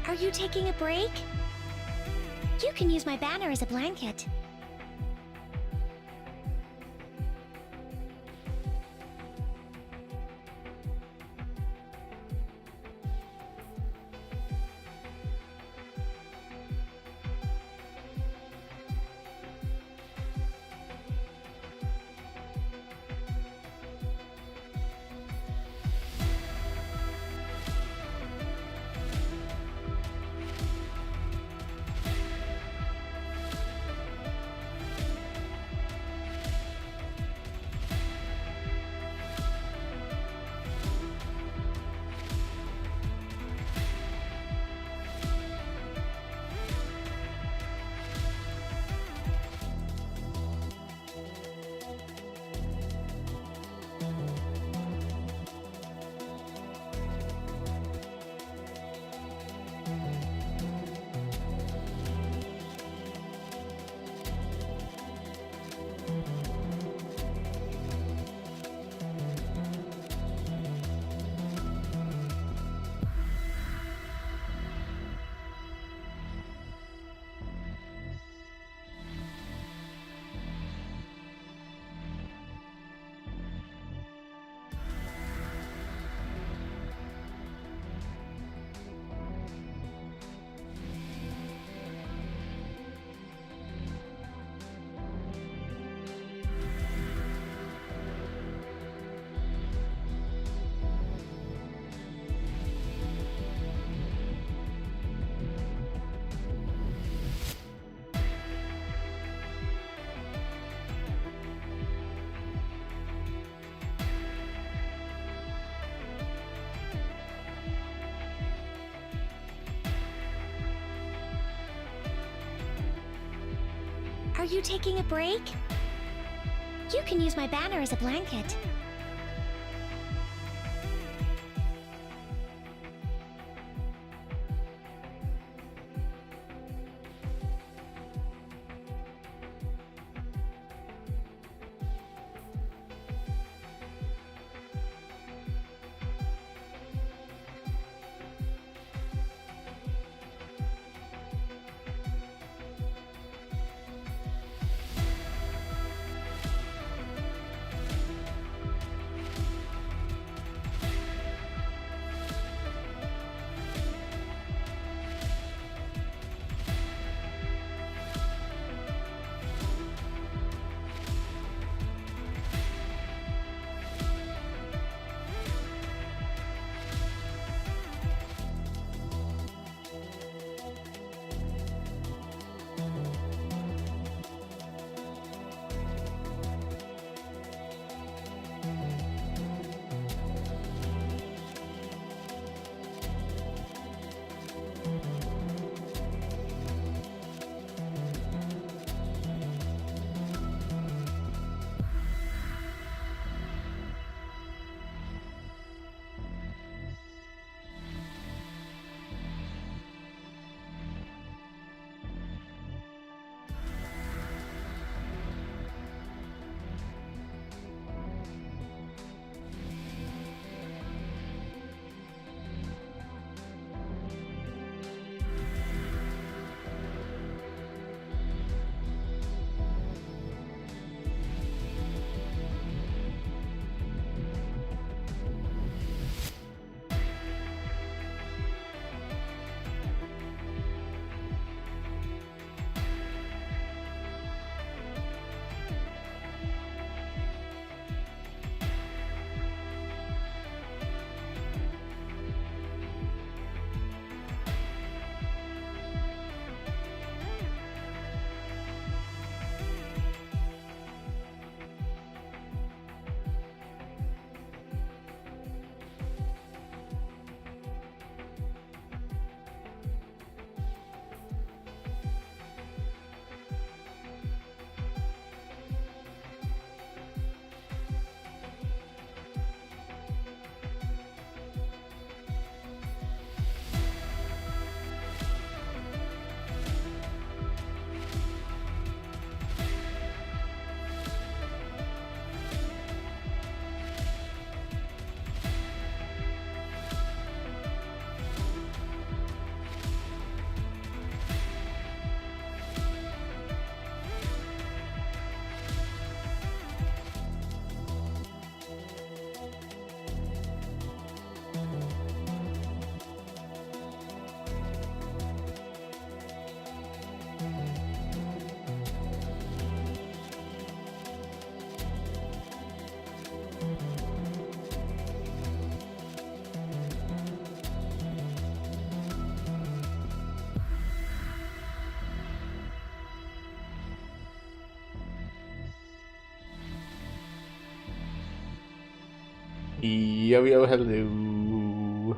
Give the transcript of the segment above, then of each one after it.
Are you taking a break? You can use my banner as a blanket. Are you taking a break? You can use my banner as a blanket. Yo, yo, hello.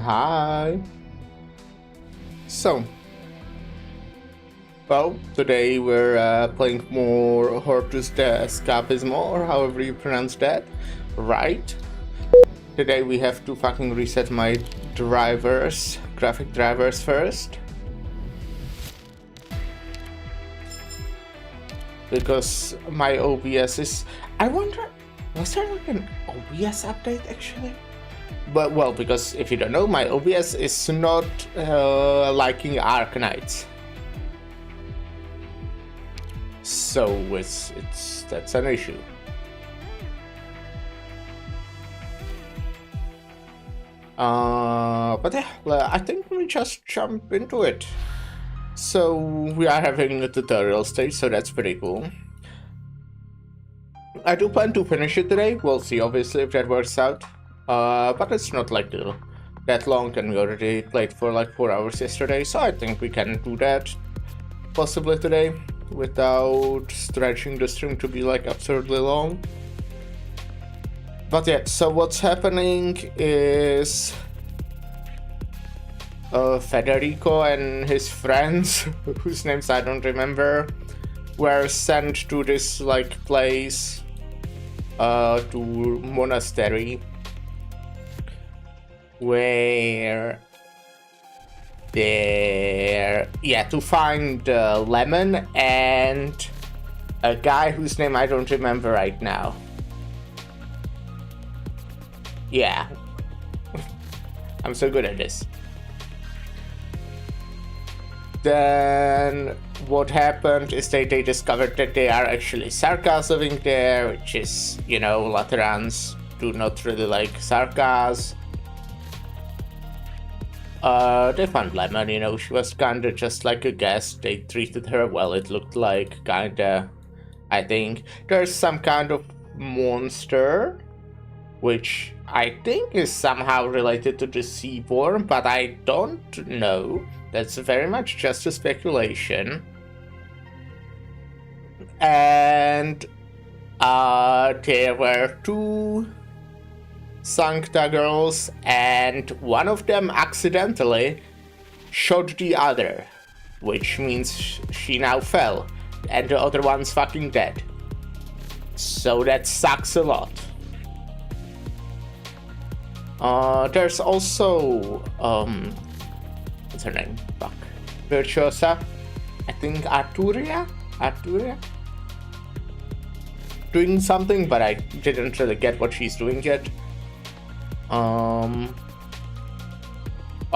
Hi. So, well, today we're playing more Hortus the Escapismo, or however you pronounce that, right? Today we have to fucking reset my drivers, graphic drivers first. Because my OBS is... I wonder, was there like an OBS update actually? But well, because if you don't know, my OBS is not liking Arknights. So that's an issue. But yeah, I think we just jump into it. So we are having the tutorial stage, so that's pretty cool. I do plan to finish it today. We'll see, obviously, if that works out. But it's not like that long, and we already played for like 4 hours yesterday, so I think we can do that possibly today without stretching the stream to be like absurdly long. But yeah, so what's happening is Federico and his friends, whose names I don't remember, were sent to this like place, to monastery, where they're, to find Lemon and a guy whose name I don't remember right now. Yeah. I'm so good at this. Then what happened is they discovered that they are actually Sarkas living there, which is, you know, Laterans do not really like Sarkas. They found Lemon, you know, she was kinda just like a guest. They treated her well, it looked like, kinda. I think there's some kind of monster, which I think is somehow related to the Seaborn, but I don't know. That's very much just a speculation. And there were 2 Sancta girls, and one of them accidentally shot the other, which means she now fell, and the other one's fucking dead. So that sucks a lot. There's also, what's her name? Fuck. Virtuosa. I think Arturia? Doing something, but I didn't really get what she's doing yet. Oh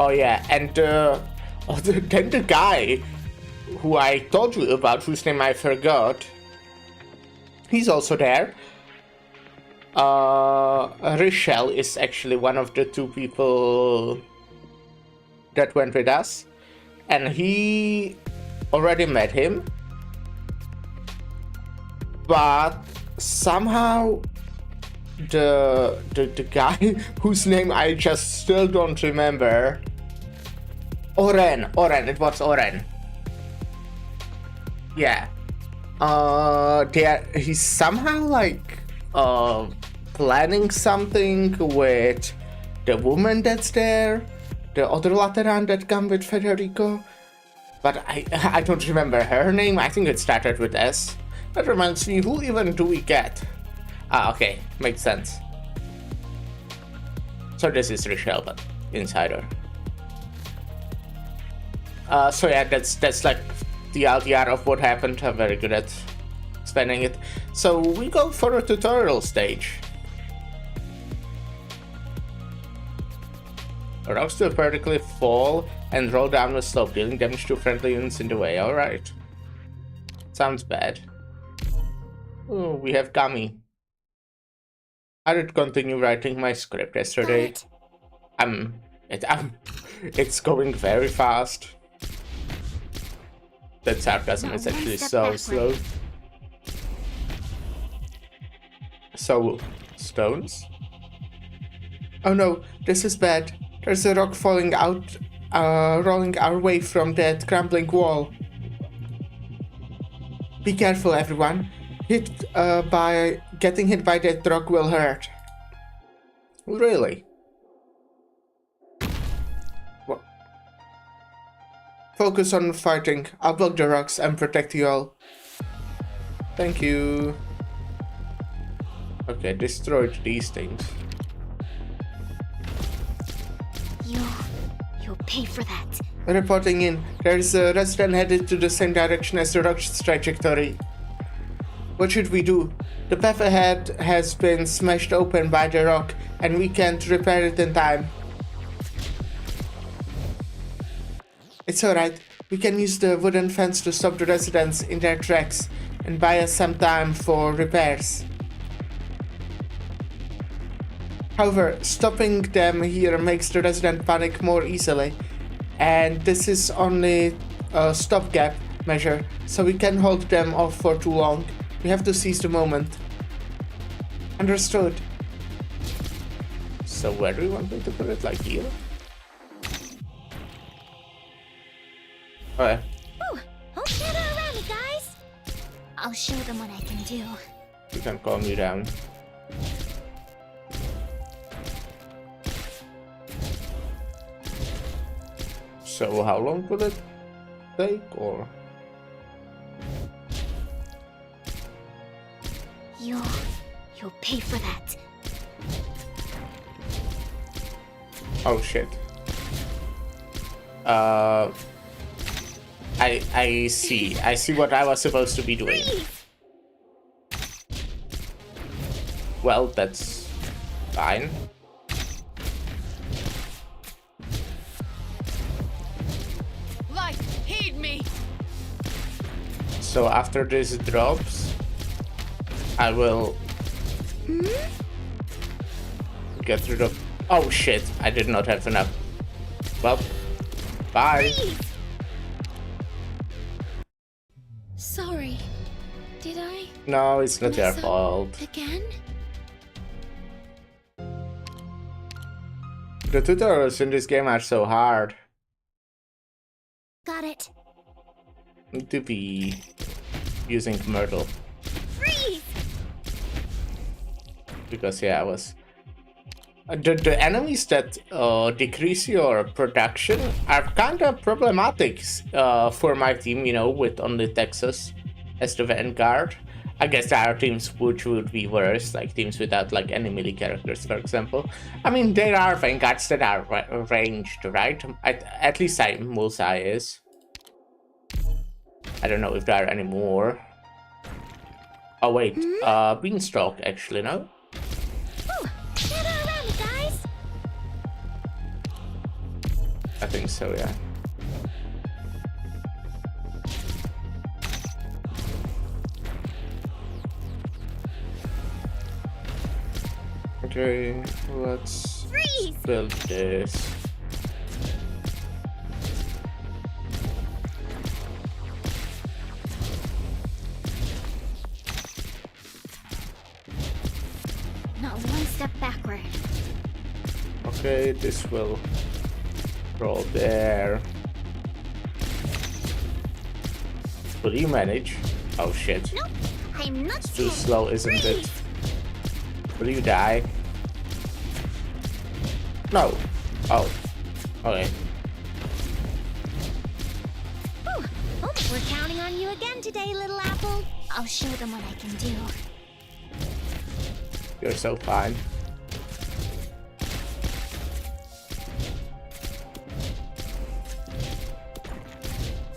yeah, and then the guy who I told you about, whose name I forgot, he's also there. Richelle is actually one of the 2 people that went with us, and he already met him, but somehow the guy whose name I just still don't remember, Oren, it was Oren. Yeah. He's somehow like planning something with the woman that's there, the other Lateran that come with Federico, but I don't remember her name. I think it started with S. That reminds me, who even do we get? Ah, okay, makes sense. So this is Richelle, but insider. So yeah, that's like the LDR of what happened. I'm very good at explaining it. So we go for a tutorial stage. Rocks to vertically fall and roll down the slope, dealing damage to friendly units in the way. Alright. Sounds bad. Oh, we have Gummy. I did continue writing my script yesterday. It's going very fast. That sarcasm is actually so slow. So, stones? Oh no, this is bad. There's a rock falling out, rolling our way from that crumbling wall. Be careful, everyone. getting hit by that truck will hurt. Really? What? Focus on fighting. I'll block the rocks and protect you all. Thank you. Okay, destroyed these things. You'll pay for that. Reporting in. There's a resident headed to the same direction as the rock's trajectory. What should we do? The path ahead has been smashed open by the rock, and we can't repair it in time. It's alright. We can use the wooden fence to stop the residents in their tracks and buy us some time for repairs. However, stopping them here makes the resident panic more easily, and this is only a stopgap measure, so we can't hold them off for too long. We have to seize the moment. Understood. So where do we want me to put it? Like here? Okay. Ooh, don't gather around me, guys. I'll show them what I can do. You can calm me down. So how long will it take, or? You'll pay for that. Oh shit. I see what I was supposed to be doing. Well, that's fine. Light, heed me. So after this drops, I will get rid of. Oh shit! I did not have enough. Well, bye. Sorry. Did I No, it's not your mess up fault. again? The tutorials in this game are so hard Got it. to be using Myrtle. Freeze! Because yeah, I was the enemies that decrease your production are kind of problematic for my team, you know, with only Texas as the vanguard. I guess there are teams which would be worse, like teams without like any melee characters, for example. I mean, there are vanguards that are ranged, right? At least Mulsai is. I don't know if there are any more. Oh wait, Beanstalk actually, no? Ooh, gather around me, guys. I think so, yeah. Okay, let's Freeze! build this. Not one step backward. Okay, this will roll there. Will you manage? Oh shit. Nope, I'm not It's too dead. slow, isn't it? Will you die? No. Oh. Okay. Ooh, oh, we're counting on you again today, little apple. I'll show them what I can do. You're so fine.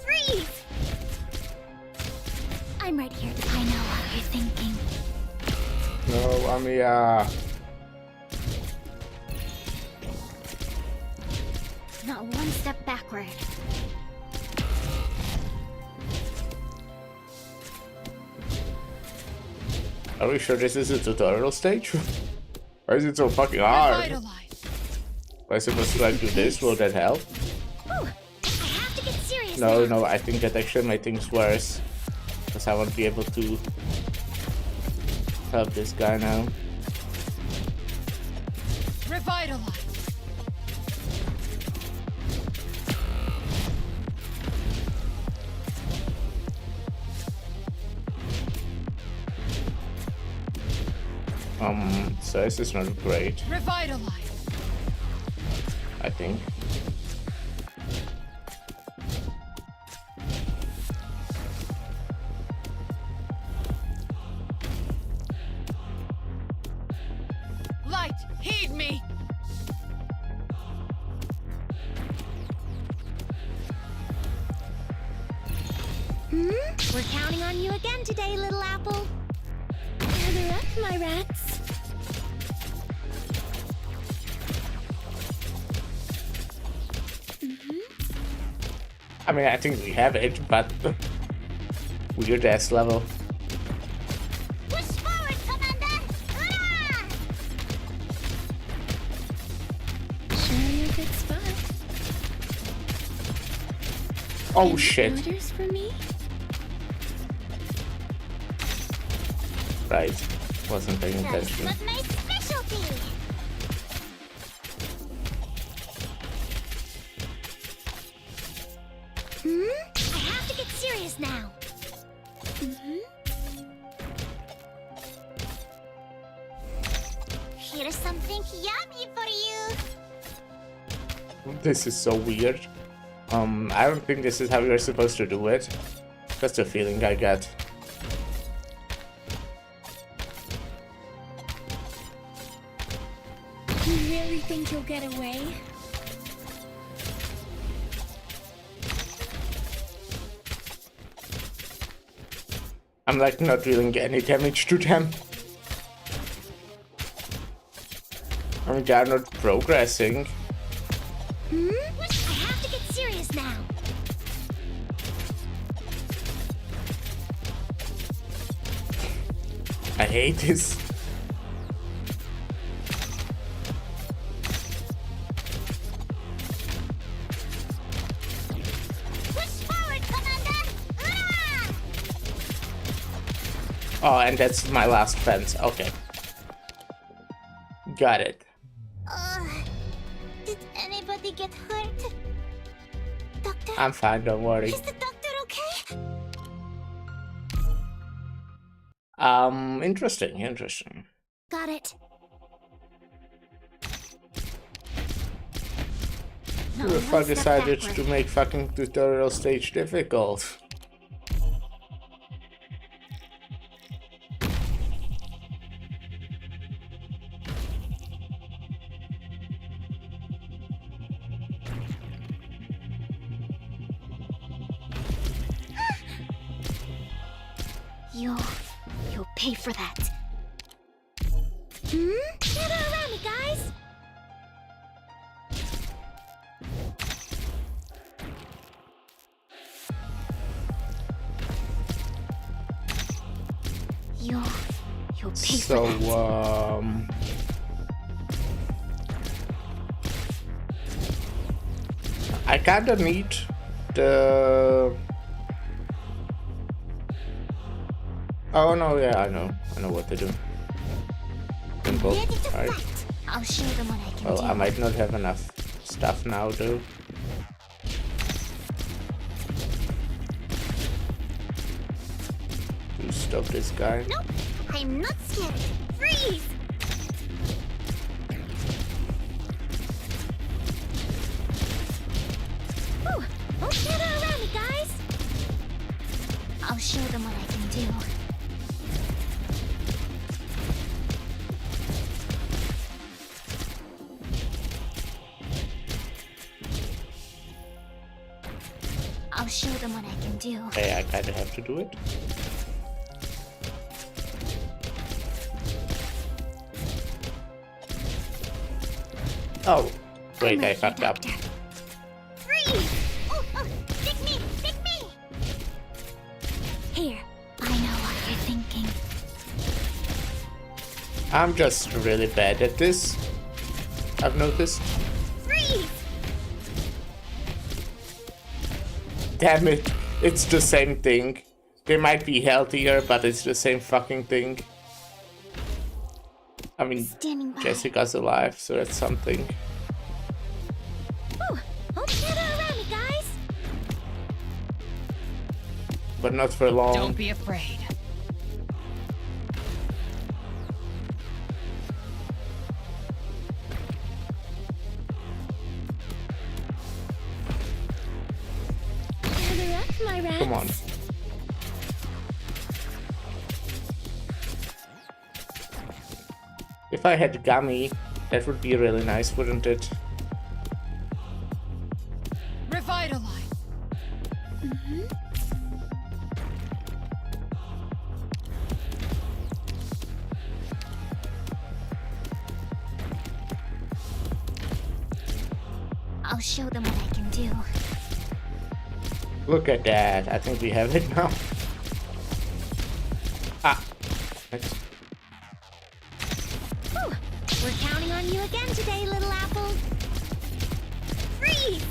Freeze! I'm right here. I know how you're thinking. No, Amiya. Not one step backward. Are we sure this is a tutorial stage? Why is it so fucking hard? Revitalize. Am I supposed to like do this? Will that help? Ooh, I have to get serious No, now. no, I think that actually made things worse. Because I won't be able to help this guy now. Revitalize. So this is not great, Revitalize. I think. Light, heed me. We're counting on you again today, little apple. Gather up, my rats. I mean, I think we have it, but weird ass level. Push forward, Commander! Hurrah! Sure you're a good spot. Oh shit. Orders for me? Right. Wasn't paying attention. That's my specialty! I have to get serious now. Here's something yummy for you. This is so weird. I don't think this is how you're supposed to do it. That's the feeling I get. You really think you'll get away? I'm like not dealing any damage to them. I mean, they're not progressing. I have to get serious now. I hate this. Push forward, Commander! Hurrah! Oh, and that's my last fence. Okay. Got it. Did anybody get hurt? Doctor? I'm fine, don't worry. Is the doctor okay? Interesting. Got it. No, Who the one fuck step decided backward. to make fucking tutorial stage difficult? You'll pay for that. Gather around me, guys. You'll pay So, for that. I kinda need the... Oh no, yeah, I know what to do. Simple, Ready to right? fight. I'll show them what I can Well, do. I might not have enough stuff now, though. To stop this guy. Nope, I'm not scared. Freeze! Whew. Oh, gather around me, guys. I'll show them what I can do. I'll show them what I can do. Hey, I kinda have to do it. Oh, wait, I'm I ready, fucked up. Doctor. Freeze! Oh, pick me! Here, I know what you're thinking. I'm just really bad at this. I've noticed. Freeze! Damn it, it's the same thing. They might be healthier, but it's the same fucking thing. I mean, Standing by. Jessica's alive, so that's something. Ooh, oh, gather around me, guys. But not for long. Don't be afraid. my rats. Come on. If I had gummy, that would be really nice, wouldn't it? Revitalize. I'll show them what I can do. Look at that. I think we have it now. Ah. Nice. Whew. We're counting on you again today, little apple. Freeze!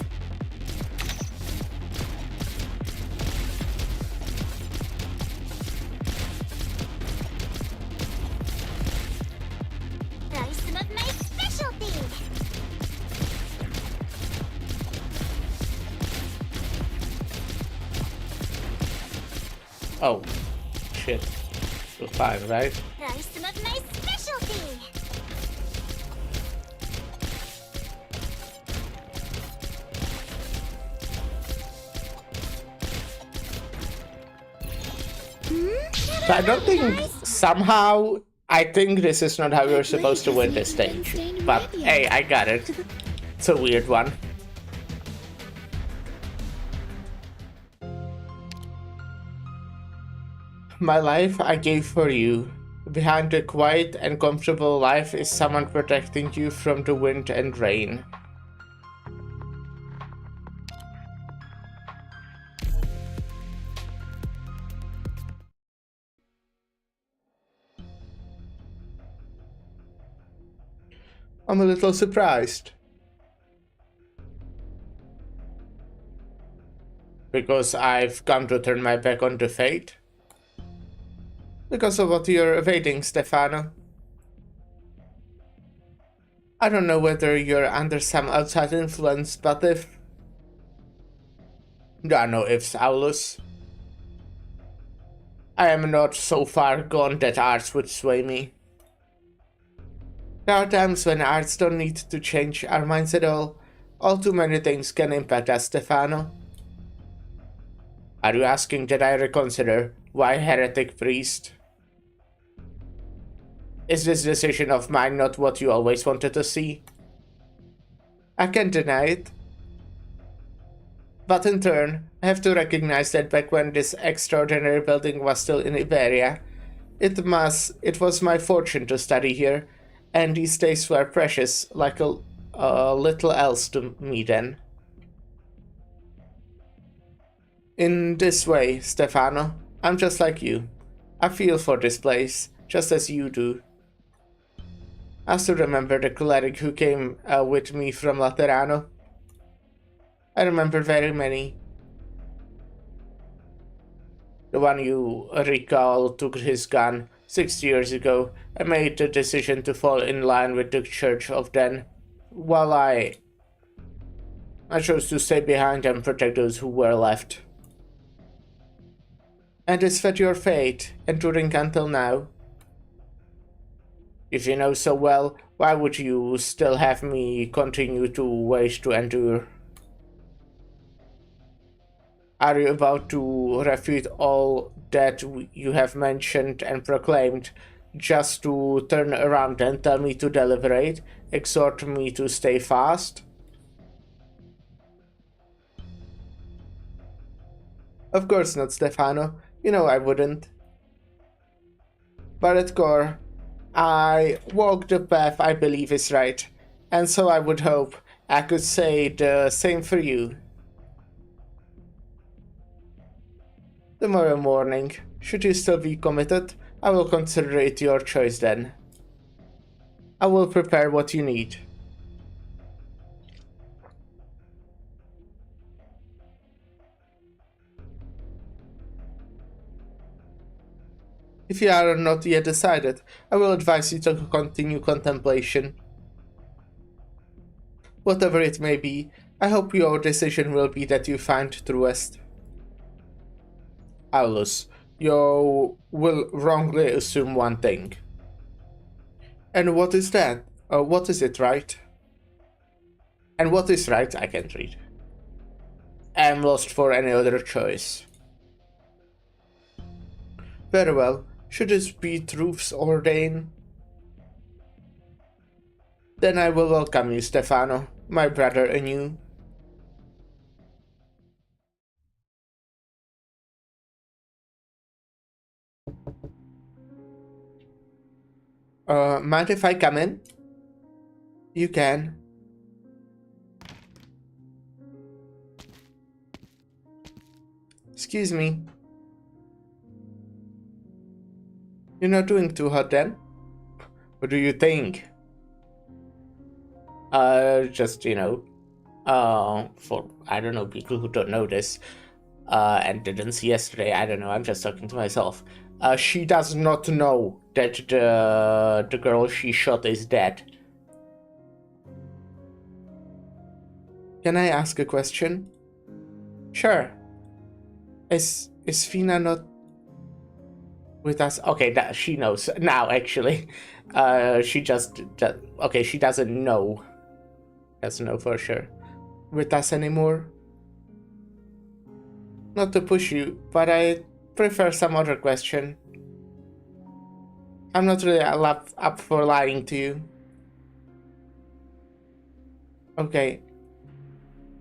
Try some of my specialty. Oh. Shit. We're fine, right? Try some of my specialty. So I don't think somehow I think this is not how you're supposed to win this stage. But hey, I got it. It's a weird one. My life I gave for you. Behind a quiet and comfortable life is someone protecting you from the wind and rain. I'm a little surprised. Because I've come to turn my back on the fate? Because of what you're evading, Stefano. I don't know whether you're under some outside influence, but if... There are no ifs, Aulus. I am not so far gone that arts would sway me. There are times when arts don't need to change our minds at all. All too many things can impact us, Stefano. Are you asking that I reconsider? Why heretic priest? Is this decision of mine not what you always wanted to see? I can't deny it. But in turn, I have to recognize that back when this extraordinary building was still in Iberia, it was my fortune to study here, and these days were precious, like a little else to me then. In this way, Stefano, I'm just like you. I feel for this place, just as you do. I still remember the cleric who came with me from Laterano. I remember very many. The one you recall took his gun 6 years ago and made the decision to fall in line with the church of then, while I chose to stay behind and protect those who were left. And is that your fate, enduring until now? If you know so well, why would you still have me continue to wait to endure? Are you about to refute all that you have mentioned and proclaimed, just to turn around and tell me to deliberate, exhort me to stay fast? Of course not, Stefano. You know I wouldn't. But at core, I walk the path I believe is right, and so I would hope I could say the same for you. Tomorrow morning, should you still be committed, I will consider it your choice then. I will prepare what you need. If you are not yet decided, I will advise you to continue contemplation. Whatever it may be, I hope your decision will be that you find truest. Aulus, you will wrongly assume one thing. And what is that? What is it, right? And what is right, I can't read. am lost for any other choice. Very well. Should this be truth's ordain? Then I will welcome you, Stefano, my brother anew. Mind if I come in? You can. Excuse me. You're not doing too hot then? What do you think? Just, you know, for, I don't know, people who don't know this, and didn't see yesterday, I don't know, I'm just talking to myself. She does not know that the girl she shot is dead. Can I ask a question? Sure. Is Fina not with us? Okay, that she knows now, actually. She just okay, she doesn't know. Doesn't know for sure. With us anymore? Not to push you, but I prefer some other question. I'm not really up for lying to you. Okay.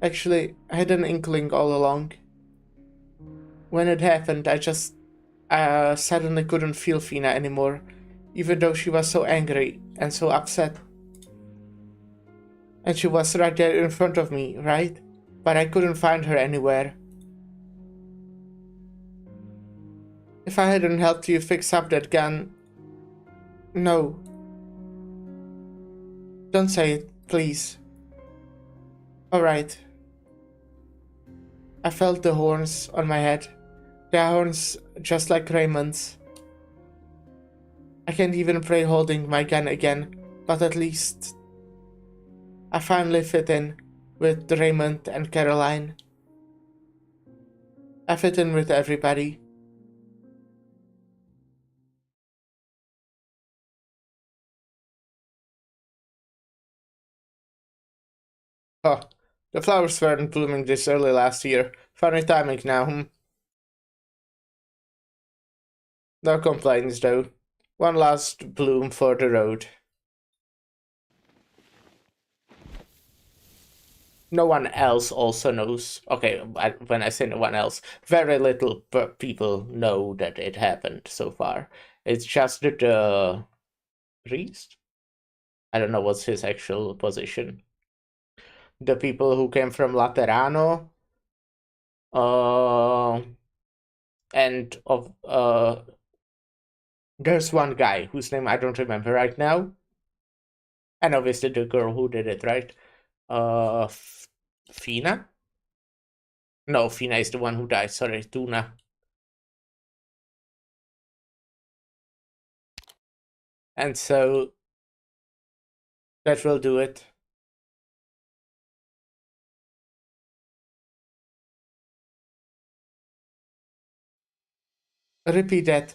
Actually, I had an inkling all along. When it happened, I just suddenly couldn't feel Fina anymore, even though she was so angry and so upset. And she was right there in front of me, right? But I couldn't find her anywhere. If I hadn't helped you fix up that gun... No. Don't say it, please. Alright. I felt the horns on my head. They are horns just like Raymond's. I can't even pray holding my gun again, but at least I finally fit in with Raymond and Caroline. I fit in with everybody. Oh, the flowers weren't blooming this early last year. Funny timing now, hmm? No complaints though. One last bloom for the road. No one else also knows. Okay, when I say no one else, very little people know that it happened so far. It's just the priest? I don't know what's his actual position. The people who came from Laterano. And there's one guy whose name I don't remember right now. And obviously the girl who did it, right? Fina? No, Fina is the one who died. Sorry, Tuna. And so that will do it. Repeat that.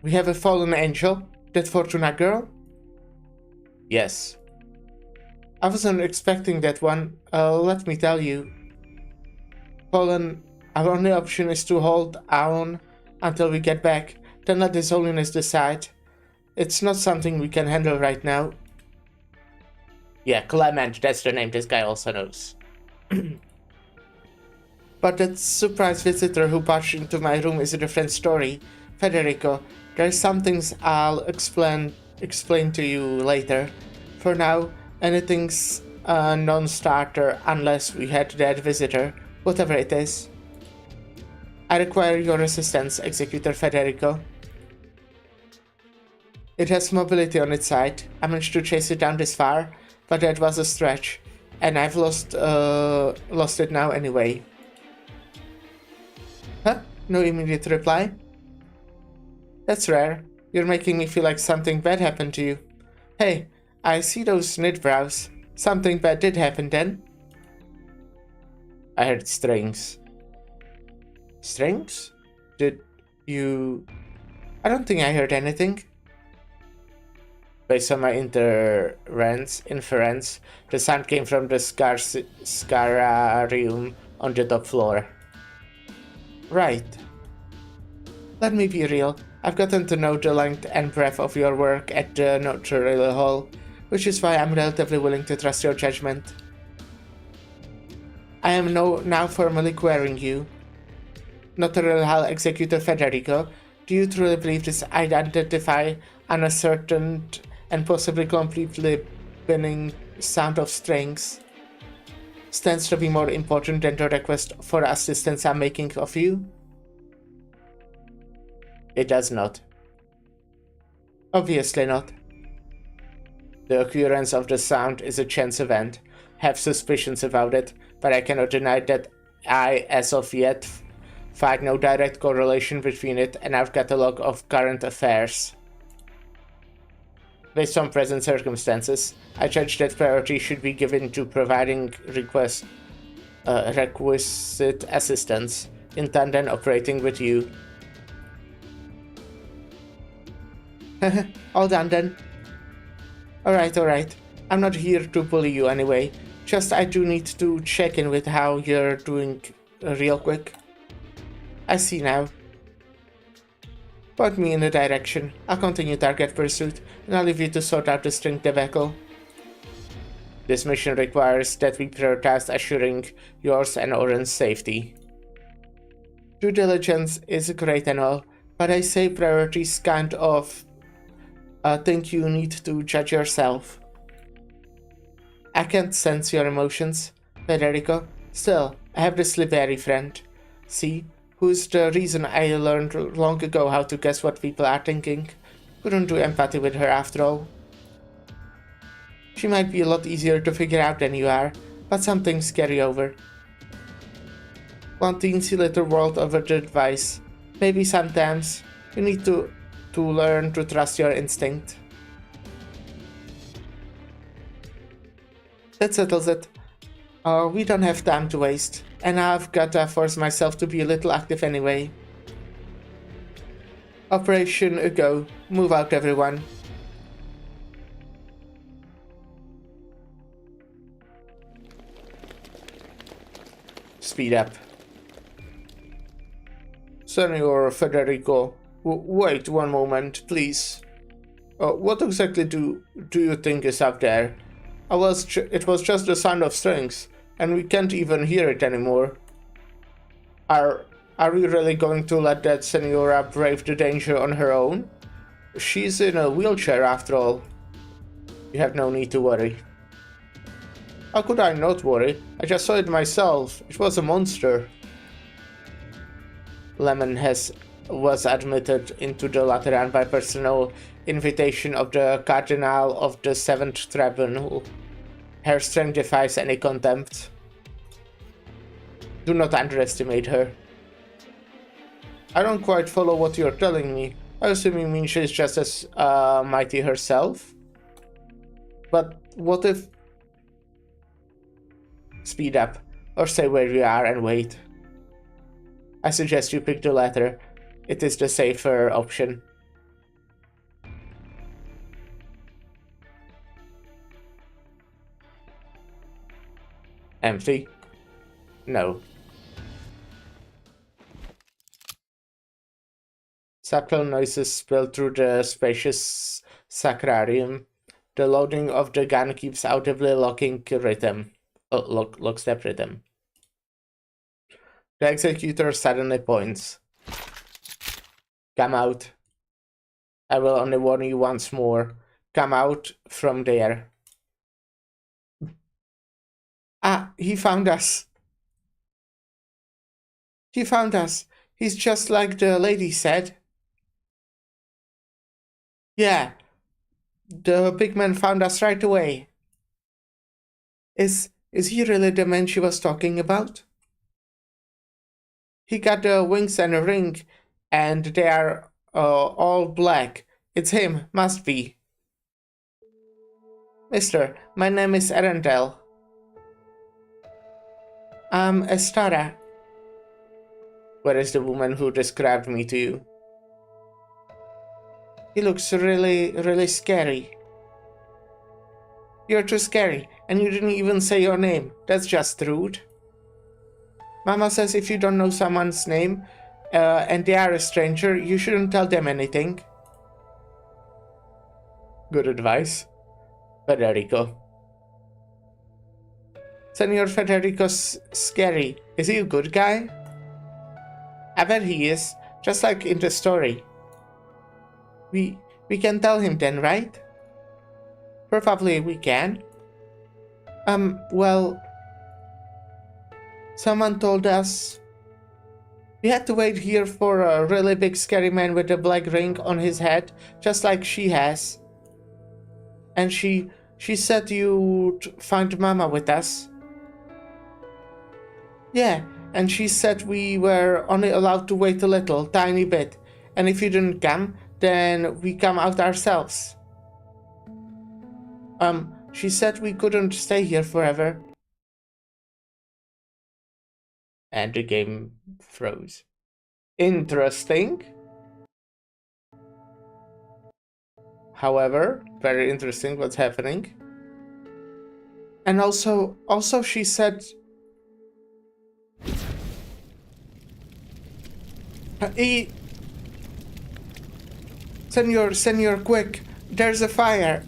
We have a fallen angel, that Fortuna girl? Yes. I wasn't expecting that one. Let me tell you. Fallen, our only option is to hold on until we get back. Then let His Holiness decide. It's not something we can handle right now. Yeah, Clement, that's the name this guy also knows. But that surprise visitor who barged into my room is a different story. Federico, there's some things I'll explain to you later. For now, anything's a non-starter unless we had that visitor, whatever it is. I require your assistance, Executor Federico. It has mobility on its side. I managed to chase it down this far, but that was a stretch, and I've lost it now anyway. Huh? No immediate reply? That's rare. You're making me feel like something bad happened to you. Hey, I see those knit brows. Something bad did happen then? I heard strings. Strings? Did you... I don't think I heard anything. Based on my inference, the sound came from the Scararium on the top floor. Right. Let me be real. I've gotten to know the length and breadth of your work at the Notarial Hall, which is why I'm relatively willing to trust your judgment. I am now formally querying you. Notarial Hall Executor Federico, do you truly believe this identify unascertained and possibly completely binning sound of strings stands to be more important than the request for assistance I'm making of you? It does not. Obviously not. The occurrence of the sound is a chance event. Have suspicions about it, but I cannot deny that I, as of yet, find no direct correlation between it and our catalog of current affairs. Based on present circumstances, I judge that priority should be given to providing requisite assistance in tandem operating with you. All done then. Alright. I'm not here to bully you anyway. Just I do need to check in with how you're doing real quick. I see now. Point me in the direction. I'll continue target pursuit, and I'll leave you to sort out the string debacle. This mission requires that we prioritize assuring yours and Oren's safety. Due diligence is great and all, but I say priorities kind of think you need to judge yourself. I can't sense your emotions, Federico. Still, I have this Liberi friend. See, who's the reason I learned long ago how to guess what people are thinking. Couldn't do empathy with her after all. She might be a lot easier to figure out than you are, but some things carry over. One teensy little world of advice. Maybe sometimes you need to learn to trust your instinct. That settles it. We don't have time to waste, and I've gotta force myself to be a little active anyway. Operation a go. Move out, everyone. Speed up. Senor Federico, wait one moment, please. What exactly do you think is up there? It was just the sound of strings, and we can't even hear it anymore. Are we really going to let that Senora brave the danger on her own? She's in a wheelchair after all. You have no need to worry. How could I not worry? I just saw it myself. It was a monster. Lemon was admitted into the Lateran by personal invitation of the Cardinal of the 7th Tribunal. Her strength defies any contempt. Do not underestimate her. I don't quite follow what you're telling me. I assume you mean she's just as mighty herself? But what if... Speed up, or stay where you are and wait. I suggest you pick the latter. It is the safer option. Empty? No. Subtle noises spill through the spacious sacrarium. The loading of the gun keeps audibly lockstep rhythm. The executor suddenly points. Come out. I will only warn you once more. Come out from there. Ah, he found us. He found us. He's just like the lady said. Yeah. The big man found us right away. Is he really the man she was talking about? He got the wings and a ring, and they are all black. It's him, must be. Mister, my name is Arendelle. I'm Estara. Where is the woman who described me to you? He looks really scary. You're too scary, and you didn't even say your name. That's just rude. Mama says if you don't know someone's name and they are a stranger, you shouldn't tell them anything. Good advice. Federico. Senor Federico's scary. Is he a good guy? I bet he is, just like in the story. We can tell him then, right? Probably we can. Well... Someone told us... We had to wait here for a really big scary man with a black ring on his head, just like she has. And she said you'd find Mama with us. Yeah, and she said we were only allowed to wait a little, tiny bit. And if you didn't come, then we come out ourselves. She said we couldn't stay here forever. And the game froze. Interesting. However, very interesting what's happening. And also she said... Senor, quick! There's a fire!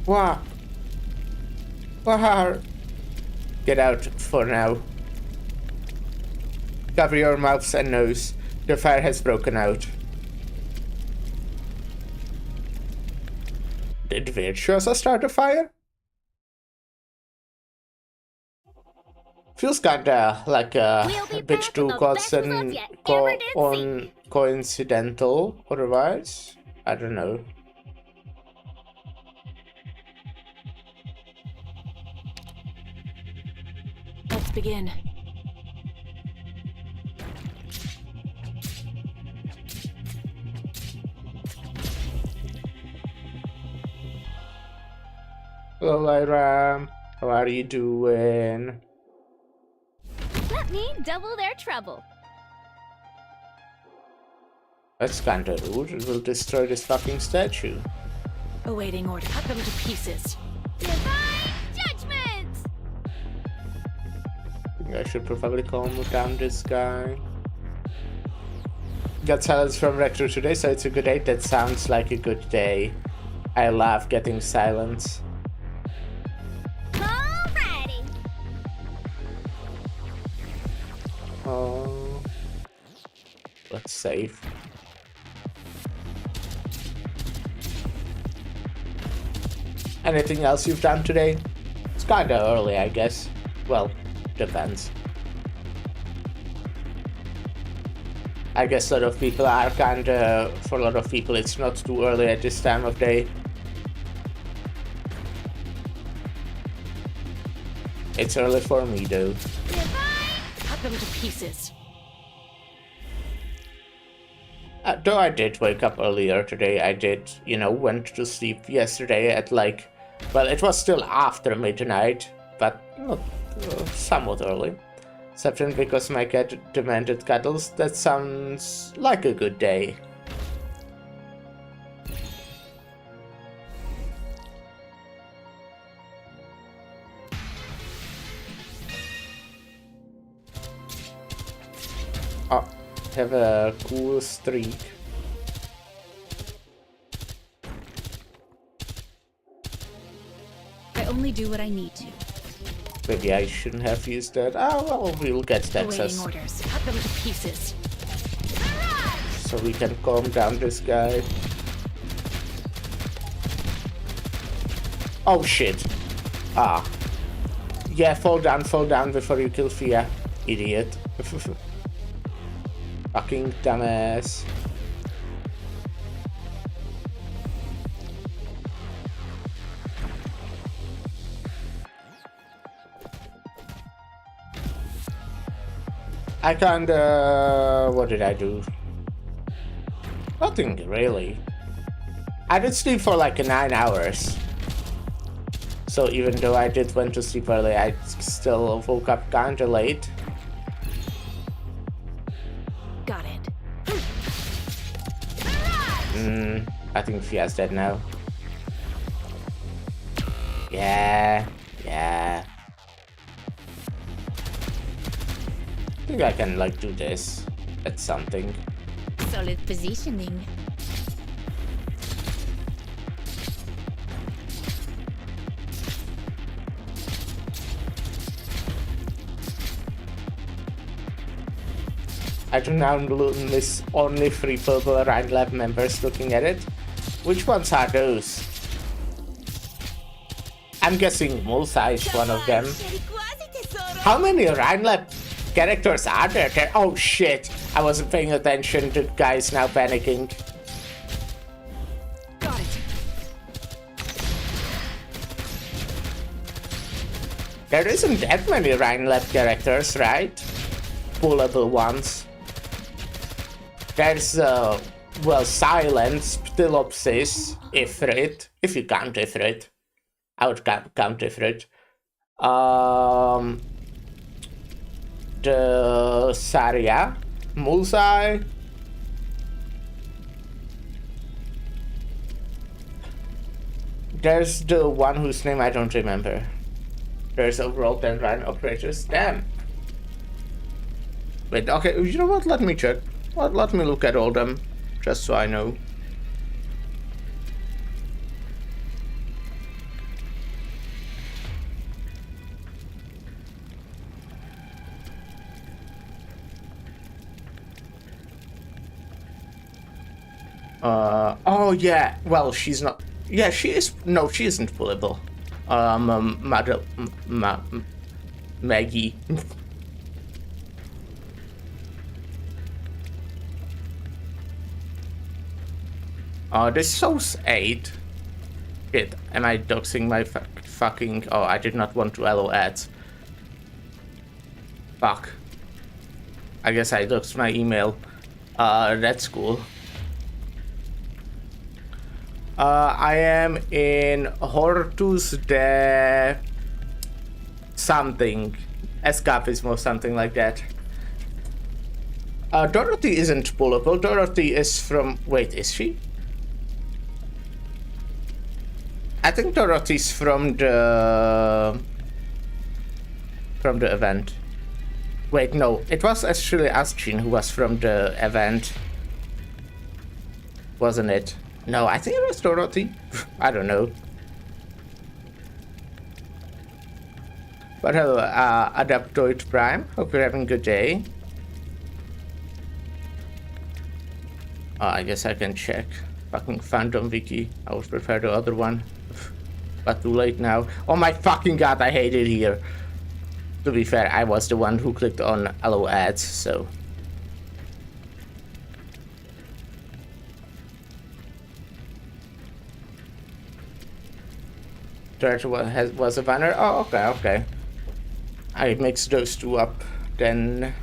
Wow. Get out for now. Cover your mouths and nose. The fire has broken out. Did Virtuosa start a fire? Feels kinda like a bit too coincidental otherwise. I don't know. Let's begin. Hello, Lyra. How are you doing? Let me double their trouble. That's kinda rude. It will destroy this fucking statue. Awaiting order. Cut them to pieces. Divine judgment! I think I should probably calm down this guy. Got silence from Rector today, so it's a good day. That sounds like a good day. I love getting silence. Alrighty. Oh, let's save. Anything else you've done today? It's kinda early, I guess. Well, depends. I guess a lot of people are kinda... For a lot of people, it's not too early at this time of day. It's early for me, though. Cut them to pieces. Though I did wake up earlier today, I did, you know, went to sleep yesterday at like... Well, it was still after midnight, but not, somewhat early. Except because my cat demanded cuddles. That sounds like a good day. Oh, have a cool streak. I only do what I need to. Maybe I shouldn't have used that. Oh, well, we'll get that Awaiting orders. Cut them to pieces. so we can calm down this guy. Oh shit. Ah. Yeah, fall down before you kill Fia. Idiot. Fucking dumbass. I kinda... What did I do? Nothing really. I did sleep for like 9 hours. So even though I did went to sleep early, I still woke up kinda late. Got it. I think Fia's dead now. Yeah, yeah. I think I can like do this. That's something. Solid positioning. I do now miss only 3 purple Rhine Lab members looking at it. Which ones are those? I'm guessing Mulsa is one of them. How many Rhine Lab characters are there? Oh shit! I wasn't paying attention. The guy's now panicking. Got it. There isn't that many Rhine Lab characters, right? Pullable ones. There's, well, Silence, Ptilopsis, Ifrit, if you count Ifrit. I would count Ifrit. The Saria, Mulsai. There's the one whose name I don't remember. There's overall 10 Rhine operators. Damn. Wait, okay, you know what? Let me check. Let me look at all them, just so I know. Oh yeah, well, she's not, yeah, she is, no, she isn't pullable. Maggie. This shows 8. Shit, am I doxing my fucking... Oh, I did not want to allow ads. Fuck. I guess I doxed my email. That's cool. I am in Hortus de... something. Escapismo, something like that. Dorothy isn't pullable. Dorothy is from... Wait, is she? I think Dorothy's from the event. Wait, no, it was actually Astrid who was from the event, wasn't it? No, I think it was Dorothy. I don't know. But hello, Adaptoid Prime. Hope you're having a good day. I guess I can check. Fucking fandom wiki. I would prefer the other one. But too late now. Oh my fucking god, I hate it here. To be fair, I was the one who clicked on allow ads, so... There was a banner? Oh, okay, okay. I mixed those two up, then...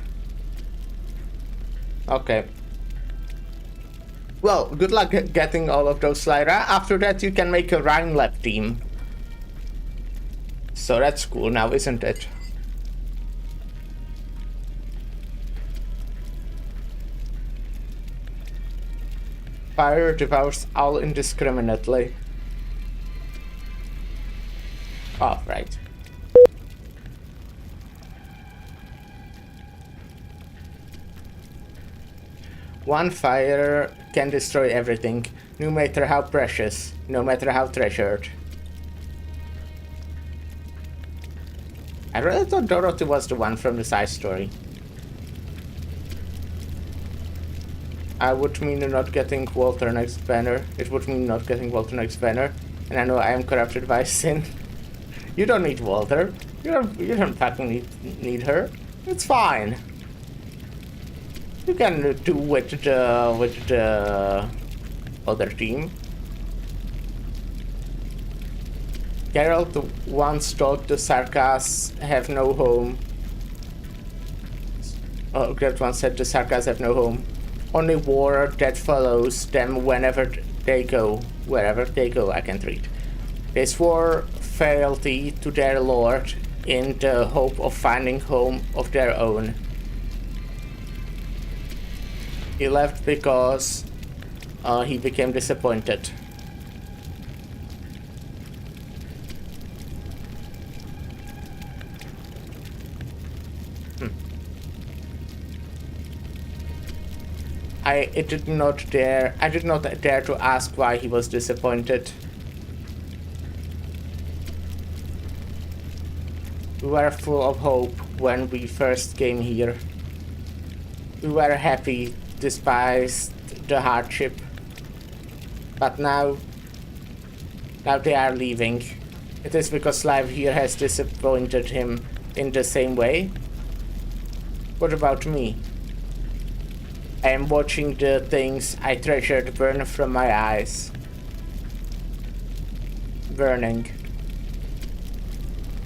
Okay. Well, good luck getting all of those, Lyra. After that, you can make a Rhine Lab team. So that's cool now, isn't it? Fire devours all indiscriminately. Oh, right. One fire can destroy everything, no matter how precious, no matter how treasured. I really thought Dorothy was the one from the side story. I would mean not getting Walter next banner. It would mean not getting Walter next banner. And I know I am corrupted by sin. You don't need Walter. You don't fucking need her. It's fine. You can do with the other team. Geralt once thought the Sarkas have no home. Oh, Geralt once said the Sarkas have no home. Only war that follows them whenever they go. Wherever they go, I can't read. They swore fealty to their lord in the hope of finding home of their own. He left because he became disappointed. I did not dare to ask why he was disappointed. We were full of hope when we first came here. We were happy despite the hardship. But now they are leaving. It is because life here has disappointed him in the same way. What about me? I am watching the things I treasured burn from my eyes. Burning.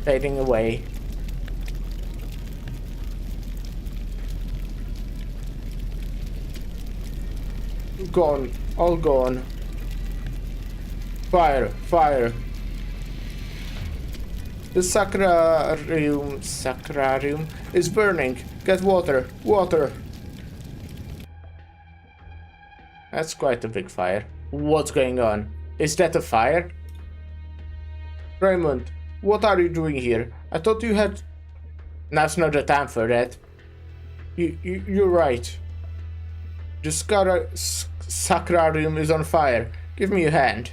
Fading away. Gone. All gone. Fire. Fire. The sacrarium is burning. Get water. Water. That's quite a big fire. What's going on? Is that a fire? Raymond, what are you doing here? I thought you had... Now's not the time for that. You're right. The sacrarium is on fire. Give me a hand.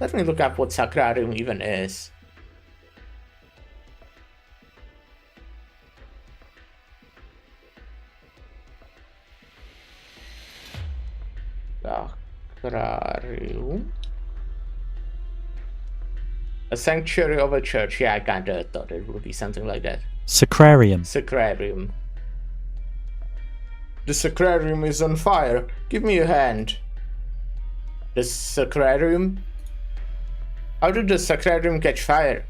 Let me look up what sacrarium even is. Sacrarium. A sanctuary of a church. Yeah, I kinda thought it would be something like that. Sacrarium. Sacrarium. The sacrarium is on fire. Give me a hand. The sacrarium? How did the sacrarium catch fire?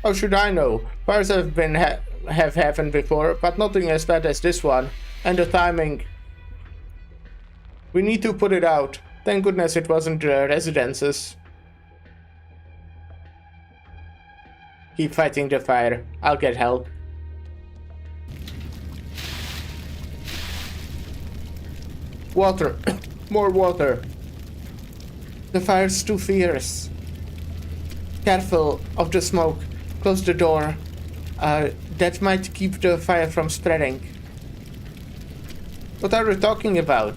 How should I know? Fires have happened before, but nothing as bad as this one. And the timing. We need to put it out. Thank goodness it wasn't the residences. Keep fighting the fire. I'll get help. Water. More water. The fire's too fierce. Careful of the smoke. Close the door. That might keep the fire from spreading. What are you talking about?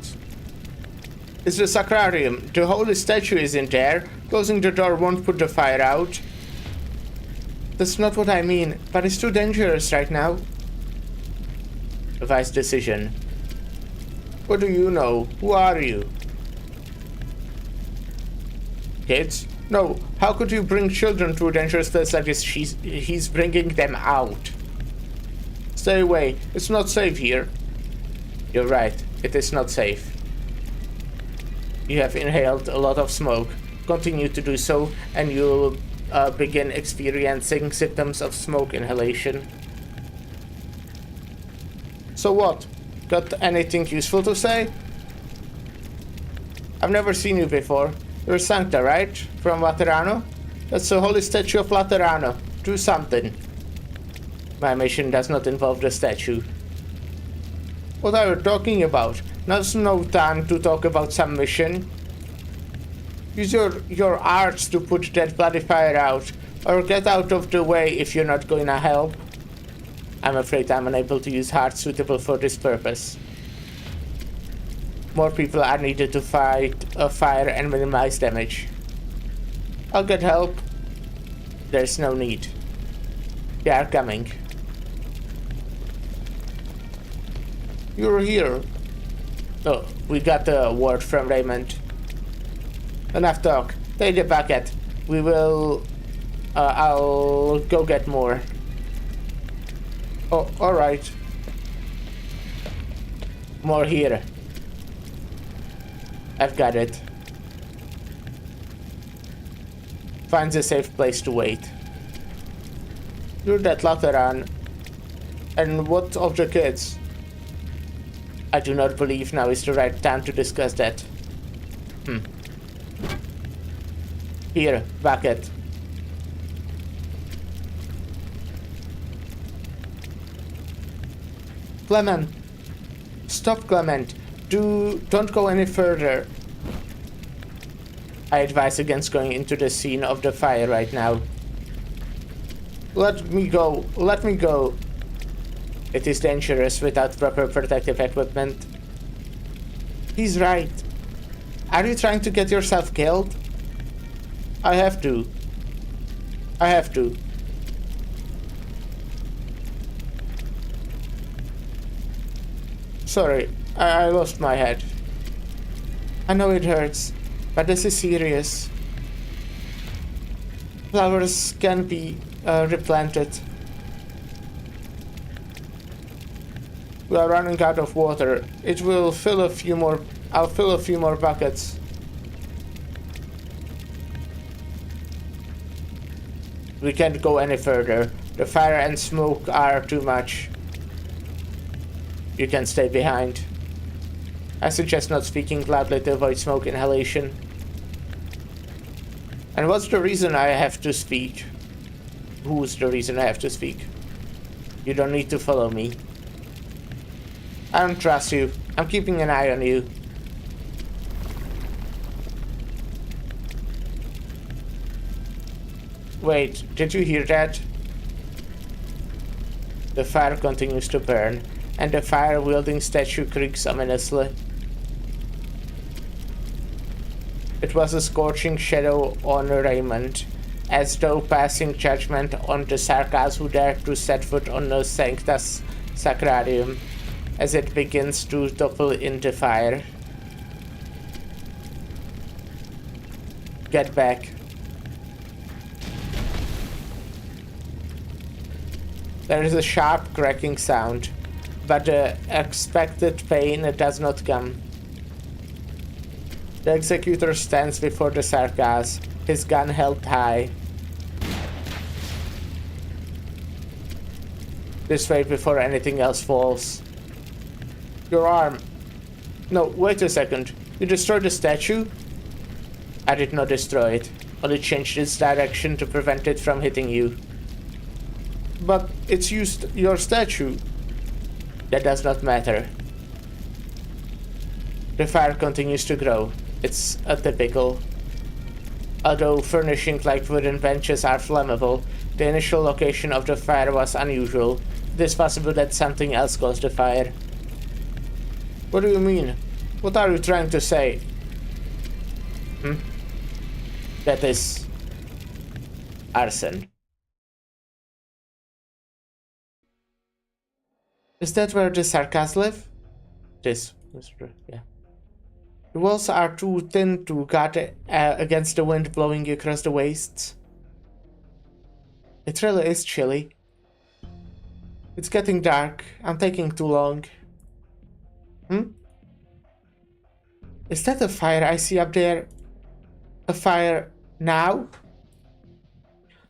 It's the sacrarium. The holy statue is in there. Closing the door won't put the fire out. That's not what I mean, but it's too dangerous right now. A wise decision. What do you know? Who are you? Kids? No, how could you bring children to a dangerous place like this? He's bringing them out. Stay away. It's not safe here. You're right. It is not safe. You have inhaled a lot of smoke. Continue to do so, and you'll begin experiencing symptoms of smoke inhalation. So what? Got anything useful to say? I've never seen you before. You're Sancta, right? From Laterano? That's the holy statue of Laterano. Do something. My mission does not involve the statue. What are you talking about? Now's no time to talk about some mission. Use your arts to put that bloody fire out, or get out of the way if you're not going to help. I'm afraid I'm unable to use hearts suitable for this purpose. More people are needed to fight a fire and minimize damage. I'll get help. There's no need. They are coming. You're here. Oh, we got a word from Raymond. Enough talk. Take the bucket. We will... I'll go get more. Oh, alright. More here. I've got it. Finds a safe place to wait. You're that Lateran. And what of the kids? I do not believe now is the right time to discuss that. Here, bucket. Clement! Stop, Clement! Don't go any further. I advise against going into the scene of the fire right now. Let me go. Let me go. It is dangerous without proper protective equipment. He's right. Are you trying to get yourself killed? I have to. I have to. Sorry, I lost my head. I know it hurts, but this is serious. Flowers can be replanted. We are running out of water. It will fill a few more. I'll fill a few more buckets. We can't go any further. The fire and smoke are too much. You can stay behind. I suggest not speaking loudly to avoid smoke inhalation. And what's the reason I have to speak? Who's the reason I have to speak? You don't need to follow me. I don't trust you. I'm keeping an eye on you. Wait, did you hear that? The fire continues to burn, and the fire-wielding statue creaks ominously. It was a scorching shadow on Raymond, as though passing judgment on the Sarkas who dared to set foot on the Sanctus Sacrarium, as it begins to topple into fire. Get back. There is a sharp cracking sound, but the expected pain does not come. The executor stands before the Sarkas, his gun held high. This way before anything else falls. Your arm. No, wait a second. You destroyed the statue? I did not destroy it, only changed its direction to prevent it from hitting you. But it's used your statue. That does not matter. The fire continues to grow. It's atypical. Although furnishings like wooden benches are flammable, the initial location of the fire was unusual. It is possible that something else caused the fire. What do you mean? What are you trying to say? That is arson. Is that where the Sarkas live? This, Mr. Yeah. The walls are too thin to guard against the wind blowing across the wastes. It really is chilly. It's getting dark. I'm taking too long. Is that a fire I see up there? A fire now?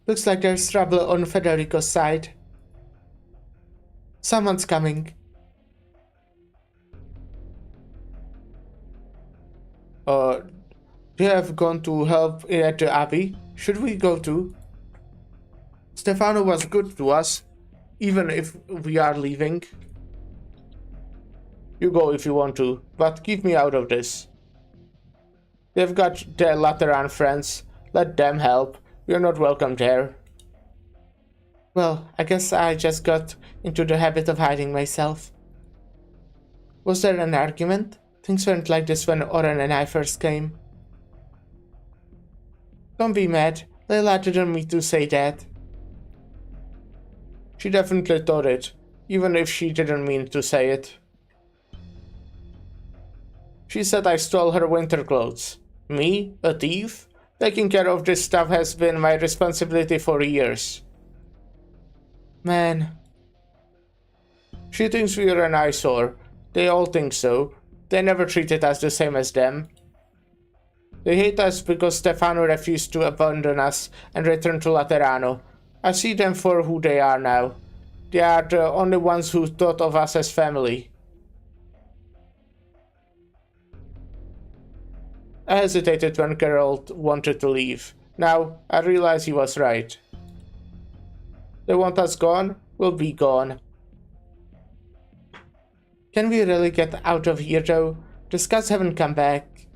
Looks like there's trouble on Federico's side. Someone's coming. They have gone to help at the Abbey. Should we go too? Stefano was good to us, even if we are leaving. You go if you want to, but keep me out of this. They've got their Lateran friends. Let them help. We're not welcome there. Well, I guess I just got into the habit of hiding myself. Was there an argument? Things weren't like this when Oren and I first came. Don't be mad. Layla didn't mean to say that. She definitely thought it, even if she didn't mean to say it. She said I stole her winter clothes. Me? A thief? Taking care of this stuff has been my responsibility for years. Man. She thinks we're an eyesore. They all think so. They never treated us the same as them. They hate us because Stefano refused to abandon us and return to Laterano. I see them for who they are now. They are the only ones who thought of us as family. I hesitated when Geralt wanted to leave. Now, I realize he was right. They want us gone? We'll be gone. Can we really get out of here though? The scouts haven't come back.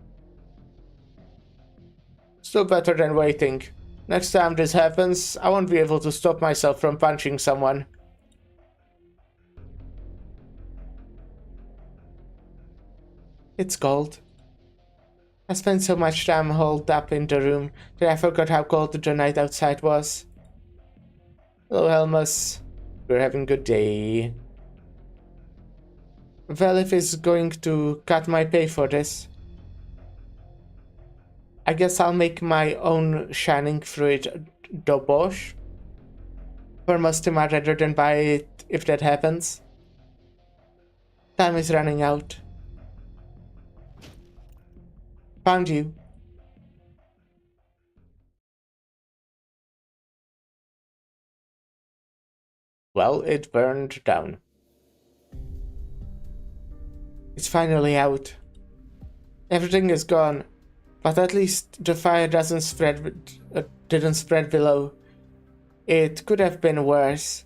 Still better than waiting. Next time this happens, I won't be able to stop myself from punching someone. It's cold. I spent so much time holed up in the room that I forgot how cold the night outside was. Hello, Helmus. We're having a good day. Well, if he's going to cut my pay for this, I guess I'll make my own shining fruit dobosh for Mustima rather than buy it if that happens. Time is running out. Found you. Well, it burned down. It's finally out. Everything is gone, but at least the fire didn't spread below. It could have been worse.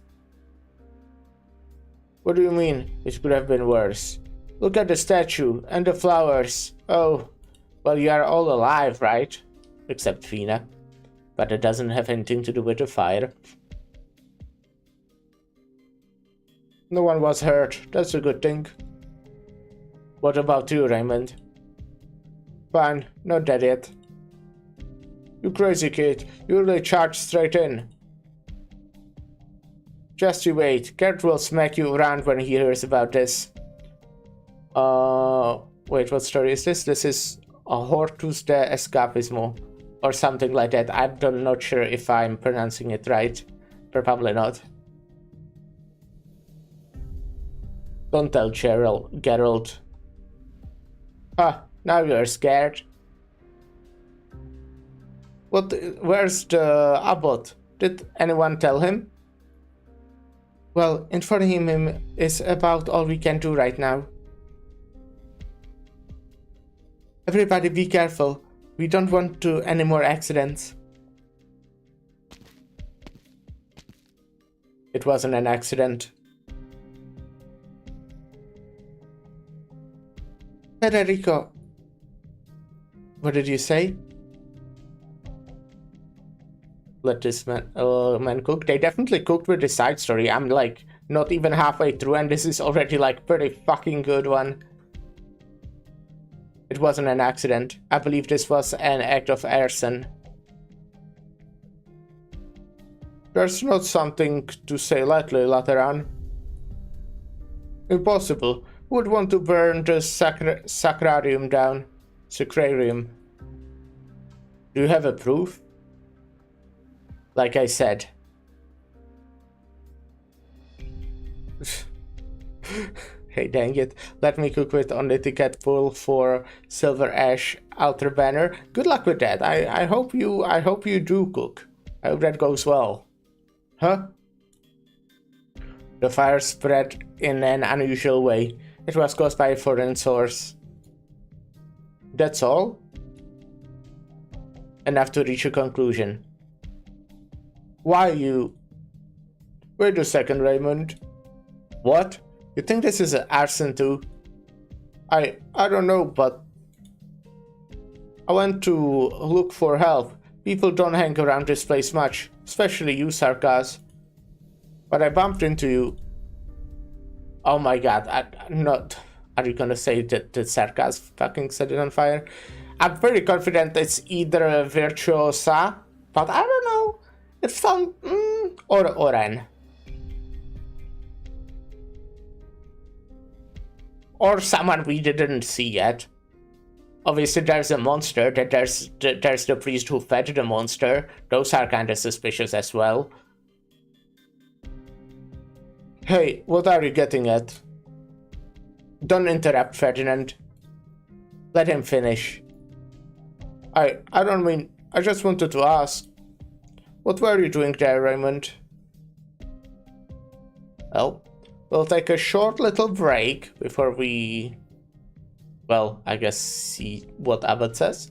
What do you mean, it could have been worse? Look at the statue and the flowers. Oh, well, you are all alive, right? Except Fina. But it doesn't have anything to do with the fire. No one was hurt, that's a good thing. What about you, Raymond? Fine, not dead yet. You crazy kid, you really charged straight in. Just you wait, Gert will smack you around when he hears about this. Wait, what story is this? This is Hortus de Escapismo, or something like that. I'm not sure if I'm pronouncing it right. Probably not. Don't tell Geralt. Ah, now you're scared. What? Where's the abbot? Did anyone tell him? Well, informing him is about all we can do right now. Everybody be careful. We don't want any more accidents. It wasn't an accident. Federico. What did you say? Let this man cook. They definitely cooked with the side story. I'm like not even halfway through and this is already like pretty fucking good one. It wasn't an accident. I believe this was an act of arson. There's not something to say lightly, Lateran. Impossible. Who would want to burn the sacrarium down? Sacrarium. Do you have a proof? Like I said. Hey, dang it. Let me cook with on the ticket pool for Silver Ash Altar Banner. Good luck with that. I hope you do cook. I hope that goes well. Huh? The fire spread in an unusual way. It was caused by a foreign source. That's all? Enough to reach a conclusion. Why you... Wait a second, Raymond. What? You think this is arson too? I don't know, but... I went to look for help. People don't hang around this place much, especially you, Sarkaz. But I bumped into you. Oh my god, I'm not... Are you gonna say that Sarkaz fucking set it on fire? I'm pretty confident it's either a Virtuosa, but I don't know. It's some... or Oren. Or someone we didn't see yet. Obviously there's a monster, there's the priest who fed the monster. Those are kinda suspicious as well. Hey, what are you getting at? Don't interrupt, Ferdinand. Let him finish. I don't mean... I just wanted to ask. What were you doing there, Raymond? Well, we'll take a short little break before we... Well, I guess see what Abbott says.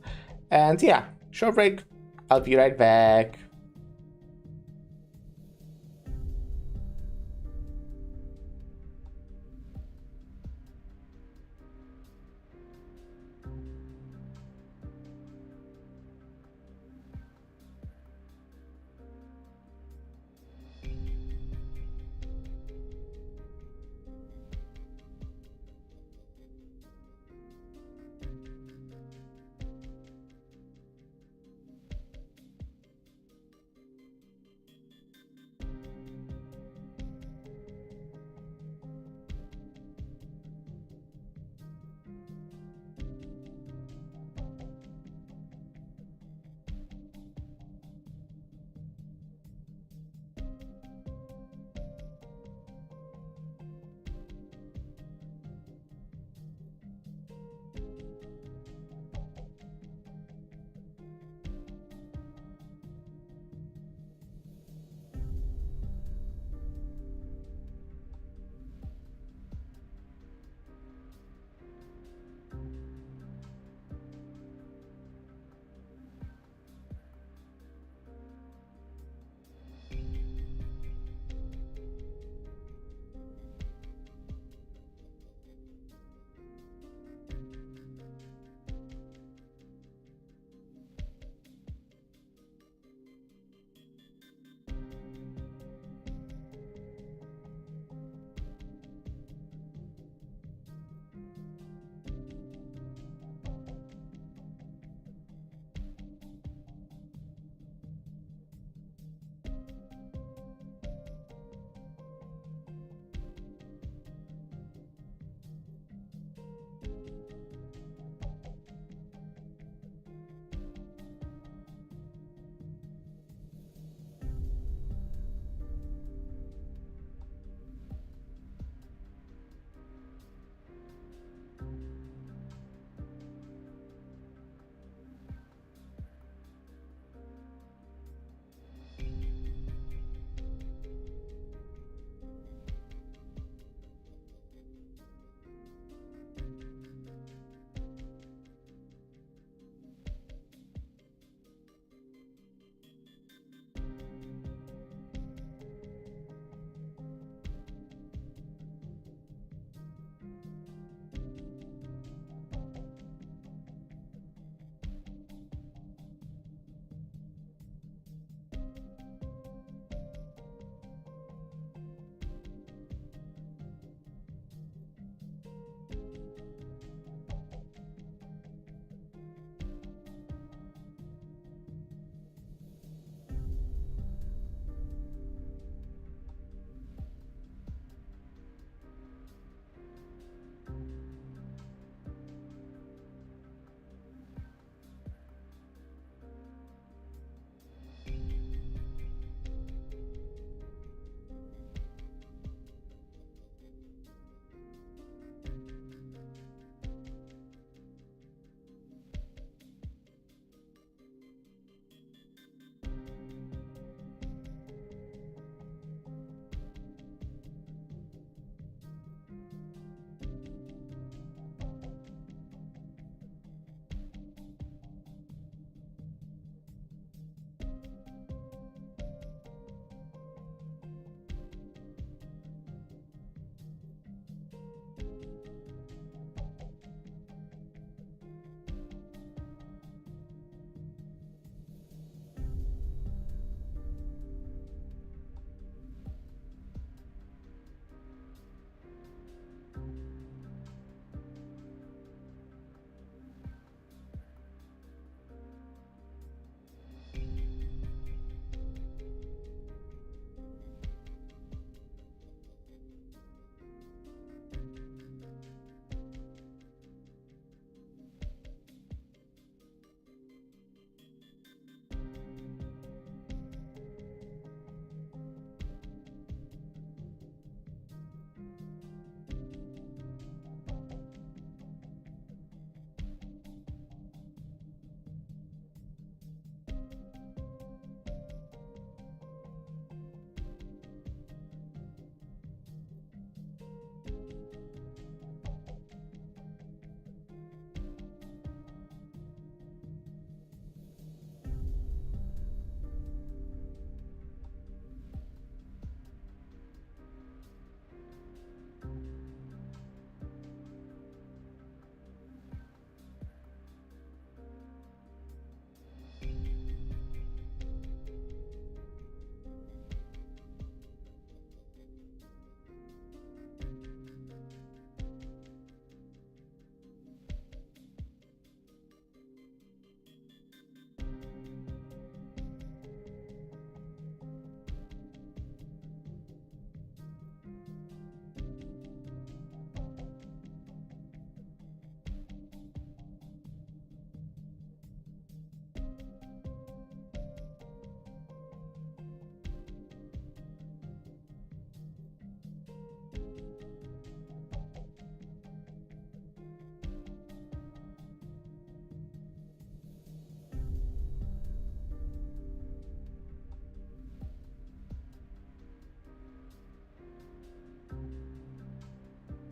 And yeah, short break. I'll be right back.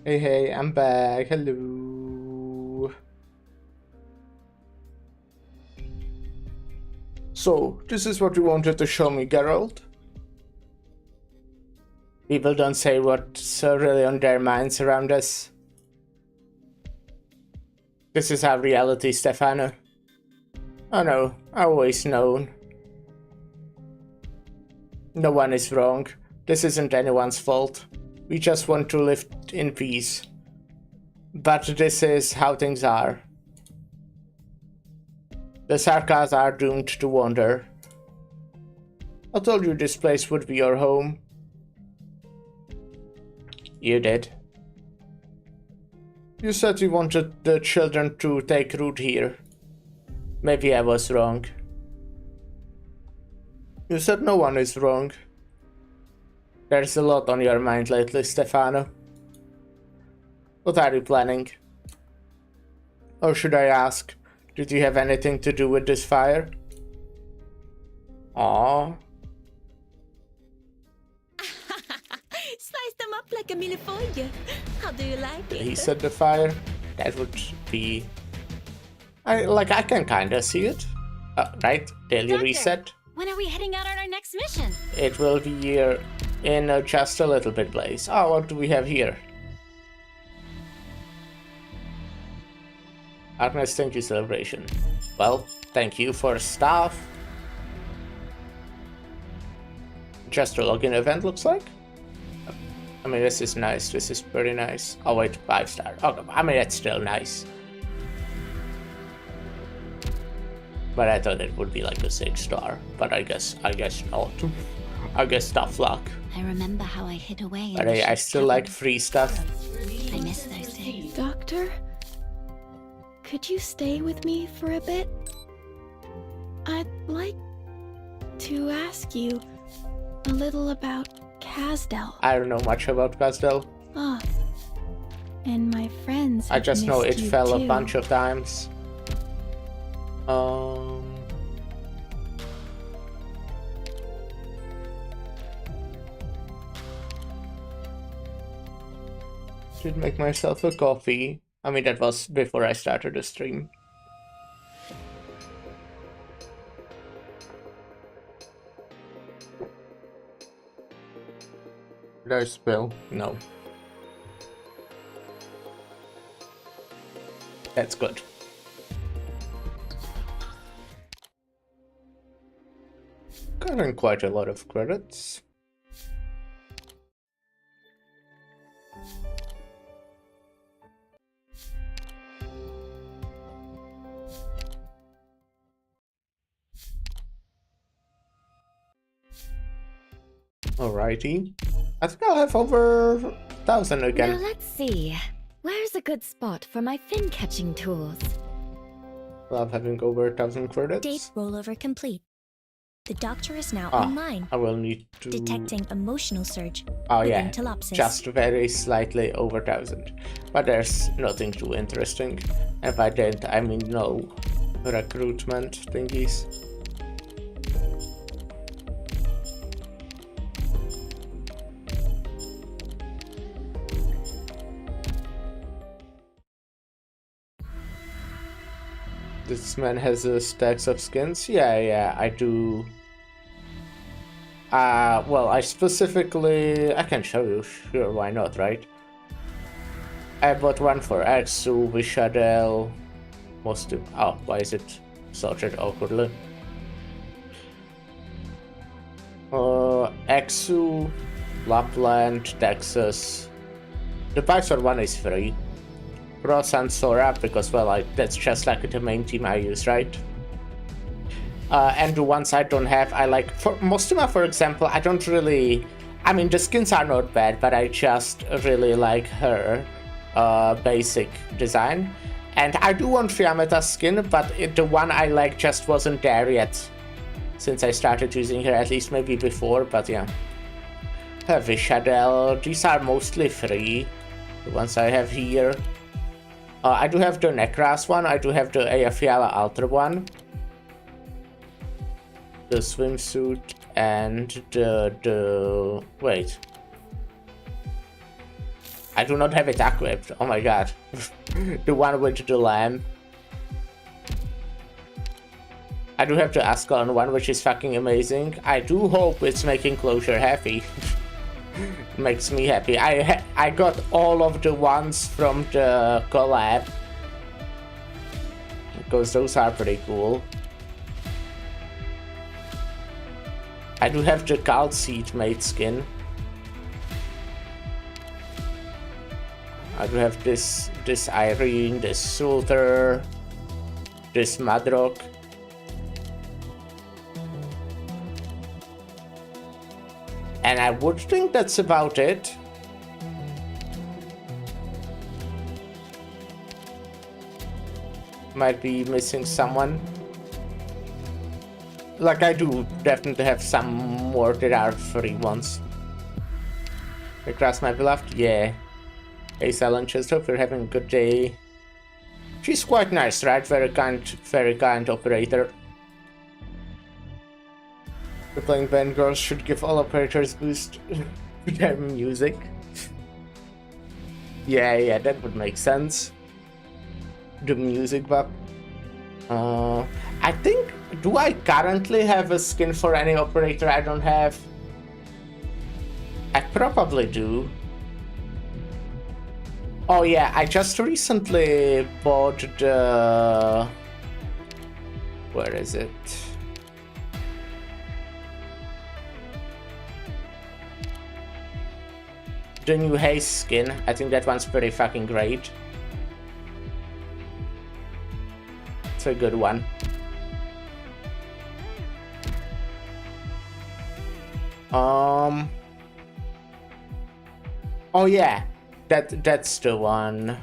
Hey, I'm back. Hello. So, this is what you wanted to show me, Geralt? People don't say what's really on their minds around us. This is our reality, Stefano. Oh no, I've always known. No one is wrong. This isn't anyone's fault. We just want to live in peace. But this is how things are. The Sarkas are doomed to wander. I told you this place would be your home. You did. You said you wanted the children to take root here. Maybe I was wrong. You said no one is wrong. There's a lot on your mind lately, Stefano. What are you planning? Or should I ask, did you have anything to do with this fire? Aww. Slice them up like a millefeuille. How do you like it? He said the fire. That would be... I can kinda see it. Right? Daily Doctor, reset. when are we heading out on our next mission? It will be here in just a little bit, Blaze. Oh, what do we have here? Arknights, thank you celebration. Well, thank you for stuff. Just a login event, looks like. I mean, this is nice. This is pretty nice. Oh wait, 5-star. Okay, I mean, that's still nice. But I thought it would be like a 6-star. But I guess not. I guess tough luck. I remember how I hid away. But I still like free stuff. I miss those days. Doctor, could you stay with me for a bit? I'd like to ask you a little about Casdell. I don't know much about Casdell. Ah, and my friends. I just know it missed you fell a too. bunch of times. Should make myself a coffee. I mean, that was before I started the stream. Did I spill? No. That's good. Gotten quite a lot of credits. Alrighty. I think I'll have over 1,000 again. Now let's see. Where's a good spot for my fin catching tools? Love having over 1,000 credits. Date rollover complete. The doctor is now Ah, online. I will need to... Detecting emotional surge. Oh within yeah, Telopsis. just very slightly over 1,000. But there's nothing too interesting. And by that I mean no recruitment thingies. This man has a stacks of skins? Yeah, I do. Well, I can show you, sure, why not, right? I bought one for Exu, Vishadel, why is it sorted awkwardly? Exu, Lapland, Texas. The Pixar one is free. Ross and Sora, because, well, that's just like the main team I use, right? And the ones I don't have, I like. For Mostuma, for example, I don't really... I mean, the skins are not bad, but I just really like her basic design. And I do want Fiameta's skin, but the one I like just wasn't there yet. Since I started using her, at least maybe before, but yeah. Vishadel, these are mostly free. The ones I have here. I do have the Necras one, I do have the Eyjafjalla Altar one. The swimsuit and the... Wait. I do not have it equipped. Oh my god. The one with the lamp. I do have the Ascalon one, which is fucking amazing. I do hope it's making closure happy. Makes me happy. I got all of the ones from the collab, because those are pretty cool. I do have the Cult Seed mate skin. I do have this Irene, this Sulter, this Madrock. And I would think that's about it. Might be missing someone. Like, I do definitely have some more that are free ones. Across my beloved? Yeah. Hey, Salanchester, hope you're having a good day. She's quite nice, right? Very kind operator. The playing band girls should give all operators boost to their music. Yeah, that would make sense. The music buff. I think, do I currently have a skin for any operator I don't have? I probably do. Oh yeah, I just recently bought the... Where is it? The new Haze skin. I think that one's pretty fucking great. It's a good one. Oh yeah, that's the one.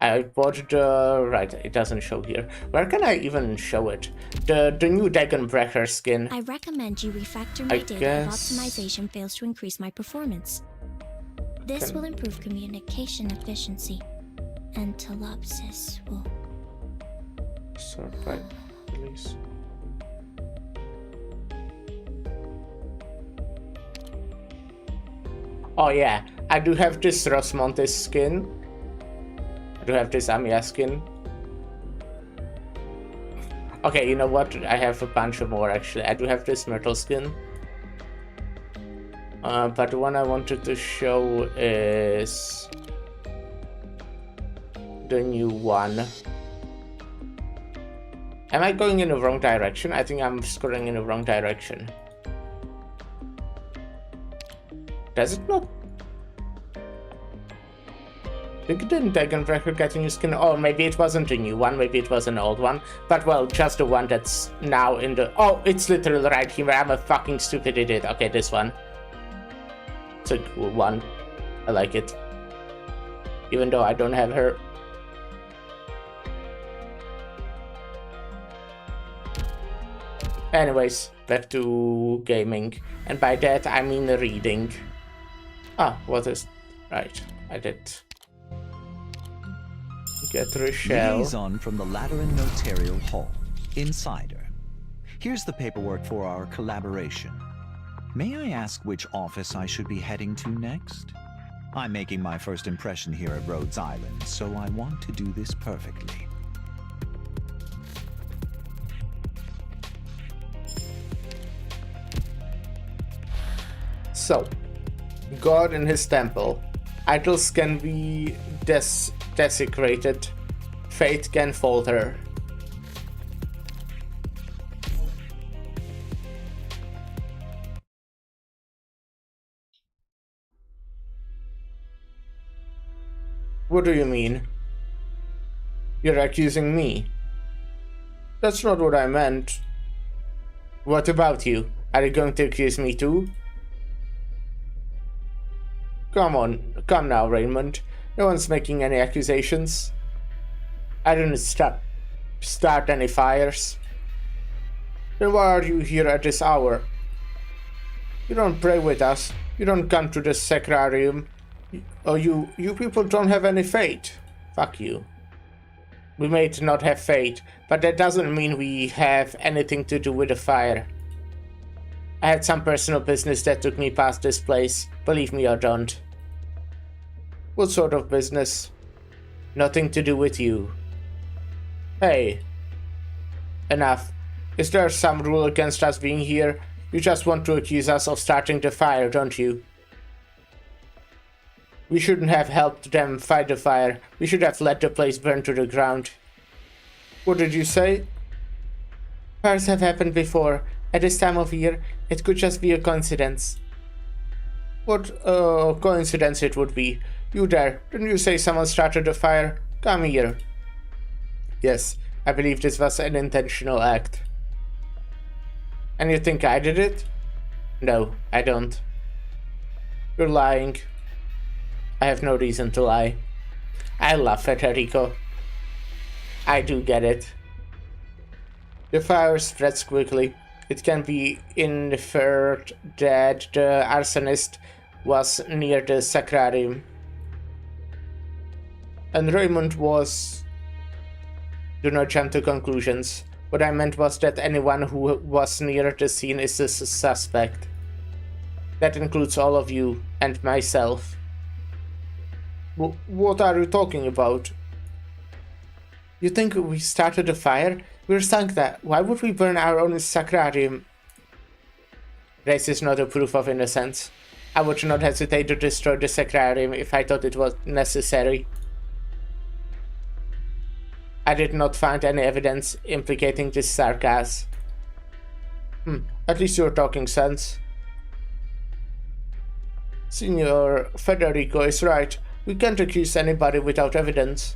I bought the... Right, it doesn't show here. Where can I even show it? The new Dagonbreaker skin. I recommend you refactor my data if optimization fails to increase my performance. This will improve communication efficiency, and Telopsis will... Sort by release. Oh yeah, I do have this Rosmontes skin. I do have this Amiya skin. Okay, you know what? I have a bunch of more actually. I do have this Myrtle skin. But the one I wanted to show is the new one. Am I going in the wrong direction? I think I'm scrolling in the wrong direction. Does it not? Didn't Dagonbreaker get a new skin? Or maybe it wasn't a new one, maybe it was an old one. But well, just the one that's now in the... Oh, it's literally right here. I'm a fucking stupid idiot. Okay, this one. It's a cool one. I like it. Even though I don't have her. Anyways, back to gaming. And by that I mean reading. Ah, what is... Right, I did. Get Rochelle. Liaison from the Lateran Notarial Hall. Insider. Here's the paperwork for our collaboration. May I ask which office I should be heading to next? I'm making my first impression here at Rhodes Island, so I want to do this perfectly. So, God in his temple. Idols can be desecrated. Fate can falter. What do you mean? You're accusing me. That's not what I meant. What about you? Are you going to accuse me too? Come now, Raymond. No one's making any accusations. I didn't start any fires. Then why are you here at this hour? You don't pray with us. You don't come to the sacrarium. Oh, you people don't have any faith. Fuck you. We may not have faith, but that doesn't mean we have anything to do with the fire. I had some personal business that took me past this place. Believe me or don't. What sort of business? Nothing to do with you. Hey. Enough. Is there some rule against us being here? You just want to accuse us of starting the fire, don't you? We shouldn't have helped them fight the fire. We should have let the place burn to the ground. What did you say? Fires have happened before. At this time of year, it could just be a coincidence. What coincidence it would be? You there, didn't you say someone started the fire? Come here. Yes, I believe this was an intentional act. And you think I did it? No, I don't. You're lying. I have no reason to lie. I love Federico. I do get it. The fire spreads quickly. It can be inferred that the arsonist was near the sacrarium. And Raymond was... Do not jump to conclusions. What I meant was that anyone who was near the scene is a suspect. That includes all of you and myself. What are you talking about? You think we started a fire? We're Sancta. Why would we burn our own sacrarium? Race is not a proof of innocence. I would not hesitate to destroy the sacrarium if I thought it was necessary. I did not find any evidence implicating this sarcasm. At least you're talking sense. Signor Federico is right. We can't accuse anybody without evidence.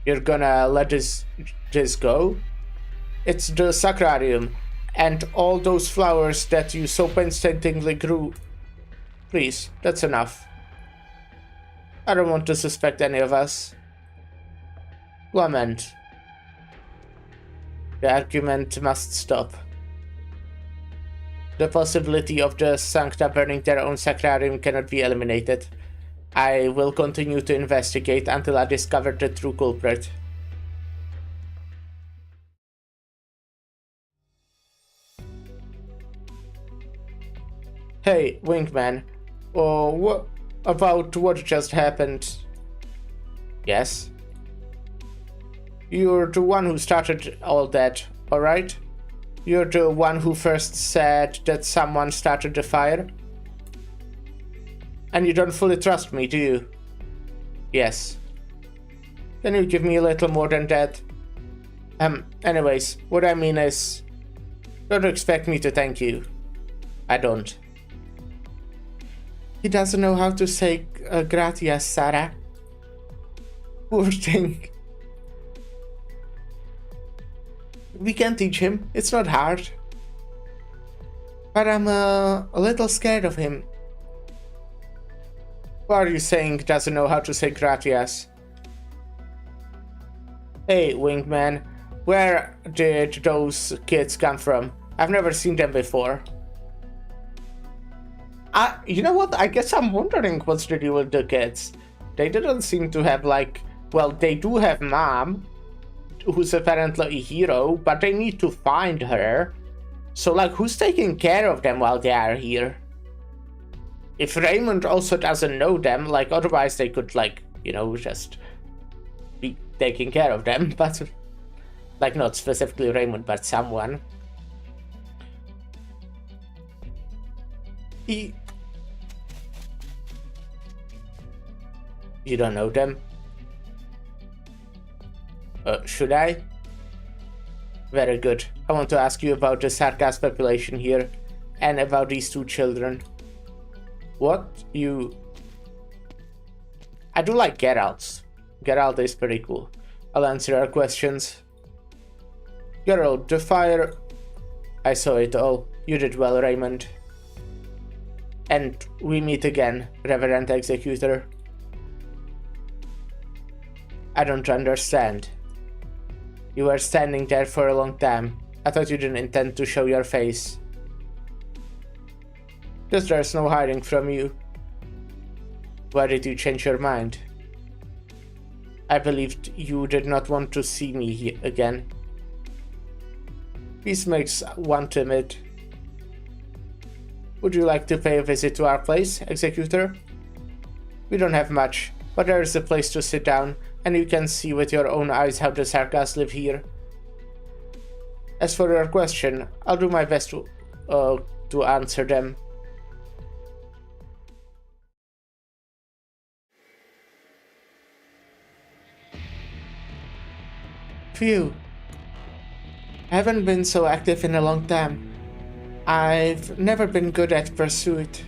You're gonna let this go? It's the sacrarium, and all those flowers that you so painstakingly grew. Please, that's enough. I don't want to suspect any of us. Lament. The argument must stop. The possibility of the Sancta burning their own sacrarium cannot be eliminated. I will continue to investigate until I discover the true culprit. Hey, Wingman. What about what just happened? Yes? You're the one who started all that, alright? You're the one who first said that someone started the fire? And you don't fully trust me, do you? Yes. Then you give me a little more than that. Anyways, what I mean is, don't expect me to thank you. I don't. He doesn't know how to say gracias, Sarah. Poor thing. We can teach him, it's not hard. But I'm a little scared of him. Who are you saying doesn't know how to say gracias? Hey, Wingman, where did those kids come from? I've never seen them before. You know what? I guess I'm wondering what's the deal with the kids. They didn't seem to have well, they do have Mom, who's apparently a hero, but they need to find her. So who's taking care of them while they are here? If Raymond also doesn't know them, otherwise they could just be taking care of them, but not specifically Raymond, but someone. You don't know them? Should I? Very good. I want to ask you about the Sarkas population here, and about these two children. What? I do like Geralt's. Geralt is pretty cool. I'll answer your questions. Geralt, the fire... I saw it all. You did well, Raymond. And we meet again, Reverend Executor. I don't understand. You were standing there for a long time. I thought you didn't intend to show your face. Just there's no hiding from you. Why did you change your mind? I believed you did not want to see me again. Peace makes one timid. Would you like to pay a visit to our place, Executor? We don't have much, but there is a place to sit down, and you can see with your own eyes how the Sarkas live here. As for your question, I'll do my best to answer them. Phew. I haven't been so active in a long time. I've never been good at pursuit.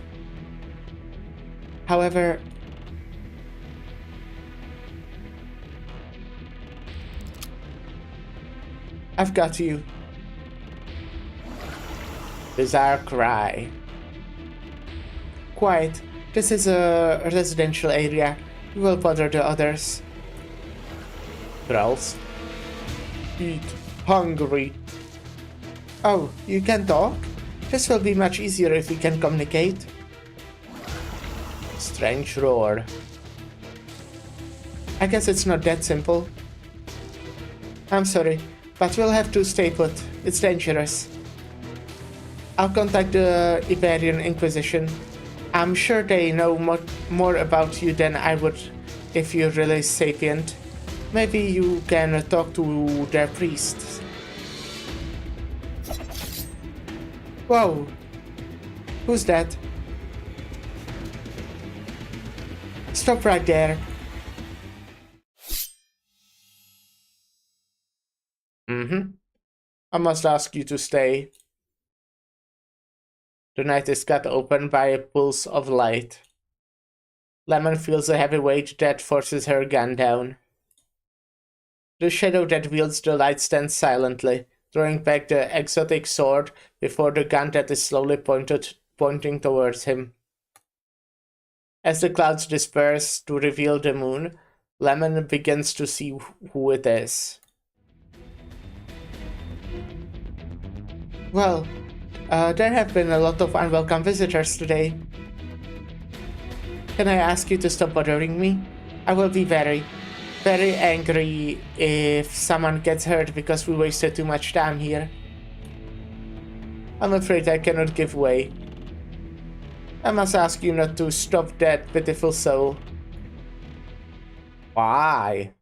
However, I've got you. Bizarre cry. Quiet. This is a residential area. We will bother the others. Growls. Eat. Hungry. Oh, you can talk? This will be much easier if we can communicate. Strange roar. I guess it's not that simple. I'm sorry, but we'll have to stay put. It's dangerous. I'll contact the Iberian Inquisition. I'm sure they know more about you than I would if you're really sapient. Maybe you can talk to their priests. Whoa! Who's that? Stop right there. I must ask you to stay. The night is cut open by a pulse of light. Lemon feels a heavy weight that forces her gun down. The shadow that wields the light stands silently, throwing back the exotic sword before the gun that is slowly pointing towards him. As the clouds disperse to reveal the moon, Lemon begins to see who it is. Well, there have been a lot of unwelcome visitors today. Can I ask you to stop bothering me? I will be very angry if someone gets hurt because we wasted too much time here. I'm afraid I cannot give way. I must ask you not to stop that pitiful soul. Why?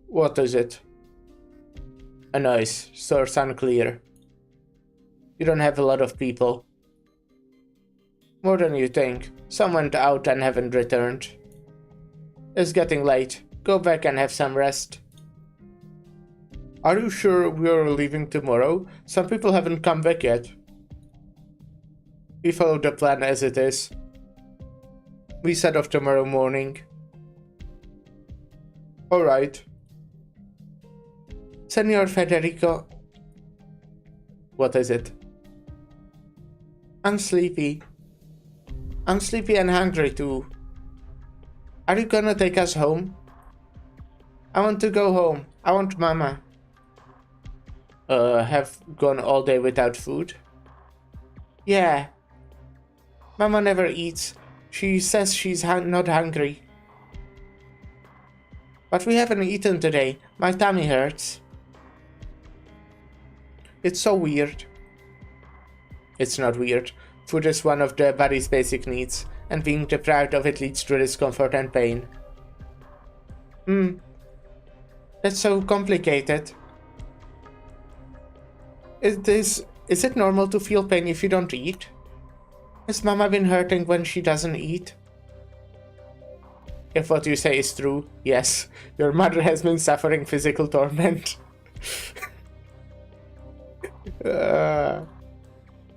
What is it? A noise. Source unclear. You don't have a lot of people. More than you think. Some went out and haven't returned. It's getting late. Go back and have some rest. Are you sure we are leaving tomorrow? Some people haven't come back yet. We follow the plan as it is. We set off tomorrow morning. Alright. Senor Federico. What is it? I'm sleepy. I'm sleepy and hungry too. Are you gonna take us home? I want to go home. I want Mama. Have gone all day without food? Yeah. Mama never eats. She says she's not hungry. But we haven't eaten today. My tummy hurts. It's so weird. It's not weird. Food is one of the body's basic needs, and being deprived of it leads to discomfort and pain. That's so complicated. Is it normal to feel pain if you don't eat? Has Mama been hurting when she doesn't eat? If what you say is true, yes, your mother has been suffering physical torment.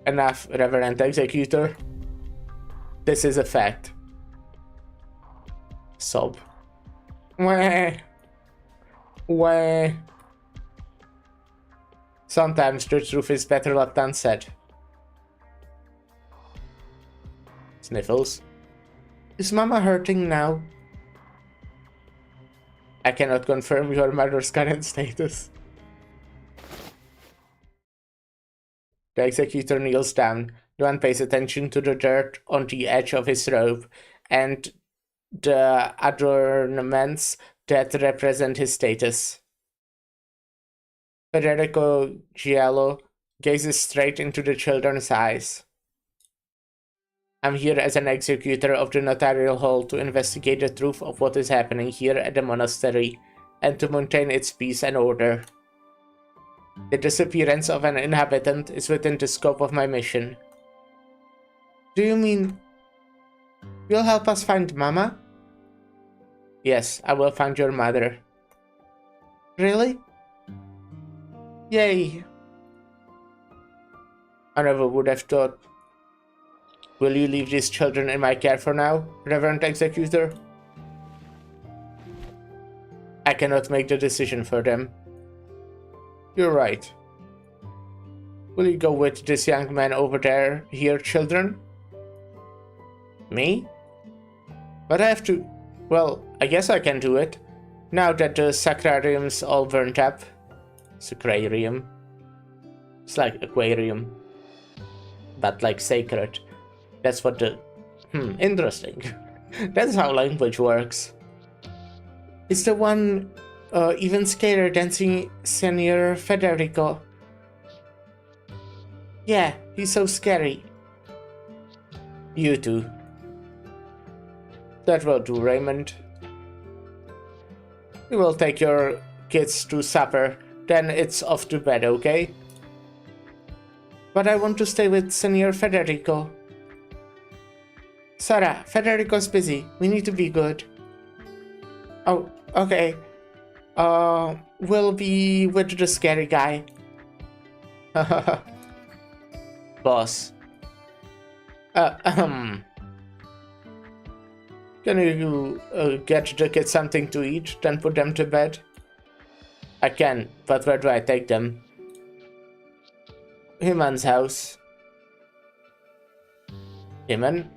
Enough, Reverend Executor. This is a fact. Sob. Wah. Wah. Sometimes the truth is better left unsaid. Sniffles. Is Mama hurting now? I cannot confirm your mother's current status. The executor kneels down. No one pays attention to the dirt on the edge of his robe and the adornments that represent his status. Federico Giallo gazes straight into the children's eyes. I'm here as an executor of the notarial hall to investigate the truth of what is happening here at the monastery and to maintain its peace and order. The disappearance of an inhabitant is within the scope of my mission. Do you mean you'll help us find Mama? Yes, I will find your mother. Really? Yay! I never would have thought. Will you leave these children in my care for now, Reverend Executor? I cannot make the decision for them. You're right. Will you go with this young man over there, here, children? Me? But I have to... Well, I guess I can do it. Now that the sacrarium's all burnt up. Sacrarium. It's like aquarium. But like sacred. That's what the... interesting. That's how language works. It's the one even scarier than Senior Federico. Yeah, he's so scary. You too. That will do, Raymond. We will take your kids to supper, then it's off to bed, okay? But I want to stay with Senior Federico. Sarah, Federico's busy. We need to be good. Oh, okay. We'll be with the scary guy. Boss. Can you get the kids something to eat, then put them to bed? I can, but where do I take them? Himan's house. Himan?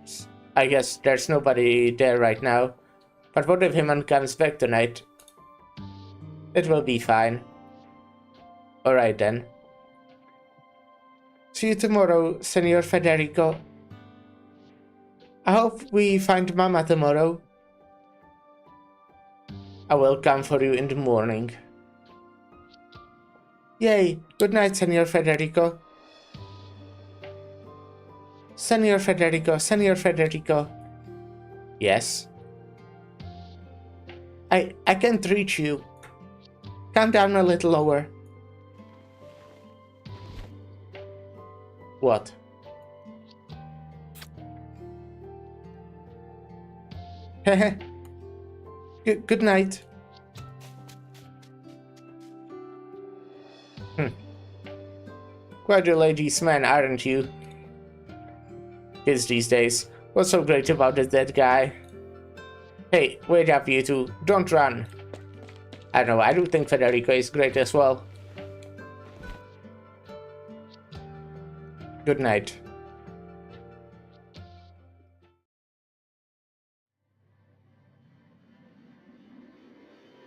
I guess there's nobody there right now. But what if Himan comes back tonight? It will be fine. Alright then. See you tomorrow, Senor Federico. I hope we find Mama tomorrow. I will come for you in the morning. Yay! Good night, Senor Federico. Senor Federico, Senor Federico. Yes? I can't reach you. Come down a little lower. What? Good night. Quite a ladies' man, aren't you? Kids these days. What's so great about the dead guy? Hey, wait up you two. Don't run. I know, I do think Federico is great as well. Good night.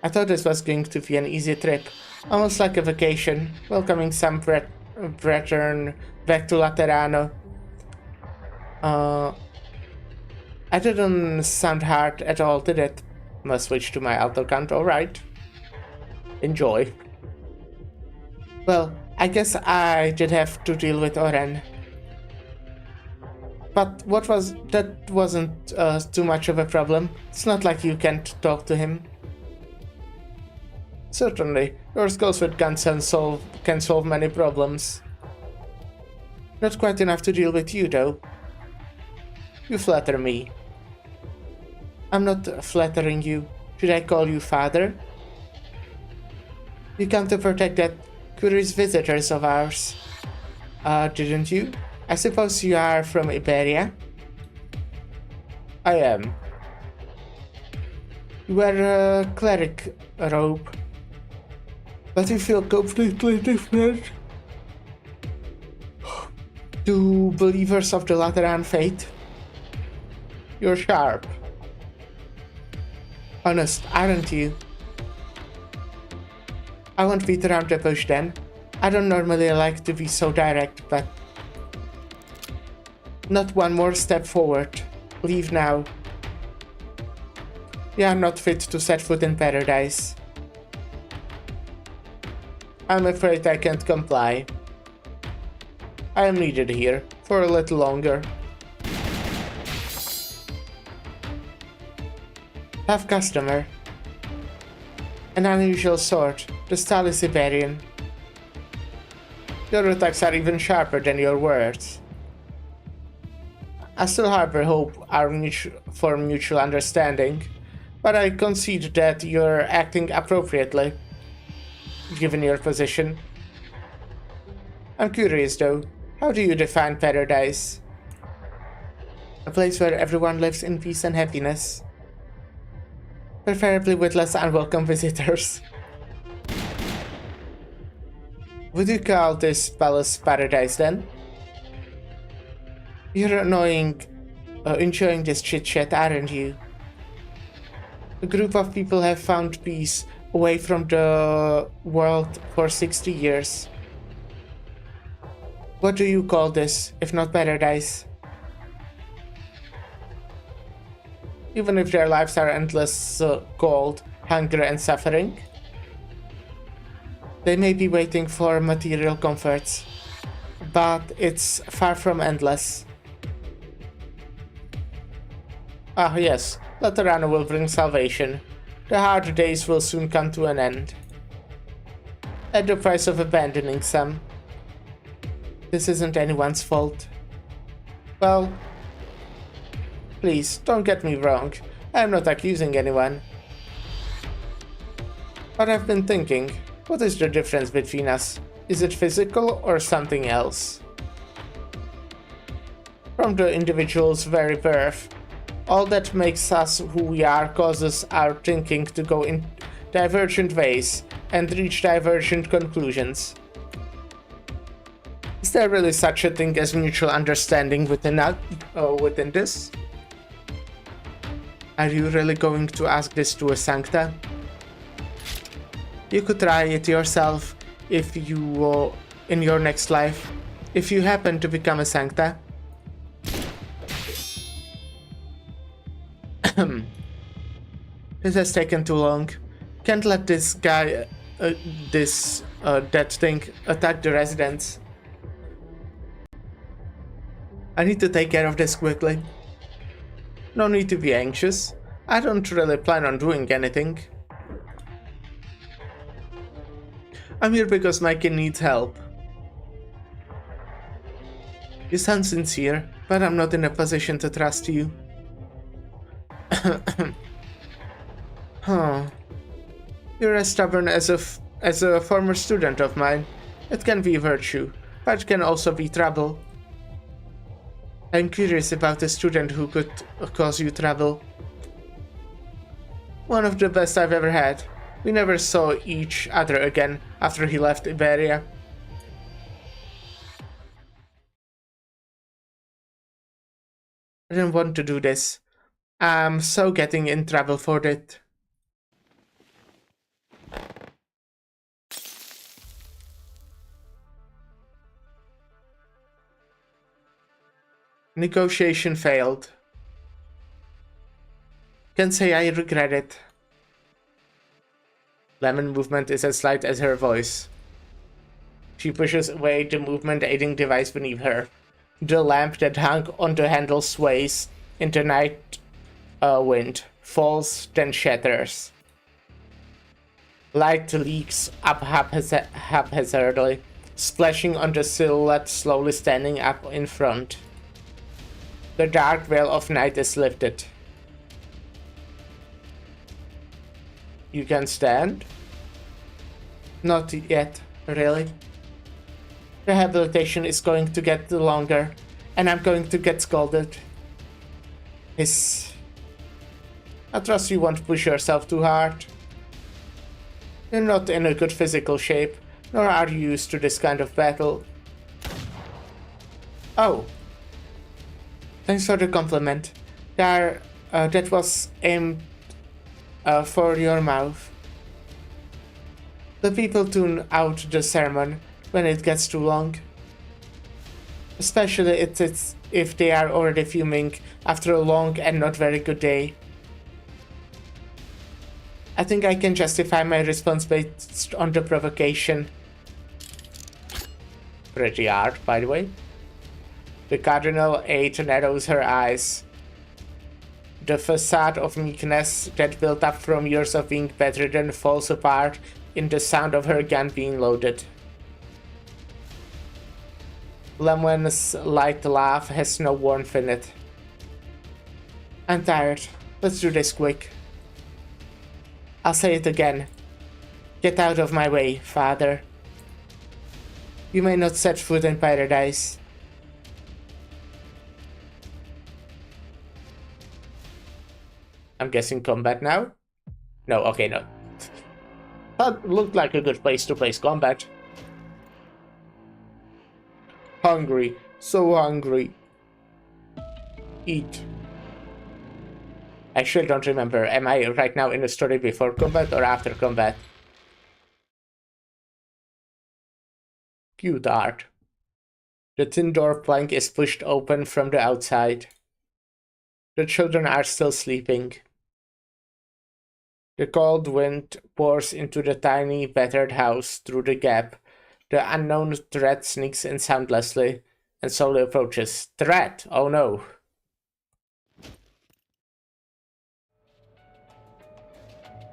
I thought this was going to be an easy trip, almost like a vacation, welcoming some brethren back to Laterano. I didn't sound hard at all, did it? Must switch to my auto count, alright. Enjoy. Well, I guess I did have to deal with Oren. But that wasn't too much of a problem. It's not like you can't talk to him. Certainly, your skills with guns can solve many problems. Not quite enough to deal with you, though. You flatter me. I'm not flattering you. Should I call you father? You come to protect that curious visitors of ours. Didn't you? I suppose you are from Iberia? I am. You wear a cleric robe. But you feel completely different. To believers of the Lateran faith. You're sharp. Honest, aren't you? I won't beat around the bush then. I don't normally like to be so direct, but... Not one more step forward. Leave now. You are not fit to set foot in paradise. I'm afraid I can't comply. I am needed here for a little longer. Have customer. An unusual sort. The style is Iberian. Your attacks are even sharper than your words. I still harbor hope for mutual understanding, but I concede that you're acting appropriately, given your position. I'm curious though, how do you define paradise? A place where everyone lives in peace and happiness. Preferably with less unwelcome visitors. Would you call this palace paradise then? You're enjoying this chit-chat, aren't you? A group of people have found peace away from the world for 60 years. What do you call this, if not paradise? Even if their lives are endless cold, hunger and suffering, they may be waiting for material comforts, but it's far from endless. Ah yes, later on will bring salvation. The hard days will soon come to an end. At the price of abandoning some. This isn't anyone's fault. Well, please, don't get me wrong. I'm not accusing anyone. But I've been thinking, what is the difference between us? Is it physical or something else? From the individual's very birth, all that makes us who we are causes our thinking to go in divergent ways and reach divergent conclusions. Is there really such a thing as mutual understanding within this? Are you really going to ask this to a Sancta? You could try it yourself if you, in your next life, if you happen to become a Sancta. This has taken too long. Can't let this guy, that thing, attack the residents. I need to take care of this quickly. No need to be anxious. I don't really plan on doing anything. I'm here because Mikey needs help. You sound sincere, but I'm not in a position to trust you. Huh. You're as stubborn as a former student of mine. It can be a virtue, but it can also be trouble. I'm curious about a student who could cause you trouble. One of the best I've ever had. We never saw each other again after he left Iberia. I didn't want to do this. I'm so getting in trouble for it. Negotiation failed. Can't say I regret it. Lemon movement is as slight as her voice. She pushes away the movement aiding device beneath her. The lamp that hung on the handle sways in the night wind, falls, then shatters. Light leaks up haphazardly, splashing on the silhouette slowly standing up in front. The dark veil of night is lifted. You can stand? Not yet, really. Rehabilitation is going to get longer, and I'm going to get scolded. I trust you won't push yourself too hard. You're not in a good physical shape, nor are you used to this kind of battle. Oh. Thanks for the compliment. That was aimed for your mouth. The people tune out the sermon when it gets too long. Especially if they are already fuming after a long and not very good day. I think I can justify my response based on the provocation. Pretty art, by the way. The Cardinal 8 narrows her eyes. The facade of meekness that built up from years of being bedridden falls apart in the sound of her gun being loaded. Lemon's light laugh has no warmth in it. I'm tired. Let's do this quick. I'll say it again. Get out of my way, father. You may not set foot in paradise. I'm guessing combat now? No, okay, no. That looked like a good place to place combat. Hungry. So hungry. Eat. I still don't remember. Am I right now in the story before combat or after combat? Cute art. The tin door plank is pushed open from the outside. The children are still sleeping. The cold wind pours into the tiny, battered house through the gap. The unknown threat sneaks in soundlessly and slowly approaches. Threat! Oh no.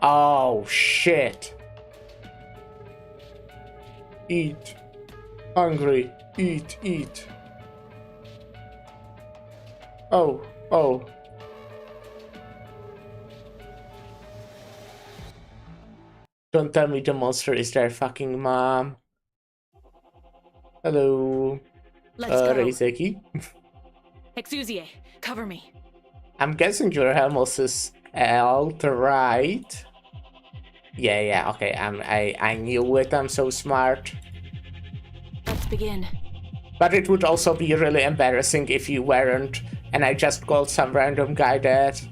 Oh shit. Eat. Hungry. Eat, eat. Oh, oh. Don't tell me the monster is their fucking mom. Hello. Let's go. Reiseki. Exusie, cover me. I'm guessing your Helmos is Alt, right? Yeah, okay, I knew it, I'm so smart. Let's begin. But it would also be really embarrassing if you weren't, and I just called some random guy that.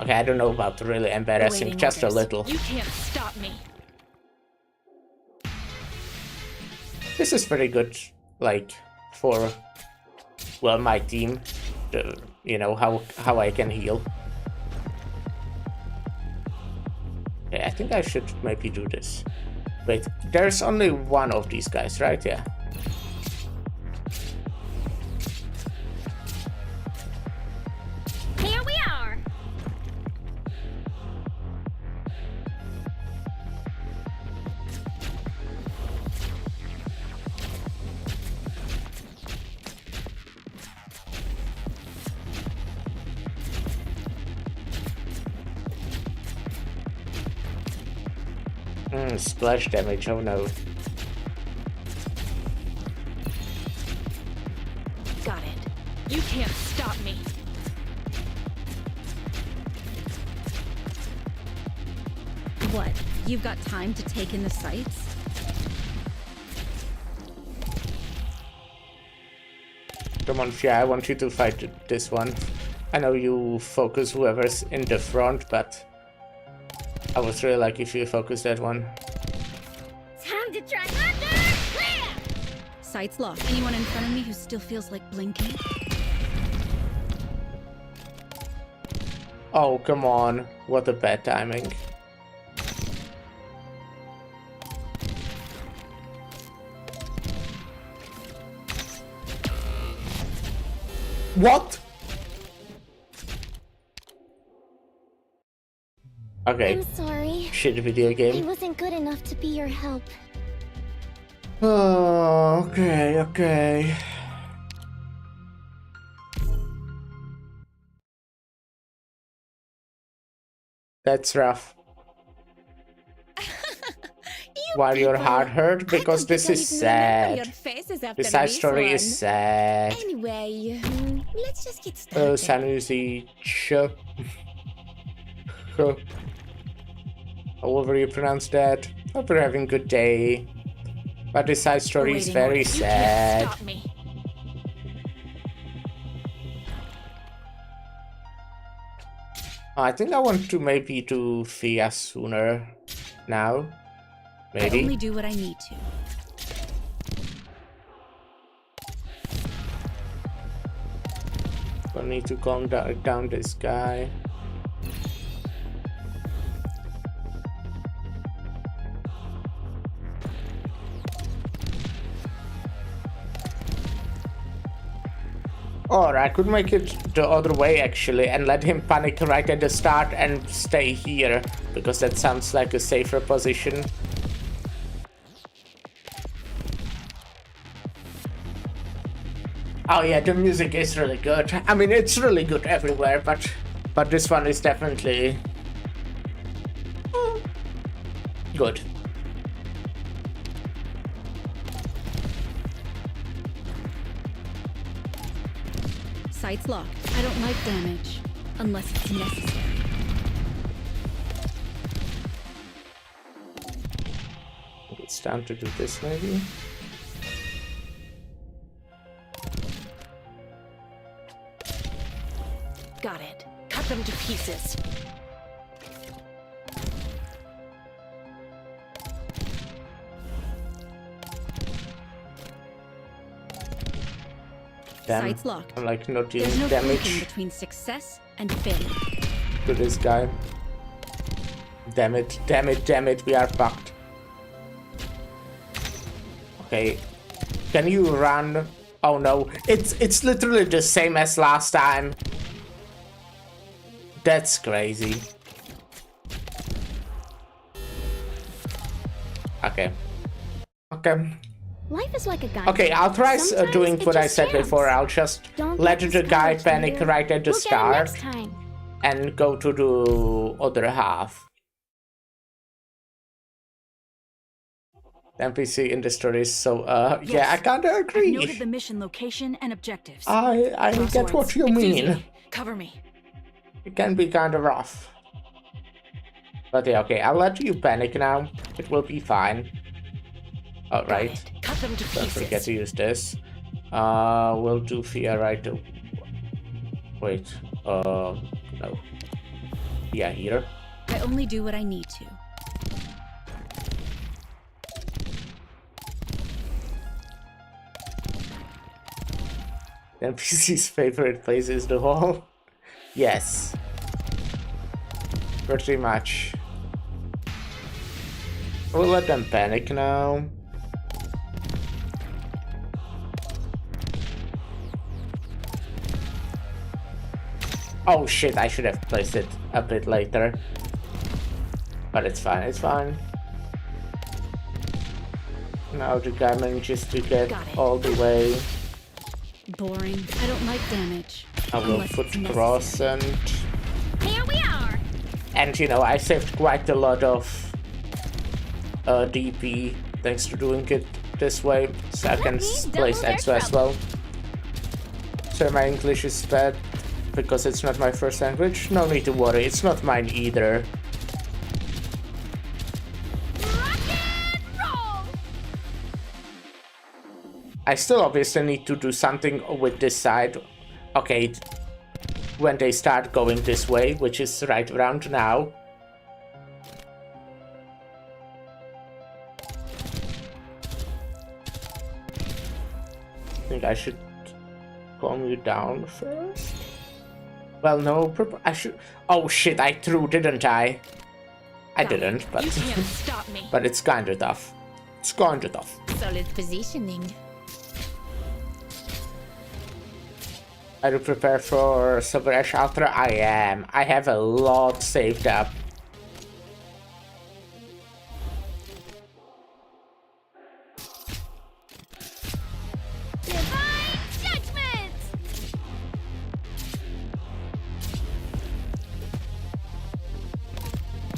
Okay, I don't know about really embarrassing, Awaiting just orders. a little. You can't stop me. This is very good, like, for, well, my team, you know, how I can heal. Okay, I think I should maybe do this. Wait, there's only one of these guys, right? Yeah. Here we are. Splash damage, oh no. Got it. You can't stop me. What? You've got time to take in the sights? Come on, Fia, I want you to fight this one. I know you focus whoever's in the front, but I would really like if you focus that one. Time to try thunder! Clear! Sights locked. Anyone in front of me who still feels like blinking? Oh, come on. What a bad timing. What? Okay. I'm sorry. Shit video I game. wasn't good enough to be your help. Oh, okay. That's rough. Why your heart hurt? Because this is sad. The side story is sad. Anyway, let's just get started. Sanusi Ch. However you pronounce that. Hope you're having a good day. But the side story is Awaiting very orders. You sad. can't stop me. I think I want to maybe do Fia sooner now. I only Maybe. do what I need to. I need to calm down this guy. Or I could make it the other way actually and let him panic right at the start and stay here, because that sounds like a safer position. Oh yeah, the music is really good. I mean, it's really good everywhere, but this one is definitely good. Sight's locked. I don't like damage. Unless it's necessary. It's time to do this maybe. Got it. Cut them to pieces. Damn, Sight's locked. I'm like not There's dealing no damage blinking between success and failure. to this guy. Damn it, damn it, damn it, we are fucked. Okay, can you run? Oh no, it's literally the same as last time. That's crazy. Okay. Okay. Life is like a guide. Okay, I'll try Sometimes doing it's what I just said chance. before. I'll just Don't let get the guy discouraged, panic Peter. right at the We'll get him start next time. and go to the other half. The NPC in the story is so, yeah, I kinda I've agree. noted the mission location and objectives. I get what you It's mean. easy. Cover me. It can be kind of rough. But yeah, okay, I'll let you panic now. It will be fine. Alright. Got it. Cut them to Don't pieces. forget to use this. We'll do fear right to... Wait, no. Yeah, here. I only do what I need to. The NPC's favorite place is the hall. Yes. Pretty much. We'll let them panic now. Oh shit, I should have placed it a bit later. But it's fine, it's fine. Now the guy manages to get Got it. all the way. Boring. I don't like damage. I will Unless put it's cross and... Here we are. And you know, I saved quite a lot of DP thanks to doing it this way, so I can place extra as well. So my English is bad because it's not my first language. No need to worry, it's not mine either. I still obviously need to do something with this side. Okay, when they start going this way, which is right around now. I think I should calm you down first. Well, no, I should... Oh shit, I threw, didn't I? I didn't, but... You can't stop me. But it's kinda tough. It's kinda tough. Solid positioning. Are you prepared for Super Ash Ultra? I am. I have a lot saved up. Divine judgment.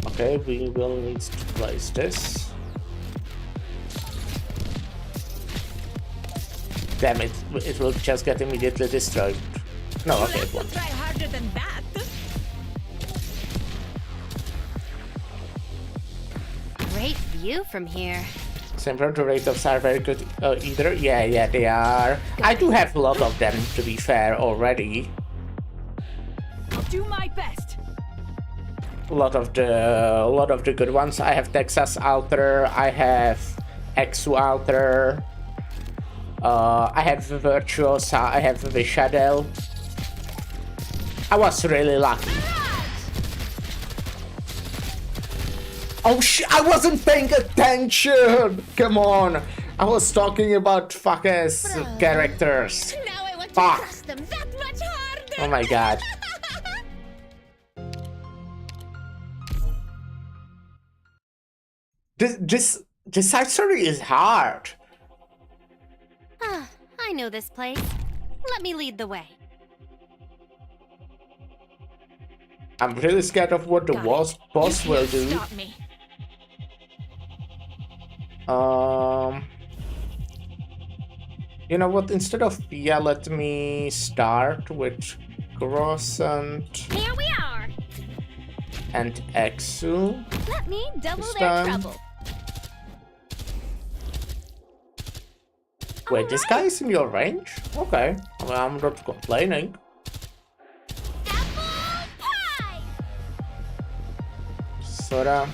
Okay, we will need to place this. Damn it, it will just get immediately destroyed. No, okay, it won't. Try harder than that. Great view from here. Same rate of are very good either. Yeah, they are. I do have a lot of them, to be fair, already. I'll do my best. A lot of the good ones. I have Texas Alter, I have Exu Alter. I have Virtuosa, I have Vishadel. I was really lucky. Oh I wasn't paying attention! Come on! I was talking about fuck-ass characters. Now I want Fuck! Crush them that much harder! Oh my god. This side story is hard. Ah, I know this place. Let me lead the way. I'm really scared of what the boss will do. Stop me. You know what? Instead of Pia, let me start with Gross and Here we are. Exu. Let me double This their time. trouble. Wait, this guy is in your range? Okay, well, I'm not complaining. Apple pie. Sorta.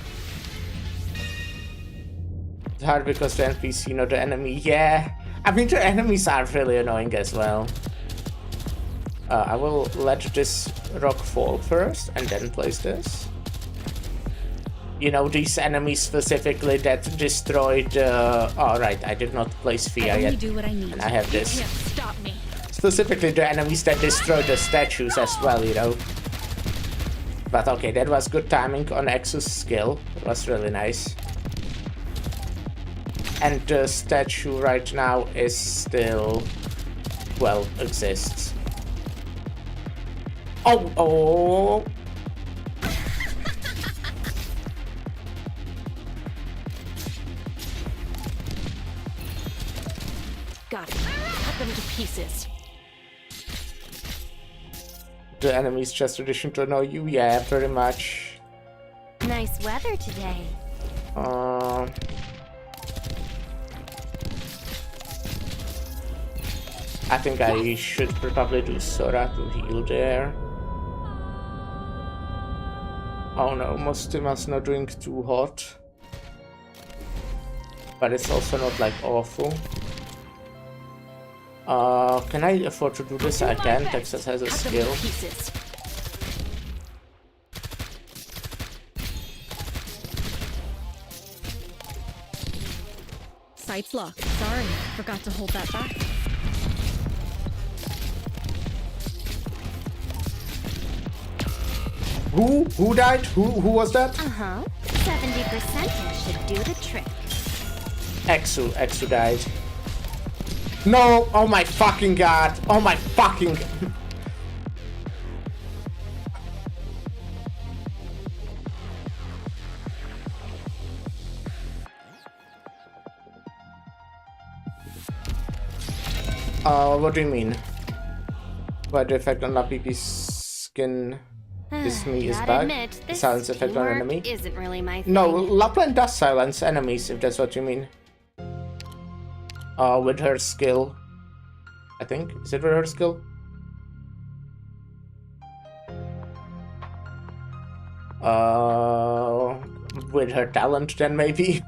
It's hard because the NPC, not the enemy. Yeah, I mean the enemies are really annoying as well. I will let this rock fall first and then place this. You know, these enemies specifically that destroyed. Oh, right, I did not place Fia I only yet. do what I need. And I have You this. can't stop me. Specifically the enemies that destroy the statues as well, you know. But okay, that was good timing on Exu's skill. It was really nice. And the statue right now is still, well, exists. Oh! Got it. Cut them to pieces. The enemy's just tradition to annoy you? Yeah, pretty much. Nice weather today. I think I should probably do Sora to heal there. Oh no, Mostima's not doing too hot. But it's also not like awful. Can I afford to do this? I can. Texas has a Cut them skill. to pieces. Sight's locked. Sorry, forgot to hold that back. Who died? Who was that? 70% should do the trick. Exu died. No! Oh my fucking god! Oh my fucking... what do you mean? Why the effect on LPP's skin is me is Gotta back? admit, this Silence effect on teamwork enemy? isn't really my thing. No, Lapland does silence enemies, if that's what you mean. With her skill. I think. Is it with her skill? With her talent then maybe?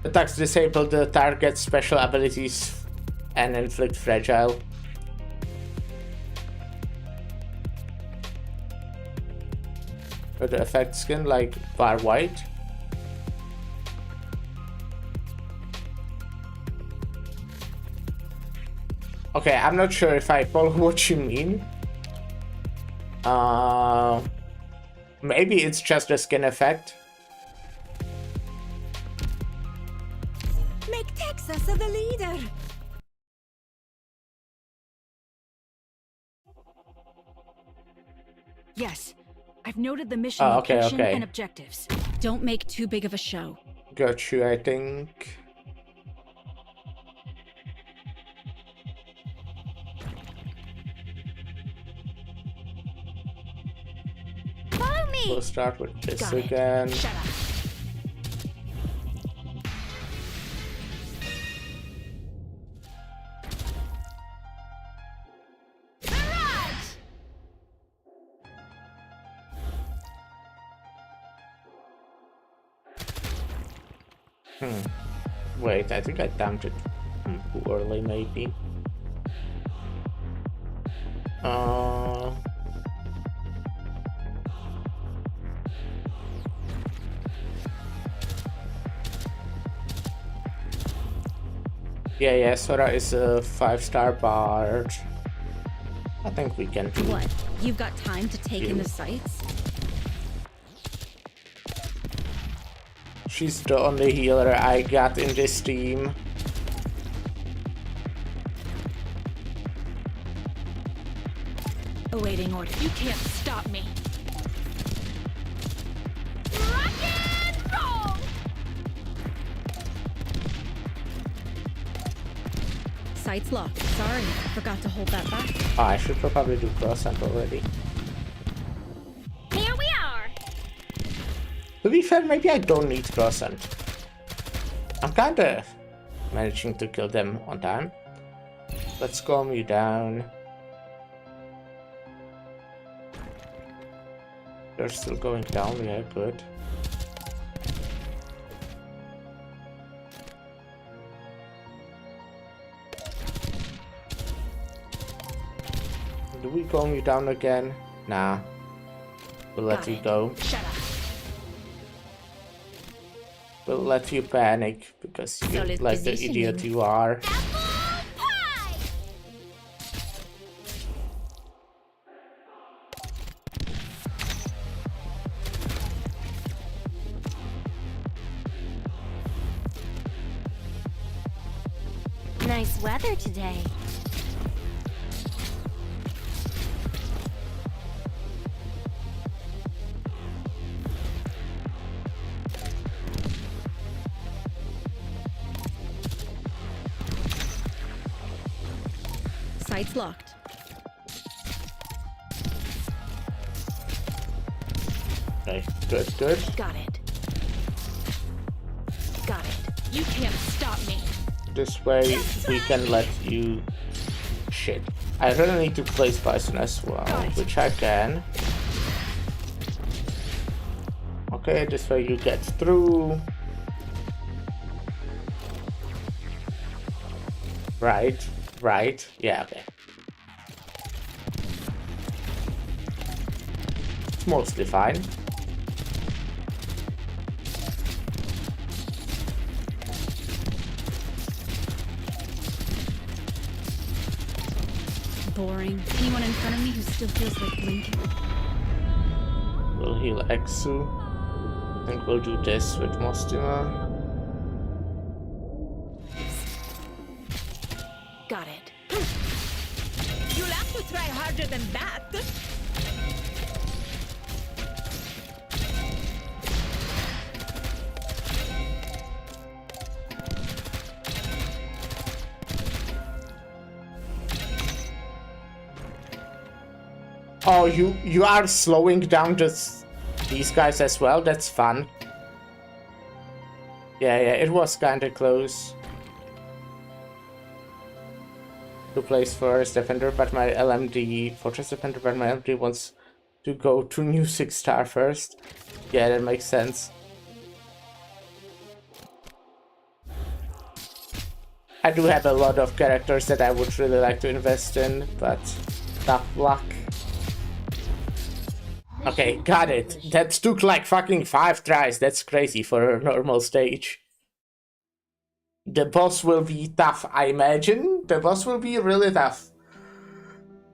Attacks disable the target's special abilities and inflict fragile. With the effect skin like bar white. Okay, I'm not sure if I follow what you mean. Maybe it's just a skin effect. Make Texas the leader. Yes, I've noted the mission Oh, okay, location okay. and objectives. Don't make too big of a show. Got you, I think. Follow me. We'll start with this Got it. again. Shut up. Wait, I think I timed it too early, maybe. Yeah, Sora is a 5-star bard. I think we can do What? You've got time to take in You. the sights? She's the only healer I got in this team. Awaiting order. You can't stop me. Sights locked. Sorry, forgot to hold that back. Oh, I should probably do cross-hunt already. Here we are. To be fair, maybe I don't need cross-hunt. I'm kinda managing to kill them on time. Let's calm you down. They're still going down, yeah, good. Do we calm you down again? Nah. We'll let you go. Shut up. We'll let you panic because you Solid like the positioning. idiot you are. Pie! Nice weather today. Sights locked. Okay, good. Got it. Got it. You can't stop me. This way we can let you... Shit. I really need to place Bison as well, which I can. Okay, this way you get through. Right. Yeah, okay. It's mostly fine. Boring. Anyone in front of me who still feels like blinking? We'll heal Exu. I think we'll do this with Mostima. Got it. You'll have to try harder than that. Oh, you are slowing down these guys as well? That's fun. Yeah, it was kinda close to place first defender, but my LMD, Fortress Defender, but my LMD wants to go to new 6-star first. Yeah, that makes sense. I do have a lot of characters that I would really like to invest in, but tough luck. Okay, got it. That took like fucking 5 tries. That's crazy for a normal stage. The boss will be tough, I imagine. The boss will be really tough.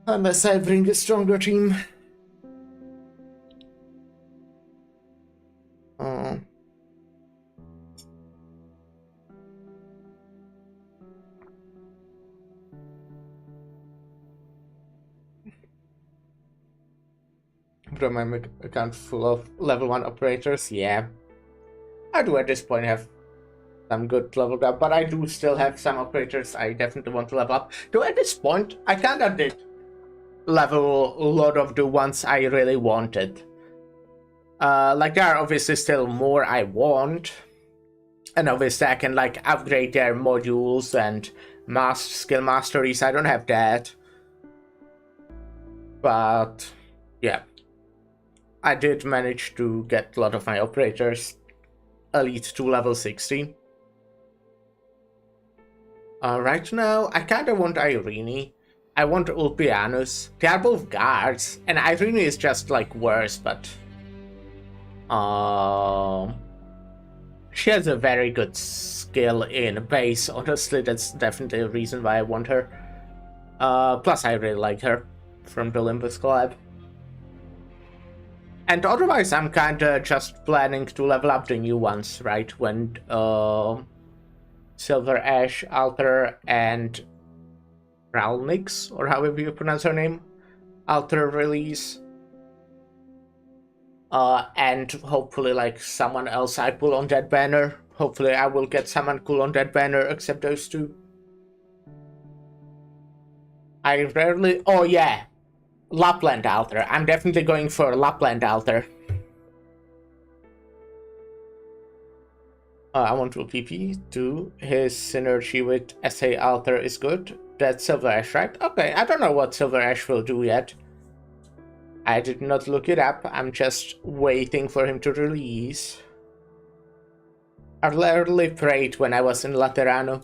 Unless I bring a stronger team. Bro, my account full of level 1 operators, yeah. I do at this point have some good leveled up, but I do still have some operators I definitely want to level up. Though at this point, I kinda did level a lot of the ones I really wanted. Like there are obviously still more I want. And obviously I can like upgrade their modules and skill masteries. I don't have that. But yeah. I did manage to get a lot of my operators elite to level 60. Right now, I kinda want Irene. I want Ulpianus. They are both guards, and Irene is just like worse, but... She has a very good skill in base. Honestly, that's definitely a reason why I want her. Plus, I really like her from the Olympus collab. And otherwise, I'm kinda just planning to level up the new ones, right? When Silver Ash, Alter, and Ralnix, or however you pronounce her name, Alter release. And hopefully, like, someone else I pull on that banner. Hopefully, I will get someone cool on that banner except those two. I rarely... Oh, yeah. Lapland Alter. I'm definitely going for Lapland Alter. I want to PP too. His synergy with SA Alter is good. That's Silver Ash, right? Okay, I don't know what Silver Ash will do yet. I did not look it up. I'm just waiting for him to release. I rarely prayed when I was in Laterano.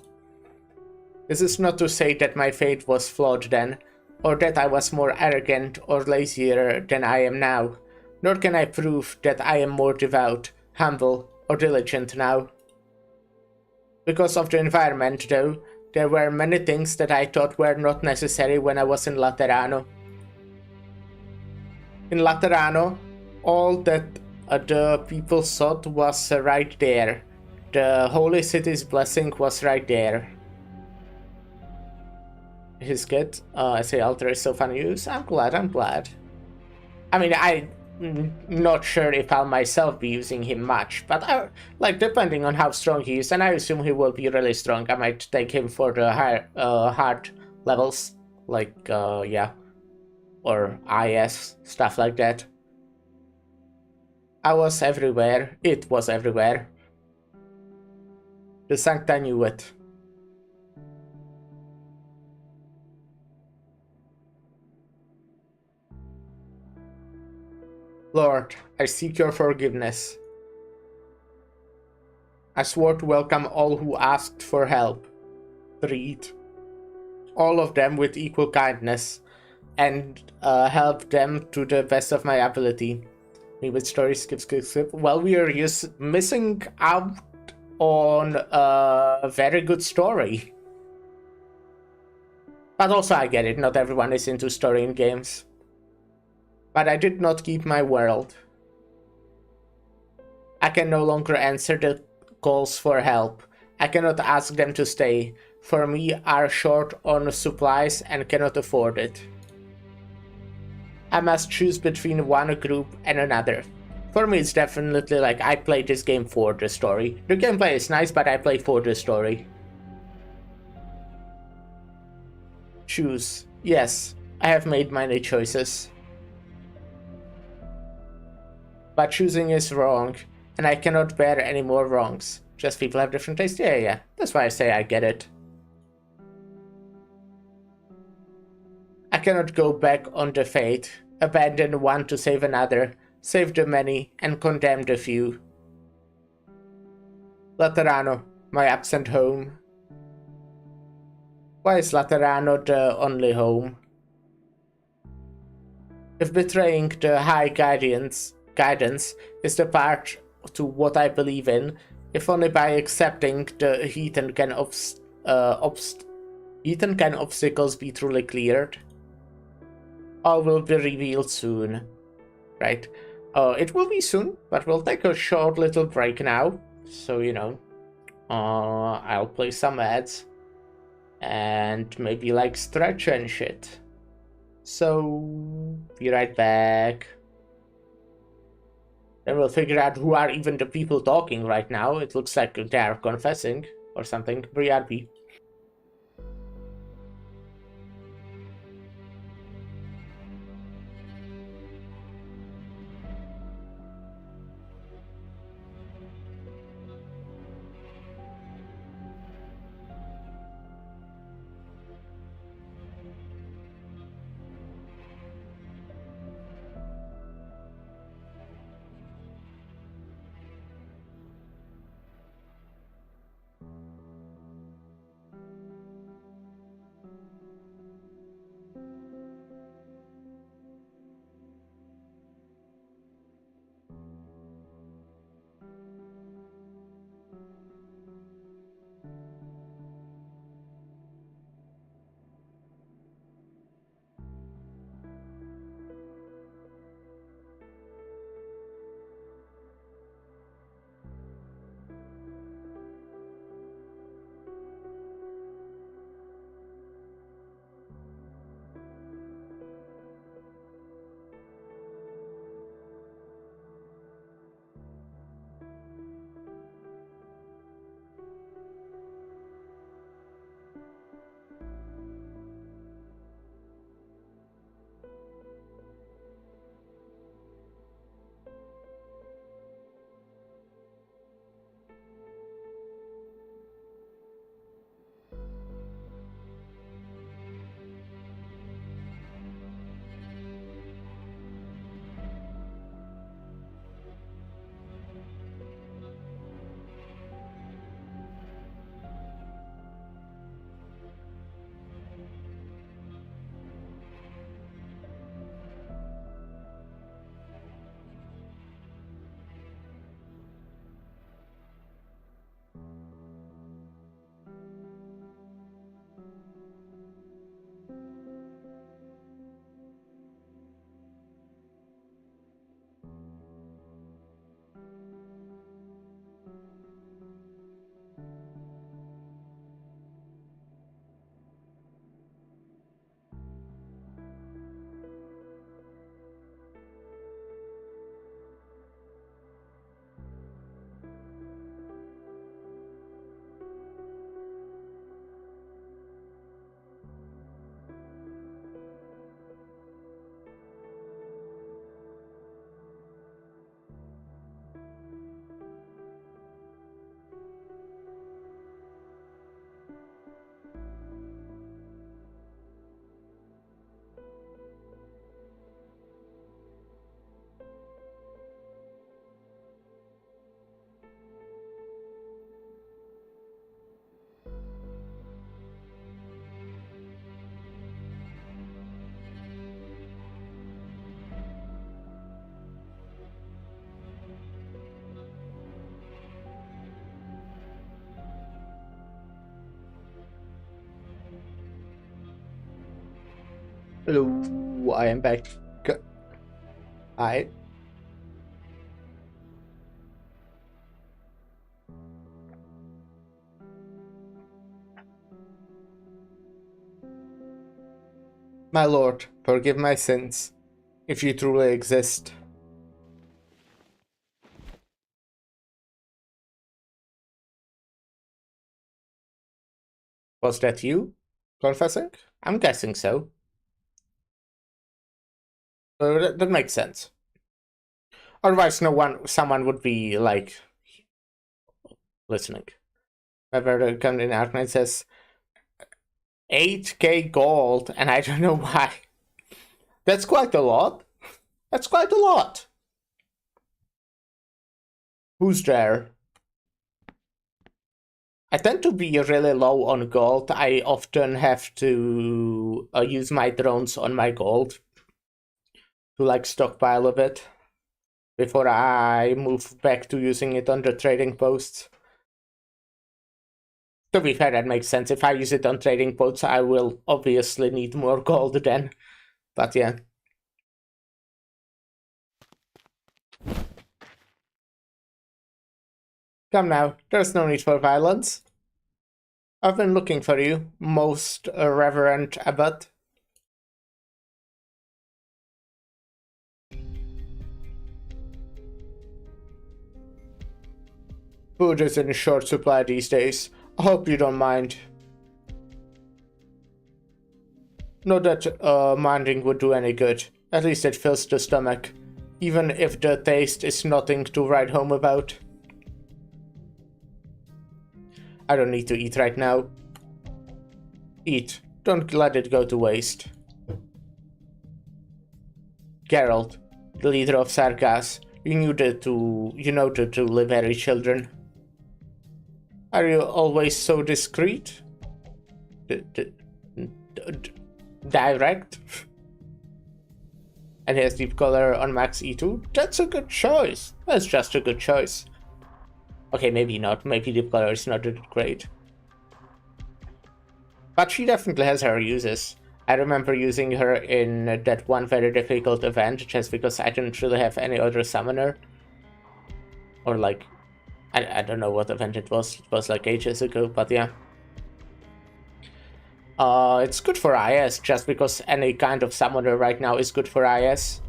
This is not to say that my faith was flawed then, or that I was more arrogant or lazier than I am now, nor can I prove that I am more devout, humble, or diligent now. Because of the environment, though, there were many things that I thought were not necessary when I was in Laterano. In Laterano, all that the people sought was right there. The Holy City's blessing was right there. His kid, SA Alter is so fun to use. I'm glad. I mean, I'm not sure if I'll myself be using him much, but like, depending on how strong he is, and I assume he will be really strong, I might take him for the higher, hard levels, like, yeah, or IS, stuff like that. I was everywhere. It was everywhere. The Sancta knew it. Lord, I seek your forgiveness. I swore to welcome all who asked for help. Treat all of them with equal kindness, and help them to the best of my ability. Me with story skip. Well, we are just missing out on a very good story. But also I get it, not everyone is into story in games. But I did not keep my word. I can no longer answer the calls for help. I cannot ask them to stay, for me are short on supplies and cannot afford it. I must choose between one group and another. For me it's definitely like I play this game for the story. The gameplay is nice, but I play for the story. Choose. Yes, I have made many choices. But choosing is wrong, and I cannot bear any more wrongs. Just people have different tastes. Yeah. That's why I say I get it. I cannot go back on the fate, abandon one to save another, save the many, and condemn the few. Laterano, my absent home. Why is Laterano the only home? If betraying the high guidance is the part to what I believe in, if only by accepting the heathen can obstacles be truly cleared. All will be revealed soon, right? It will be soon, but we'll take a short little break now, so you know, I'll play some ads and maybe like stretch and shit. So be right back. Then we'll figure out who are even the people talking right now. It looks like they're confessing or something. BRB. Hello, I am back. Hi. My lord, forgive my sins, if you truly exist. Was that you confessing? I'm guessing so. That makes sense. Otherwise, someone would be like listening. Whoever comes in Arknights says 8k gold, and I don't know why. That's quite a lot. That's quite a lot. Who's there? I tend to be really low on gold. I often have to use my drones on my gold to like stockpile a bit before I move back to using it on the trading posts. To be fair, that makes sense. If I use it on trading posts, I will obviously need more gold then. But yeah. Come now, there's no need for violence. I've been looking for you, most reverend abbot. Food is in short supply these days. I hope you don't mind. Not that minding would do any good. At least it fills the stomach, even if the taste is nothing to write home about. I don't need to eat right now. Eat. Don't let it go to waste. Geralt, the leader of Sarkas, you know the truly very children. Are you always so discreet? Direct? And he has deep color on max E2? That's a good choice. That's just a good choice. Okay, maybe not. Maybe deep color is not that great. But she definitely has her uses. I remember using her in that one very difficult event just because I didn't really have any other summoner. Or like, I don't know what event it was. It was like ages ago, but yeah. It's good for IS just because any kind of summoner right now is good for IS.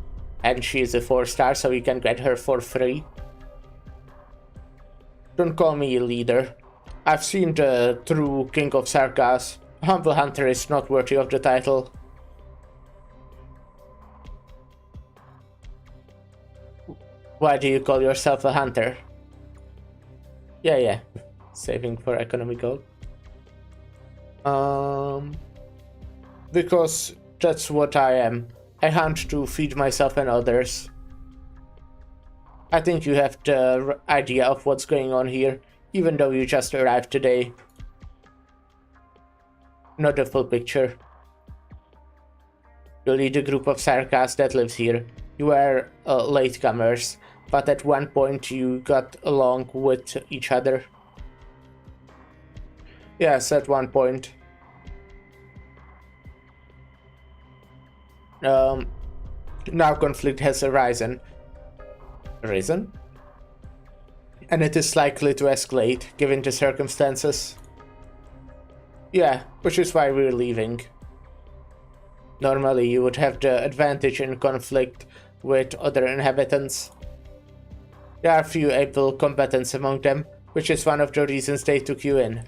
And she is a 4-star, so you can get her for free. Don't call me a leader. I've seen the true King of Sarkas. Humble Hunter is not worthy of the title. Why do you call yourself a hunter? Yeah. Saving for economy gold. Because that's what I am. I hunt to feed myself and others. I think you have the idea of what's going on here, even though you just arrived today. Not the full picture. You lead a group of Sarkas that lives here. You are latecomers, but at one point you got along with each other. Yes, at one point. Now conflict has arisen. And it is likely to escalate, given the circumstances. Yeah, which is why we're leaving. Normally you would have the advantage in conflict with other inhabitants. There are few able combatants among them, which is one of the reasons they took you in.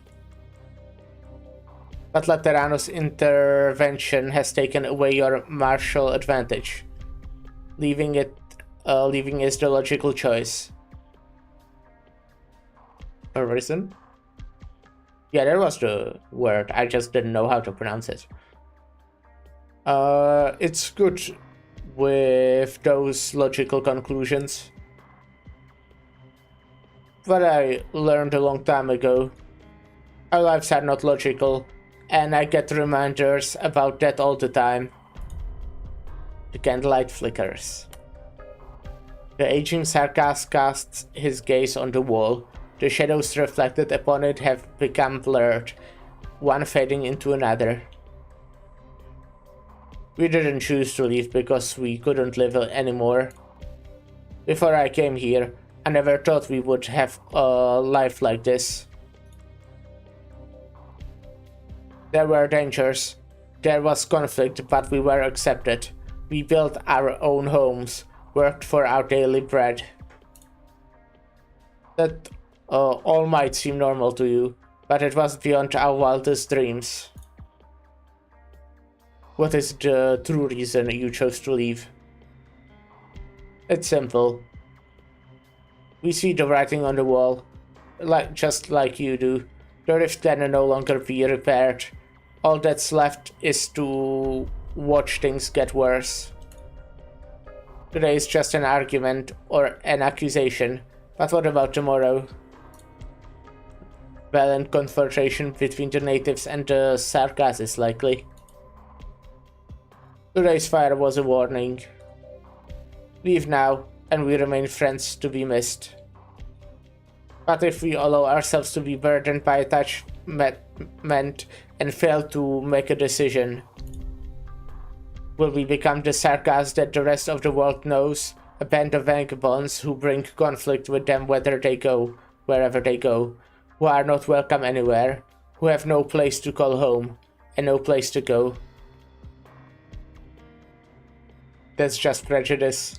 But Laterano's intervention has taken away your martial advantage. Leaving is the logical choice. A reason? Yeah, that was the word. I just didn't know how to pronounce it. It's good with those logical conclusions. But I learned a long time ago. Our lives are not logical, and I get reminders about that all the time. The candlelight flickers. The aging Sarkas casts his gaze on the wall. The shadows reflected upon it have become blurred, one fading into another. We didn't choose to leave because we couldn't live anymore. Before I came here, I never thought we would have a life like this. There were dangers. There was conflict, but we were accepted. We built our own homes, worked for our daily bread. That all might seem normal to you, but it was beyond our wildest dreams. What is the true reason you chose to leave? It's simple. We see the writing on the wall, just like you do. The rift can no longer be repaired. All that's left is to watch things get worse. Today is just an argument or an accusation, but what about tomorrow? Violent confrontation between the natives and the Sarkas is likely. Today's fire was a warning. Leave now, and we remain friends to be missed. But if we allow ourselves to be burdened by attachment and fail to make a decision, will we become the Sarkas that the rest of the world knows? A band of vagabonds who bring conflict with them wherever they go, who are not welcome anywhere, who have no place to call home, and no place to go. That's just prejudice.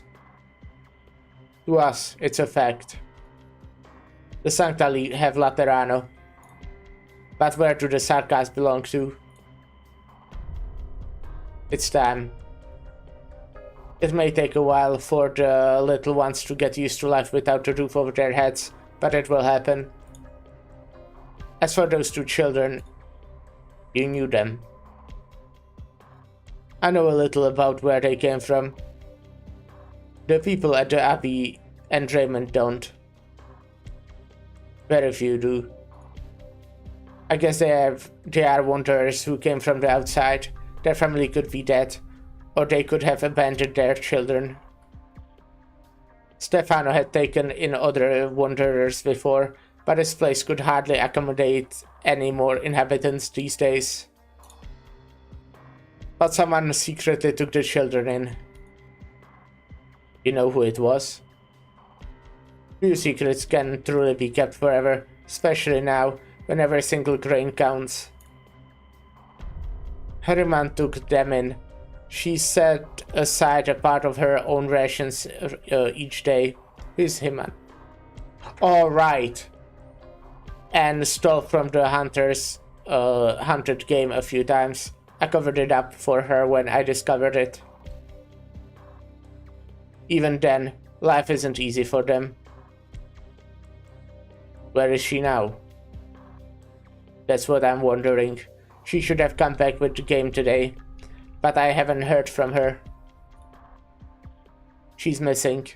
To us, it's a fact. The Sanctali have Laterano. But where do the Sarkas belong to? It's time. It may take a while for the little ones to get used to life without a roof over their heads, but it will happen. As for those two children, you knew them. I know a little about where they came from. The people at the Abbey and Raymond don't. Very few do. I guess they are wanderers who came from the outside. Their family could be dead, or they could have abandoned their children. Stefano had taken in other wanderers before, but his place could hardly accommodate any more inhabitants these days. But someone secretly took the children in. You know who it was? Few secrets can truly be kept forever, especially now, when every single grain counts. Harriman took them in. She set aside a part of her own rations each day. Who's Himan? All right. And stole from the hunters, hunted game a few times. I covered it up for her when I discovered it. Even then, life isn't easy for them. Where is she now? That's what I'm wondering. She should have come back with the game today, but I haven't heard from her. She's missing.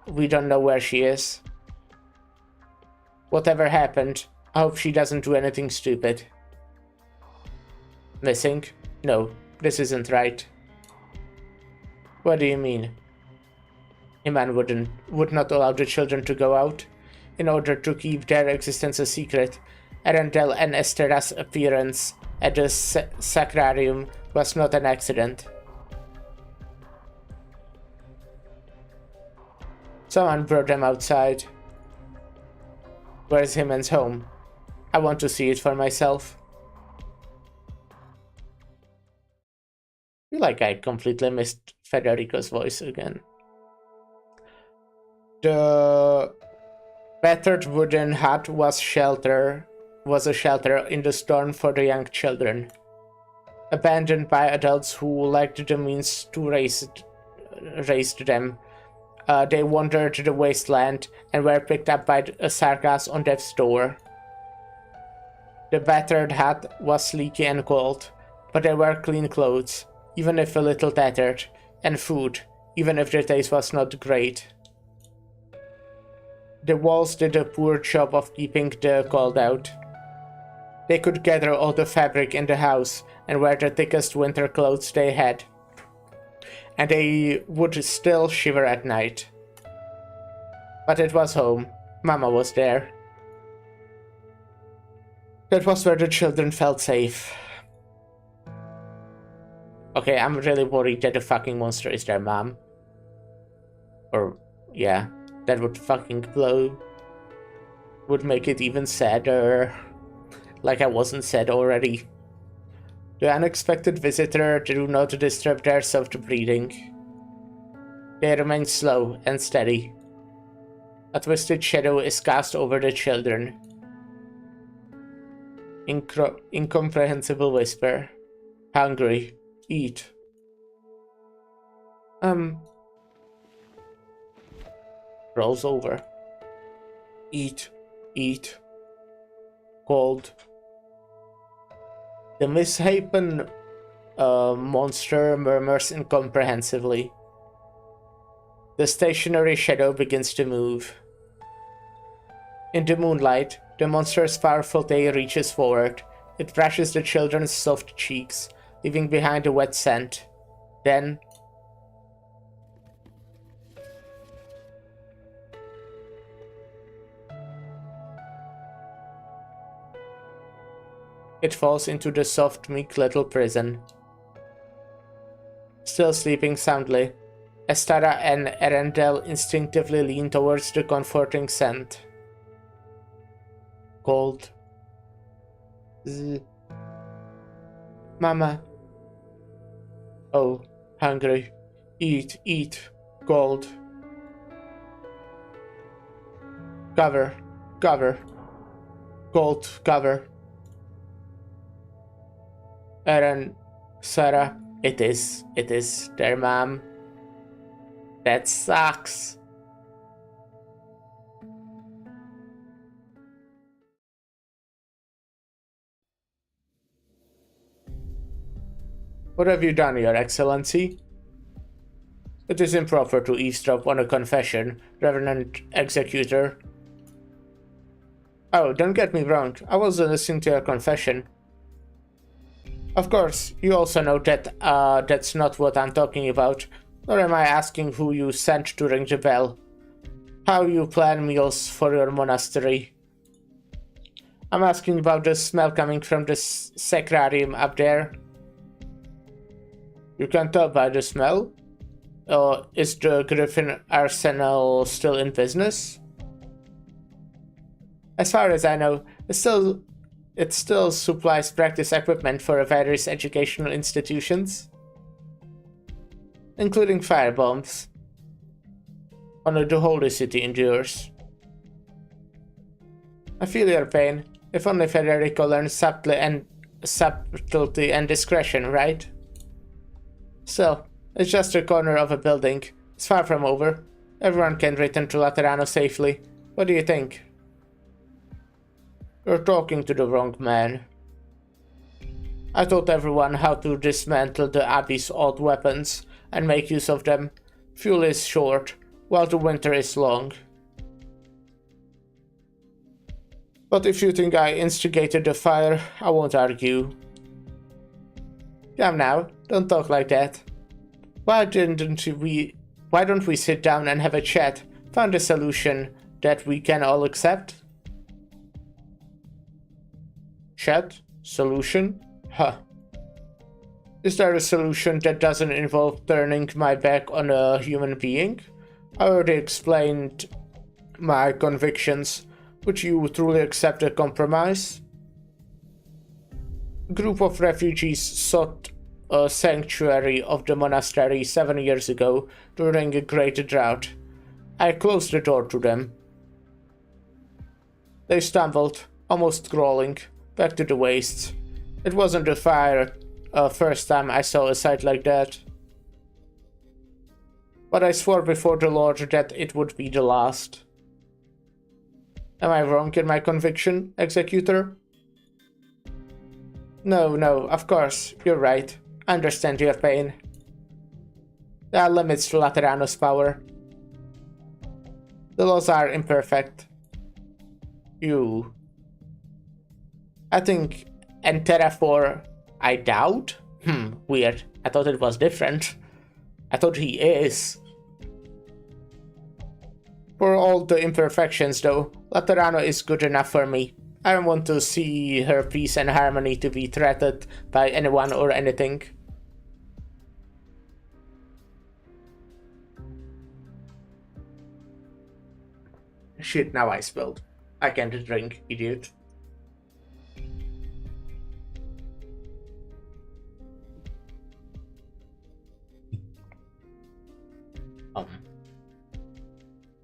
We don't know where she is. Whatever happened, I hope she doesn't do anything stupid. Missing? No, this isn't right. What do you mean? Iman would not allow the children to go out. In order to keep their existence a secret, Arendelle and Estera's appearance at the sacrarium was not an accident. Someone brought them outside. Where's Himan's home? I want to see it for myself. I feel like I completely missed Federico's voice again. The battered wooden hut was a shelter in the storm for the young children. Abandoned by adults who lacked the means to raise them, they wandered the wasteland and were picked up by a Sarkas on death's door. The battered hut was leaky and cold, but there were clean clothes, even if a little tattered, and food, even if the taste was not great. The walls did a poor job of keeping the cold out. They could gather all the fabric in the house and wear the thickest winter clothes they had. And they would still shiver at night. But it was home. Mama was there. That was where the children felt safe. Okay, I'm really worried that the fucking monster is their mom. Or, yeah, that would fucking blow. Would make it even sadder. Like I wasn't sad already. The unexpected visitor do not disturb their soft breathing. They remain slow and steady. A twisted shadow is cast over the children. Incomprehensible whisper. Hungry. Eat. Rolls over. Eat. Eat. Cold. The misshapen monster murmurs incomprehensively. The stationary shadow begins to move. In the moonlight, the monster's powerful tail reaches forward. It brushes the children's soft cheeks, leaving behind a wet scent. Then... it falls into the soft, meek little prison. Still sleeping soundly, Estara and Arendelle instinctively lean towards the comforting scent. Cold. Mama. Oh, hungry. Eat, eat. Cold. Cover, cover. Cold, cover. Eren, Sarah, it is their mom. That sucks. What have you done, Your Excellency? It is improper to eavesdrop on a confession, Reverend Executor. Oh, don't get me wrong, I wasn't listening to your confession. Of course, you also know that that's not what I'm talking about, nor am I asking who you sent to ring the bell. How you plan meals for your monastery. I'm asking about the smell coming from the sacrarium up there. You can tell by the smell? Is the Griffin Arsenal still in business? As far as I know, it still supplies practice equipment for various educational institutions, including firebombs. Only the Holy City endures. I feel your pain. If only Federico learned subtlety and discretion, right? Still, it's just a corner of a building. It's far from over. Everyone can return to Laterano safely. What do you think? You're talking to the wrong man. I taught everyone how to dismantle the Abbey's old weapons and make use of them. Fuel is short, while the winter is long. But if you think I instigated the fire, I won't argue. Come now, don't talk like that. Why don't we sit down and have a chat, find a solution that we can all accept? Chat? Solution? Huh. Is there a solution that doesn't involve turning my back on a human being? I already explained my convictions. Would you truly accept a compromise? A group of refugees sought a sanctuary of the monastery 7 years ago during a great drought. I closed the door to them. They stumbled, almost crawling, back to the wastes. It wasn't the first time I saw a sight like that. But I swore before the Lord that it would be the last. Am I wrong in my conviction, Executor? No, of course, you're right. I understand your pain. There are limits to Laterano's power. The laws are imperfect. I think Enterra I doubt? Weird. I thought it was different. I thought he is. For all the imperfections though, Laterano is good enough for me. I don't want to see her peace and harmony to be threatened by anyone or anything. Shit, now I spilled. I can't drink, idiot.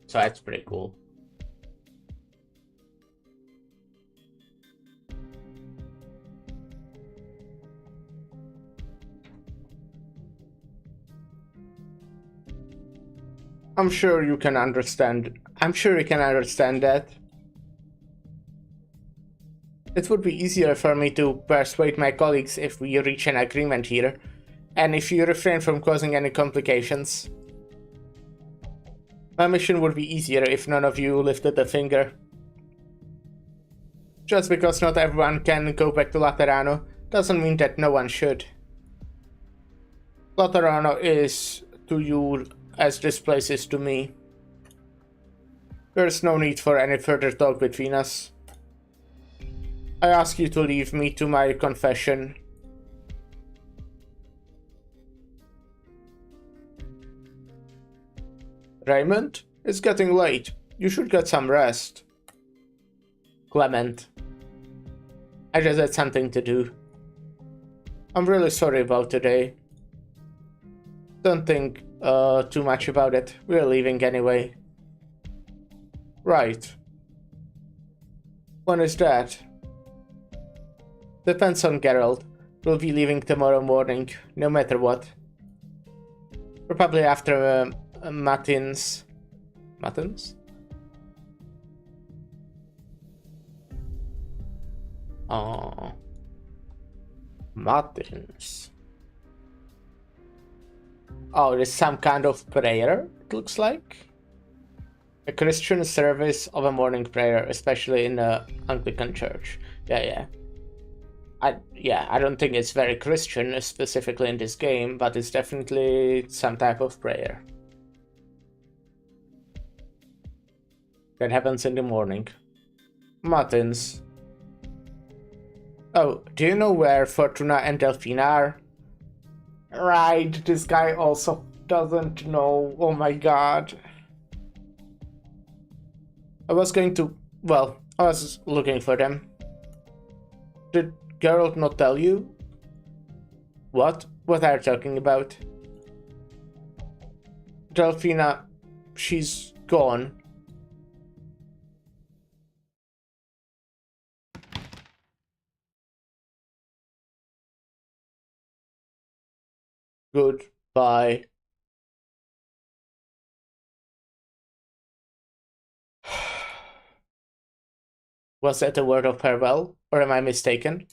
So that's pretty cool. I'm sure you can understand that. It would be easier for me to persuade my colleagues if we reach an agreement here, and if you refrain from causing any complications. My mission would be easier if none of you lifted a finger. Just because not everyone can go back to Laterano doesn't mean that no one should. Laterano is to you as this place is to me. There's no need for any further talk between us. I ask you to leave me to my confession. Raymond, it's getting late. You should get some rest. Clement, I just had something to do. I'm really sorry about today. Don't think too much about it. We're leaving anyway. Right. When is that? Depends on Geralt. We'll be leaving tomorrow morning, no matter what. Probably after Matins? Oh. Matins. Oh, there's some kind of prayer, it looks like. A Christian service of a morning prayer, especially in the Anglican church. Yeah. I don't think it's very Christian, specifically in this game, but it's definitely some type of prayer. That happens in the morning. Matins. Oh, do you know where Fortuna and Delphina are? Right, this guy also doesn't know. Oh my god. I was looking for them. Did Geralt not tell you? What? What are you talking about? Delphina, she's gone. Goodbye. Was that a word of farewell, or am I mistaken?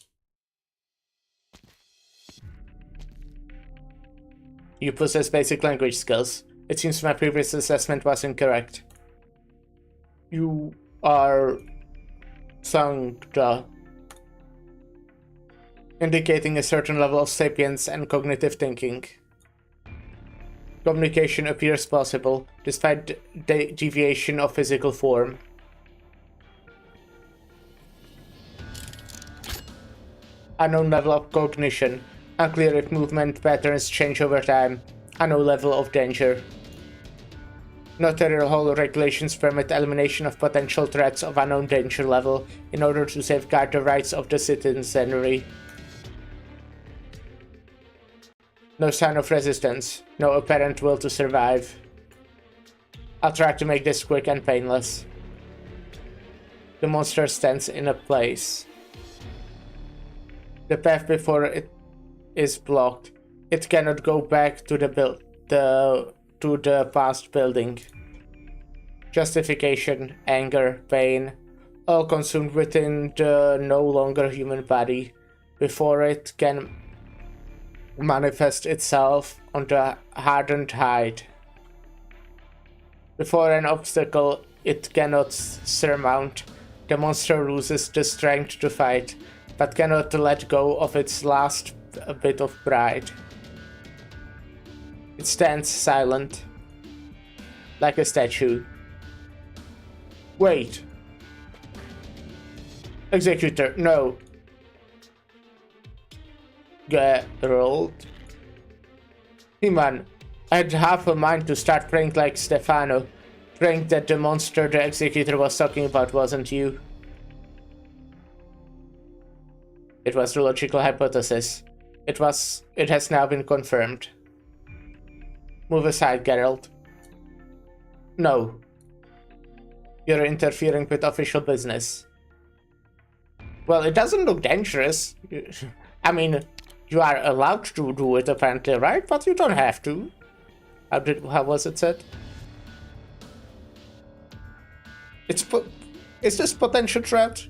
You possess basic language skills. It seems my previous assessment was incorrect. You are Sancta, indicating a certain level of sapience and cognitive thinking. Communication appears possible, despite the deviation of physical form. Unknown level of cognition. Unclear if movement patterns change over time. Unknown level of danger. Notarial Hall regulations permit elimination of potential threats of unknown danger level in order to safeguard the rights of the citizenry. No sign of resistance. No apparent will to survive. I'll try to make this quick and painless. The monster stands in a place. The path before it is blocked. It cannot go back to the past building. Justification, anger, pain, all consumed within the no longer human body before it can manifest itself on the hardened hide. Before an obstacle it cannot surmount, the monster loses the strength to fight, but cannot let go of its last bit of pride. It stands silent, like a statue. Wait. Executor, no. Geralt. He-Man, I had half a mind to start praying like Stefano, Praying that the monster the executor was talking about wasn't you. It was the logical hypothesis. It has now been confirmed. Move aside, Geralt. No. You're interfering with official business. Well, it doesn't look dangerous. I mean, you are allowed to do it apparently, right? But you don't have to. How was it said? It's this potential threat.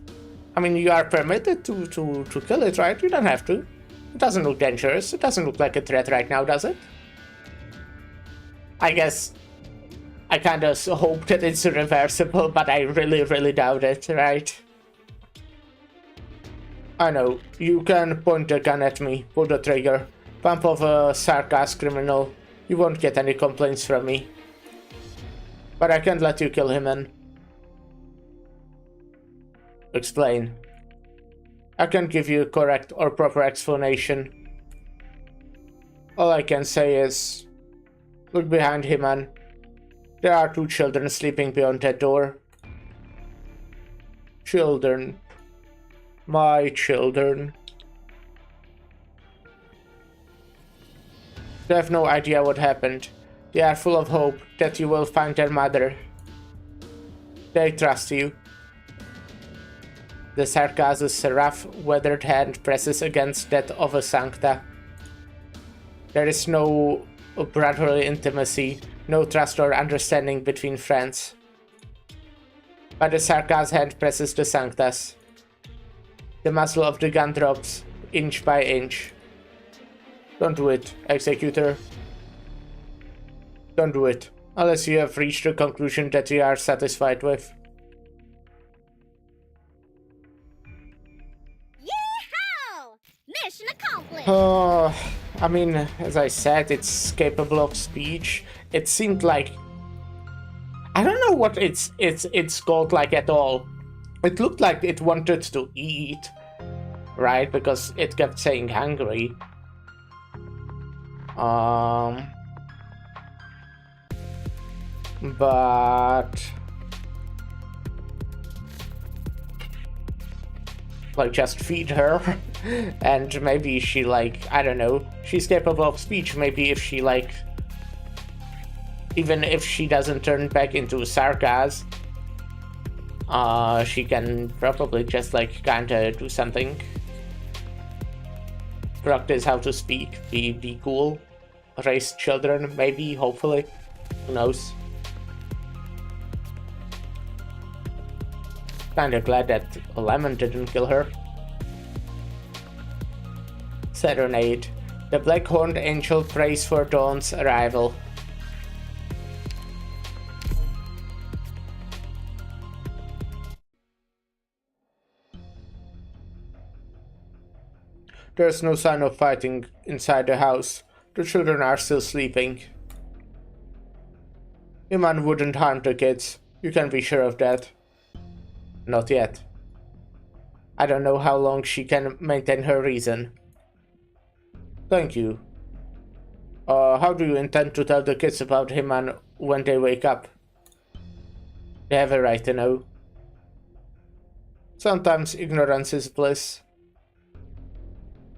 I mean, you are permitted to kill it, right? You don't have to. It doesn't look dangerous. It doesn't look like a threat right now, does it? I guess I kind of hope that it's reversible, but I really, really doubt it, right? I know. You can point the gun at me, pull the trigger, pump off a sarcastic criminal. You won't get any complaints from me. But I can't let you kill him, man. Explain. I can't give you a correct or proper explanation. All I can say is, look behind him, man. There are 2 children sleeping beyond that door. Children. My children. They have no idea what happened. They are full of hope that you will find their mother. They trust you. The sarcasm's rough, weathered hand presses against that of a sancta. There is no brotherly intimacy, no trust or understanding between friends. But the sarcasm's hand presses the sancta's. The muzzle of the gun drops, inch by inch. Don't do it, Executor. Don't do it, unless you have reached a conclusion that you are satisfied with. Mission accomplished! Oh, I mean, as I said, it's capable of speech. It seemed like... I don't know what it's called like at all. It looked like it wanted to eat, right? Because it kept saying hungry. But... like, just feed her. And maybe she, like, I don't know. She's capable of speech. Maybe if she, like... even if she doesn't turn back into sarcasm, she can probably just, like, kinda do something. Practice how to speak. Be cool. Raise children, maybe, hopefully. Who knows? Kinda glad that Lemon didn't kill her. Serenade. The Black-Horned Angel prays for Dawn's arrival. There's no sign of fighting inside the house. The children are still sleeping. Iman wouldn't harm the kids. You can be sure of that. Not yet. I don't know how long she can maintain her reason. Thank you. How do you intend to tell the kids about Iman when they wake up? They have a right to know. Sometimes ignorance is bliss.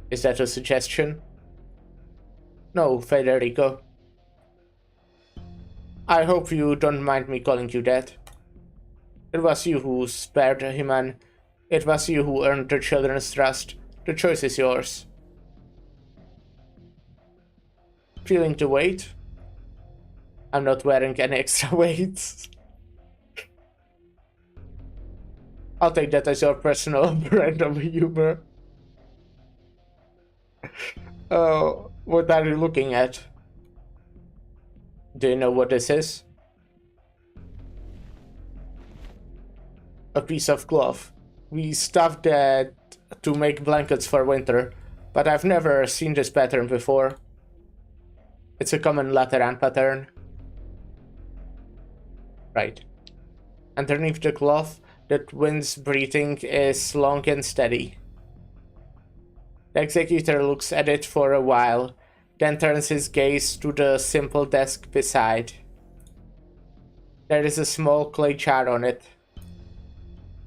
Is that a suggestion? No, Federico. I hope you don't mind me calling you that. It was you who spared Iman. It was you who earned the children's trust. The choice is yours. Feeling the weight? I'm not wearing any extra weights. I'll take that as your personal brand of humor. Oh, what are you looking at? Do you know what this is? A piece of cloth. We stuffed that to make blankets for winter, but I've never seen this pattern before. It's a common Lateran pattern. Right. Underneath the cloth, the wind's breathing is long and steady. The executor looks at it for a while, then turns his gaze to the simple desk beside. There is a small clay jar on it.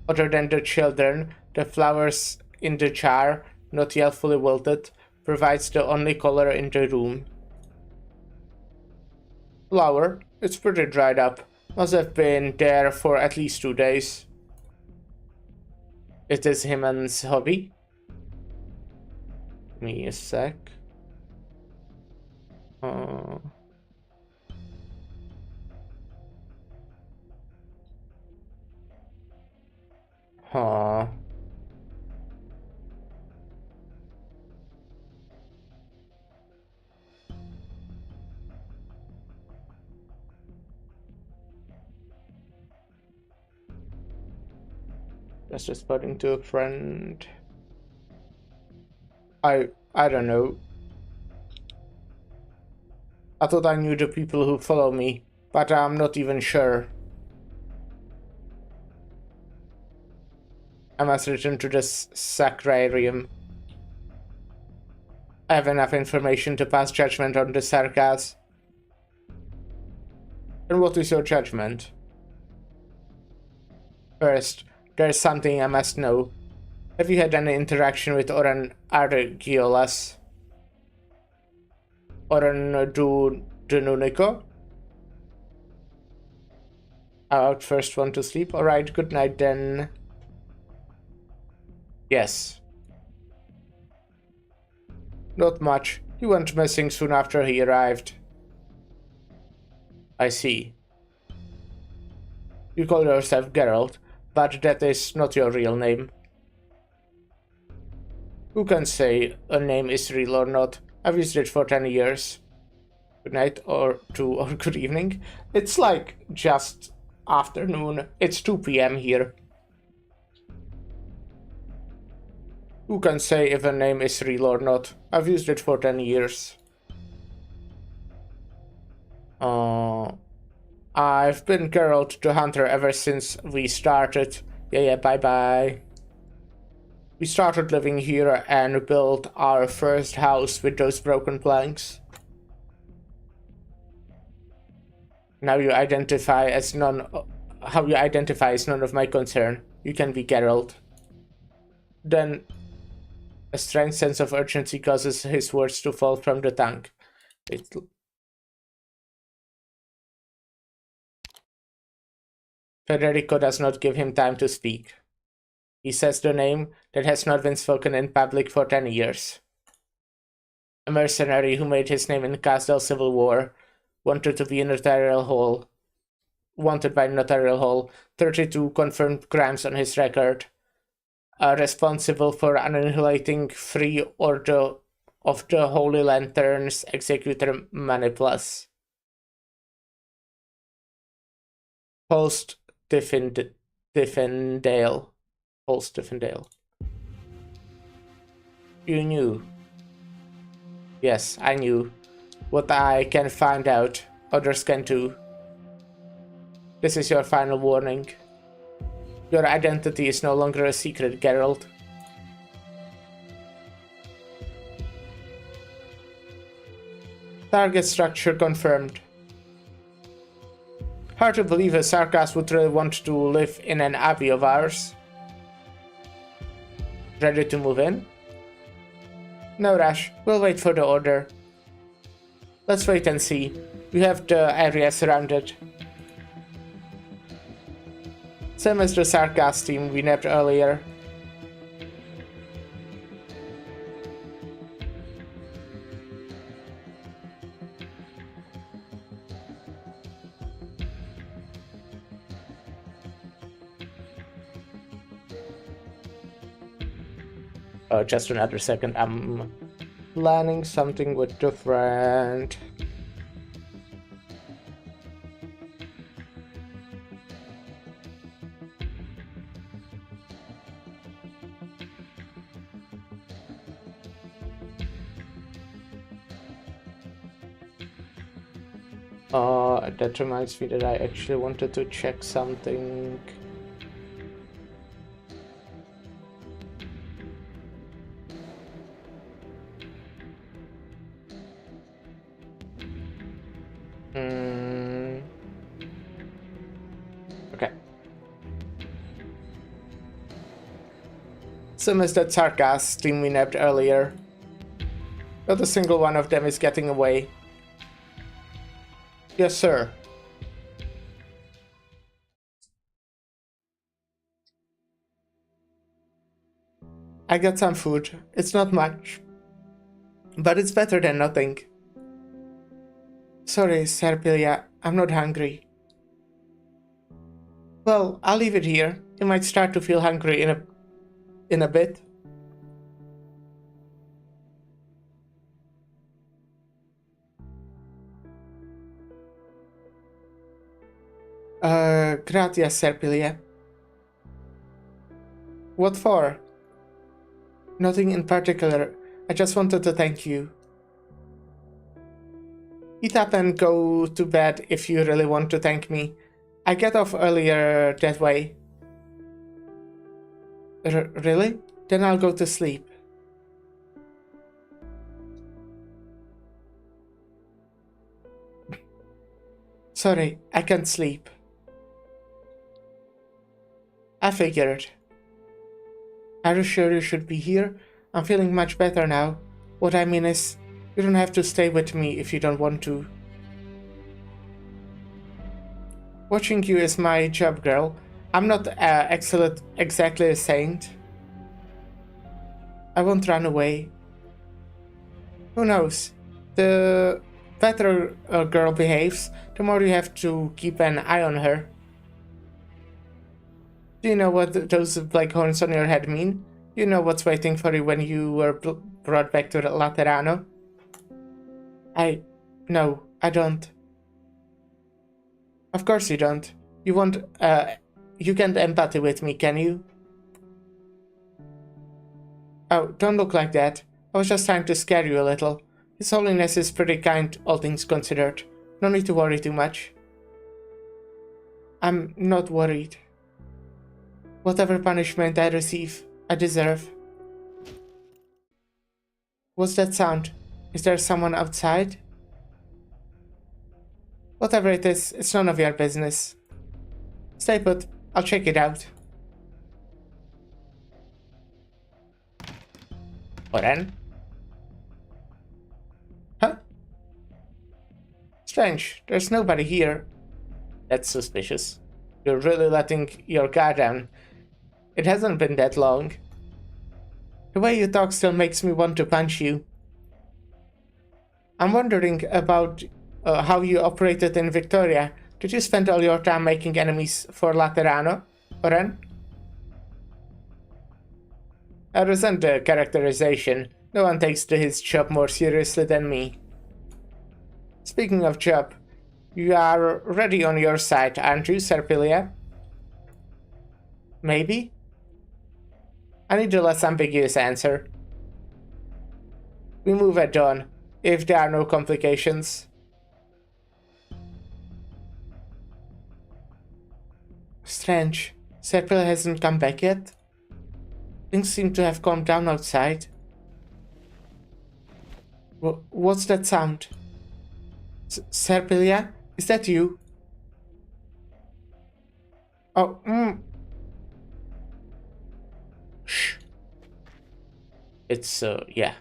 Other than the children, the flowers in the jar, not yet fully wilted, provides the only color in the room. Flower, it's pretty dried up. Must have been there for at least 2 days. It is Hyman's hobby. Give me a sec. Huh. Just responding to a friend. I don't know. I thought I knew the people who follow me, but I'm not even sure. I must return to the sacrarium. I have enough information to pass judgment on the Sarkas. And what is your judgment? First, there's something I must know. Have you had any interaction with Oran Argiolas? Oran Dununico? Out first, want to sleep? Alright, good night then. Yes. Not much. He went missing soon after he arrived. I see. You call yourself Geralt, but that is not your real name. Who can say a name is real or not? I've used it for 10 years. Good night or good evening. It's like just afternoon. It's 2 p.m. here. Who can say if a name is real or not? I've used it for 10 years. I've been Geralt the Hunter ever since we started. Yeah, bye-bye. We started living here and built our first house with those broken planks. Now you identify as how you identify is none of my concern. You can be Geralt. Then a strange sense of urgency causes his words to fall from the tongue. Federico does not give him time to speak. He says the name that has not been spoken in public for 10 years. A mercenary who made his name in Casdell Civil War, wanted by Notarial Hall, 32 confirmed crimes on his record. Responsible for annihilating 3 Order of the Holy Lanterns, Executor Maniplas. Post Diffendale. You knew. Yes, I knew. What I can find out, others can too. This is your final warning. Your identity is no longer a secret, Geralt. Target structure confirmed. Hard to believe a Sarkas would really want to live in an abbey of ours. Ready to move in? No rush, we'll wait for the order. Let's wait and see. We have the area surrounded. Same as the Sarkas team we nabbed earlier. Oh, just another second. I'm planning something with the friend. That reminds me that I actually wanted to check something. Same as that Sarkas team we nabbed earlier. Not a single one of them is getting away. Yes, sir. I got some food. It's not much, but it's better than nothing. Sorry, Serpilia, I'm not hungry. Well, I'll leave it here. You might start to feel hungry in a bit. Gracias, Serpilia. What for? Nothing in particular. I just wanted to thank you. Eat up and go to bed if you really want to thank me. I get off earlier that way. Really? Then I'll go to sleep. Sorry, I can't sleep. I figured. Are you sure you should be here? I'm feeling much better now. What I mean is, you don't have to stay with me if you don't want to. Watching you is my job, girl. I'm not exactly a saint. I won't run away. Who knows? The better a girl behaves, the more you have to keep an eye on her. Do you know what those black horns on your head mean? You know what's waiting for you when you were brought back to Laterano? No, I don't. Of course you don't. You can't empathy with me, can you? Oh, don't look like that. I was just trying to scare you a little. His Holiness is pretty kind, all things considered. No need to worry too much. I'm not worried. Whatever punishment I receive, I deserve. What's that sound? Is there someone outside? Whatever it is, it's none of your business. Stay put, I'll check it out. Oren? Huh? Strange, there's nobody here. That's suspicious. You're really letting your guard down. It hasn't been that long. The way you talk still makes me want to punch you. I'm wondering about how you operated in Victoria. Did you spend all your time making enemies for Laterano, Oren? I resent the characterization. No one takes his job more seriously than me. Speaking of job, you are ready on your side, aren't you, Serpilia? Maybe? I need a less ambiguous answer. We move at dawn, if there are no complications. Strange. Serpilia hasn't come back yet? Things seem to have calmed down outside. What's that sound? Serpilia? Is that you? Oh, Shh. It's, yeah.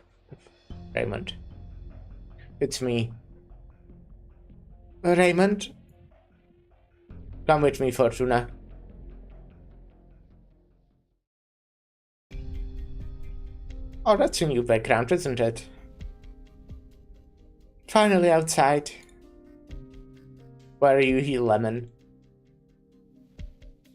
Raymond. It's me. Raymond? Come with me, Fortuna. Oh, that's a new background, isn't it? Finally outside. Where are you, Lemon?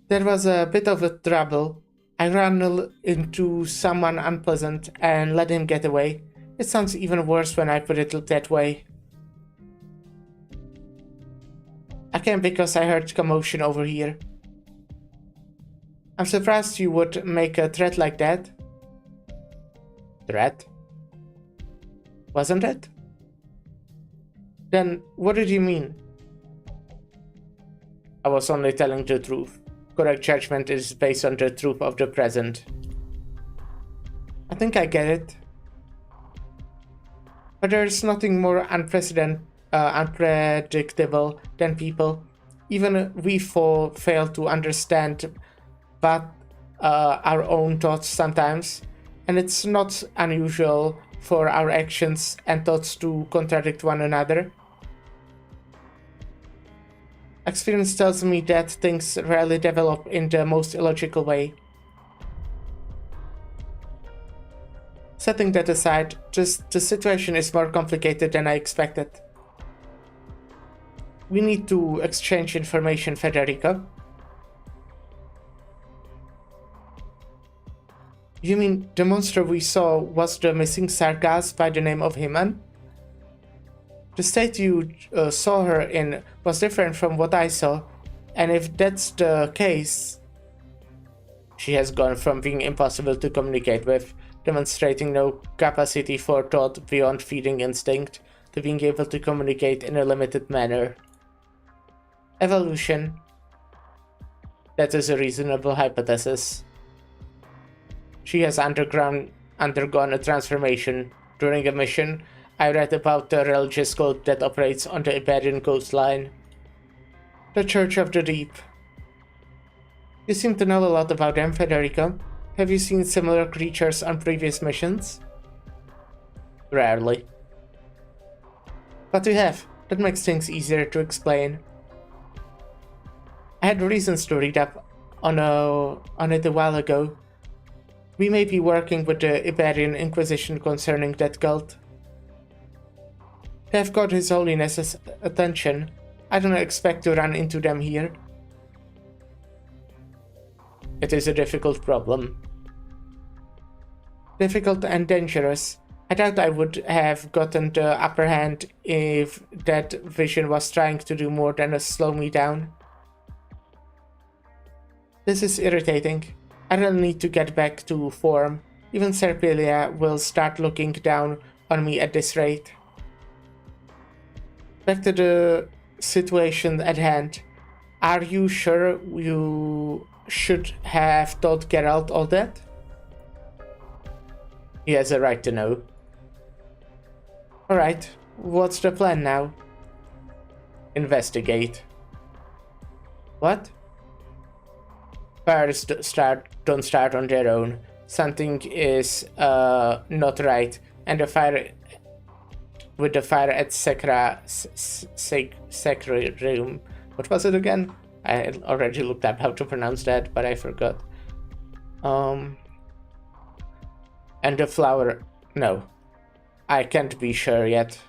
There was a bit of a trouble. I ran into someone unpleasant and let him get away. It sounds even worse when I put it that way. I came because I heard commotion over here. I'm surprised you would make a threat like that. Threat? Wasn't it? Then what did you mean? I was only telling the truth. Correct judgment is based on the truth of the present. I think I get it. But there's nothing more unpredictable than people. Even we fail to understand, but our own thoughts sometimes, and it's not unusual for our actions and thoughts to contradict one another. Experience tells me that things rarely develop in the most illogical way. Setting that aside, just the situation is more complicated than I expected. We need to exchange information, Federico. You mean the monster we saw was the missing Sargass by the name of Himan? The state you saw her in was different from what I saw, and if that's the case, she has gone from being impossible to communicate with, demonstrating no capacity for thought beyond feeding instinct, to being able to communicate in a limited manner. Evolution. That is a reasonable hypothesis. She has undergone a transformation. During a mission, I read about the religious cult that operates on the Iberian coastline. The Church of the Deep. You seem to know a lot about them, Federico. Have you seen similar creatures on previous missions? Rarely. But you have. That makes things easier to explain. I had reasons to read up on it a while ago. We may be working with the Iberian Inquisition concerning that cult. They have got His Holiness's attention. I don't expect to run into them here. It is a difficult problem. Difficult and dangerous. I doubt I would have gotten the upper hand if that vision was trying to do more than slow me down. This is irritating. I really need to get back to form. Even Serpilia will start looking down on me at this rate. Back to the situation at hand. Are you sure you should have told Geralt all that? He has a right to know. Alright, what's the plan now? Investigate. What? Fires don't start on their own. Something is not right, and the fire at Sacred Room. What was it again? I already looked up how to pronounce that, but I forgot. And the flower. No, I can't be sure yet.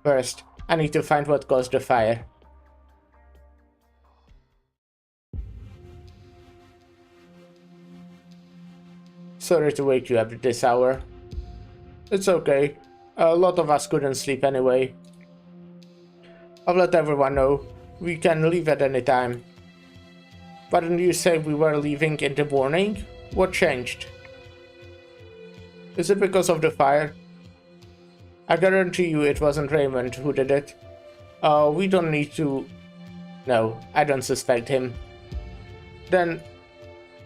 First, I need to find what caused the fire. Sorry to wake you up at this hour. It's okay. A lot of us couldn't sleep anyway. I'll let everyone know. We can leave at any time. But didn't you say we were leaving in the morning? What changed? Is it because of the fire? I guarantee you it wasn't Raymond who did it. We don't need to... No, I don't suspect him. Then...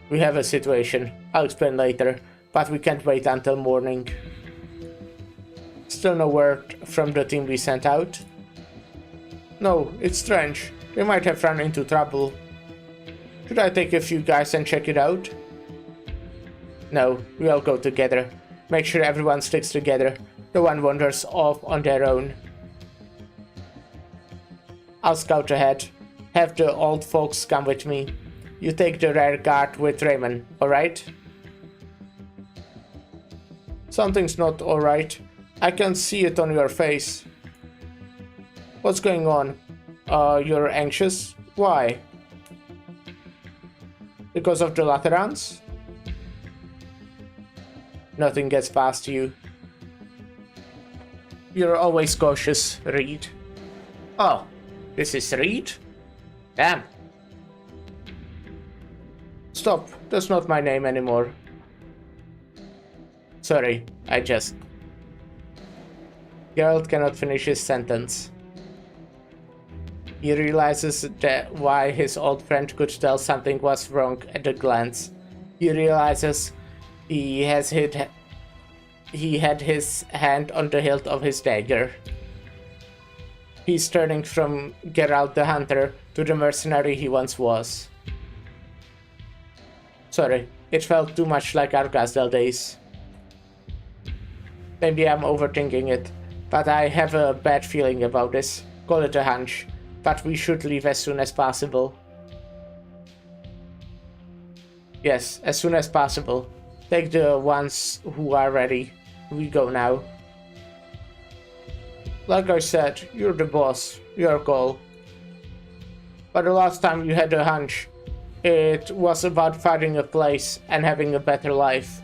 we have a situation. I'll explain later, but we can't wait until morning. Still no word from the team we sent out? No, it's strange. They might have run into trouble. Should I take a few guys and check it out? No, we all go together. Make sure everyone sticks together. No one wanders off on their own. I'll scout ahead. Have the old folks come with me. You take the rear guard with Raymond, alright? Something's not alright. I can see it on your face. What's going on? You're anxious? Why? Because of the Laterans? Nothing gets past you. You're always cautious, Reed. Oh, this is Reed? Damn. Stop, that's not my name anymore. Sorry, I just... Geralt cannot finish his sentence. He realizes that why his old friend could tell something was wrong at a glance. He realizes he had his hand on the hilt of his dagger. He's turning from Geralt the Hunter to the mercenary he once was. Sorry, it felt too much like our Gazdel days. Maybe I'm overthinking it, but I have a bad feeling about this. Call it a hunch, but we should leave as soon as possible. Yes, as soon as possible. Take the ones who are ready. We go now. Like I said, you're the boss. Your call. But the last time you had a hunch, it was about finding a place and having a better life.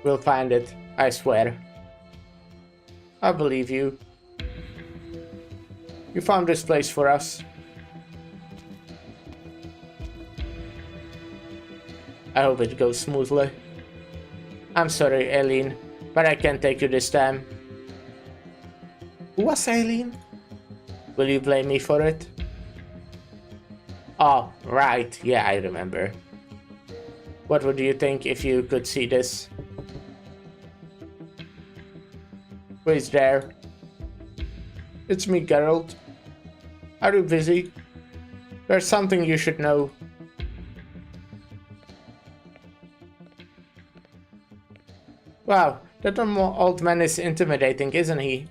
We'll find it, I swear. I believe you. You found this place for us. I hope it goes smoothly. I'm sorry, Aileen, but I can't take you this time. Who was Aileen? Will you blame me for it? Oh, right, yeah, I remember. What would you think if you could see this? Who is there? It's me, Geralt. Are you busy? There's something you should know. Wow, that old man is intimidating, isn't he?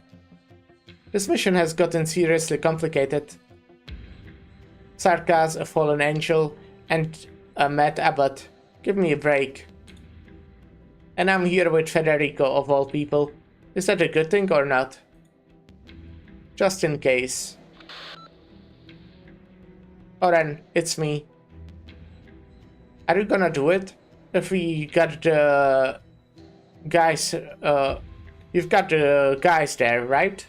This mission has gotten seriously complicated. Sarkaz, a fallen angel, and a mad abbot. Give me a break. And I'm here with Federico, of all people. Is that a good thing or not? Just in case. Oren, it's me. Are you gonna do it? If we got the guys, you've got the guys there, right?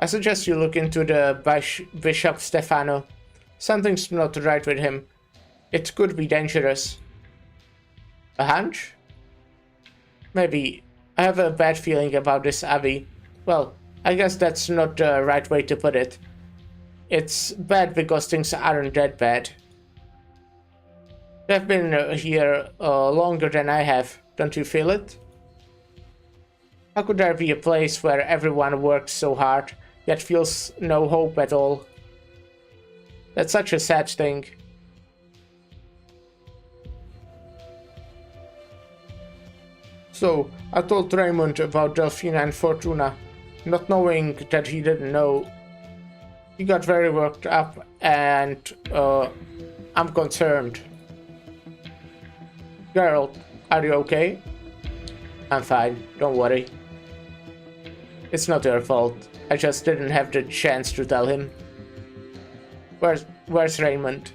I suggest you look into the Bishop Stefano. Something's not right with him. It could be dangerous. A hunch? Maybe. I have a bad feeling about this abbey. Well, I guess that's not the right way to put it. It's bad because things aren't that bad. They've been here longer than I have. Don't you feel it? How could there be a place where everyone works so hard, yet feels no hope at all? That's such a sad thing. So, I told Raymond about Delphina and Fortuna, not knowing that he didn't know. He got very worked up, and I'm concerned. Geralt, are you okay? I'm fine, don't worry. It's not your fault. I just didn't have the chance to tell him. Where's Raymond?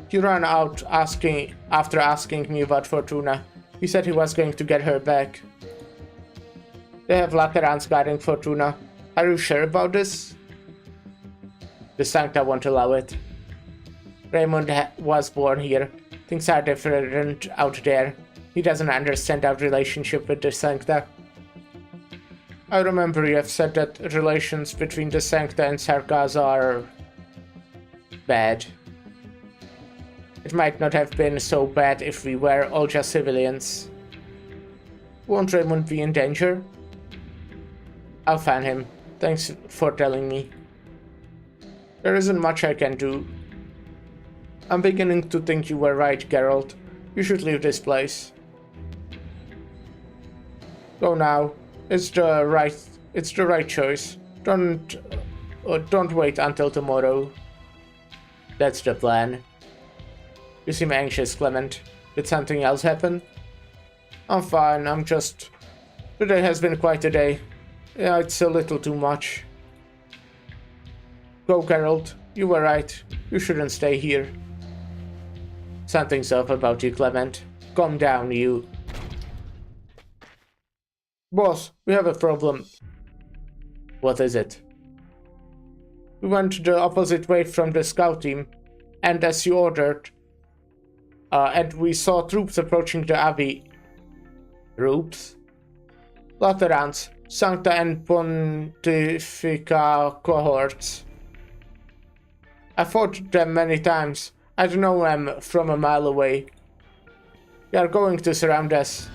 He ran out after asking me about Fortuna. He said he was going to get her back. They have Laterans guarding Fortuna. Are you sure about this? The Sancta won't allow it. Raymond was born here. Things are different out there. He doesn't understand our relationship with the Sancta. I remember you have said that relations between the Sancta and Sarkaz are bad. It might not have been so bad if we were all just civilians. Won't Raymond be in danger? I'll find him. Thanks for telling me. There isn't much I can do. I'm beginning to think you were right, Geralt. You should leave this place. Go now. It's the right choice. Don't wait until tomorrow. That's the plan. You seem anxious, Clement. Did something else happen? I'm fine, today has been quite a day. Yeah, it's a little too much. Go, Geralt. You were right. You shouldn't stay here. Something's off about you, Clement. Calm down, you. Boss, we have a problem. What is it? We went the opposite way from the scout team, and as you ordered, and we saw troops approaching the abbey. Troops? Laterans, Sancta and Pontifica cohorts. I fought them many times. I know them from a mile away. They are going to surround us.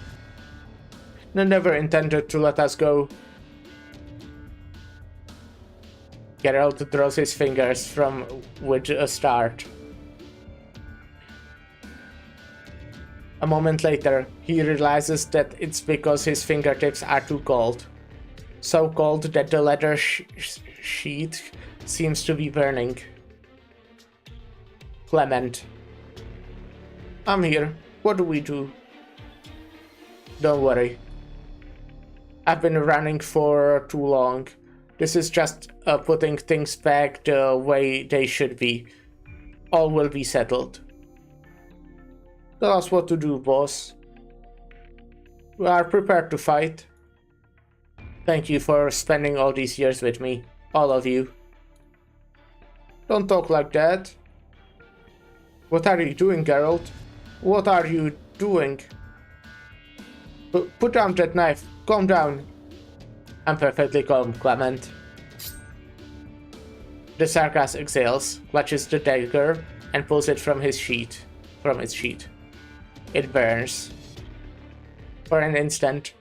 They never intended to let us go. Geralt draws his fingers from which a start. A moment later, he realizes that it's because his fingertips are too cold. So cold that the leather sheet seems to be burning. Clement. I'm here. What do we do? Don't worry. I've been running for too long. This is just putting things back the way they should be. All will be settled. Tell us what to do, boss. We are prepared to fight. Thank you for spending all these years with me, all of you. Don't talk like that. What are you doing, Geralt? What are you doing? Put down that knife. Calm down. I'm perfectly calm, Clement. The Sarkas exhales, clutches the dagger, and pulls it from its sheath. It burns. For an instant,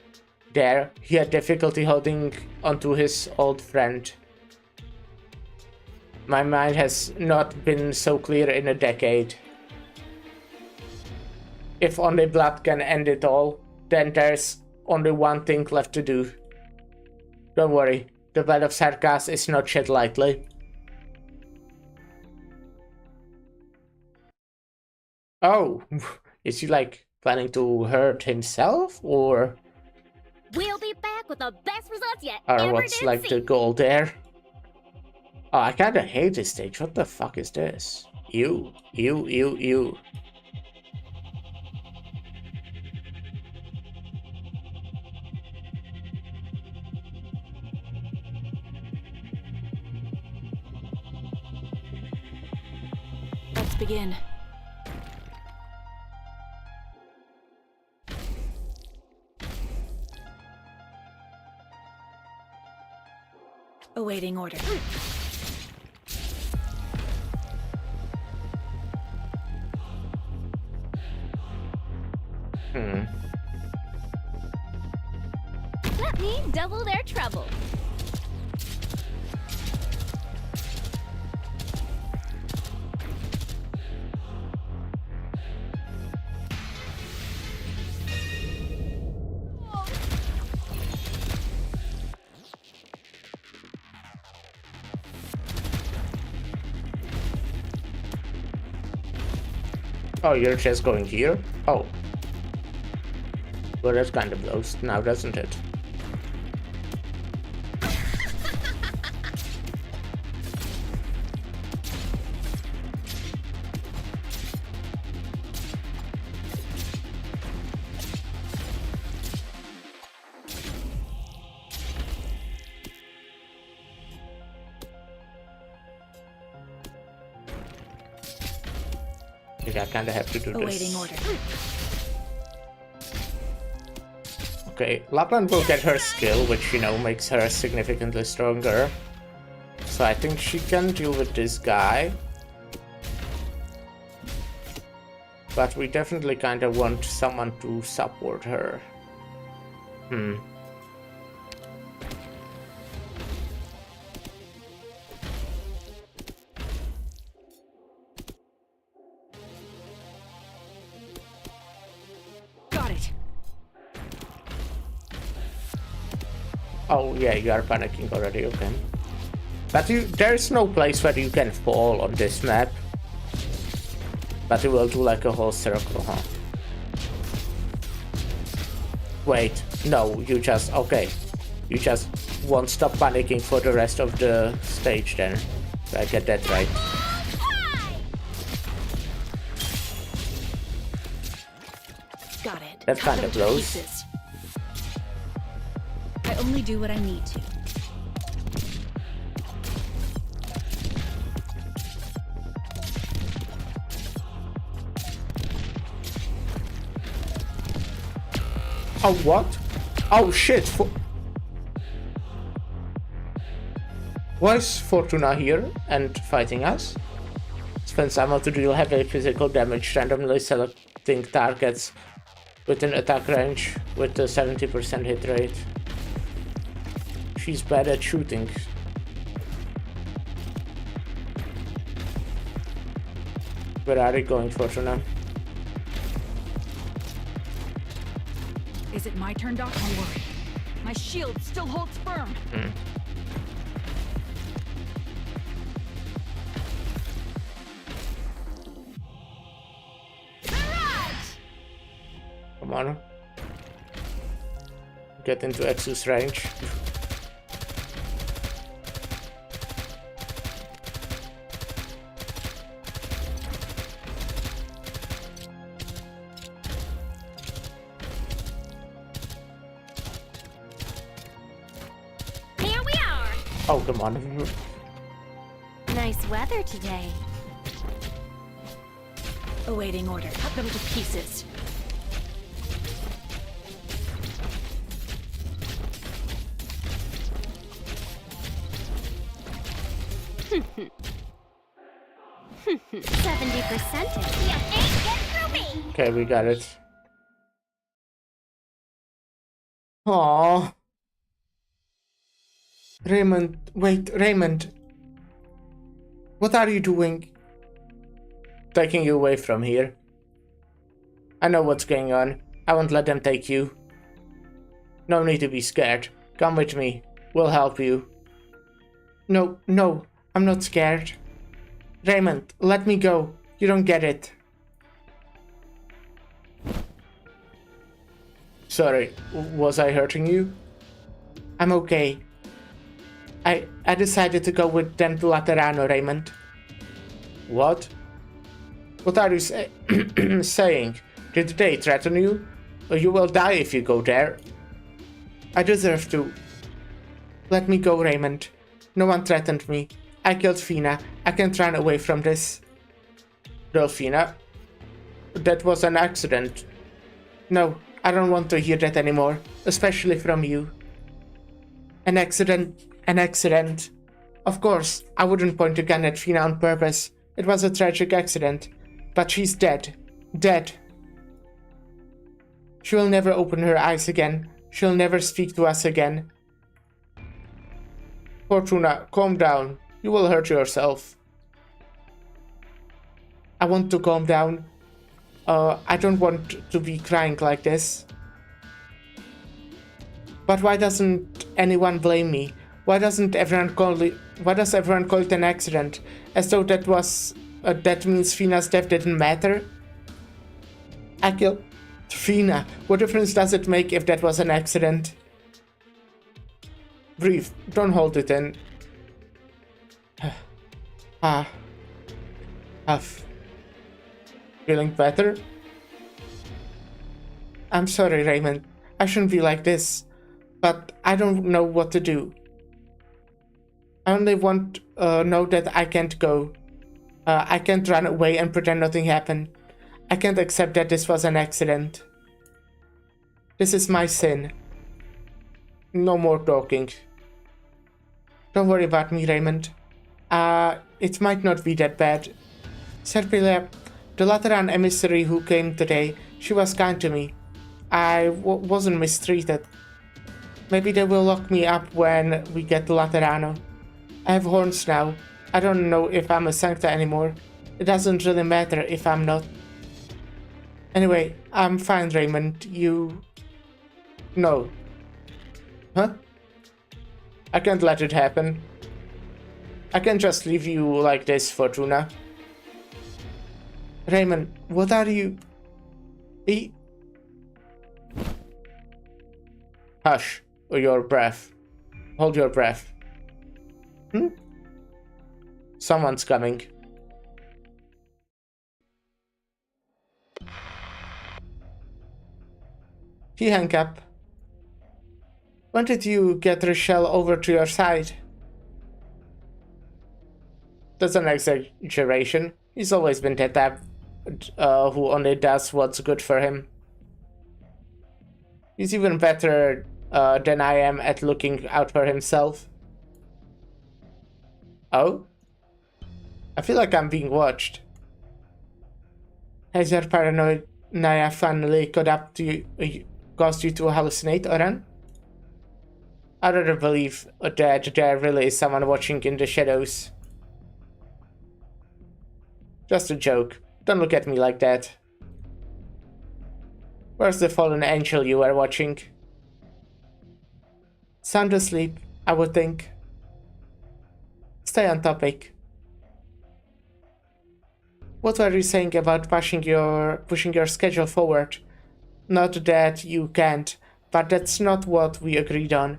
there, he had difficulty holding onto his old friend. My mind has not been so clear in a decade. If only blood can end it all, then there's only one thing left to do. Don't worry, the blood of Sarkas is not shed lightly. Oh, is he like planning to hurt himself, or We'll be back with the best results yet. or what's like the goal there? Oh, I kinda hate this stage. What the fuck is this? You. Let's begin. Awaiting order. Let me double their trouble. Oh, you're just going here? Oh. Well, that kind of blows now, doesn't it? I think I kinda have to do this. Awaiting order. Okay, Lapland will get her skill, which, you know, makes her significantly stronger. So I think she can deal with this guy. But we definitely kind of want someone to support her. Got it. Oh yeah, you are panicking already, okay. But there's no place where you can fall on this map. But it will do like a whole circle, huh? Wait, no, you just, okay. You just won't stop panicking for the rest of the stage then. So I get that right. Got it. That Cut kinda them to blows. pieces. I only do what I need to. Oh, what? Oh, shit. Why is Fortuna here and fighting us? Spends ammo to deal heavy physical damage, randomly selecting targets within attack range with a 70% hit rate. She's bad at shooting. Where are you going, Fortuna? Is it my turn, Doc? Don't worry. My shield still holds firm. Come on. Get into Exus range. Here we are. Oh, come on. Nice weather today. Awaiting order. Cut them to pieces. $70%. You ain't getting through me. Okay, we got it. Aww. Raymond, wait, Raymond. What are you doing? Taking you away from here. I know what's going on. I won't let them take you. No need to be scared. Come with me. We'll help you. No, no, I'm not scared. Raymond, let me go. You don't get it. Sorry, was I hurting you? I'm okay. I decided to go with them to Laterano, Raymond. What? What are you saying? Did they threaten you? You will die if you go there. I deserve to. Let me go, Raymond. No one threatened me. I killed Fina. I can't run away from this. Delphina? That was an accident. No, I don't want to hear that anymore. Especially from you. An accident. An accident. Of course, I wouldn't point a gun at Fina on purpose. It was a tragic accident. But she's dead. Dead. She will never open her eyes again. She'll never speak to us again. Fortuna, calm down. You will hurt yourself. I want to calm down. I don't want to be crying like this. But why doesn't anyone blame me? Why does everyone call it an accident? As though that was that means Fina's death didn't matter? I killed Fina. What difference does it make if that was an accident? Breathe. Don't hold it in. Feeling better? I'm sorry, Raymond. I shouldn't be like this. But I don't know what to do. I only want know that I can't go. I can't run away and pretend nothing happened. I can't accept that this was an accident. This is my sin. No more talking. Don't worry about me, Raymond. It might not be that bad. Serpilla, the Lateran emissary who came today, she was kind to me. I wasn't mistreated. Maybe they will lock me up when we get to Laterano. I have horns now. I don't know if I'm a Sancta anymore. It doesn't really matter if I'm not. Anyway, I'm fine, Raymond. You... No. Huh? I can't let it happen. I can't just leave you like this, Fortuna. Raymond, what are you... Hush. Or your breath. Hold your breath. Someone's coming. He hung up. When did you get Rochelle over to your side? That's an exaggeration. He's always been that type who only does what's good for him. He's even better than I am at looking out for himself. Oh? I feel like I'm being watched. Has your paranoia finally caused you to hallucinate, Oran? I'd rather believe that there really is someone watching in the shadows. Just a joke. Don't look at me like that. Where's the fallen angel you were watching? Sound asleep, I would think. Stay on topic. What were you saying about pushing your schedule forward? Not that you can't, but that's not what we agreed on.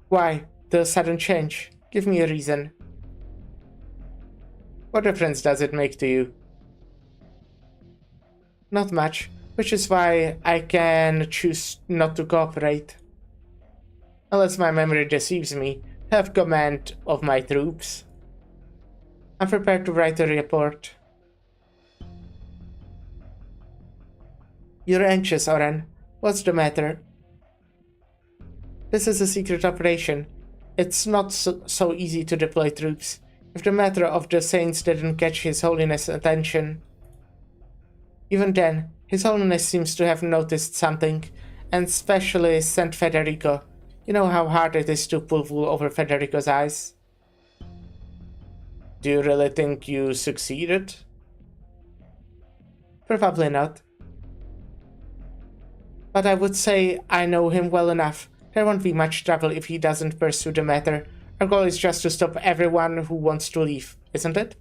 Why the sudden change? Give me a reason. What difference does it make to you? Not much, which is why I can choose not to cooperate. Unless my memory deceives me, have command of my troops. I'm prepared to write a report. You're anxious, Oren. What's the matter? This is a secret operation. It's not so easy to deploy troops. If the matter of the Saints didn't catch His Holiness' attention. Even then, His Holiness seems to have noticed something, and especially sent Federico. You know how hard it is to pull wool over Federico's eyes? Do you really think you succeeded? Probably not. But I would say I know him well enough. There won't be much trouble if he doesn't pursue the matter. Our goal is just to stop everyone who wants to leave, isn't it?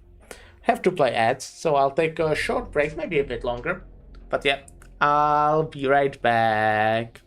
Have to play ads, so I'll take a short break, maybe a bit longer. But yeah, I'll be right back.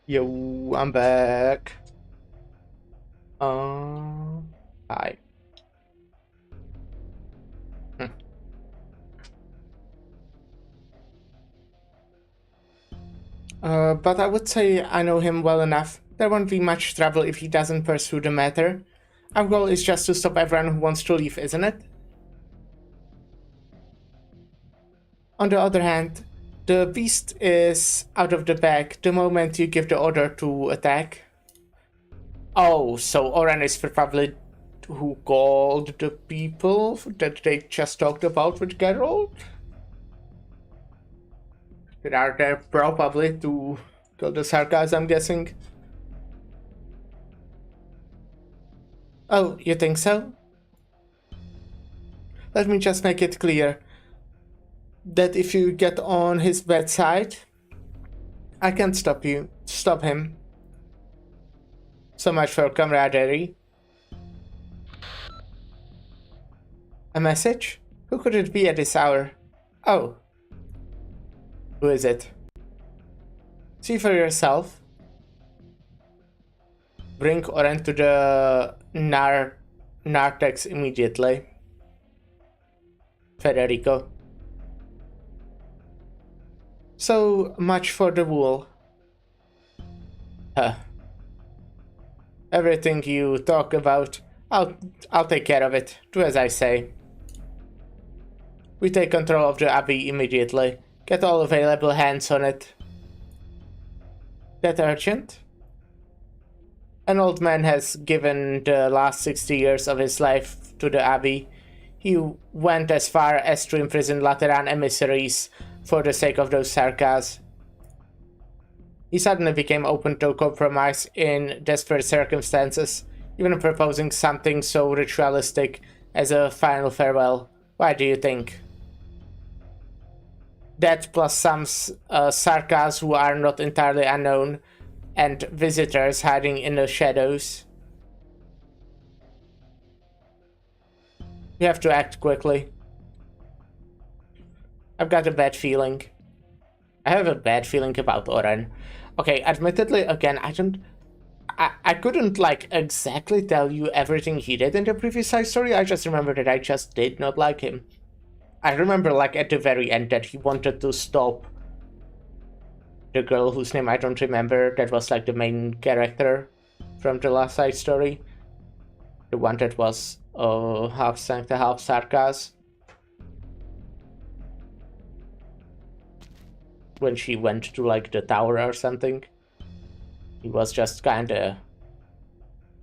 Yo, I'm back. Hi. But I would say I know him well enough. There won't be much trouble if he doesn't pursue the matter. Our goal is just to stop everyone who wants to leave, isn't it? On the other hand, the beast is out of the bag the moment you give the order to attack. Oh, so Oren is probably who called the people that they just talked about with Geralt? They are there probably to kill the sarcasm, I'm guessing. Oh, you think so? Let me just make it clear that if you get on his bad side, I can't stop him. So much for camaraderie. A message? Who could it be at this hour? Oh. Who is it? See for yourself. Bring Oren to the narthex immediately. Federico. So much for the wool. Everything you talk about, I'll take care of it. Do as I say. We take control of the Abbey immediately. Get all available hands on it. That urgent? An old man has given the last 60 years of his life to the Abbey. He went as far as to imprison Lateran emissaries for the sake of those Sarkas. He suddenly became open to compromise in desperate circumstances, even proposing something so ritualistic as a final farewell. Why do you think? That plus some Sarkas who are not entirely unknown, and visitors hiding in the shadows. We have to act quickly. I've got a bad feeling. I have a bad feeling about Oren. Okay, admittedly, again, I couldn't, like, exactly tell you everything he did in the previous side story. I just remember that I just did not like him. I remember, like, at the very end that he wanted to stop the girl whose name I don't remember, that was, like, the main character from the last side story. The one that was half Sancta, half Sarkas. When she went to, like, the tower or something. He was just kinda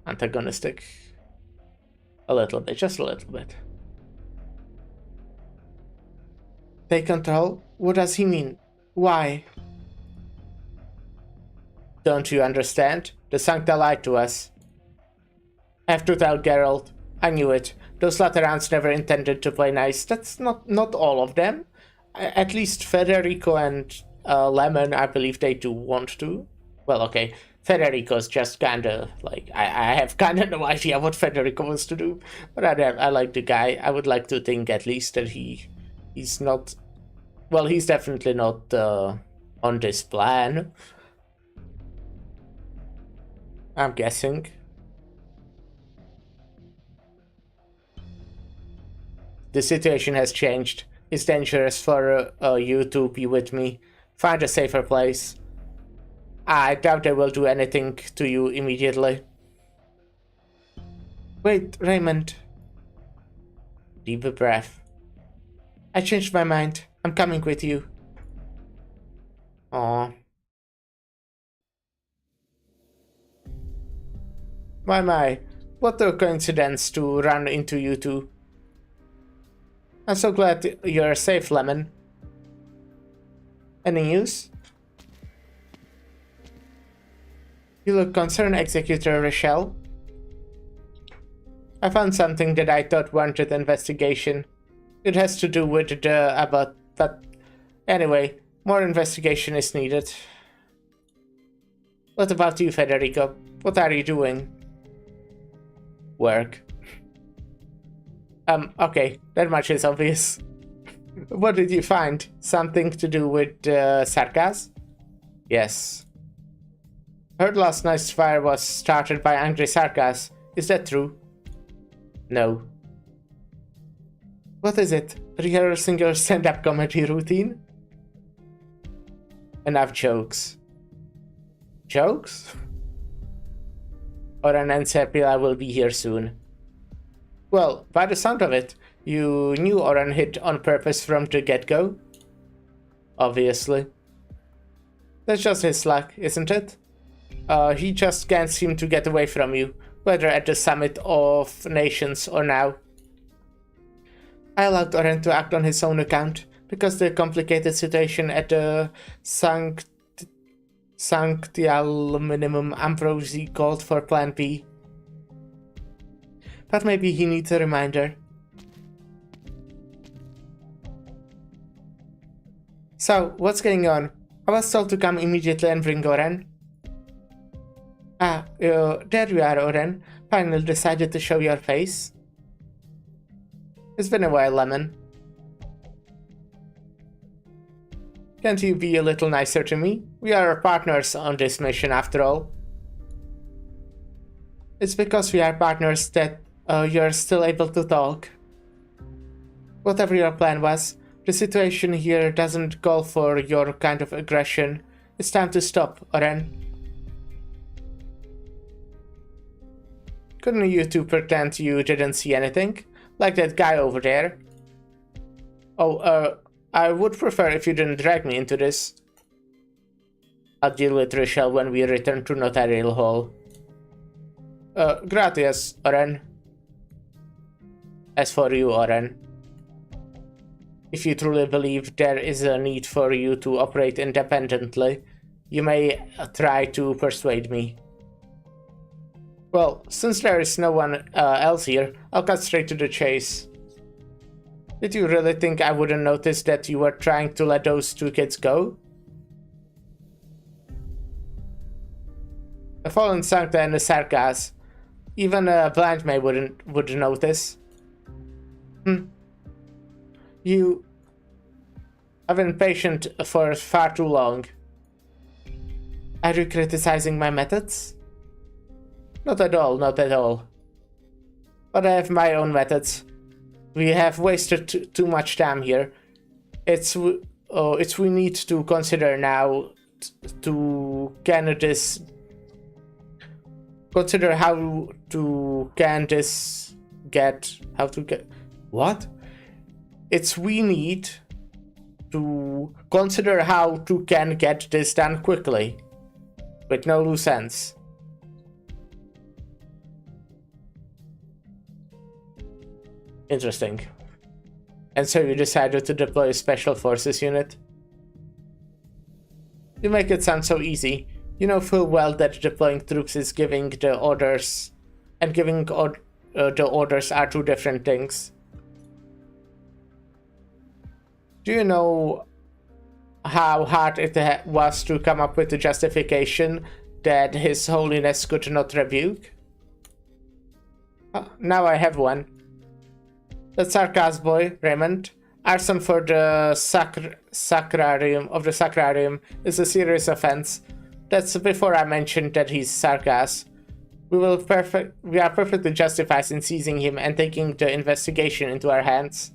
antagonistic. A little bit, just a little bit. Take control? What does he mean? Why? Don't you understand? The Sancta lied to us. I have to tell Geralt. I knew it. Those Laterans never intended to play nice. That's not all of them. At least Federico and Lemon, I believe they do want to. Well, okay. Federico's just kinda, like, I have kinda no idea what Federico wants to do. But I like the guy. I would like to think at least that he's not... Well, he's definitely not on this plan. I'm guessing. The situation has changed. It's dangerous for you to be with me. Find a safer place. I doubt they will do anything to you immediately. Wait, Raymond. Deep breath. I changed my mind. I'm coming with you. Aww. My. What a coincidence to run into you two. I'm so glad you're safe, Lemon. Any news? You look concerned, Executor Rochelle. I found something that I thought wanted investigation. It has to do with the Abbot, but anyway, more investigation is needed. What about you, Federico? What are you doing? Work. Okay, that much is obvious. What did you find? Something to do with Sarkas? Yes. Heard last night's fire was started by angry sarcas. Is that true? No. What is it? Rehearsing your stand-up comedy routine? Enough jokes. Jokes? Oren and Sepila will be here soon. Well, by the sound of it, you knew Oren hit on purpose from the get-go? Obviously. That's just his luck, isn't it? He just can't seem to get away from you, whether at the Summit of Nations or now. I allowed Oren to act on his own account, because the complicated situation at the Sanctial Minimum Ambrosi called for Plan B. But maybe he needs a reminder. So, what's going on? I was told to come immediately and bring Oren. There you are, Oren. Finally decided to show your face. It's been a while, Lemon. Can't you be a little nicer to me? We are partners on this mission, after all. It's because we are partners that you're still able to talk. Whatever your plan was, the situation here doesn't call for your kind of aggression. It's time to stop, Oren. Couldn't you two pretend you didn't see anything? Like that guy over there? Oh, I would prefer if you didn't drag me into this. I'll deal with Rochelle when we return to Notarial Hall. Gracias, Oren. As for you, Oren, if you truly believe there is a need for you to operate independently, you may try to persuade me. Well, since there is no one else here, I'll cut straight to the chase. Did you really think I wouldn't notice that you were trying to let those two kids go? A fallen Sancta and a Sarkas. Even a blind man would notice. You have been patient for far too long. Are you criticizing my methods? Not at all, not at all. But I have my own methods. We have wasted too much time here. It's we need to consider now to can this consider how to can this get how to get what? It's we need to consider how to can get this done quickly with no loose ends. Interesting. And so you decided to deploy a special forces unit? You make it sound so easy. You know full well that deploying troops is giving the orders, and giving the orders are two different things. Do you know how hard it was to come up with a justification that His Holiness could not rebuke? Now I have one. The Sarkas boy, Raymond, arson for the sacrarium of the sacrarium is a serious offense. That's before I mentioned that he's Sarkas. We are perfectly justified in seizing him and taking the investigation into our hands.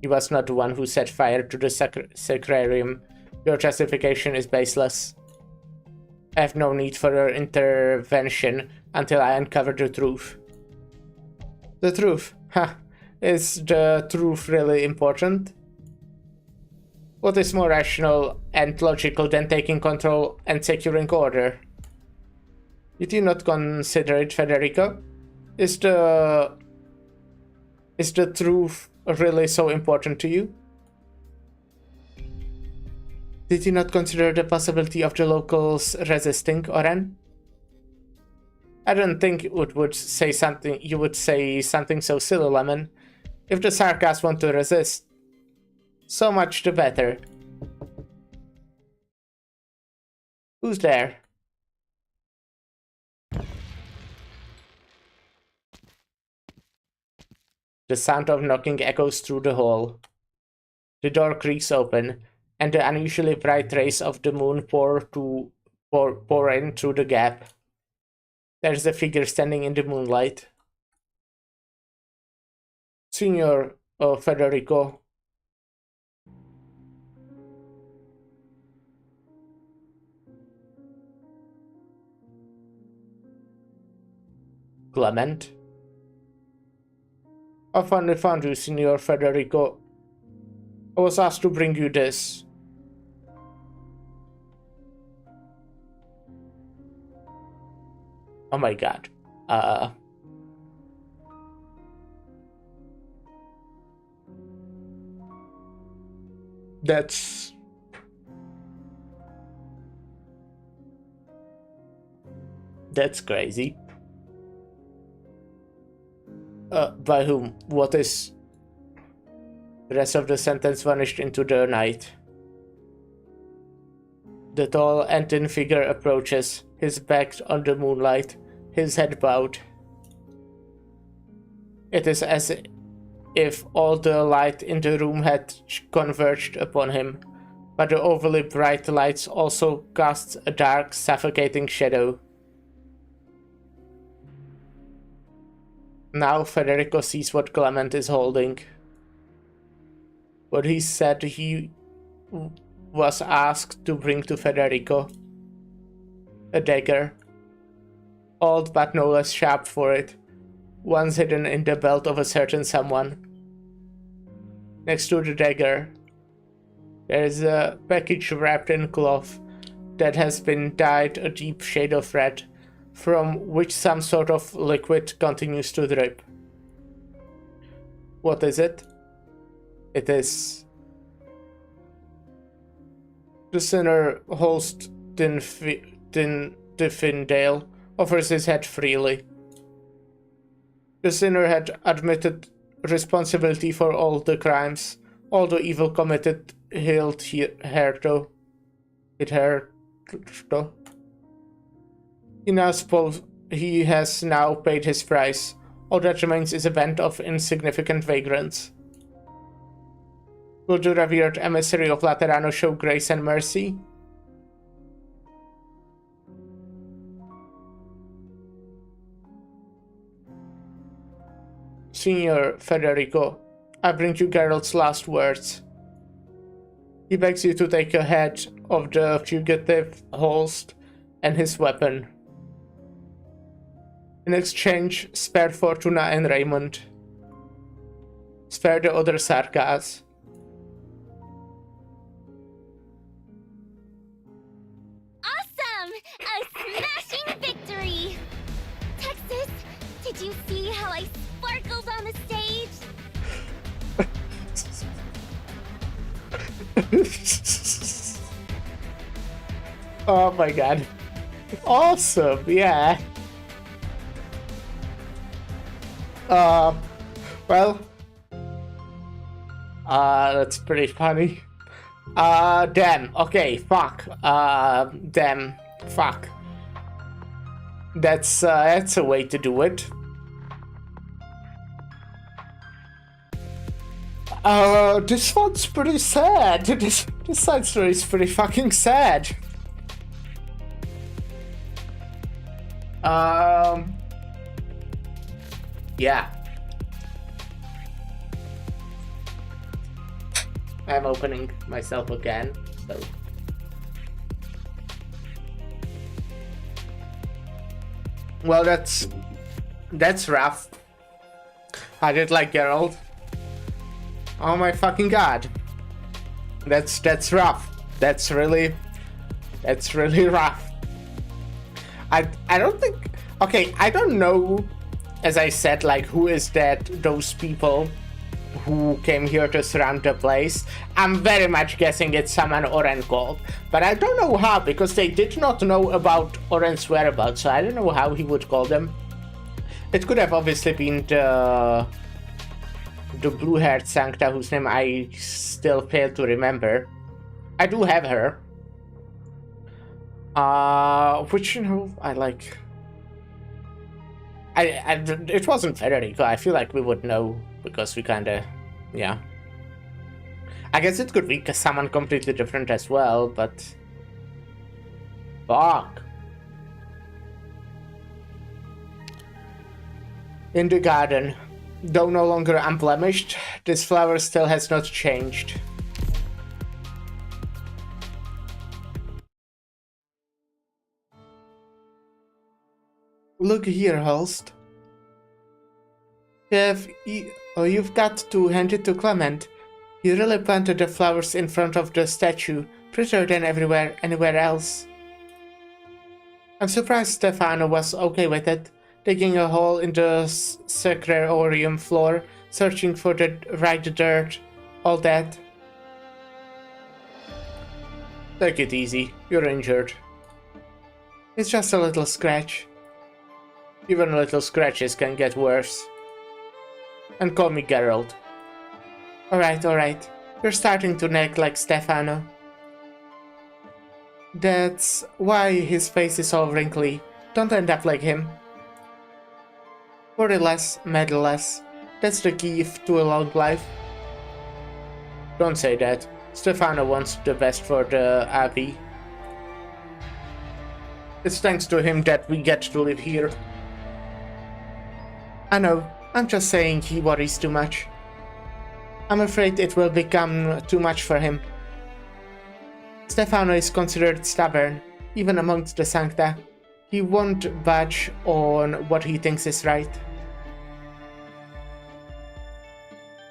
He was not the one who set fire to the sacrarium. Your justification is baseless. I have no need for your intervention until I uncover the truth. The truth? Huh. Is the truth really important? What is more rational and logical than taking control and securing order? Did you not consider it, Federico? Is the truth really so important to you? Did you not consider the possibility of the locals resisting, Oren? I don't think you would say something so silly, Lemon. If the Sarkas want to resist, so much the better. Who's there? The sound of knocking echoes through the hall. The door creaks open, and the unusually bright rays of the moon pour pour in through the gap. There's a figure standing in the moonlight. Signor Federico. Clement. I finally found you, Signor Federico. I was asked to bring you this. Oh my god. That's crazy. By whom? What is? The rest of the sentence vanished into the night. The tall and thin figure approaches, his back on the moonlight, his head bowed. It is as if all the light in the room had converged upon him, but the overly bright lights also cast a dark, suffocating shadow. Now Federico sees what Clement is holding. What he said he was asked to bring to Federico. A dagger. Old but no less sharp for it. Once hidden in the belt of a certain someone. Next to the dagger, there is a package wrapped in cloth that has been dyed a deep shade of red, from which some sort of liquid continues to drip. What is it? It is... The sinner Holst Diffindale offers his head freely. The sinner had admitted responsibility for all the crimes, all the evil committed hitherto. He has now paid his price. All that remains is a band of insignificant vagrants. Will the revered emissary of Laterano show grace and mercy? Signor Federico, I bring you Geralt's last words. He begs you to take a head of the fugitive Holst and his weapon. In exchange, spare Fortuna and Raymond. Spare the other Sarkas. Awesome! A smashing victory! Texas, did you see how I sparkled on the stage? Oh my god. Awesome, yeah. Well, that's pretty funny. Damn, okay, fuck. Damn, fuck. That's a way to do it. This one's pretty sad. This side story is pretty fucking sad. Yeah. I'm opening myself again, so. Well, that's rough. I did like Geralt. Oh my fucking god. That's rough. That's really rough. I don't think, okay, I don't know, as I said, like, who is those people who came here to surround the place. I'm very much guessing it's someone Oren called, but I don't know how, because they did not know about Oren's whereabouts, so I don't know how he would call them. It could have obviously been the blue-haired Sancta, whose name I still fail to remember. I do have her. Which, you know, I like. It wasn't Federico. I feel like we would know because we kinda, yeah. I guess it could be someone completely different as well, but Fuck. In the garden. Though no longer unblemished, this flower still has not changed. Look here, host. You've got to hand it to Clement. He really planted the flowers in front of the statue, prettier than anywhere else. I'm surprised Stefano was okay with it, digging a hole in the sacrarium floor, searching for the right dirt, all that. Take it easy, you're injured. It's just a little scratch. Even little scratches can get worse. And call me Geralt. Alright. You're starting to nag like Stefano. That's why his face is all wrinkly. Don't end up like him. Worry less, meddle less. That's the key to a long life. Don't say that. Stefano wants the best for the Abbey. It's thanks to him that we get to live here. I know, I'm just saying he worries too much. I'm afraid it will become too much for him. Stefano is considered stubborn, even amongst the Sancta. He won't budge on what he thinks is right.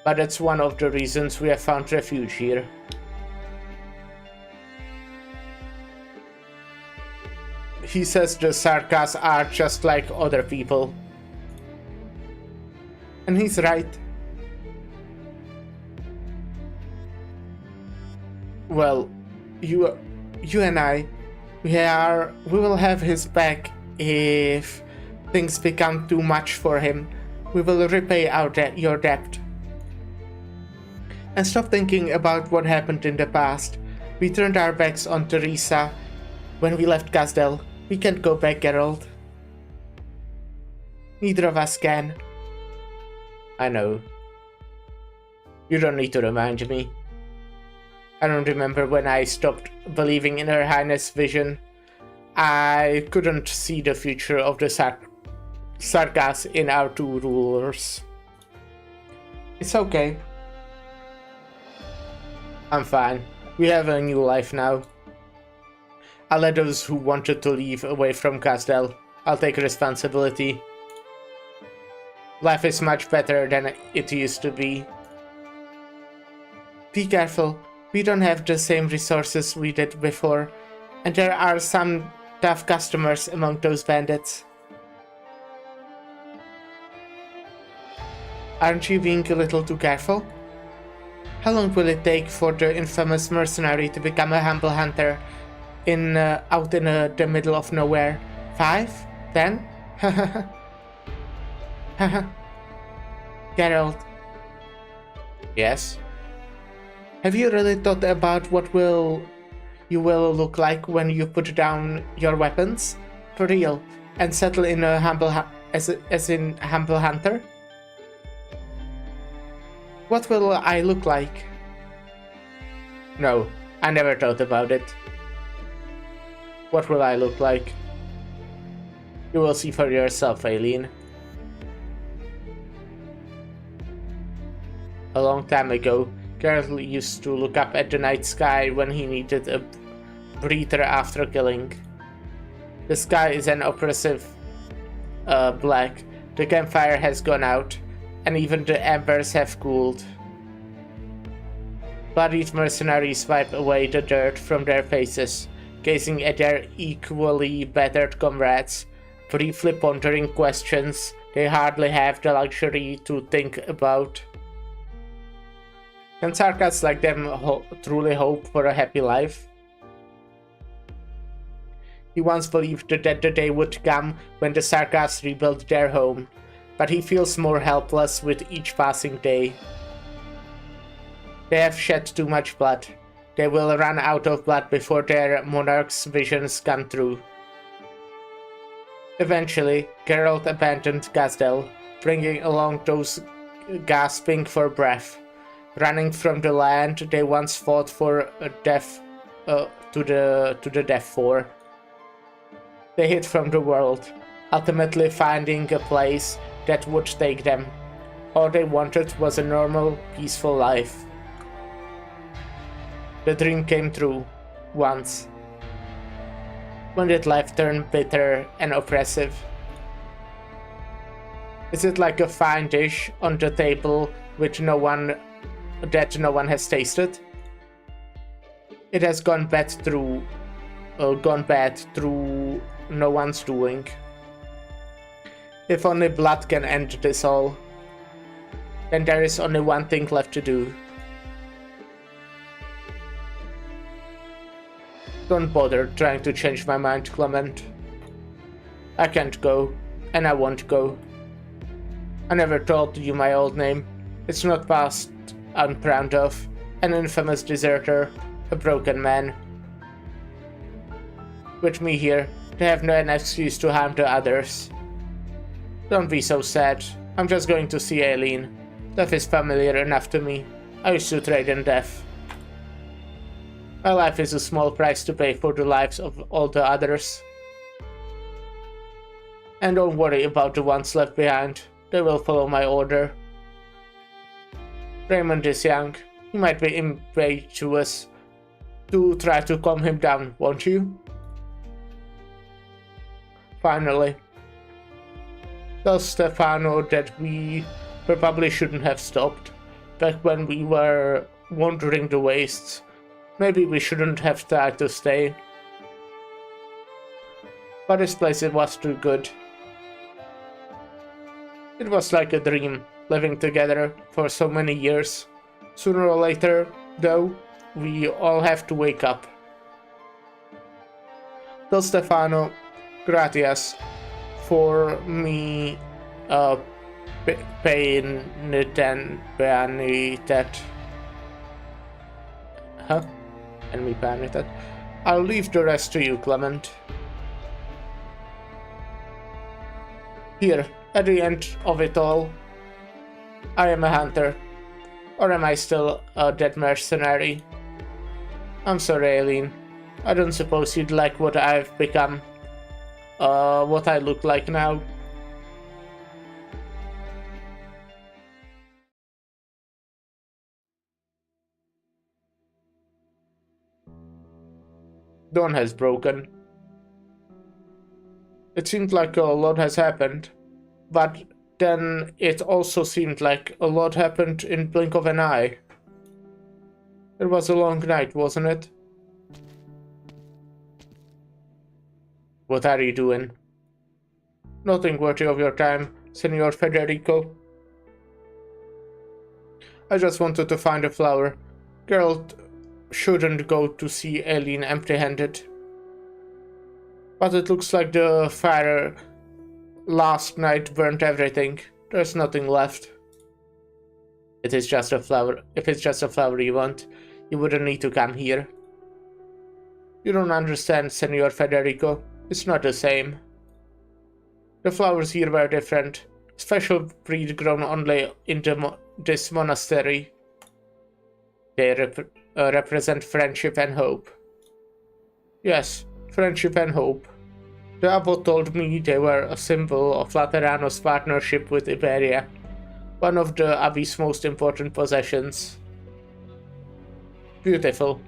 But that's one of the reasons we have found refuge here. He says the Sarkas are just like other people. And he's right. Well, you and I, we will have his back if things become too much for him. We will repay your debt. And stop thinking about what happened in the past. We turned our backs on Teresa when we left Casdell. We can't go back, Geralt. Neither of us can. I know. You don't need to remind me. I don't remember when I stopped believing in Her Highness' vision. I couldn't see the future of the Sarkas in our two rulers. It's okay. I'm fine. We have a new life now. I'll let those who wanted to leave away from Casdell. I'll take responsibility. Life is much better than it used to be. Be careful. We don't have the same resources we did before, and there are some tough customers among those bandits. Aren't you being a little too careful? How long will it take for the infamous mercenary to become a humble hunter out in the middle of nowhere? 5? 10? Geralt. Yes? Have you really thought about what you will look like when you put down your weapons? For real? And settle in a humble humble hunter? What will I look like? No, I never thought about it. What will I look like? You will see for yourself, Aileen. A long time ago, Geralt used to look up at the night sky when he needed a breather after killing. The sky is an oppressive black. The campfire has gone out, and even the embers have cooled. Bloodied mercenaries wipe away the dirt from their faces, gazing at their equally battered comrades, briefly pondering questions they hardly have the luxury to think about. Can Sarkas like them truly hope for a happy life? He once believed that the day would come when the Sarkas rebuilt their home, but he feels more helpless with each passing day. They have shed too much blood. They will run out of blood before their monarch's visions come true. Eventually, Geralt abandoned Casdell, bringing along those gasping for breath. Running from the land they once fought for death to the death for. They hid from the world, ultimately finding a place that would take them. All they wanted was a normal, peaceful life. The dream came true, once. When did life turn bitter and oppressive? Is it like a fine dish on the table that no one has tasted? It has gone bad through no one's doing. If only blood can end this all, then there is only one thing left to do. Don't bother trying to change my mind, Clement. I can't go, and I won't go. I never told you my old name. It's not past I'm proud of. An infamous deserter, a broken man. With me here, they have no excuse to harm the others. Don't be so sad. I'm just going to see Aileen. Death is familiar enough to me. I used to trade in death. My life is a small price to pay for the lives of all the others. And don't worry about the ones left behind. They will follow my order. Raymond is young. He might be impetuous. Do try to calm him down, won't you? Finally. Tell Stefano that we probably shouldn't have stopped. Back when we were wandering the wastes. Maybe we shouldn't have tried to stay. But this place, it was too good. It was like a dream, living together for so many years. Sooner or later, though, we all have to wake up. Tell Stefano, gratias, for me paying that. Huh? And me paying that. I'll leave the rest to you, Clement. Here, at the end of it all, I am a hunter. Or am I still a dead mercenary? I'm sorry, Aileen. I don't suppose you'd like what I've become. What I look like now. Dawn has broken. It seemed like a lot has happened, but then it also seemed like a lot happened in the blink of an eye. It was a long night, wasn't it? What are you doing? Nothing worthy of your time, Senor Federico. I just wanted to find a flower. Girl shouldn't go to see Aileen empty-handed. But it looks like the fire last night burnt everything. There's nothing left. It is just a flower. If it's just a flower you want, you wouldn't need to come here. You don't understand, Senor Federico. It's not the same. The flowers here were different. Special breed grown only in this monastery. They represent friendship and hope. Yes, friendship and hope. The abbot told me they were a symbol of Laterano's partnership with Iberia, one of the abbey's most important possessions. Beautiful.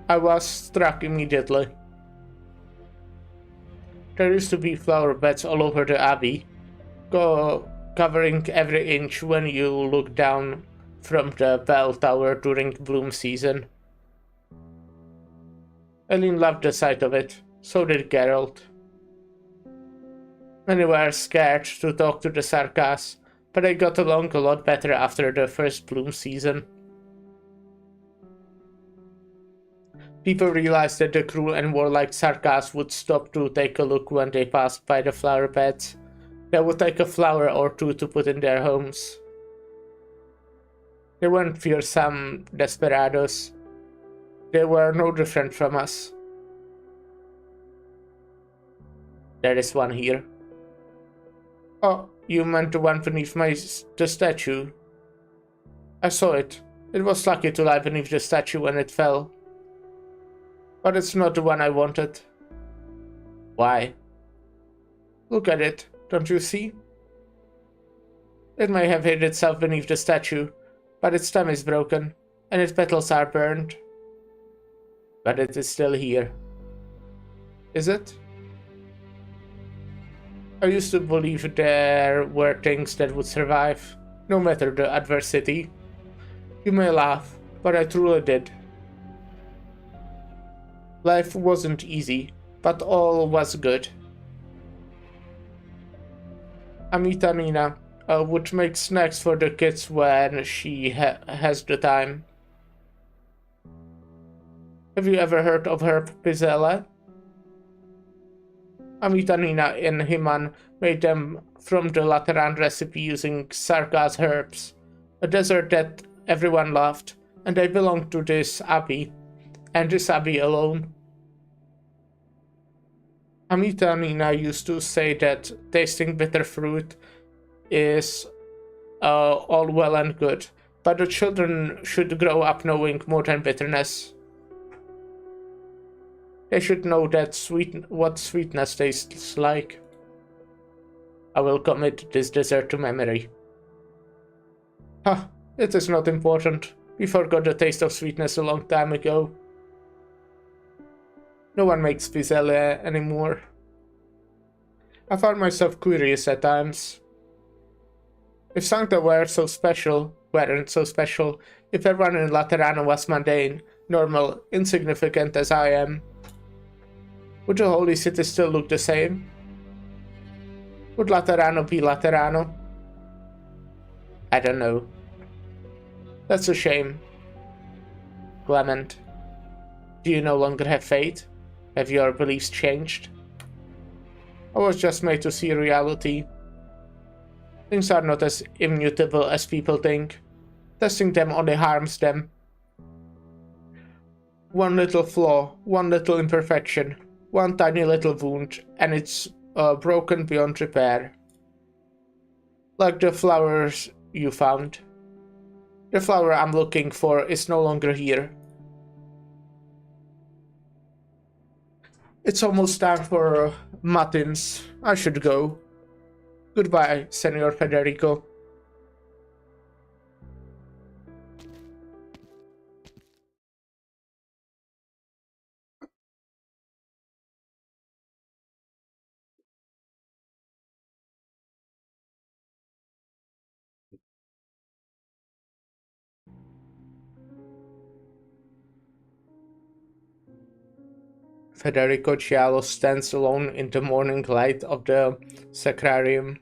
I was struck immediately. There used to be flower beds all over the abbey, covering every inch when you look down from the bell tower during bloom season. Aileen loved the sight of it, so did Geralt. Many were scared to talk to the Sarkas, but they got along a lot better after the first bloom season. People realized that the cruel and warlike Sarkas would stop to take a look when they passed by the flower beds. They would take a flower or two to put in their homes. They weren't fearsome desperados. They were no different from us. There is one here. Oh, you meant the one beneath the statue. I saw it. It was lucky to lie beneath the statue when it fell. But it's not the one I wanted. Why? Look at it, don't you see? It may have hid itself beneath the statue, but its stem is broken, and its petals are burned. But it is still here. Is it? I used to believe there were things that would survive, no matter the adversity. You may laugh, but I truly did. Life wasn't easy, but all was good. Amita Nina would make snacks for the kids when she has the time. Have you ever heard of herb pizzelle? Amita Nina and Himan made them from the Lateran recipe using Sarka's herbs, a dessert that everyone loved, and they belonged to this abbey, and this abbey alone. Amita Nina used to say that tasting bitter fruit is all well and good, but the children should grow up knowing more than bitterness. They should know that what sweetness tastes like. I will commit this dessert to memory. It is not important. We forgot the taste of sweetness a long time ago. No one makes pizzelle anymore. I found myself curious at times. If Sancta weren't so special, if everyone in Laterano was mundane, normal, insignificant as I am, would the Holy City still look the same? Would Laterano be Laterano? I don't know. That's a shame. Clement, do you no longer have faith? Have your beliefs changed? I was just made to see reality. Things are not as immutable as people think. Testing them only harms them. One little flaw, one little imperfection, one tiny little wound, and it's broken beyond repair. Like the flowers you found. The flower I'm looking for is no longer here. It's almost time for matins. I should go. Goodbye, Senor Federico. Federico Cialo stands alone in the morning light of the sacrarium.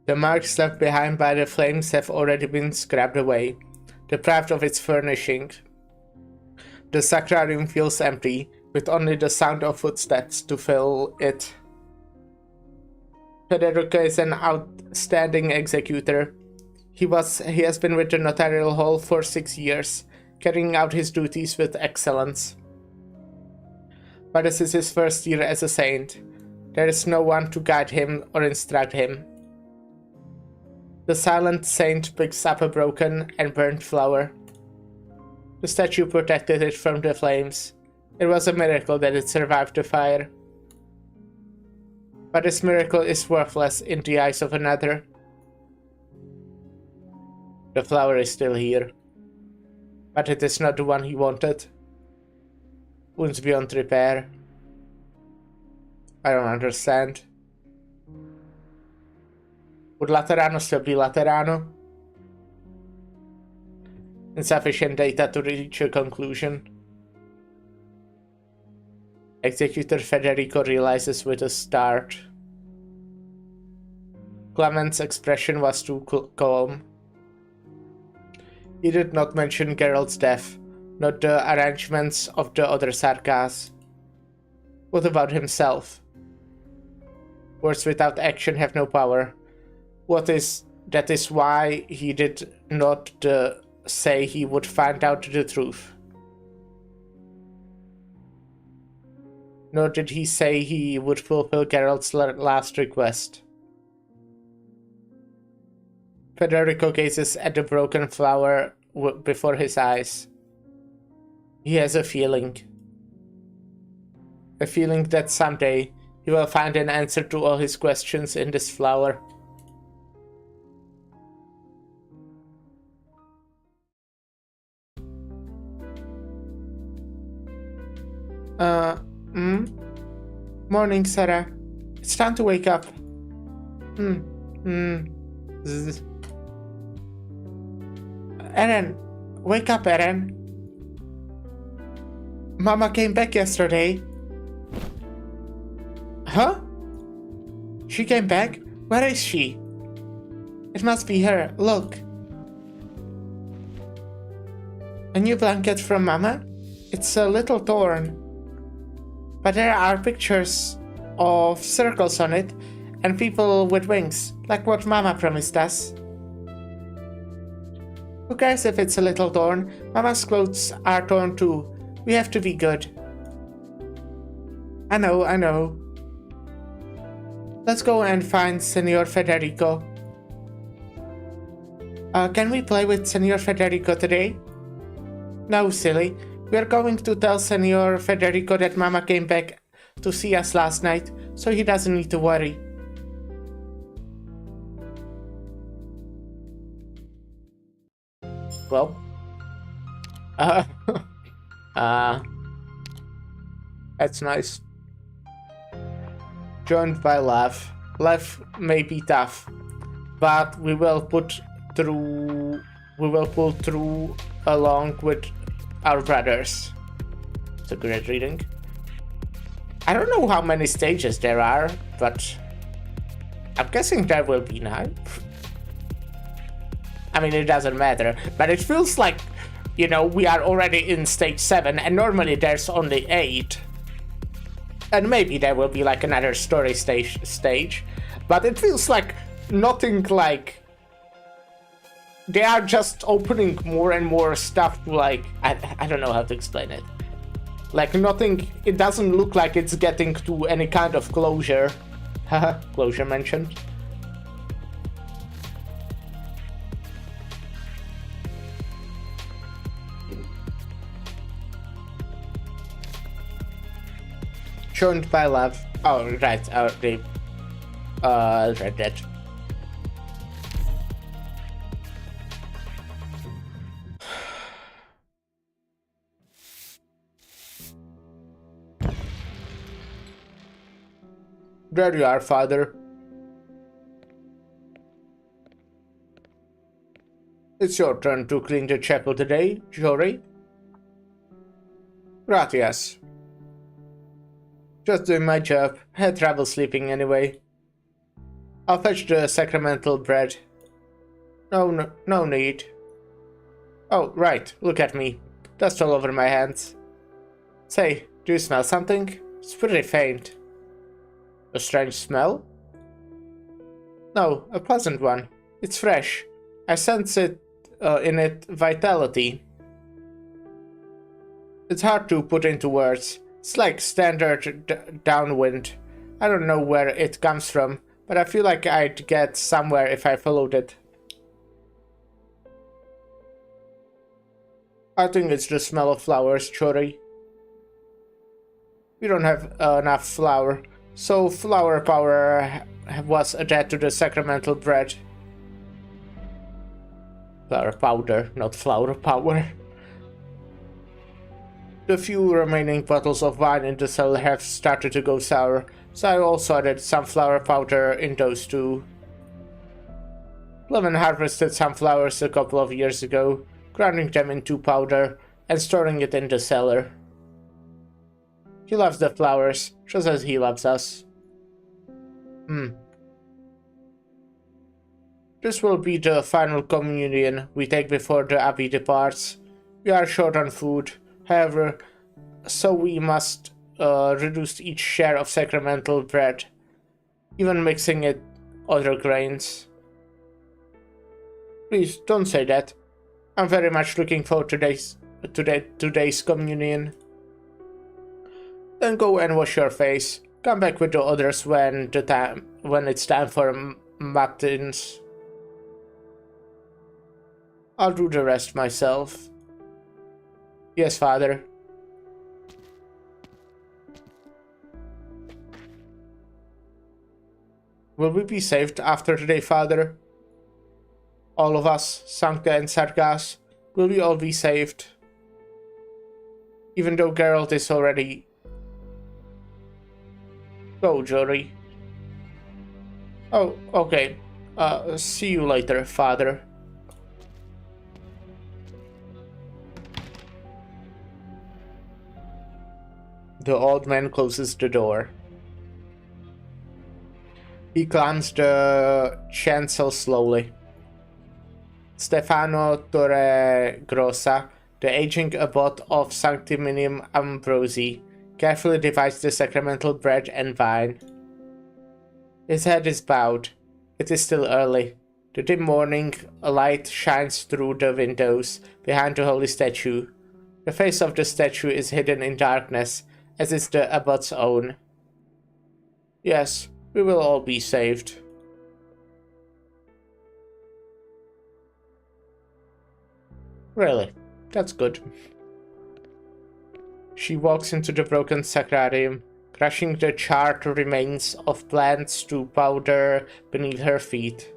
The marks left behind by the flames have already been scrubbed away, deprived of its furnishing. The sacrarium feels empty, with only the sound of footsteps to fill it. Federico is an outstanding executor. He has been with the Notarial Hall for 6 years, carrying out his duties with excellence. But this is his first year as a saint. There is no one to guide him or instruct him. The silent saint picks up a broken and burnt flower. The statue protected it from the flames. It was a miracle that it survived the fire. But this miracle is worthless in the eyes of another. The flower is still here. But it is not the one he wanted. Wounds beyond repair. I don't understand. Would Laterano still be Laterano? Insufficient data to reach a conclusion. Executor Federico realizes with a start. Clement's expression was too calm. He did not mention Geralt's death, not the arrangements of the other Sarkas. What about himself? Words without action have no power. That is why he did not say he would find out the truth. Nor did he say he would fulfill Geralt's last request. Federico gazes at the broken flower before his eyes. He has a feeling. a feeling that someday he will find an answer to all his questions in this flower. Morning, Sarah. It's time to wake up. Zzz. Eren, wake up, Eren. Mama came back yesterday. Huh? She came back? Where is she? It must be her. Look. A new blanket from Mama? It's a little torn. But there are pictures of circles on it and people with wings, like what Mama promised us. Who cares if it's a little torn? Mama's clothes are torn too. We have to be good. I know. Let's go and find Senor Federico. Can we play with Senor Federico today? No, silly. We are going to tell Senor Federico that Mama came back to see us last night, so he doesn't need to worry. Well, that's nice. Joined by love. Life may be tough, but we will pull through along with our brothers. It's a great reading. I don't know how many stages there are, but I'm guessing there will be 9. I mean, it doesn't matter, but it feels like, you know, we are already in stage 7, and normally there's only 8. And maybe there will be like another story stage, but it feels like nothing like... They are just opening more and more stuff to like... I don't know how to explain it. Like nothing... It doesn't look like it's getting to any kind of closure. Haha, closure mentioned. Joined by love. Oh, right. They read that. There you are, father. It's your turn to clean the chapel today, Jory. Gratias. Just doing my job. Had trouble sleeping anyway. I'll fetch the sacramental bread. No need. Oh, right. Look at me. Dust all over my hands. Say, do you smell something? It's pretty faint. A strange smell? No, a pleasant one. It's fresh. I sense it in it vitality. It's hard to put into words. It's like standard downwind. I don't know where it comes from, but I feel like I'd get somewhere if I followed it. I think it's the smell of flowers, Chori. We don't have enough flour, so flower power was added to the sacramental bread. Flower powder, not flower power. The few remaining bottles of wine in the cellar have started to go sour, so I also added some flower powder in those too. Lemon harvested some flowers a couple of years ago, grinding them into powder and storing it in the cellar. He loves the flowers, just as he loves us. This will be the final communion we take before the abbey departs. We are short on food, however, so we must reduce each share of sacramental bread, even mixing it other grains. Please, don't say that. I'm very much looking forward to today's communion. Then go and wash your face. Come back with the others when it's time for matins. I'll do the rest myself. Yes, father. Will we be saved after today, Father? All of us, Sancta and Sargas, will we all be saved? Even though Geralt is already... Go, Jory. Oh, okay. See you later, Father. The old man closes the door. He climbs the chancel slowly. Stefano Torregrossa, the aging abbot of Sanctiminium Ambrosi, carefully divides the sacramental bread and wine. His head is bowed. It is still early. The dim morning light shines through the windows behind the holy statue. The face of the statue is hidden in darkness, as is the abbot's own. Yes, we will all be saved. Really, that's good. She walks into the broken sacrarium, crushing the charred remains of plants to powder beneath her feet.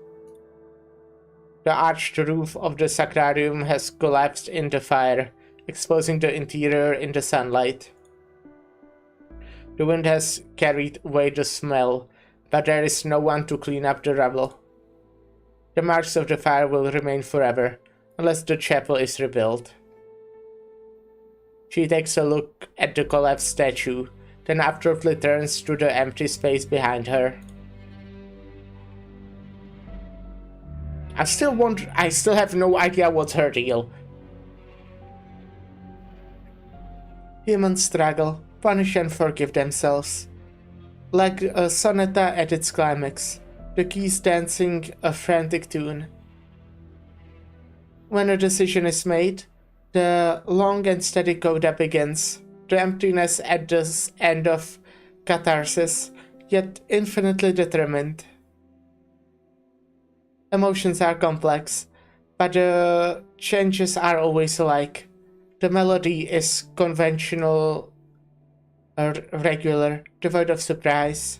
The arched roof of the sacrarium has collapsed in the fire, exposing the interior in the sunlight. The wind has carried away the smell, but there is no one to clean up the rubble. The marks of the fire will remain forever, unless the chapel is rebuilt. She takes a look at the collapsed statue, then abruptly turns to the empty space behind her. I still have no idea what's her deal. Humans struggle, punish and forgive themselves. Like a sonata at its climax, the keys dancing a frantic tune. When a decision is made, the long and steady coda begins, the emptiness at the end of catharsis, yet infinitely determined. Emotions are complex, but the changes are always alike. The melody is conventional or regular, devoid of surprise.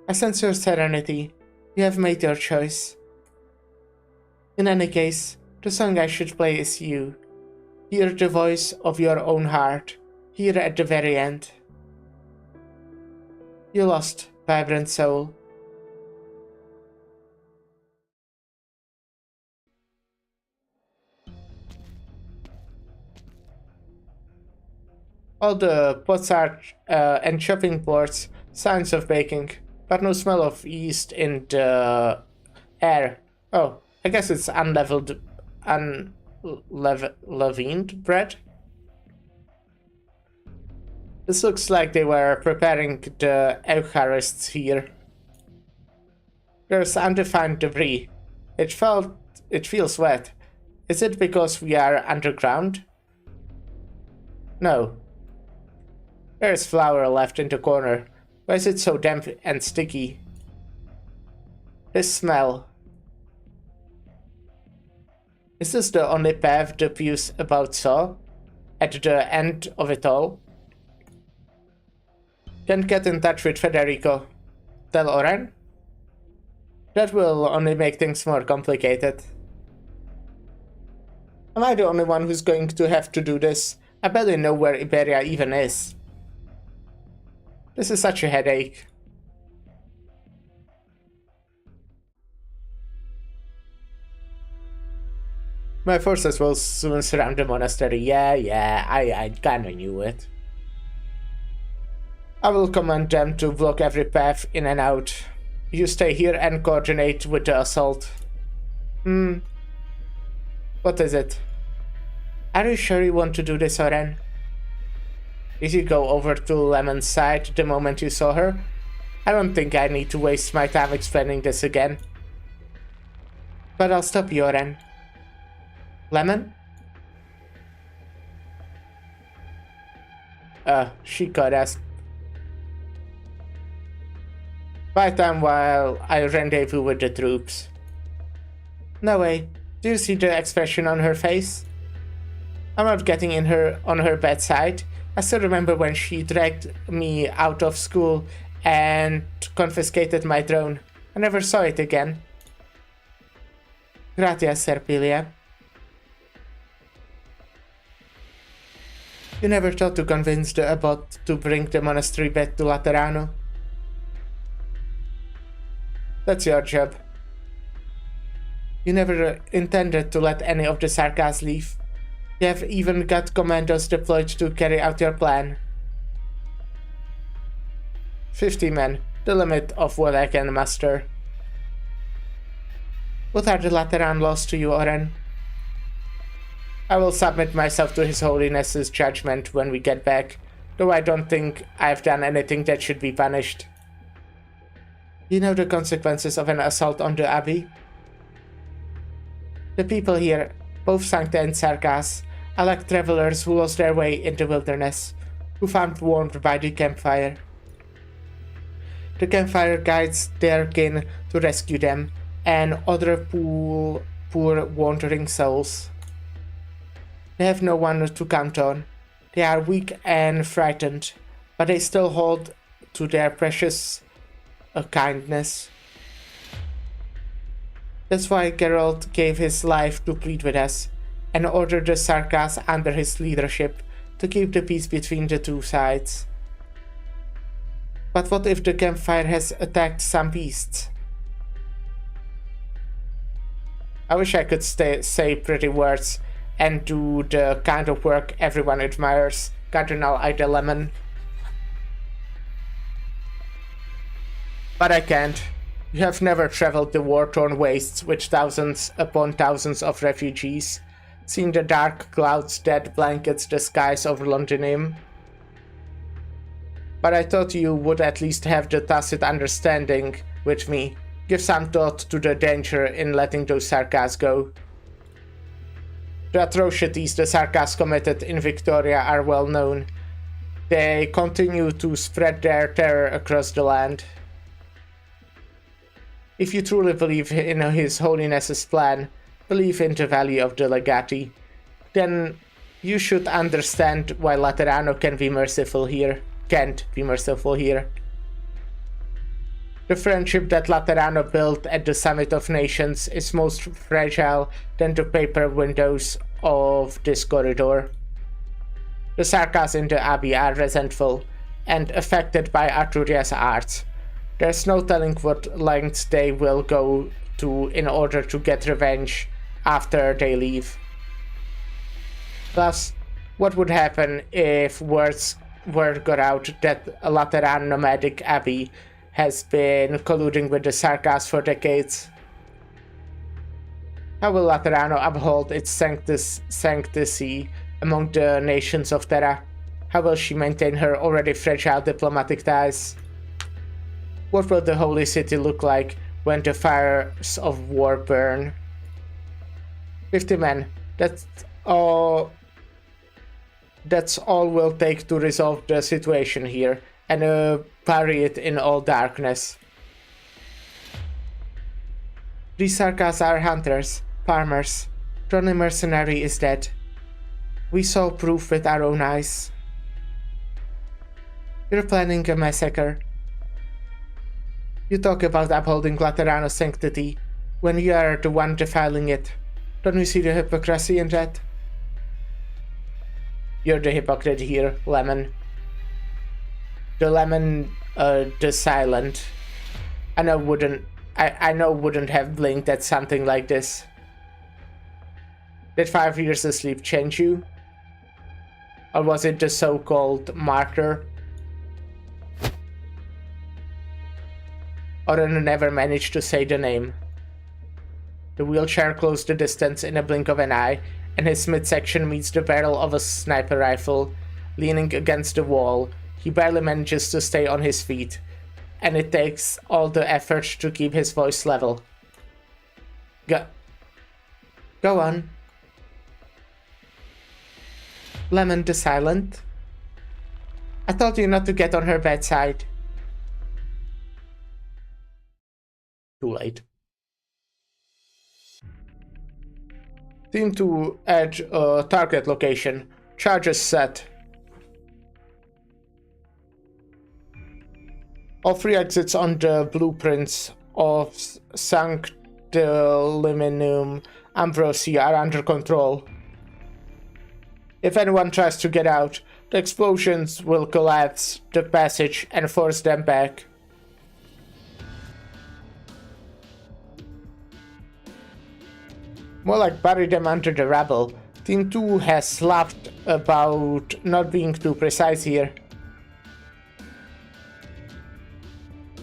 I sense your serenity. You have made your choice. In any case, the song I should play is you. Hear the voice of your own heart, here at the very end. You lost, vibrant soul. All the pots are and chopping boards, signs of baking, but no smell of yeast in the air. Oh, I guess it's unleavened bread. This looks like they were preparing the Eucharist here. There's undefined debris. It feels wet. Is it because we are underground? No. There's flour left in the corner. Why is it so damp and sticky? This smell. Is this the only path the Pious about saw? At the end of it all? Can't get in touch with Federico. Tell Oren? That will only make things more complicated. Am I the only one who's going to have to do this? I barely know where Iberia even is. This is such a headache. My forces will soon surround the monastery. Yeah, I kinda knew it. I will command them to block every path in and out. You stay here and coordinate with the assault. What is it? Are you sure you want to do this, Oren? Did you go over to Lemon's side the moment you saw her? I don't think I need to waste my time explaining this again. But I'll stop you, Oren. Lemon? She got us. Buy time while I rendezvous with the troops. No way. Do you see the expression on her face? I'm not getting on her bad side. I still remember when she dragged me out of school and confiscated my drone. I never saw it again. Gracias, Serpilia. You never thought to convince the abbot to bring the monastery back to Laterano? That's your job. You never intended to let any of the Sarkas leave. You have even got commandos deployed to carry out your plan. 50 men, the limit of what I can muster. What are the Lateran laws to you, Oren? I will submit myself to His Holiness's judgment when we get back, though I don't think I've done anything that should be punished. You know the consequences of an assault on the Abbey? The people here, both Sancta and Sarkas, are like travelers who lost their way in the wilderness, who found warmth by the campfire. The campfire guides their kin to rescue them, and other poor wandering souls. They have no one to count on. They are weak and frightened, but they still hold to their precious kindness. That's why Geralt gave his life to plead with us, and ordered the Sarkas under his leadership to keep the peace between the two sides. But what if the campfire has attacked some beasts? I wish I could say pretty words and do the kind of work everyone admires, Cardinal Ida Lemon. But I can't. You have never traveled the war-torn wastes with thousands upon thousands of refugees, seen the dark clouds that blankets the skies over Londinium. But I thought you would at least have the tacit understanding with me, give some thought to the danger in letting those Sarkas go. The atrocities the Sarkas committed in Victoria are well known. They continue to spread their terror across the land. If you truly believe in His Holiness's plan, believe in the value of the legati, then you should understand why Laterano can't be merciful here. The friendship that Laterano built at the Summit of Nations is most fragile than the paper windows of this corridor. The Sarkas in the Abbey are resentful and affected by Arturia's arts. There's no telling what lengths they will go to in order to get revenge after they leave. Plus, what would happen if word got out that a Lateran nomadic abbey has been colluding with the Sarkas for decades? How will Laterano uphold its sanctity among the nations of Terra? How will she maintain her already fragile diplomatic ties? What will the Holy City look like when the fires of war burn? 50 men, that's all we'll take to resolve the situation here, and bury it in all darkness. These Sarkas are hunters, farmers. The only mercenary is dead. We saw proof with our own eyes. You're planning a massacre. You talk about upholding Laterano's sanctity when you are the one defiling it. Don't you see the hypocrisy in that? You're the hypocrite here, Lemon. The Lemon, the silent. I know wouldn't have blinked at something like this. Did 5 years of sleep change you? Or was it the so-called martyr? Oren never managed to say the name. The wheelchair closed the distance in a blink of an eye, and his midsection meets the barrel of a sniper rifle. Leaning against the wall, he barely manages to stay on his feet, and it takes all the effort to keep his voice level. Go on. Lemon the Silent. I told you not to get on her bad side. Too late. Team to edge a target location. Charges set. All 3 exits on the blueprints of Sanctiluminum Ambrosia are under control. If anyone tries to get out, the explosions will collapse the passage and force them back. More like bury them under the rubble. Team 2 has slapped about not being too precise here.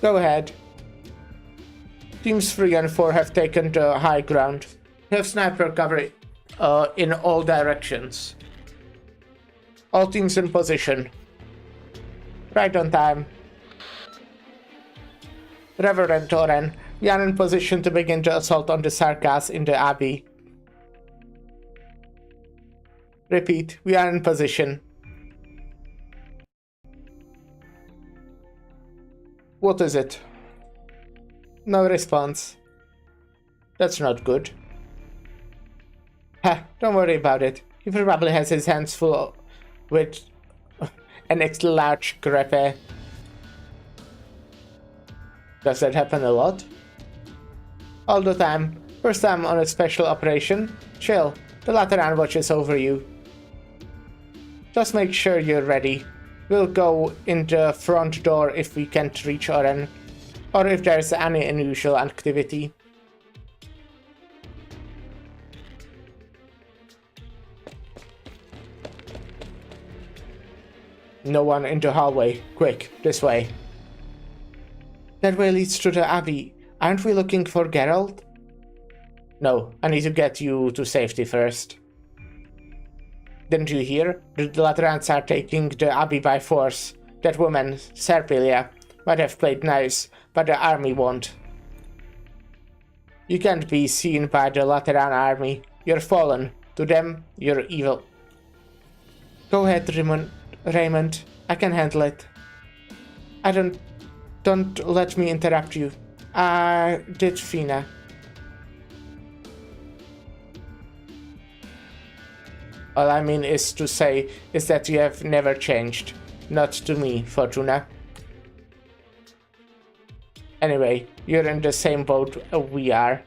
Go ahead. Teams 3 and 4 have taken the high ground. You have sniper cover in all directions. All teams in position. Right on time. Reverend Toren, we are in position to begin the assault on the Sarkas in the Abbey. Repeat, we are in position. What is it? No response. That's not good. Ha, don't worry about it. He probably has his hands full with an extra large crepe. Does that happen a lot? All the time. First time on a special operation? Chill. The Lateran watches over you. Just make sure you're ready. We'll go in the front door if we can't reach Oren, or if there's any unusual activity. No one in the hallway. Quick, this way. That way leads to the Abbey. Aren't we looking for Geralt? No, I need to get you to safety first. Didn't you hear? The Laterans are taking the Abbey by force. That woman, Serpilia, might have played nice, but the army won't. You can't be seen by the Lateran army. You're fallen. To them, you're evil. Go ahead, Raymond. I can handle it. Don't let me interrupt you. Did Fina. All I mean is to say is that you have never changed. Not to me, Fortuna. Anyway, you're in the same boat we are.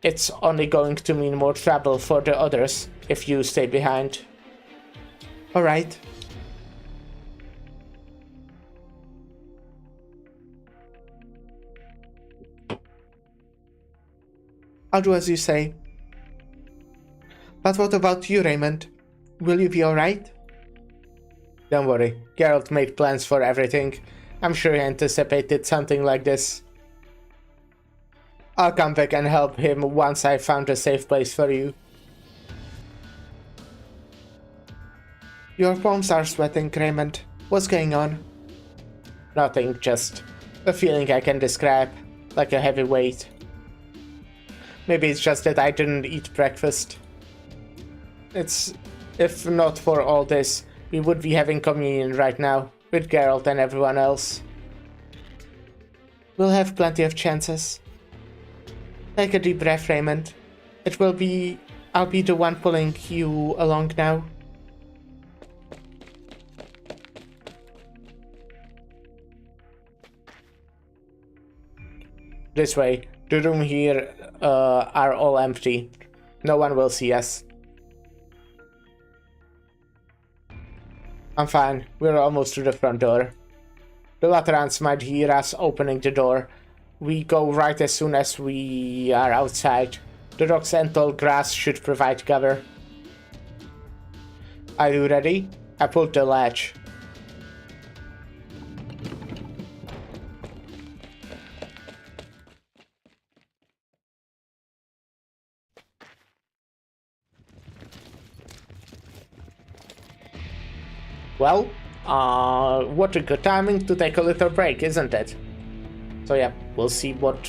It's only going to mean more trouble for the others if you stay behind. Alright. I'll do as you say. But what about you, Raymond? Will you be alright? Don't worry, Geralt made plans for everything. I'm sure he anticipated something like this. I'll come back and help him once I found a safe place for you. Your palms are sweating, Raymond. What's going on? Nothing, just a feeling I can describe, like a heavy weight. Maybe it's just that I didn't eat breakfast. If not for all this, we would be having communion right now, with Geralt and everyone else. We'll have plenty of chances. Take a deep breath, Raymond. I'll be the one pulling you along now. This way. The room here are all empty. No one will see us. I'm fine. We're almost to the front door. The Laterans might hear us opening the door. We go right as soon as we are outside. The rocks and tall grass should provide cover. Are you ready? I pulled the latch. Well, what a good timing to take a little break, isn't it? So yeah, we'll see what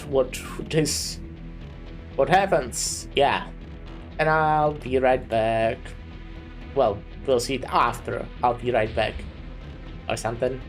happens. Yeah, and I'll be right back. Well, we'll see it after. I'll be right back, or something.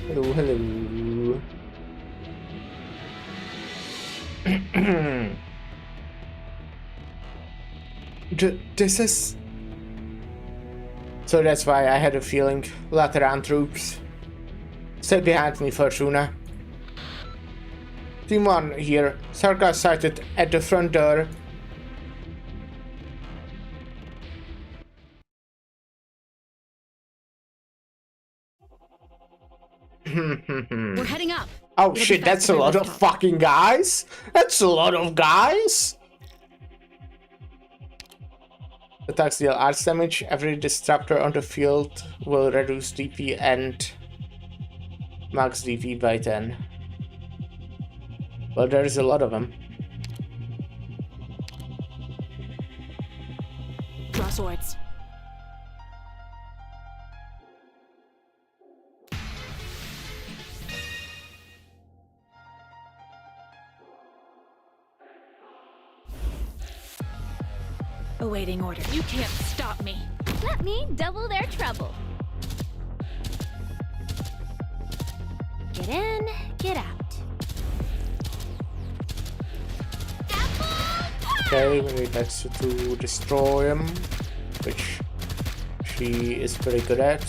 Hello, hello. This is... So that's why I had a feeling. Lateran troops. Stay behind me, Fortuna. Team 1 here. Sarka sighted at the front door. We're heading up. Oh It'll be shit, that's a faster lot by of rooftop. fucking guys! That's a lot of guys! Attacks deal arts damage. Every disruptor on the field will reduce DP and max DP by 10. Well, there is a lot of them. Draw swords. Awaiting order. You can't stop me. Let me double their trouble. Get in, get out. Okay, we need Netsu to destroy him, which she is pretty good at.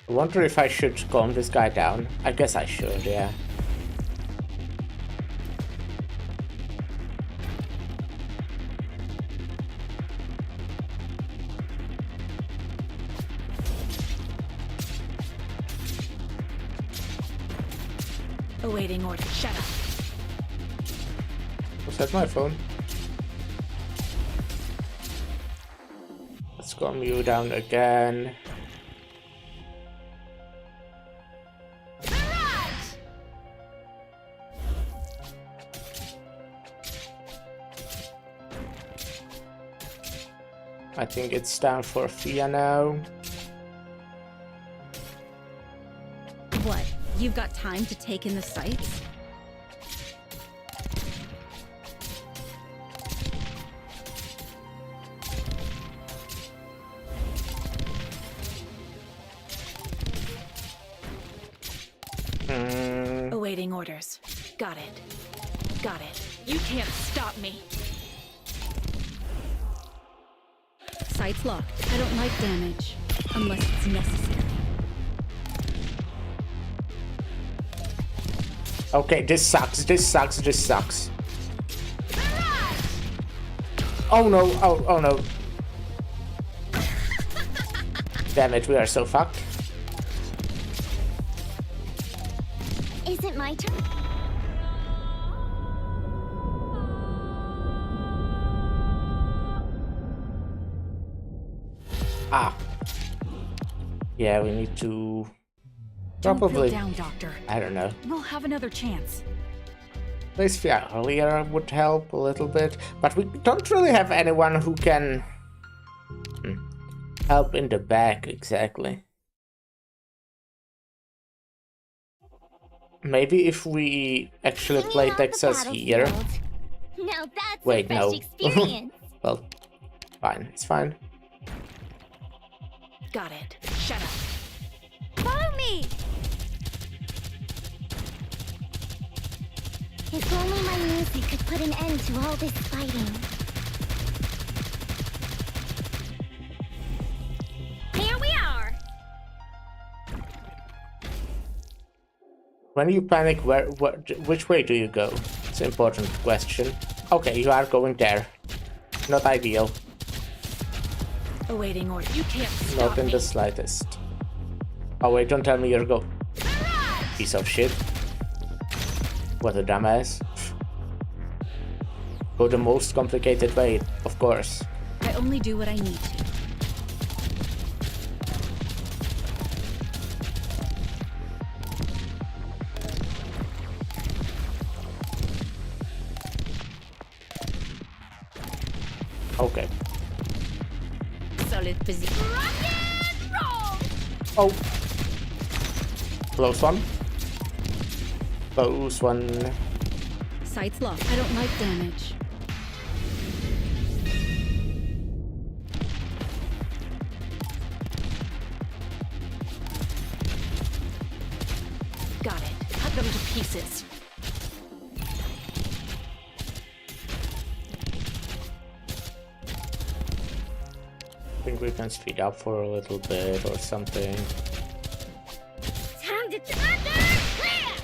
I wonder if I should calm this guy down. I guess I should, yeah. Awaiting order. Shut up. Was that my phone? Let's calm you down again. I think it's down for Fia now. What? You've got time to take in the sights? Awaiting orders. Got it. Got it. You can't stop me. Sights locked. I don't like damage. Unless it's necessary. Okay, this sucks, this sucks, this sucks. Oh no, oh no. Damn it, we are so fucked. Is it my turn? Ah. Yeah, we need to... Don't Probably... feel down, Doctor. I don't know. We'll have another chance. Place Fia earlier would help a little bit, but we don't really have anyone who can... help in the back, exactly. Maybe if we actually play Hanging out the Texas here... battlefield. Now that's Wait, a fresh no. experience. Well, fine, it's fine. Got it. Shut up. Follow me! If only my music could put an end to all this fighting. Here we are! When you panic, which way do you go? It's an important question. Okay, you are going there. Not ideal. Awaiting order. You can't stop Not in me. the slightest. Oh wait, don't tell me you're go. Piece of shit. What a dumbass. Go the most complicated way, of course. I only do what I need to. Okay. Solid position. Oh. Close one. Close one. Sights locked. I don't like damage. Got it. Cut them to pieces. I think we can speed up for a little bit or something. Time to thunder! Clear!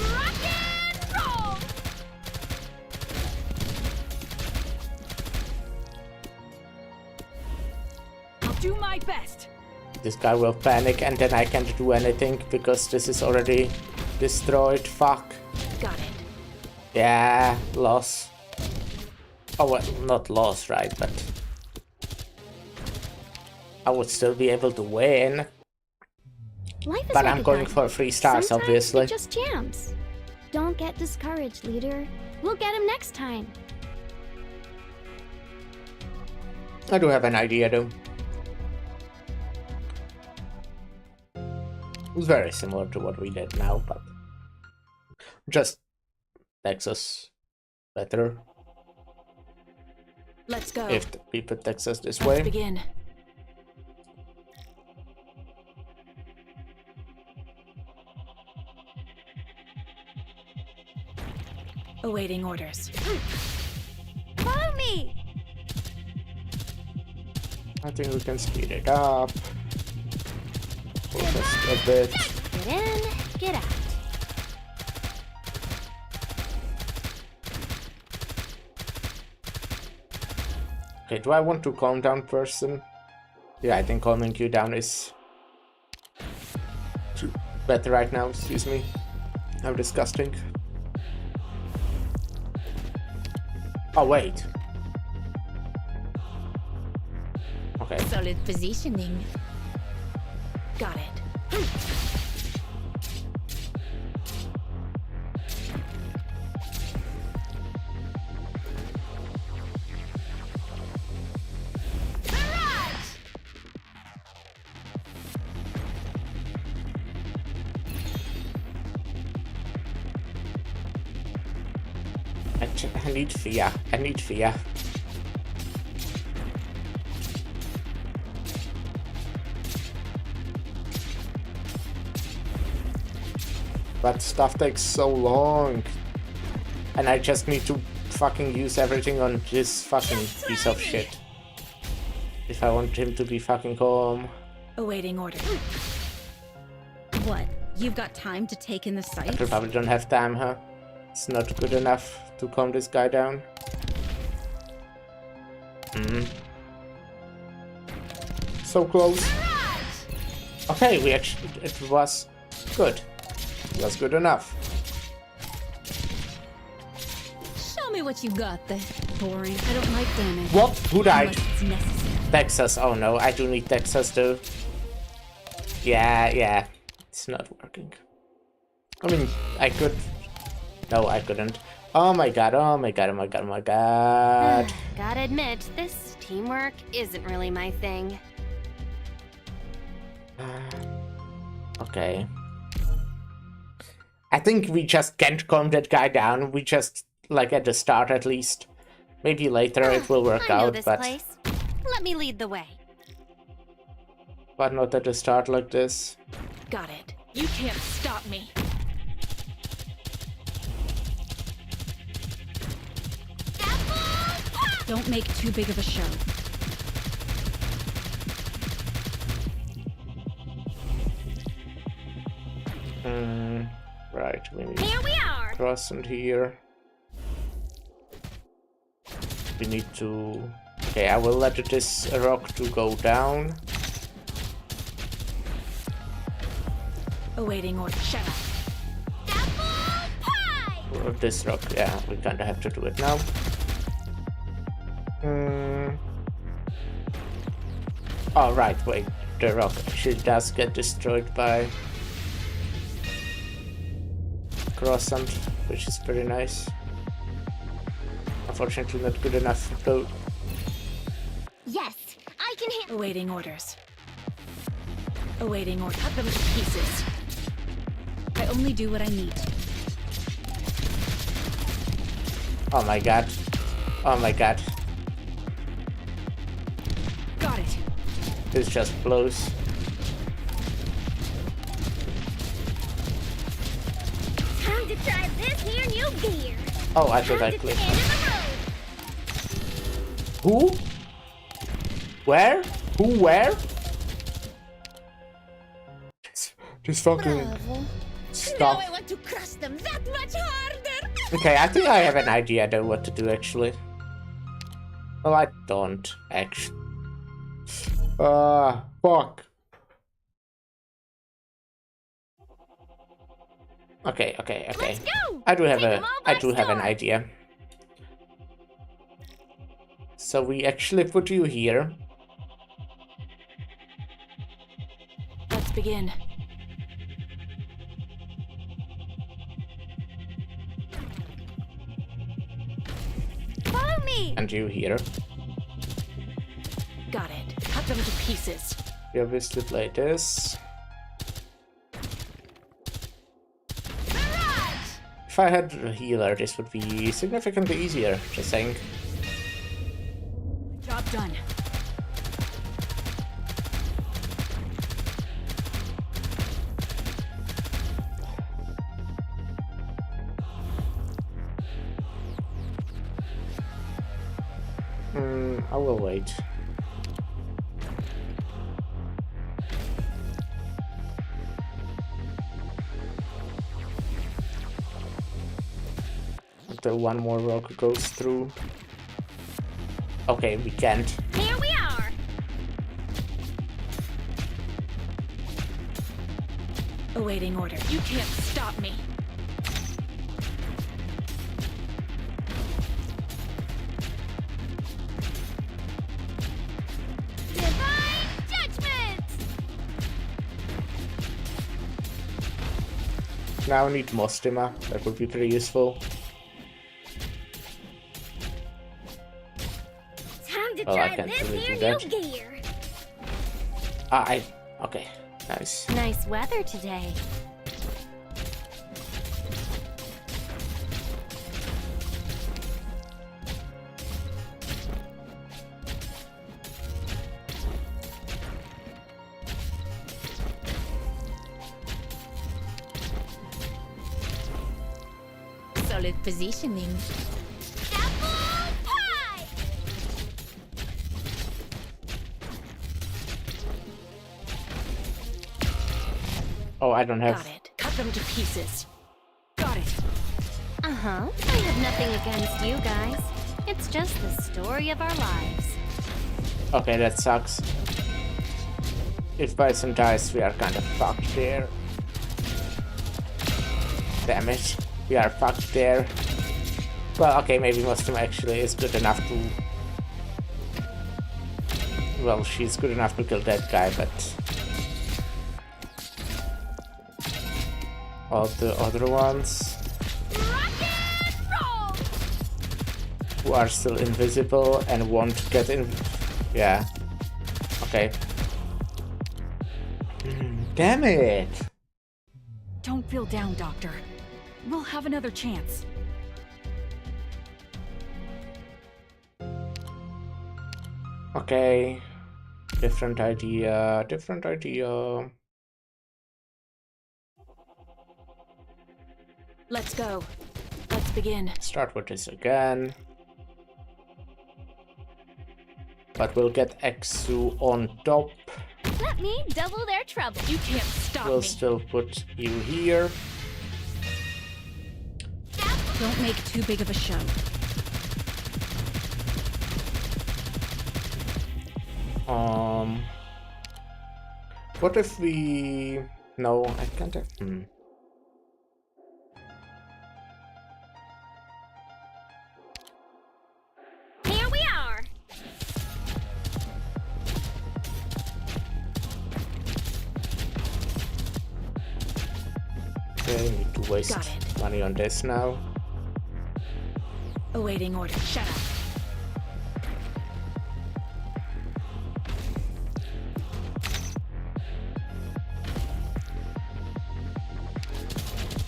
Rock and roll! I'll do my best. This guy will panic and then I can't do anything because this is already destroyed. Fuck. Got it. Yeah, loss. Oh, well, not loss, right? But I would still be able to win. Life is But like I'm a going gun. for 3 stars, Sometimes obviously. it just jams. Don't get discouraged, leader. We'll get him next time. I do have an idea, though. It's very similar to what we did now, but just Texas better. Let's go. If the people Texas this Let's way. begin. Awaiting orders. Follow me! I think we can speed it up. For just a bit. Get in, get out. Okay, do I want to calm down person? Yeah, I think calming you down is better right now, excuse me. How disgusting. Oh, wait. Okay. Solid positioning. Got it. I need fear. I need fear. But stuff takes so long. And I just need to fucking use everything on this fucking piece of shit. If I want him to be fucking calm. Awaiting order. What? You've got time to take in the I sights? probably don't have time, huh? It's not good enough to calm this guy down. So close. Okay, we actually, it was good. It was good enough. Show me what you got there. Boring. I don't like damage. What? Who died? Unless it's necessary. Texas. Oh no, I do need Texas too. Yeah. It's not working. I mean, I could. No, I couldn't. Oh my god, oh my god, oh my god, oh my god. Gotta admit, this teamwork isn't really my thing. Okay. I think we just can't calm that guy down. We just, like at the start at least. Maybe later it will work I know out, this but place. Let me lead the way. not at the start like this. Got it. You can't stop me. Don't make too big of a show. Right, we need Here we are. cross and here. We need to... Okay, I will let this rock to go down. Awaiting order. Shut up. Apple pie. Or this rock, yeah, we kinda have to do it now. Oh, right, wait. The rock actually does get destroyed by croissant, which is pretty nice. Unfortunately, not good enough though. Yes, I can handle. Awaiting orders. Awaiting order. Cut them to pieces. I only do what I need. Oh my god. Oh my god. Got it. This just blows. try this here new gear. Oh, I thought I Time to clicked. end the road. Who? Where? Who? Where? Just fucking Now stop. I want to crush them that much harder. Okay, I think I have an idea though what to do actually. Well, I don't actually. Fuck. Okay. Let's go. I do have Take 'em all by an storm. idea. So we actually put you here. Let's begin. Follow me. And you here. Got it. Cut them to pieces. We obviously play this. Barrage. If I had a healer, this would be significantly easier, just saying. Job done. I will wait. Until one more rock goes through. Okay, we can't. Here we are. Awaiting order. You can't stop me. Divine judgment. Now I need Mostima. That would be pretty useful. Time to Well, I try can't this really here do that. new gear. Okay, nice. Nice weather today. Solid positioning. Apple pie. Oh, I don't have. Got it. Cut them to pieces. Got it. Uh-huh. I have nothing against you guys. It's just the story of our lives. Okay, that sucks. If Bison dies, we are kind of fucked there. Damn it. We are fucked there. Well, okay, maybe Muslim actually is good enough to... Well, she's good enough to kill that guy, but... All the other ones... Rock and roll. who are still invisible and won't get in... Yeah. Okay. Damn it! Don't feel down, Doctor. We'll have another chance. Okay. Different idea. Let's go. Let's begin. Start with this again. But we'll get Exu on top. Let me double their trouble. You can't stop We'll me. still put you here. Don't make too big of a show. What if we... No, I can't have... Here we are. Okay, need to waste Got it. money on this now. Awaiting order. Shut up.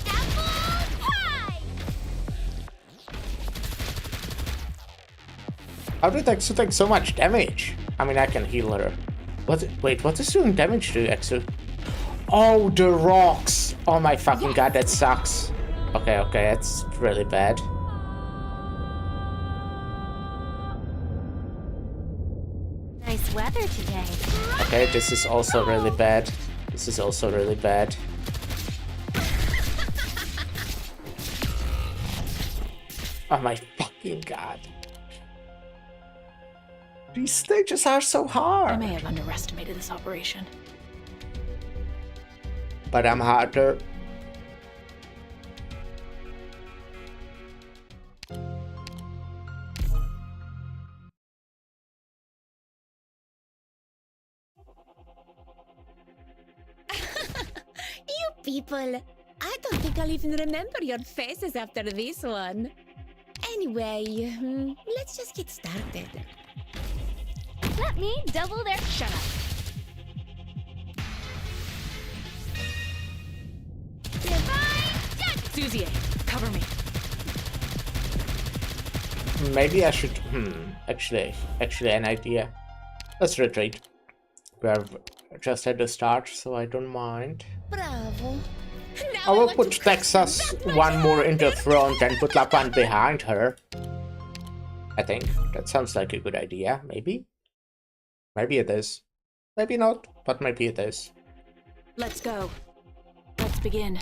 Apple pie. How did Exu take so much damage? I mean, I can heal her. Wait, what is doing damage to Exu? Oh, the rocks! Oh my fucking god, that sucks. Okay, it's really bad. Nice weather today. Okay, this is also really bad. This is also really bad. Oh my fucking god. These stages are so hard. I may have underestimated this operation. But I'm harder. You people, I don't think I'll even remember your faces after this one. Anyway, let's just get started. Let me double their. Shut up. Divine Judge! Suzie, cover me. Maybe I should... Actually an idea. Let's retreat. We're just at the start, so I don't mind. Bravo. I will put Texas one more in the front and put Lapan behind her. I think. That sounds like a good idea, maybe? Maybe it is. Maybe not, but maybe it is. Let's go. Let's begin.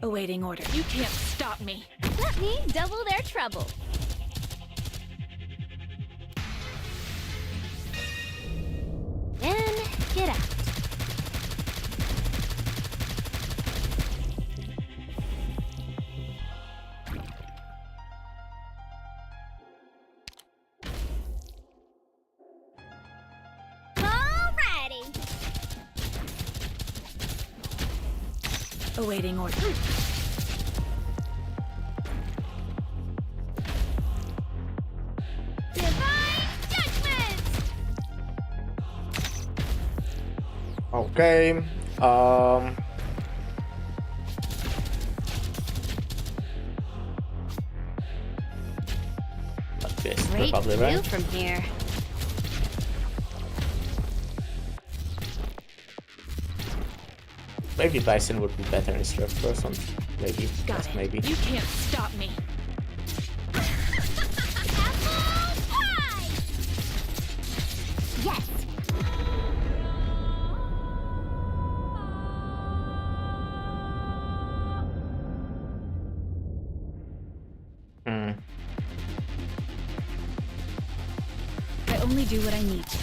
Awaiting order. You can't stop me. Let me double their trouble. Then get out. Alrighty. Awaiting order. Divine Judgment! Okay. This is Great probably view right. from here. Maybe Bison would be better instead of Person. Maybe. Got Just it. maybe. You can't stop me. Apple pie! Yes! I only do what I need to.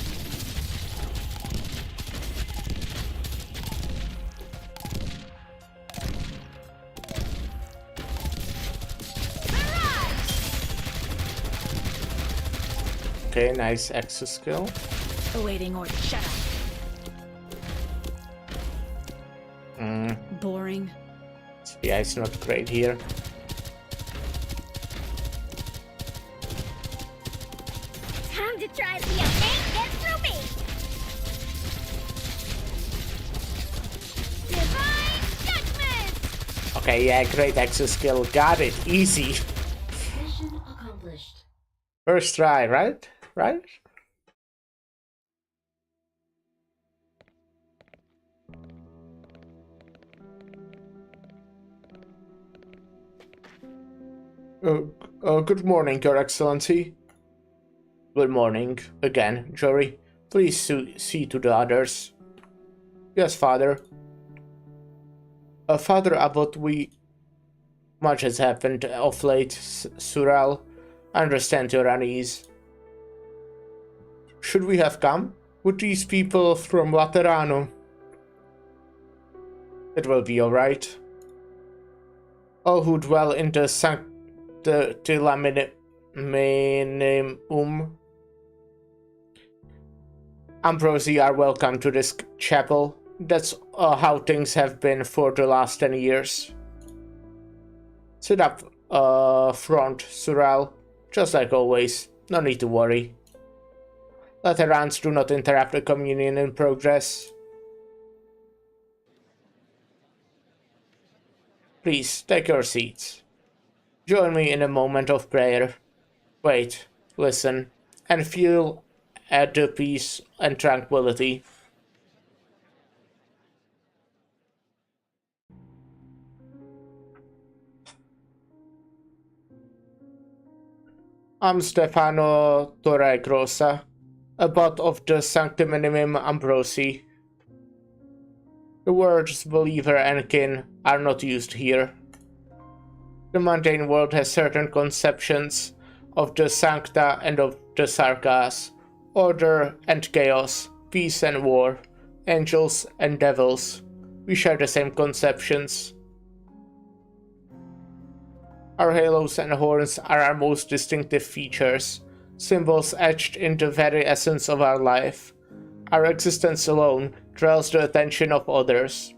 Okay, nice access skill. Awaiting order. Shut up. Boring. Yeah, it's not great here. Time to try to see a thing get through me! Divine Judgment! Okay, yeah, great access skill. Got it. Easy. Mission accomplished. First try, right? Right? Good morning, Your Excellency. Good morning, again, Jory. Please see to the others. Yes, Father. Father Abbot, much has happened of late, Sural. I understand your unease. Should we have come? With these people from Laterano? It will be alright. All who dwell in the Sanctilaminum Ambrosi are welcome to this chapel. That's how things have been for the last 10 years. Sit up front, Sural. Just like always. No need to worry. Laterans do not interrupt the communion in progress. Please, take your seats. Join me in a moment of prayer. Wait, listen, and feel at the peace and tranquility. I'm Stefano Torregrossa, abbot of the Sanctum Minimum Ambrosi. The words believer and kin are not used here. The mundane world has certain conceptions of the Sancta and of the Sarkas, order and chaos, peace and war, angels and devils. We share the same conceptions. Our halos and horns are our most distinctive features, symbols etched in the very essence of our life. Our existence alone draws the attention of others.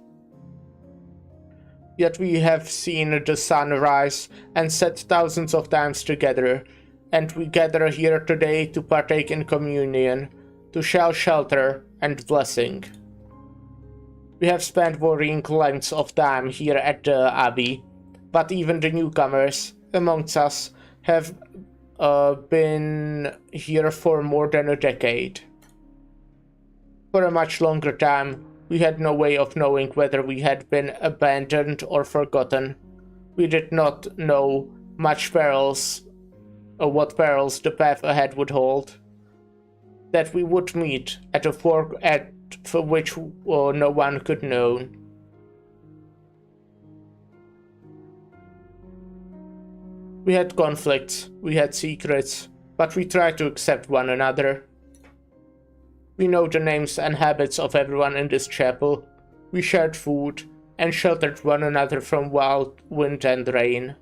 Yet we have seen the sun rise and set thousands of times together, and we gather here today to partake in communion, to share shelter and blessing. We have spent varying lengths of time here at the Abbey, but even the newcomers amongst us have been here for more than a decade. For a much longer time, we had no way of knowing whether we had been abandoned or forgotten. We did not know much perils, or what perils the path ahead would hold. That we would meet at a fork for which no one could know. We had conflicts, we had secrets, but we tried to accept one another. We know the names and habits of everyone in this chapel. We shared food and sheltered one another from wild wind and rain.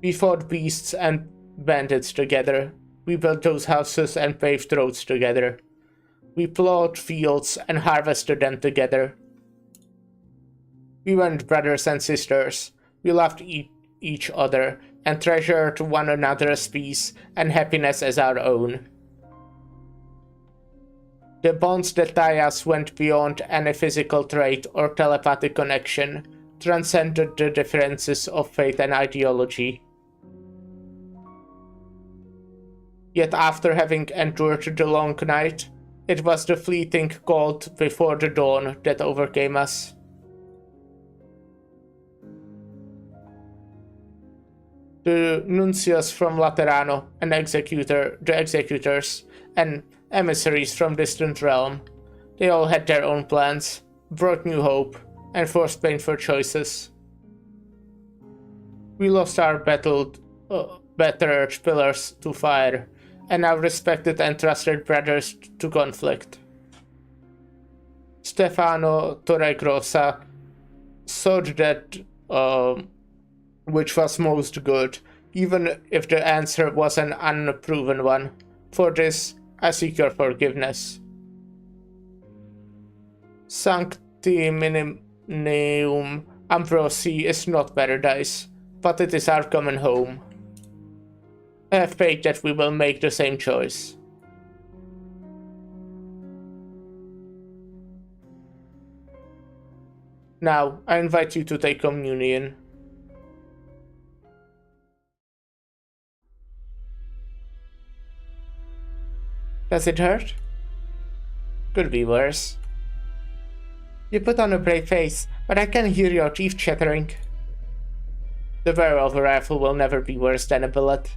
We fought beasts and bandits together. We built those houses and paved roads together. We plowed fields and harvested them together. We went brothers and sisters. We loved each other and treasured one another's peace and happiness as our own. The bonds that tie us went beyond any physical trait or telepathic connection, transcended the differences of faith and ideology. Yet after having endured the long night, it was the fleeting cold before the dawn that overcame us. The nuncios from Laterano and the executors, and emissaries from distant realm, they all had their own plans, brought new hope, and forced painful choices. We lost our battered pillars to fire, and our respected and trusted brothers to conflict. Stefano Torregrossa sought that which was most good, even if the answer was an unproven one. For this, I seek your forgiveness. Sanctum Minimum Ambrosi is not paradise, but it is our common home. I have faith that we will make the same choice. Now, I invite you to take communion. Does it hurt? Could be worse. You put on a brave face, but I can hear your teeth chattering. The barrel of a rifle will never be worse than a bullet.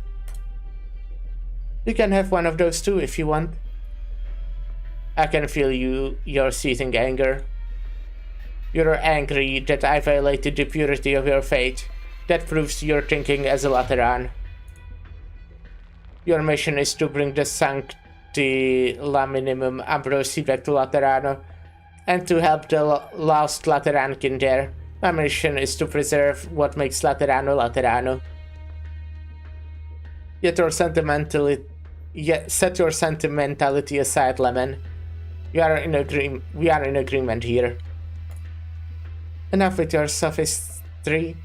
You can have one of those too if you want. I can feel your seething anger. You're angry that I violated the purity of your faith. That proves your thinking as a Lateran. Your mission is to bring the Minimum Ambrosi back to Laterano, and to help the lost Laterankin there. My mission is to preserve what makes Laterano Laterano. Set your sentimentality aside, Lemon. We are in agreement here. Enough with your sophistry.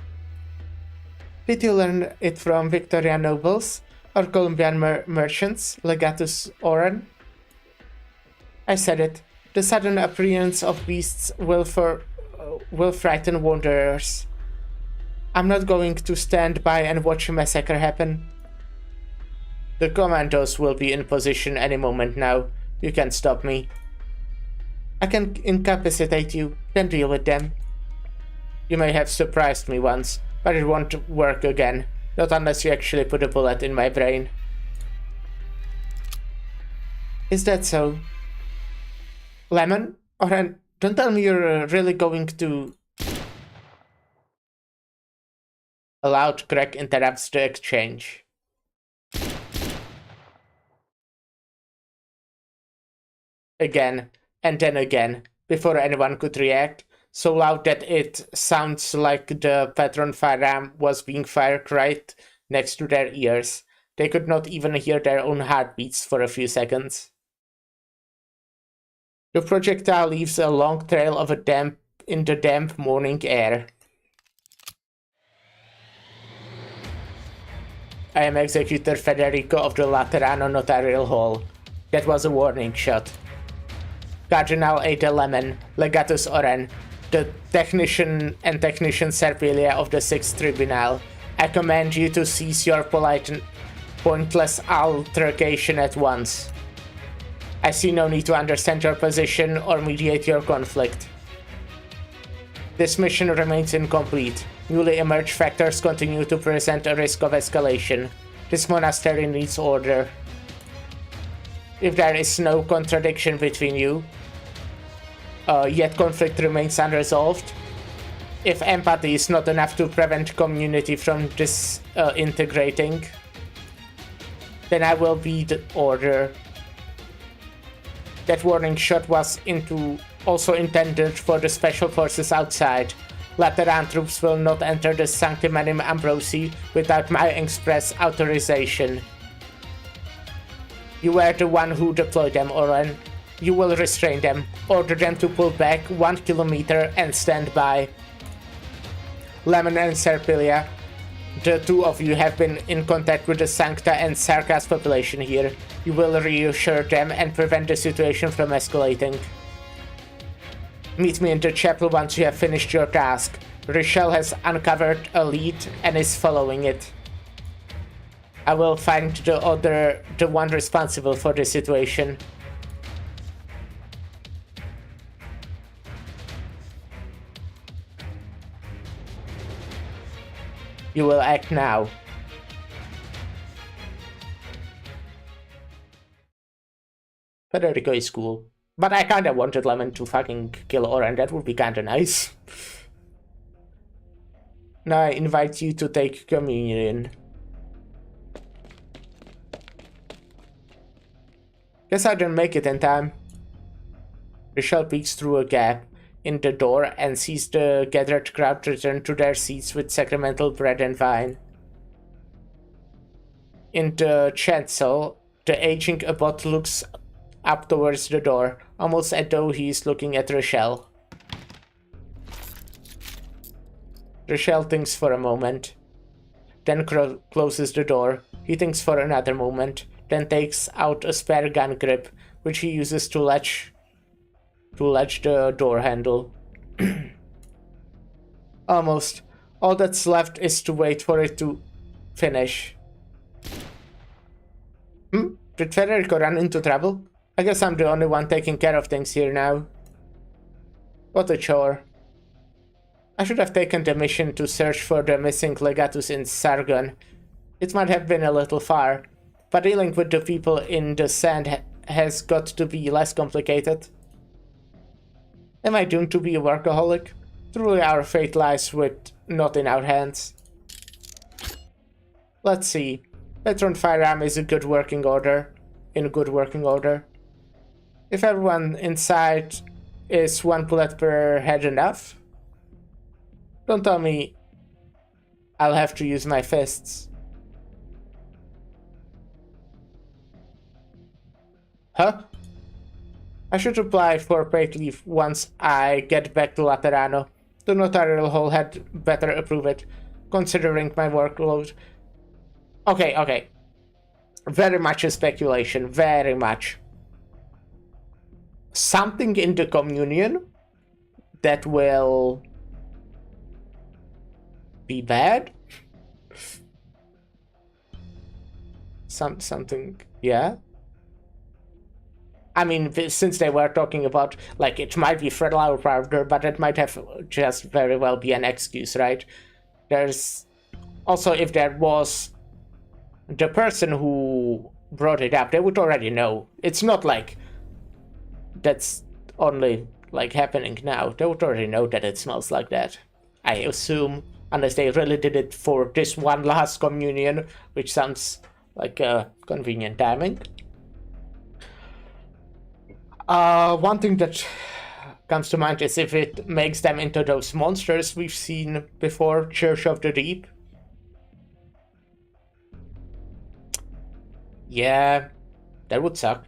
Did you learn it from Victorian nobles? Or Colombian merchants, Legatus Oran? I said it. The sudden appearance of beasts will frighten wanderers. I'm not going to stand by and watch a massacre happen. The commandos will be in position any moment now. You can't stop me. I can incapacitate you, then deal with them. You may have surprised me once, but it won't work again. Not unless you actually put a bullet in my brain. Is that so? Lemon? Alright, don't tell me you're really going to... A loud crack interrupts the exchange. Again, and then again, before anyone could react, so loud that it sounds like the Petron firearm was being fired right next to their ears. They could not even hear their own heartbeats for a few seconds. The projectile leaves a long trail of in the damp morning air. I am Executor Federico of the Laterano Notarial Hall. That was a warning shot. Cardinal Ada Lemon, Legatus Oren, the Technician Serpilia of the 6th Tribunal. I command you to cease your pointless altercation at once. I see no need to understand your position or mediate your conflict. This mission remains incomplete. Newly emerged factors continue to present a risk of escalation. This monastery needs order. If there is no contradiction between you, yet conflict remains unresolved, if empathy is not enough to prevent community from disintegrating, then I will be the order. That warning shot was also intended for the special forces outside. Lateran troops will not enter the Sanctimonium Ambrosi without my express authorization. You were the one who deployed them, Oren. You will restrain them, order them to pull back 1 kilometer and stand by. Lemon and Serpilia, the two of you have been in contact with the Sancta and Sarkas population here. You will reassure them and prevent the situation from escalating. Meet me in the chapel once you have finished your task. Rochelle has uncovered a lead and is following it. I will find the one responsible for the situation. You will act now. Federico is cool. But I kinda wanted Lemon to fucking kill Oren, that would be kinda nice. Now I invite you to take communion. Guess I didn't make it in time. Rochelle peeks through a gap in the door and sees the gathered crowd return to their seats with sacramental bread and wine. In the chancel, the aging abbot looks up towards the door, almost as though he is looking at Rochelle. Rochelle thinks for a moment, then closes the door. He thinks for another moment, then takes out a spare gun grip, which he uses to latch the door handle. Almost. All that's left is to wait for it to finish. Did Federico run into trouble? I guess I'm the only one taking care of things here now. What a chore. I should have taken the mission to search for the missing legatus in Sargon. It might have been a little far, but dealing with the people in the sand has got to be less complicated. Am I doomed to be a workaholic? Truly our fate lies not in our hands. Let's see. Petron firearm is in good working order. If everyone inside is 1 bullet per head enough? Don't tell me I'll have to use my fists. Huh? I should apply for paid leave once I get back to Laterano. The Notarial Hall had better approve it, considering my workload. Okay. Very much a speculation, very much. Something in the communion that will be bad? Something, yeah? I mean, since they were talking about, like, it might be flower powder, but it might have just very well be an excuse, right? There's Also, if there was the person who brought it up, they would already know. It's not like that's only like happening now. They would already know that it smells like that, I assume, unless they really did it for this one last communion, which sounds like convenient timing. One thing that comes to mind is if it makes them into those monsters we've seen before, Church of the Deep. Yeah, that would suck.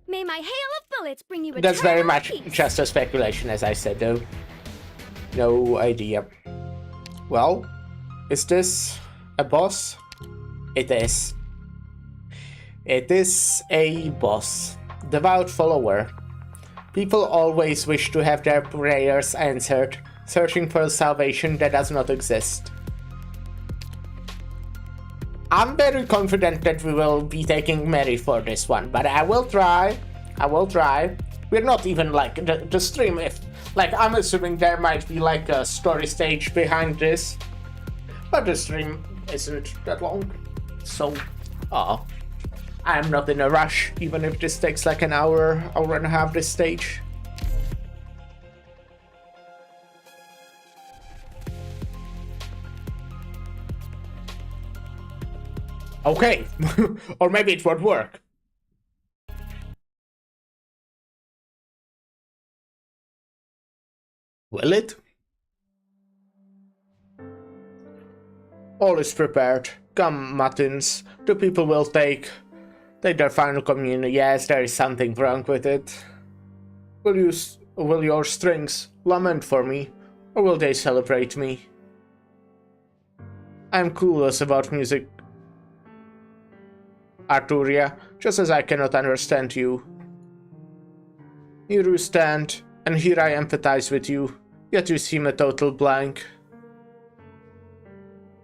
May my hail of bullets bring you a That's very much peace. just a speculation, as I said, though. No idea. Well, is this a boss? It is. It is a boss. Devout follower. People always wish to have their prayers answered, searching for a salvation that does not exist. I'm very confident that we will be taking Mary for this one, but I will try. I will try. We're not even like the stream, if like I'm assuming there might be like a story stage behind this, but the stream isn't that long, so I'm not in a rush, even if this takes like an hour and a half this stage. Okay, or maybe it won't work. Will it? All is prepared. Come, Matins. The people will take their final communion. Yes, there is something wrong with it. Will your strings lament for me, or will they celebrate me? I am clueless about music, Arturia, just as I cannot understand you. Here you stand, and here I empathize with you, yet you seem a total blank.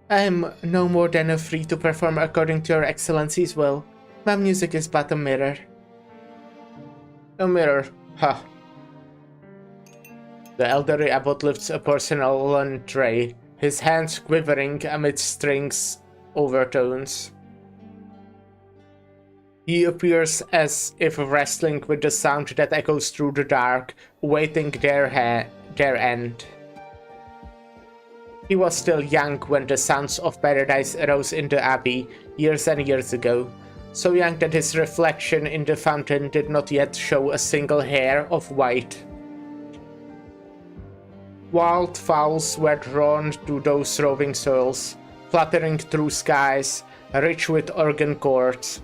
I am no more than free to perform according to your excellency's will. My music is but a mirror. A mirror, ha. The elderly abbot lifts a porcelain tray, his hands quivering amid strings overtones. He appears as if wrestling with the sound that echoes through the dark, awaiting their end. He was still young when the sounds of paradise arose in the abbey years and years ago, so young that his reflection in the fountain did not yet show a single hair of white. Wild fowls were drawn to those roving souls, fluttering through skies rich with organ chords,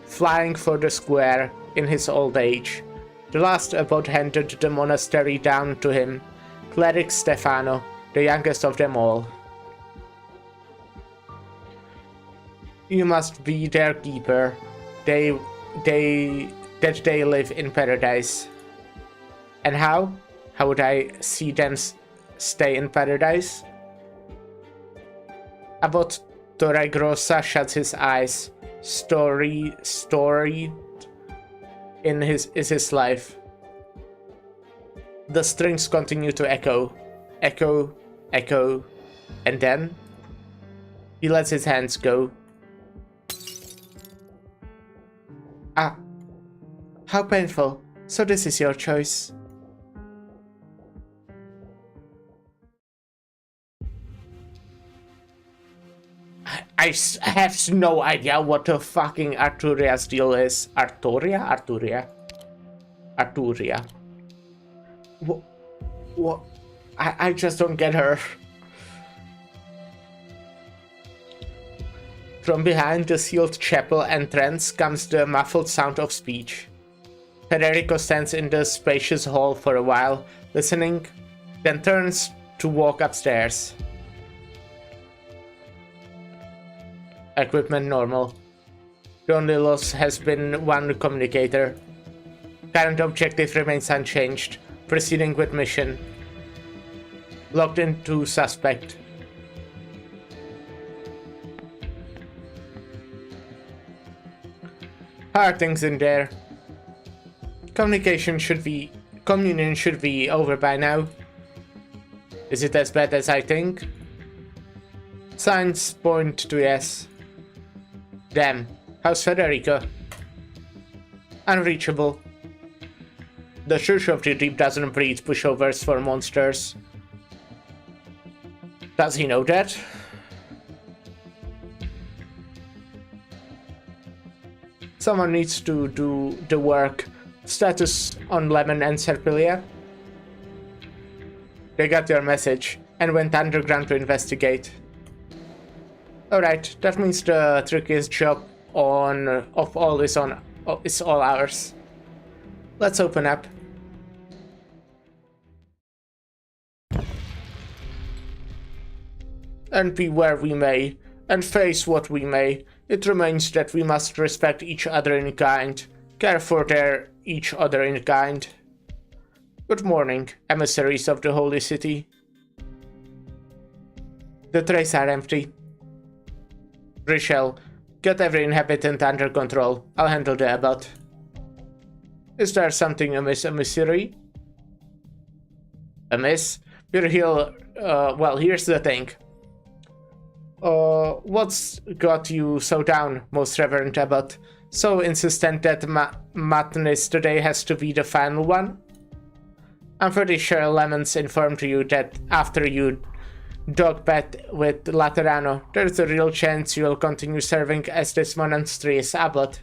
flying for the square in his old age. The last abbot handed the monastery down to him, Cleric Stefano, the youngest of them all. You must be their keeper. That they live in paradise. And how? How would I see them stay in paradise? Abbot Torregrossa shuts his eyes. Story in his life. The strings continue to echo, and then he lets his hands go. Ah, how painful. So this is your choice. I have no idea what the fucking Arturia's deal is. Arturia? What? I just don't get her. From behind the sealed chapel entrance comes the muffled sound of speech. Federico stands in the spacious hall for a while, listening, then turns to walk upstairs. Equipment normal. The only loss has been one communicator. Current objective remains unchanged. Proceeding with mission. Logged into suspect. Hard things in there. Communion should be over by now. Is it as bad as I think? Signs point to yes. Damn. How's Federico? Unreachable. The Church of the Deep doesn't breed pushovers for monsters. Does he know that? Someone needs to do the work. Status on Lemon and Serpilia. They got your message and went underground to investigate. Alright, that means the trickiest job of all is all ours. Let's open up. And be where we may, and face what we may, it remains that we must respect each other in kind, care for each other in kind. Good morning, emissaries of the Holy City. The trays are empty. Richelle, get every inhabitant under control. I'll handle the abbot. Is there something amiss, emissary? Amiss? You're here. Well, here's the thing. What's got you so down, most reverend abbot? So insistent that madness today has to be the final one? I'm pretty sure Lemons informed you that after you dog bet with Laterano, there's a real chance you'll continue serving as this monastery's abbot.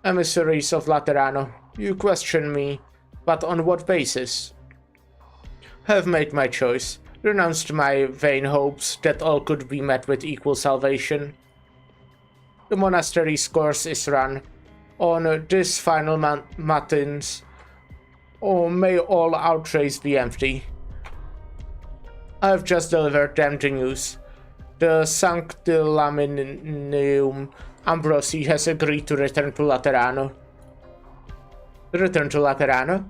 Emissaries of Laterano, you question me, but on what basis? Have made my choice, renounced my vain hopes that all could be met with equal salvation. The monastery's course is run. On this final matins, oh, may all our trays be empty. I have just delivered them the news. The Sanctilaminum Ambrosi has agreed to return to Laterano. Return to Laterano?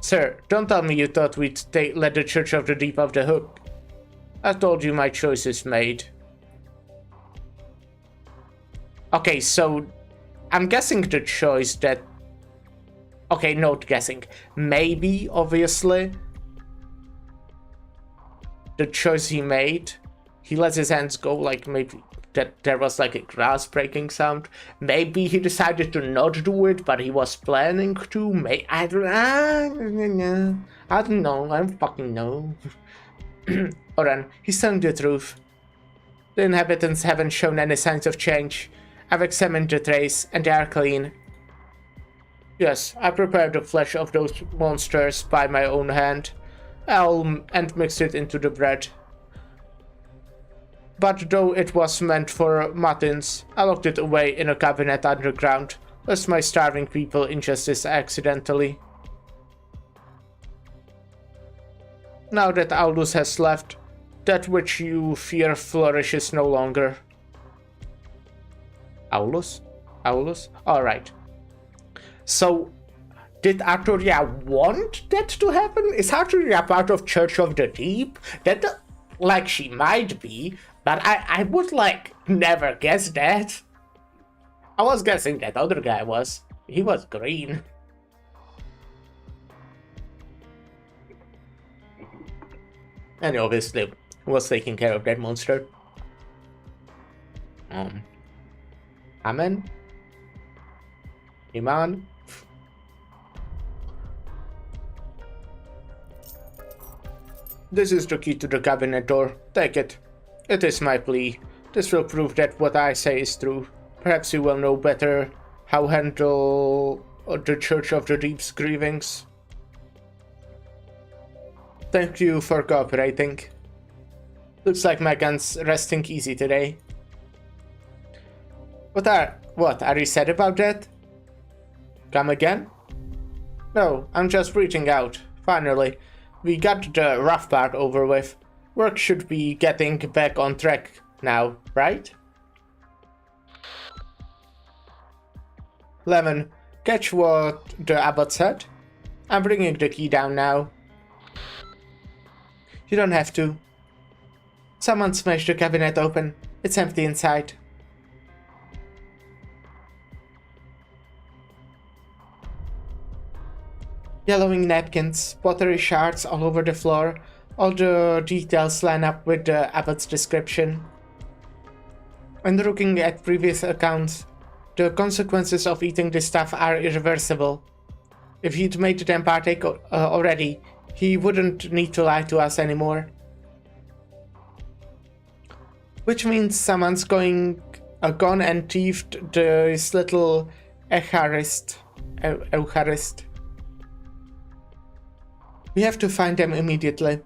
Sir, don't tell me you thought we'd let the Church of the Deep off the hook. I told you my choice is made. Okay, so I'm guessing the choice that... Okay, not guessing. Maybe, obviously, the choice he made, he lets his hands go, like maybe that there was like a glass breaking sound. Maybe he decided to not do it, but he was planning to. I don't know. I don't fucking know. Oran, he's telling the truth. The inhabitants haven't shown any signs of change. I've examined the trays, and they are clean. Yes, I prepared the flesh of those monsters by my own hand. And mixed it into the bread. But though it was meant for matins, I locked it away in a cabinet underground, lest my starving people ingest this accidentally. Now that Aulus has left, that which you fear flourishes no longer. Aulus? Aulus? Alright. So, did Arturia want that to happen? Is Arturia part of Church of the Deep? That, like, she might be, but I would, like, never guess that. I was guessing that other guy was. He was green. And obviously was taking care of that monster. Amen? Iman? This is the key to the cabinet door. Take it. It is my plea. This will prove that what I say is true. Perhaps you will know better how handle the Church of the Deep's grievings. Thank you for cooperating. Looks like Megan's resting easy today. What are you sad about that? Come again? No, I'm just reaching out. Finally, we got the rough part over with. Work should be getting back on track now, right? Lemon, catch what the abbot said? I'm bringing the key down now. You don't have to. Someone smashed the cabinet open. It's empty inside. Yellowing napkins, pottery shards all over the floor. All the details line up with the abbot's description. And looking at previous accounts, the consequences of eating this stuff are irreversible. If he'd made them partake already, he wouldn't need to lie to us anymore. Which means someone's gone and thieved this little Eucharist. We have to find them immediately.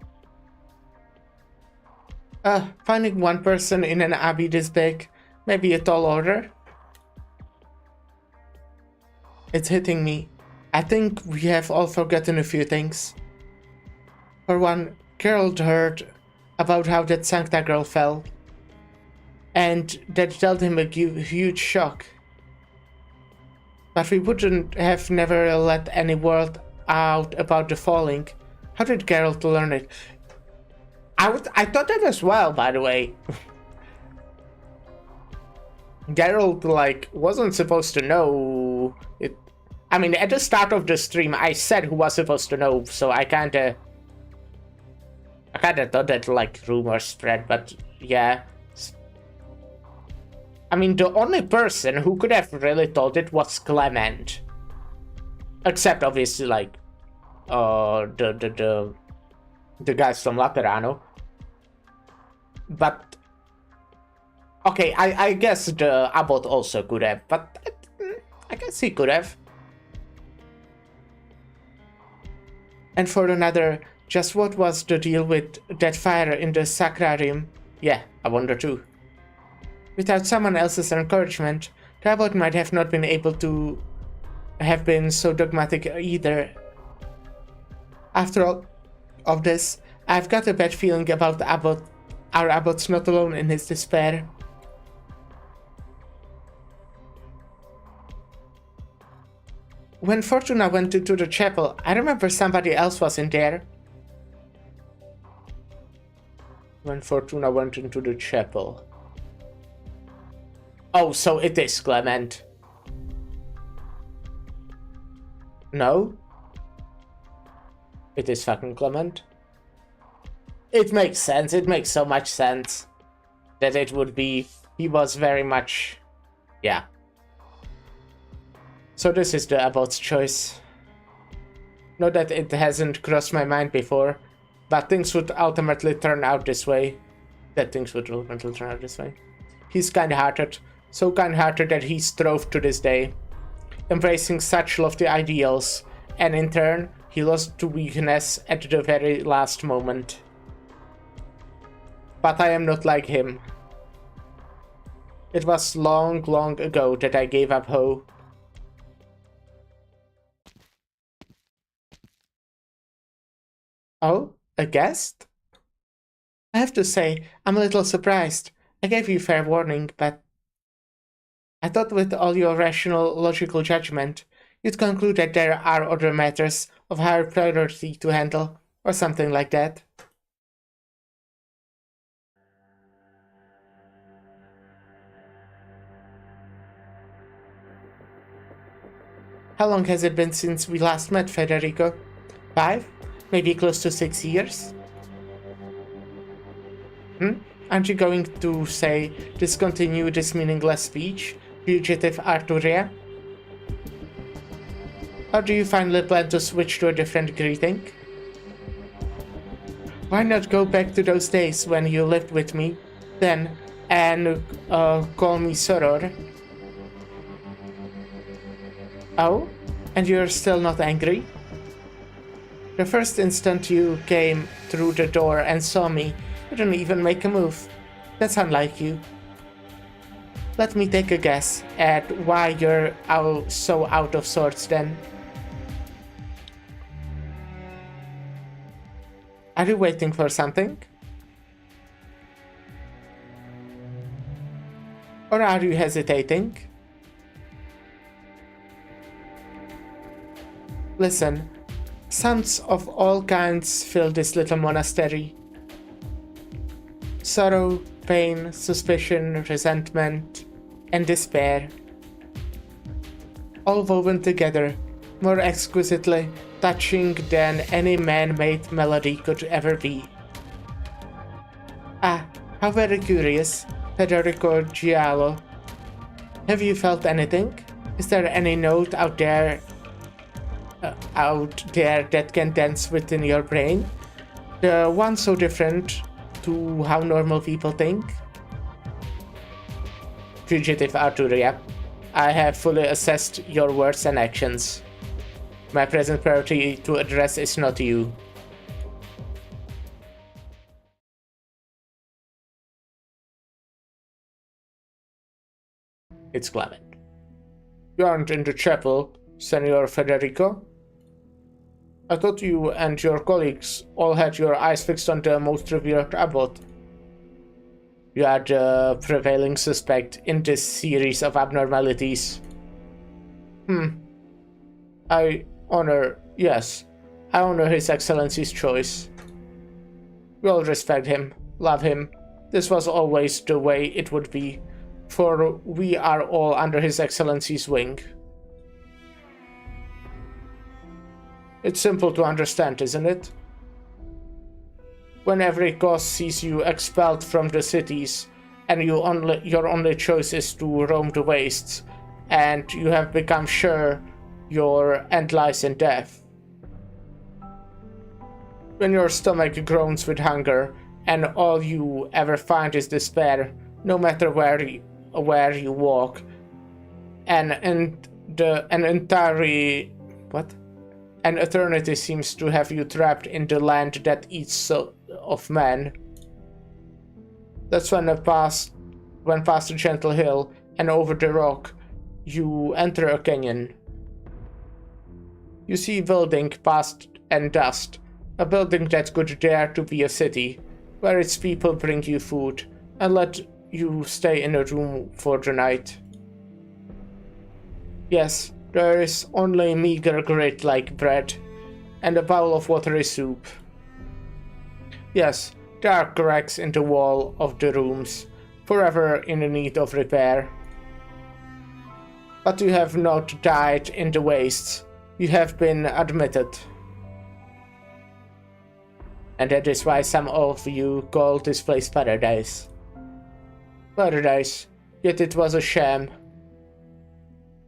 Finding one person in an abbey this big, maybe a tall order. It's hitting me. I think we have all forgotten a few things. For one, Geralt heard about how that Sancta girl fell. And that dealt him a huge shock. But we wouldn't have never let any word out about the falling. How did Geralt learn it? I thought that as well, by the way. Geralt, like, wasn't supposed to know it. I mean, at the start of the stream, I said who was supposed to know, so I kinda thought that, like, rumors spread, but yeah. I mean, the only person who could have really told it was Clement. Except, obviously, like, the guys from Laterano. But, okay, I guess the abbot also could have, but I guess he could have. And for another, just what was the deal with that fire in the sacrarium? Yeah, I wonder too. Without someone else's encouragement, the abbot might have not been able to have been so dogmatic either. After all of this, I've got a bad feeling about the abbot. Our abbot's not alone in his despair. When Fortuna went into the chapel, I remember somebody else was in there. When Fortuna went into the chapel. Oh, so it is Clement. No? It is fucking Clement. It makes sense. It makes so much sense that it would be. He was very much. Yeah. So this is the abbot's choice. Not that it hasn't crossed my mind before, but things would ultimately turn out this way. He's kind-hearted. So kind-hearted that he strove to this day, embracing such lofty ideals, and in turn, he lost to weakness at the very last moment. But I am not like him. It was long, long ago that I gave up hope. Oh, a guest? I have to say, I'm a little surprised. I gave you fair warning, but I thought with all your rational, logical judgment, you'd conclude that there are other matters of higher priority to handle, or something like that. How long has it been since we last met, Federico? 5? Maybe close to 6 years? Aren't you going to say, discontinue this meaningless speech, fugitive Arturia? Or do you finally plan to switch to a different greeting? Why not go back to those days when you lived with me, then, and call me Soror? Oh? And you're still not angry? The first instant you came through the door and saw me, you didn't even make a move. That's unlike you. Let me take a guess at why you're so out of sorts then. Are you waiting for something? Or are you hesitating? Listen, sounds of all kinds fill this little monastery. Sorrow, pain, suspicion, resentment, and despair. All woven together, more exquisitely touching than any man-made melody could ever be. Ah, how very curious, Federico Giallo. Have you felt anything? Is there any note out there that can dance within your brain? The one so different to how normal people think? Fugitive Arturia, I have fully assessed your words and actions. My present priority to address is not you. It's Clement. You aren't in the chapel, Senor Federico? I thought you and your colleagues all had your eyes fixed on the most revered abbot. You are the prevailing suspect in this series of abnormalities. I honor His Excellency's choice. We all respect him, love him. This was always the way it would be, for we are all under His Excellency's wing. It's simple to understand, isn't it? When every cause sees you expelled from the cities, and your only choice is to roam the wastes, and you have become sure your end lies in death. When your stomach groans with hunger, and all you ever find is despair, no matter where you walk, an eternity seems to have you trapped in the land that eats of men. That's when past a gentle hill and over the rock, you enter a canyon. You see a building past and dust, a building that could dare to be a city, where its people bring you food and let you stay in a room for the night. Yes, there is only meager grit like bread, and a bowl of watery soup. Yes, there are cracks in the wall of the rooms, forever in need of repair. But you have not died in the wastes, you have been admitted. And that is why some of you call this place paradise. Paradise, yet it was a sham.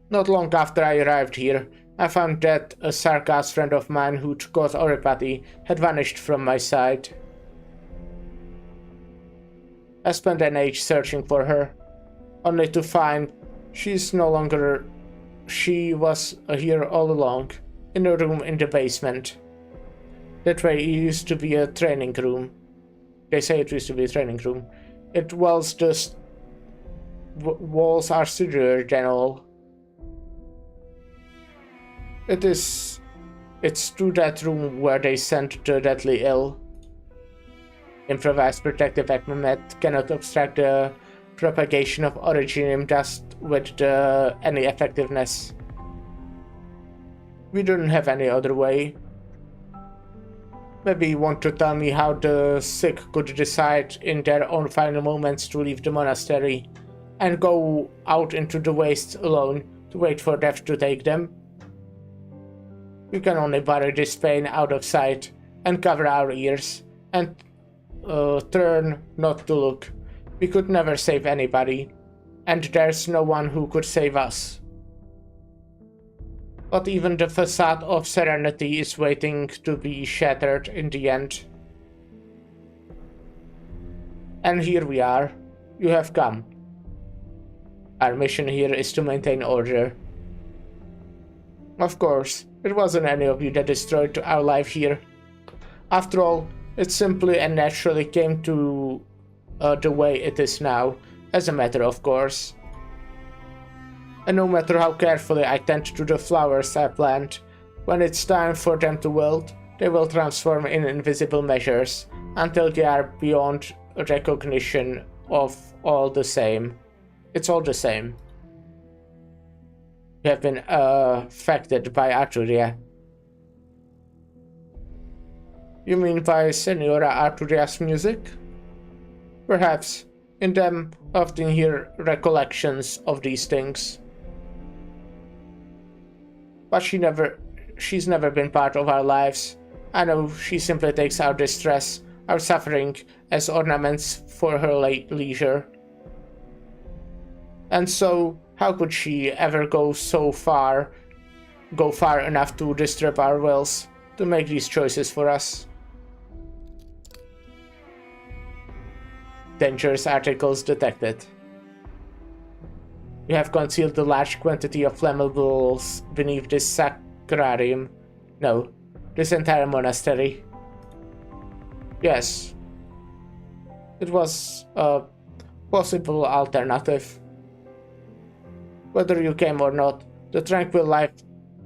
Not long after I arrived here, I found that a sarcastic friend of mine who'd got oripathy had vanished from my sight. I spent an age searching for her, only to find she was here all along, in a room in the basement. That way it used to be a training room. They say it used to be a training room. It was just... walls are sturdier than all. It's to that room where they sent the deadly ill. Improvised protective equipment cannot obstruct the propagation of originium dust with any effectiveness. We didn't have any other way. Maybe you want to tell me how the sick could decide in their own final moments to leave the monastery and go out into the wastes alone to wait for death to take them? We can only bury this pain out of sight and cover our ears and turn not to look. We could never save anybody, and there's no one who could save us. But even the facade of serenity is waiting to be shattered in the end. And here we are. You have come. Our mission here is to maintain order. Of course, it wasn't any of you that destroyed our life here. After all, it simply and naturally came to the way it is now, as a matter of course. And no matter how carefully I tend to the flowers I plant, when it's time for them to wilt, they will transform in invisible measures, until they are beyond recognition of all the same. It's all the same. You have been affected by Arturia. You mean by Senora Arturia's music? Perhaps. In them often hear recollections of these things. but she's never been part of our lives. I know she simply takes our distress, our suffering, as ornaments for her leisure. And so, how could she ever go far enough to disturb our wills, to make these choices for us? Dangerous articles detected. You have concealed a large quantity of flammables beneath this sacrarium. No, this entire monastery. Yes. It was a possible alternative. Whether you came or not, the tranquil life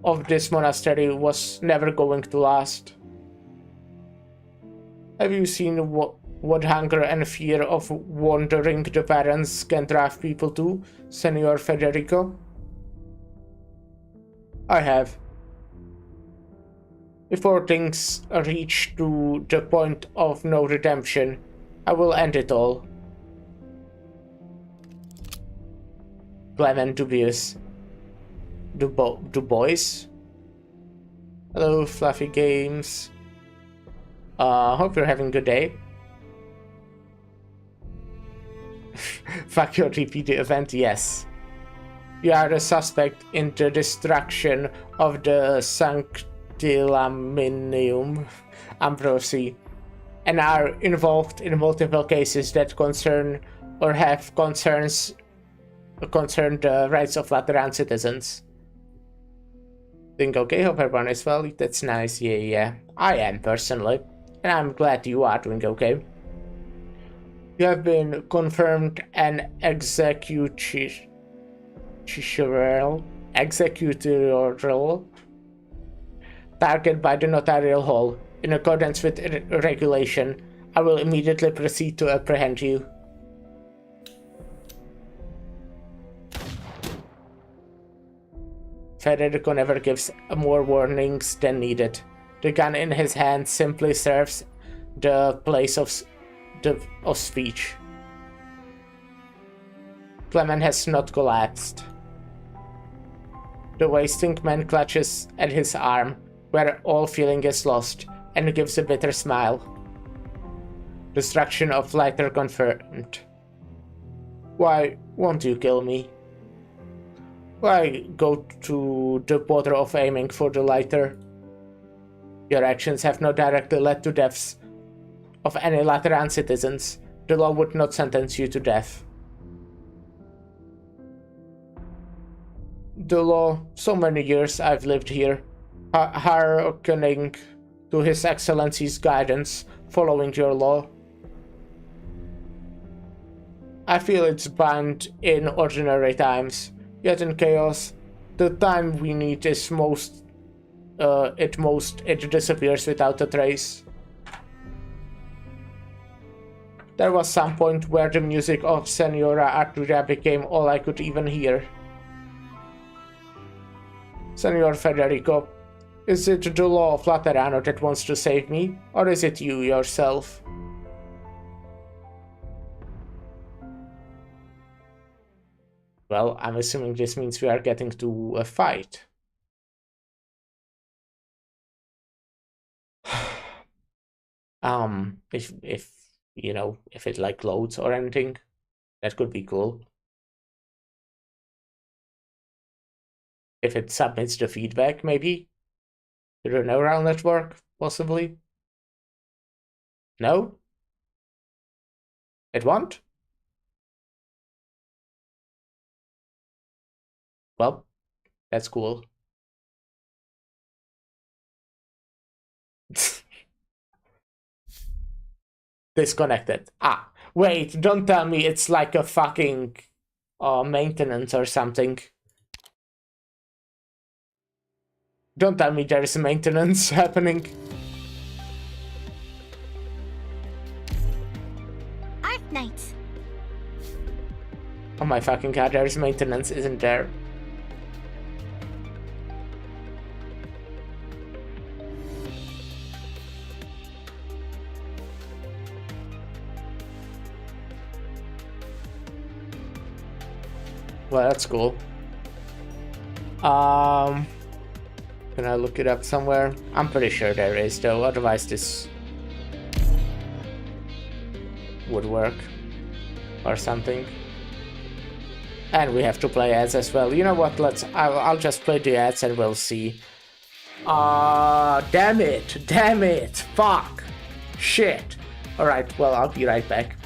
of this monastery was never going to last. Have you seen what hunger and fear of wandering the parents can drive people to, Senor Federico? I have. Before things reach to the point of no redemption, I will end it all. Clement dubious. Du Bois? Hello, Fluffy Games. Hope you're having a good day. Fuck your repeat event, yes. You are a suspect in the destruction of the Sanctilaminium Ambrosi, and are involved in multiple cases that concern or have concerned the rights of Lateran citizens. Think okay, hope everyone is well. That's nice, yeah. I am personally, and I'm glad you are doing okay. You have been confirmed an executorial target by the Notarial Hall. In accordance with regulation, I will immediately proceed to apprehend you. Federico never gives more warnings than needed. The gun in his hand simply serves the place of speech. Clement has not collapsed. The wasting man clutches at his arm, where all feeling is lost, and gives a bitter smile. Destruction of lighter confirmed. Why won't you kill me? Why go to the bother of aiming for the lighter? Your actions have not directly led to deaths of any Lateran citizens. The law would not sentence you to death. The law, so many years I've lived here, hearkening to His Excellency's guidance, following your law. I feel it's bound in ordinary times, yet in chaos, the time we need is it disappears without a trace. There was some point where the music of Senora Arturia became all I could even hear. Senor Federico, is it the law of Laterano that wants to save me, or is it you yourself? Well, I'm assuming this means we are getting to a fight. If you know, if it like loads or anything, that could be cool. If it submits the feedback, maybe? To the neural network, possibly? No? It won't? Well, that's cool. Disconnected. Ah, wait, don't tell me it's like a fucking maintenance or something. Don't tell me there is maintenance happening. Arknights. Oh my fucking god, there is maintenance, isn't there? Well, that's cool. Can I look it up somewhere? I'm pretty sure there is, though. Otherwise, this would work or something. And we have to play ads as well. You know what? I'll just play the ads and we'll see. Damn it, fuck, shit. All right, well, I'll be right back.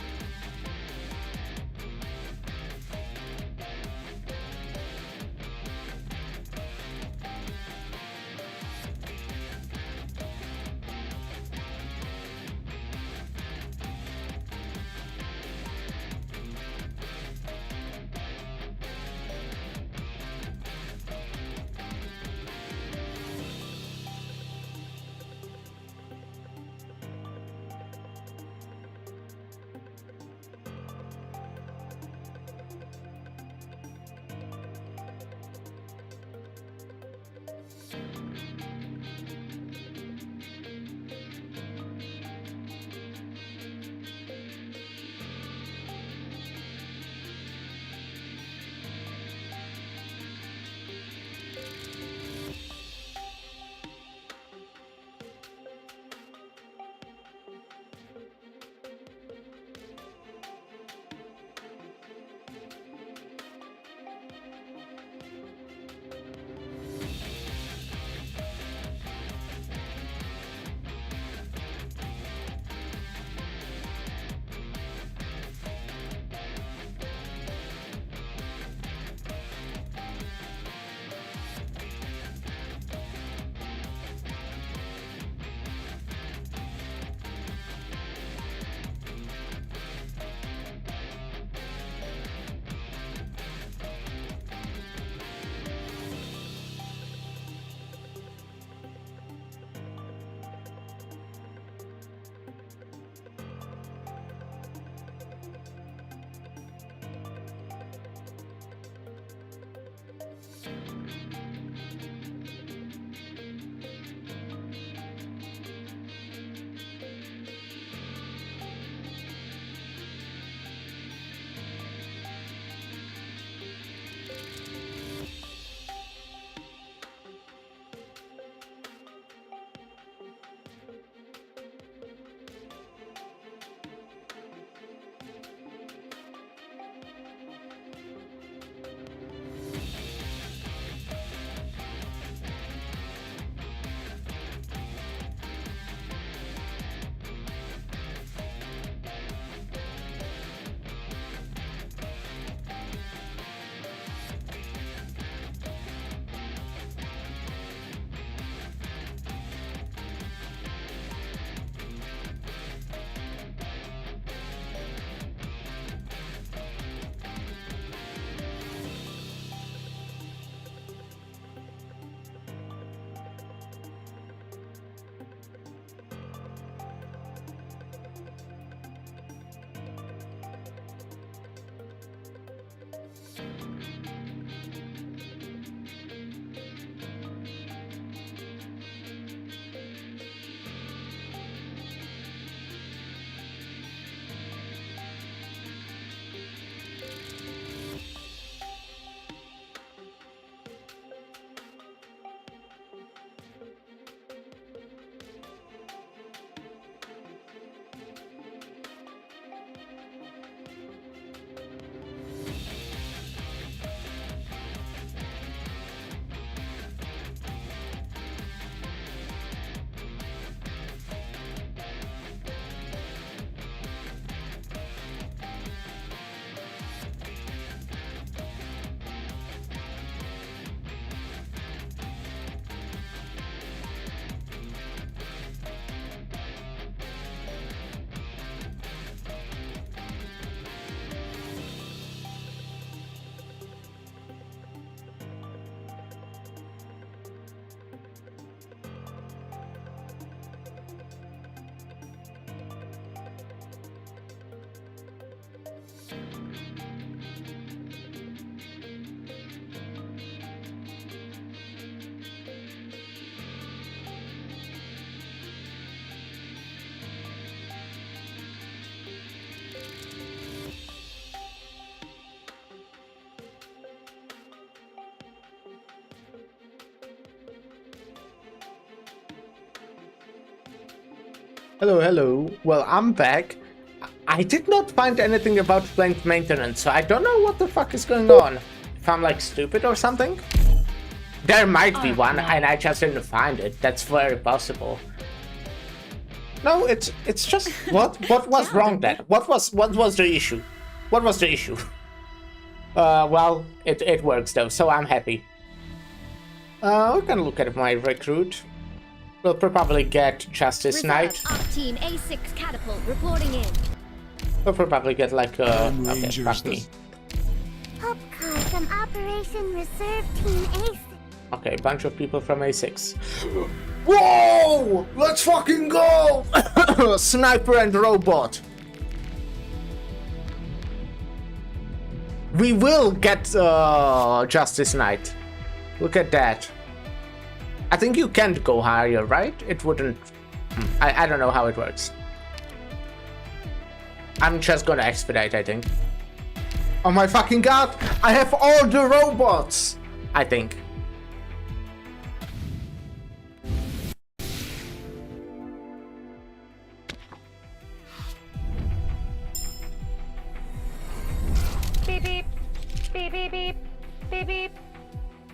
Hello, hello. Well, I'm back. I did not find anything about plant maintenance, so I don't know what the fuck is going on. If I'm like stupid or something? There might be one, and I just didn't find it. That's very possible. No, it's just what was wrong then? What was the issue? What was the issue? Well, it works though, so I'm happy. We can look at my recruit. We'll probably get Justice Knight. Op Team A6 catapult reporting in. We'll probably get like okay, fuck me. Hop car from Operation Reserve Team A6. Okay, bunch of people from A6. Whoa! Let's fucking go! Sniper and robot. We will get Justice Knight. Look at that. I think you can't go higher, right? It wouldn't... I don't know how it works. I'm just gonna expedite, I think. Oh my fucking god! I have all the robots! I think. Beep beep. Beep beep beep. Beep beep.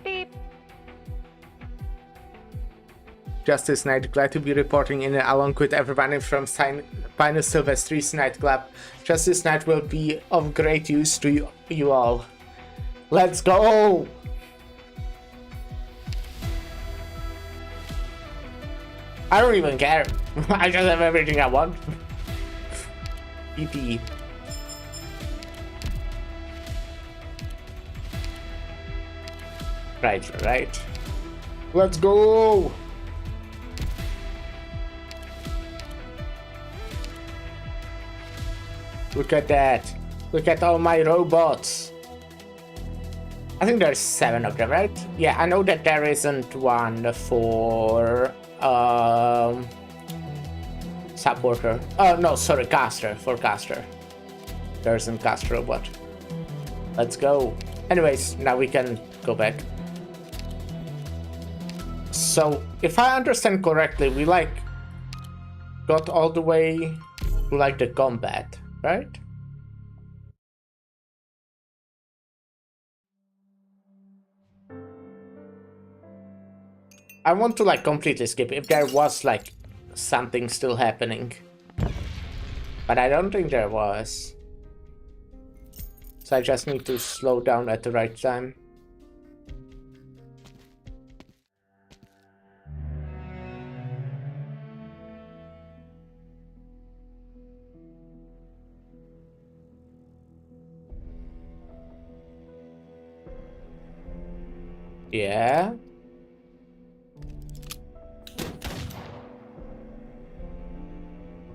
Beep. Justice Knight, glad to be reporting in along with everyone from Pinus Silvestri's nightclub. Justice Knight will be of great use to you all. Let's go! I don't even care. I just have everything I want. EP. Right. Let's go! Look at that. Look at all my robots. I think there's 7 of them, right? Yeah, I know that there isn't one for supporter. Oh no, sorry, caster. For caster. There isn't caster robot. Let's go. Anyways, now we can go back. So, if I understand correctly, we like got all the way to like the combat, right? I want to like completely skip if there was like something still happening. But I don't think there was. So I just need to slow down at the right time. Yeah.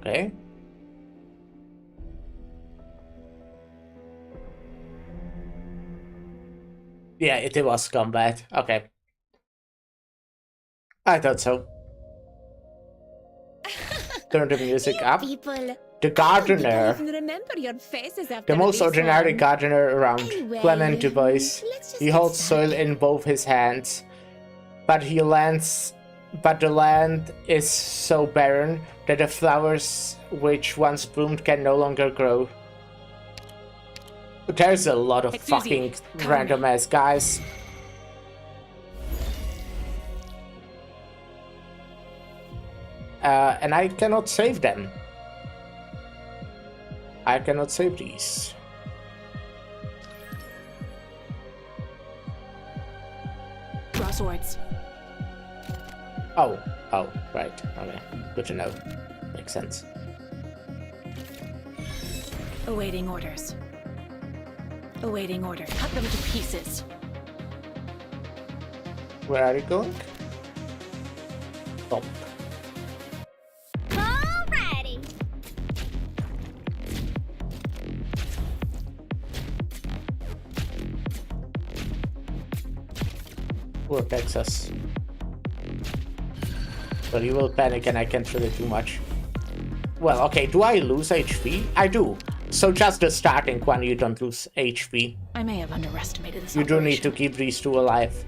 Okay. Yeah, it was combat. Okay. I thought so. Turn the music up. People. The gardener. I don't even remember your faces after The most this ordinary one. gardener around. Anyway, Clement Dubois. let's just He get holds soil started. in both his hands. But the land is so barren that the flowers which once bloomed can no longer grow. There's a lot of fucking random ass guys. And I cannot save them. I cannot save these. Draw swords. Oh, right. Okay, good to know. Makes sense. Awaiting orders. Awaiting orders. Cut them to pieces. Where are you going? Stop. Alrighty. Who attacks us? Well, you will panic and I can't really do much. Well, okay, do I lose HP? I do. So just the starting one, you don't lose HP. I may have underestimated this. You do need to keep these two alive.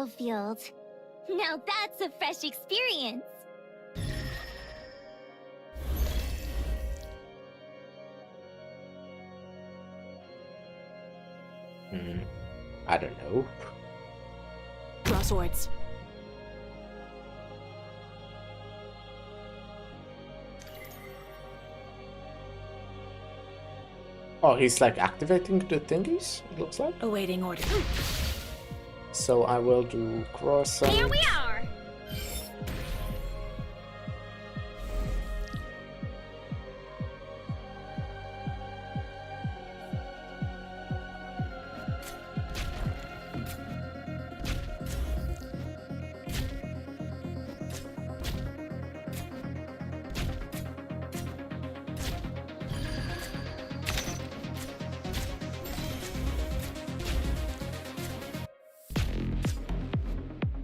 battlefield. Now that's a fresh experience. I don't know. Draw swords. Oh, he's like activating the thingies, it looks like. Awaiting order. So I will do cross and... Here we are!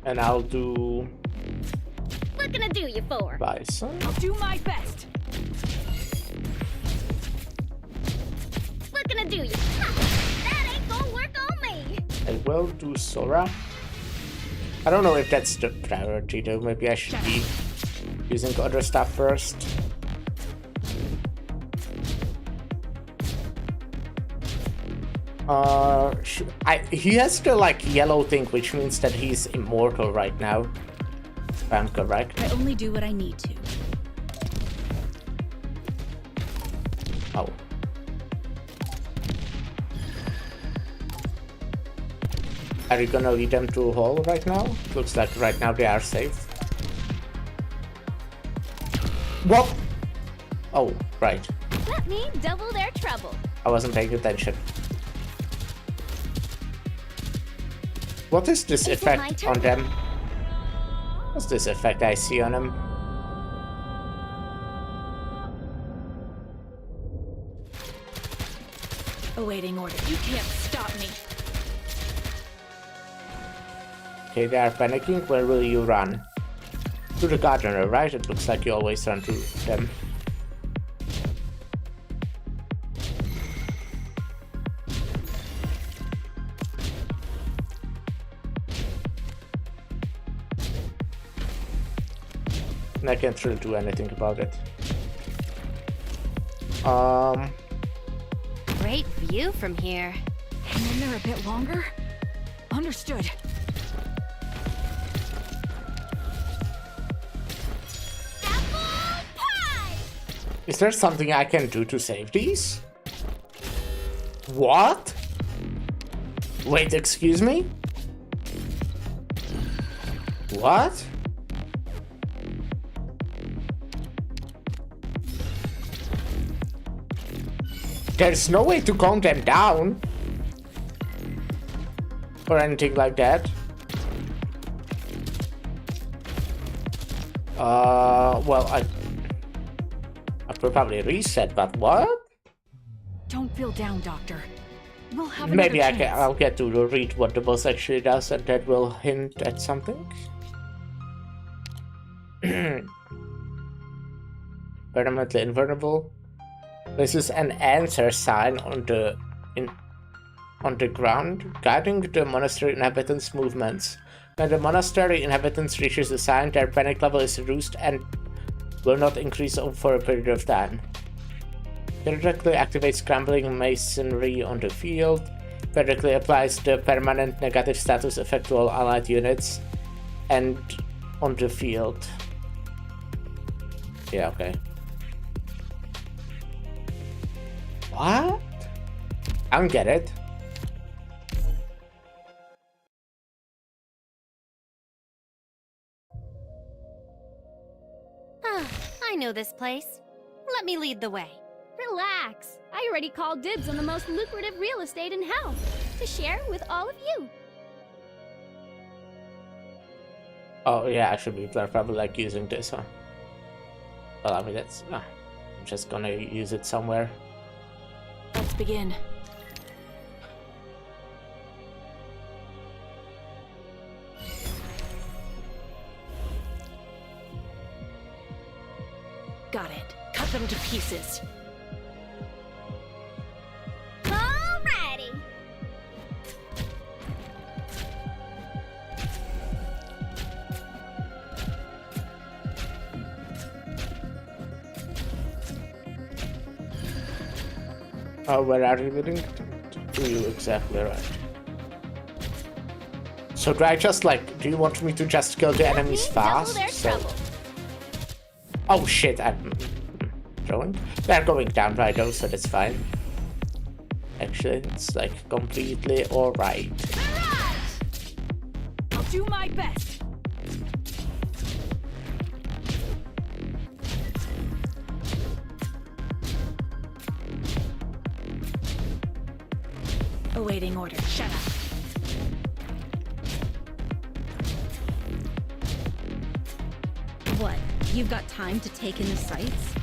And I'll do... What can I do you for? Bison. I'll do my best. What can I do you? Ha! That ain't gonna work on me! I will do Sora. I don't know if that's the priority though. Maybe I should be using other stuff first. He has the like yellow thing, which means that he's immortal right now. If I'm correct. I only do what I need to. Oh. Are you gonna lead them to a hole right now? Looks like right now they are safe. What? Oh, right. Let me double their trouble. I wasn't paying attention. What is this Is it effect my turn? on them? What's this effect I see on them? Awaiting order. You can't stop me. Okay, they are panicking. Where will you run? To the gardener, right? It looks like you always run to them. And I can't really do anything about it. Great view from here. Hang in there a bit longer. Understood. Apple pie! Is there something I can do to save these? What? Wait, excuse me? What? There's no way to calm them down. Or anything like that. Well, I could probably reset, but what? Don't feel down, Doctor. We'll have Maybe another chance. I'll get to read what the boss actually does, and that will hint at something. Permanently invulnerable. This is an answer sign on the ground, guiding the monastery inhabitants' movements. When the monastery inhabitants reaches the sign, their panic level is reduced and will not increase for a period of time. Periodically activates scrambling masonry on the field. Periodically applies the permanent negative status effect to all allied units and on the field. Yeah, okay. What? I don't get it. I know this place. Let me lead the way. Relax. I already called dibs on the most lucrative real estate in hell to share with all of you. Oh yeah, actually people are probably like using this, huh? Well, I mean that's... I'm just gonna use it somewhere. Let's begin. Got it. Cut them to pieces. Alrighty. Oh, where are you getting to you? Exactly right. So do I just like, do you want me to just kill the enemies fast? So... Oh shit, I'm throwing. They're going down right though, so that's fine. Actually, it's like completely alright. I'll do my best. Awaiting order. Shut up. What? You've got time to take in the sights?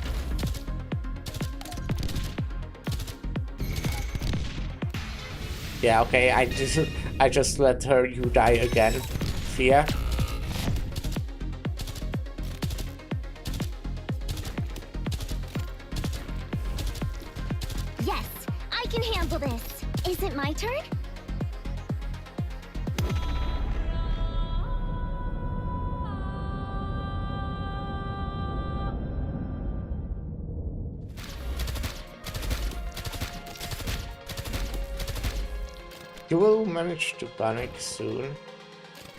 Yeah, okay, I just let you die again. Fear. Yes, I can handle this. Is it my turn? You will manage to panic soon.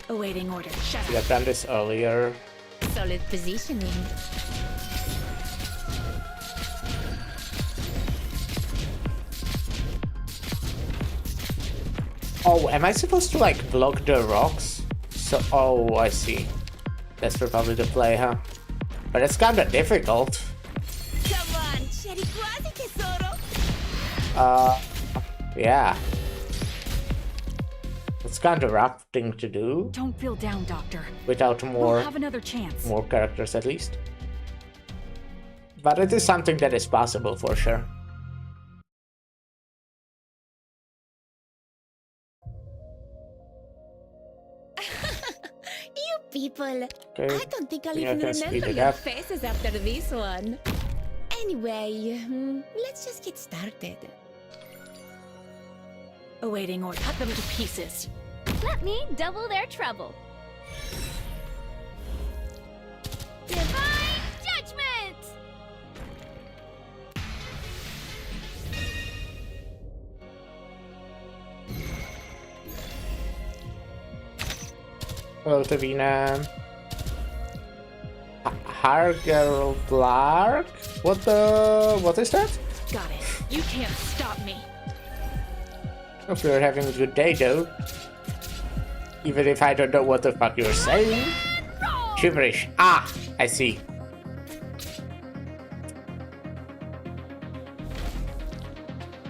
Awaiting order. Shut Should up. have done this earlier. Solid positioning. Oh, am I supposed to like block the rocks? So, oh, I see. That's probably the play, huh? But it's kinda difficult. Come on, Cherry quasi tesoro. Yeah. It's kinda rough thing to do. Don't feel down, Doctor. Without We'll more have another chance. characters at least. But it is something that is possible for sure. You people. Okay. I don't think I'll Yeah, I even can speed remember it your up. faces after this one. Anyway, let's just get started. Awaiting order. Cut them to pieces. Let me double their trouble. Divine Judgment! Hello, Tavina. Hargelblark? What is that? Got it. You can't stop me. Hope you're having a good day, though. Even if I don't know what the fuck you're saying. Gibberish. Ah, I see.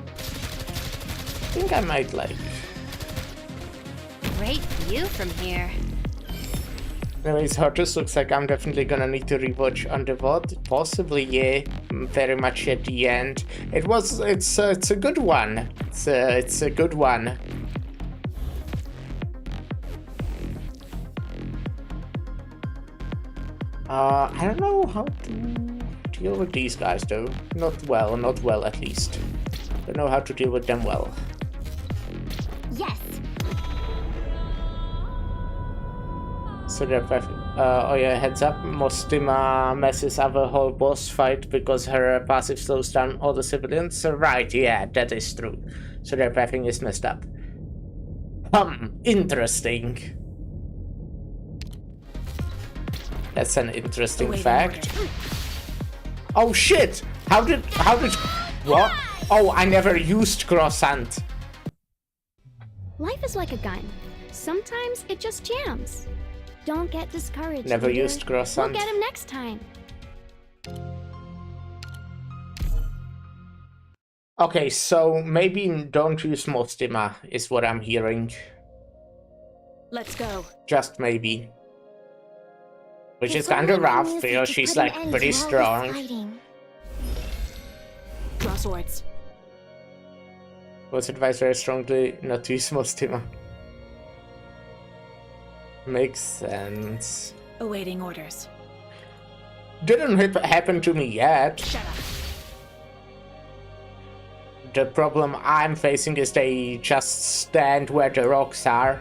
I think I might like. Great view from here. Anyways, Hortus looks like I'm definitely gonna need to rewatch on the VOD. Possibly, yeah. Very much at the end. It's a good one. It's a good one. I don't know how to deal with these guys though. Not well at least. Don't know how to deal with them well. Yes. So oh yeah, heads up, Mostima messes up a whole boss fight because her passive slows down all the civilians. Right, yeah, that is true. So their pathing is messed up. Interesting. That's an interesting fact. Oh shit! How did what? Oh, I never used cross hunt. Life is like a gun. Sometimes it just jams. Don't get discouraged. Never leader. used cross We'll hunt. get him next time. Okay, so maybe don't use Mostima is what I'm hearing. Let's go. Just maybe. Which is If kind of only I rough knew if because we could she's put an like end pretty to all this strong. fighting. Draw swords. Was advised very strongly not to use Mostima. Makes sense. Awaiting orders. Didn't happen to me yet. Shut up. The problem I'm facing is they just stand where the rocks are.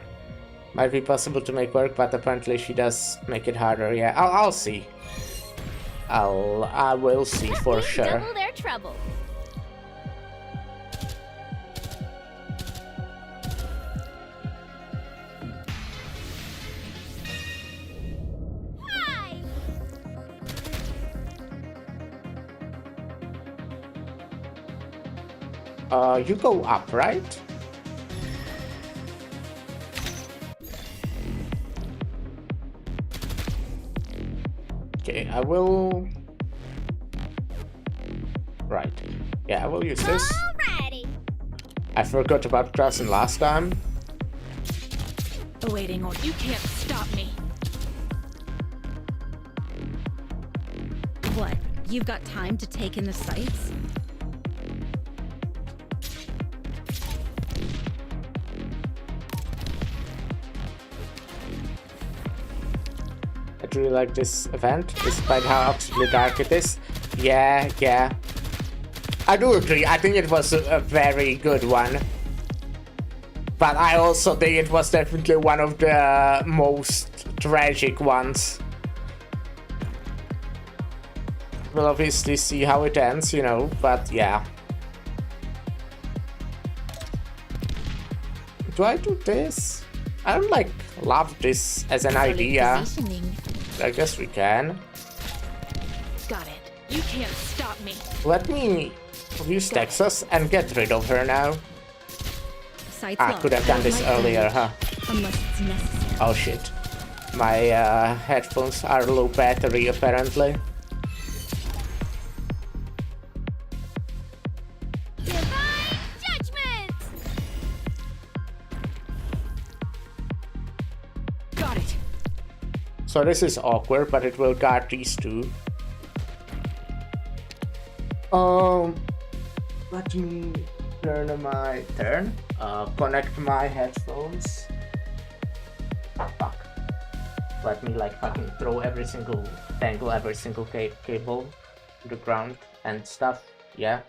Might be possible to make work, but apparently she does make it harder. Yeah, I'll see. I will see for sure. Double their trouble. You go up, right? Okay, I will... Right. Yeah, I will use this. Alrighty. I forgot about crossing last time. Awaiting order. You can't stop me. What? You've got time to take in the sights? I really like this event, despite how absolutely dark it is. Yeah. I do agree, I think it was a very good one. But I also think it was definitely one of the most tragic ones. We'll obviously see how it ends, you know, but yeah. Do I do this? I don't love this as an idea. I guess we can. Got it. You can't stop me. Let me use Texas and get rid of her now. Sights I locked. could have done this earlier, huh? Unless it's necessary. Oh shit. My headphones are low battery apparently. Divine judgment! Got it. So this is awkward, but it will guard these two. Let me turn my connect my headphones. Oh, fuck. Let me fucking throw tangle every single cable to the ground and stuff. Yeah.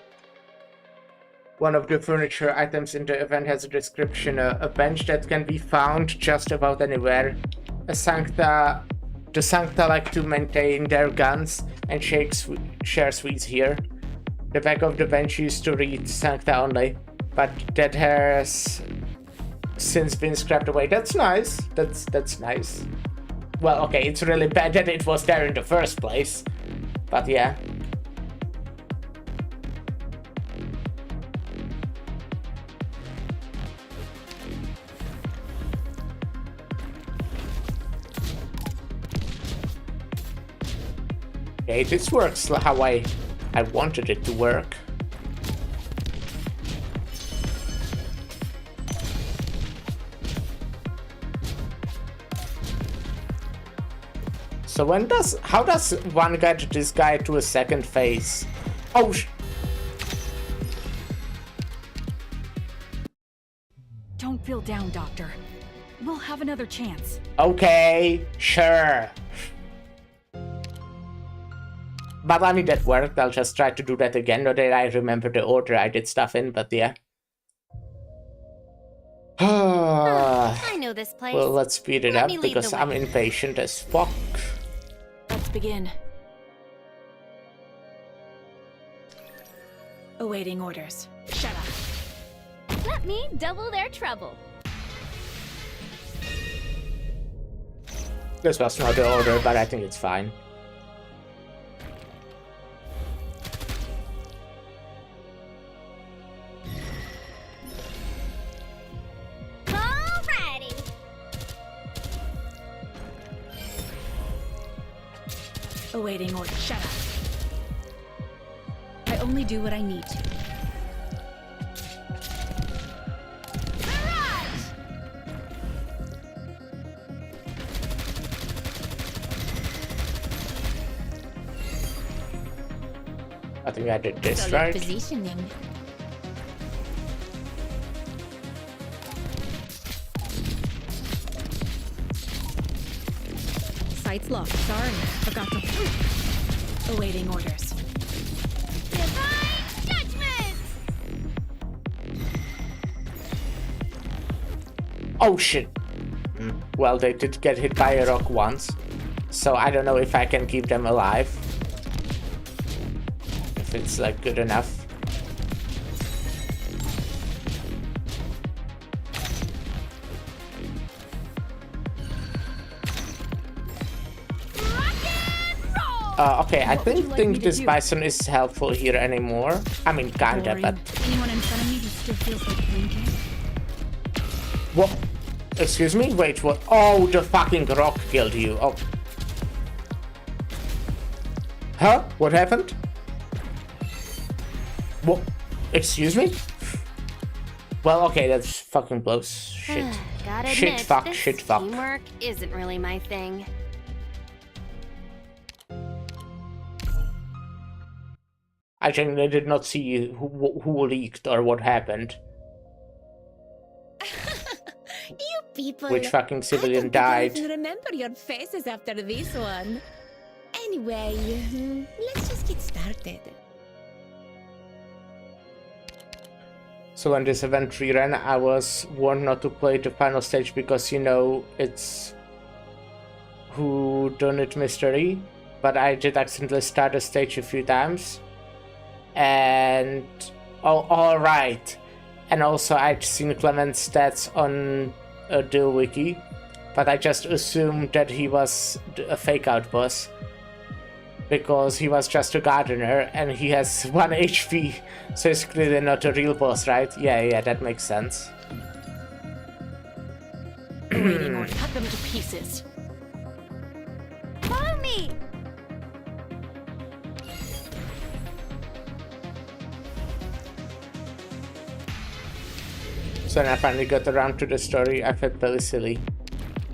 One of the furniture items in the event has a description: a bench that can be found just about anywhere. The Sancta like to maintain their guns and share sweets here. The back of the bench used to read Sancta only, but that has since been scrapped away. That's nice. That's nice. Well, okay, it's really bad that it was there in the first place, but yeah. Okay, this works how I wanted it to work. So how does one get this guy to a second phase? Oh Don't feel down, Doctor. We'll have another chance. okay, sure. But I mean, that worked. I'll just try to do that again, now that I remember the order I did stuff in, but yeah. I know this place. Well, let's speed it Let up me lead because the I'm way. impatient as fuck. Let's begin. Awaiting orders. Shut up. Let me double their trouble. This was not the order, but I think it's fine. Alrighty. Awaiting orders. Shut up. I only do what I need to. Barrage! I think I did this Solid right. positioning. Sights locked. Sorry, forgot to. Awaiting orders. Divine judgment! Oh shit. Well, they did get hit by a rock once, so I don't know if I can keep them alive. If it's good enough. Rock and roll! Okay, I What would you don't like think me to this do? bison is helpful here anymore. I mean, kinda, Boring. but... Anyone in front of me who still feels like blinking? What? Excuse me? Wait, what? Oh, the fucking rock killed you. Oh. Huh? What happened? What? Excuse me? Well, okay, that's fucking blows. Shit. Gotta Shit, admit, fuck, this shit, fuck. teamwork isn't really my thing. I genuinely did not see who leaked or what happened. You people. Which fucking I civilian don't think I'll died. even remember your faces after this one. Anyway, let's just get started. So when this event reran, I was warned not to play the final stage because, you know, it's whodunit mystery. But I did accidentally start the stage a few times. And... oh, alright. And also I'd seen Clement's stats on a Dill wiki. But I just assumed that he was a fake-out boss. Because he was just a gardener and he has 1 HP. So he's clearly not a real boss, right? Yeah, that makes sense. Awaiting order. Cut them to pieces. Follow me! So when I finally got around to the story, I felt really silly.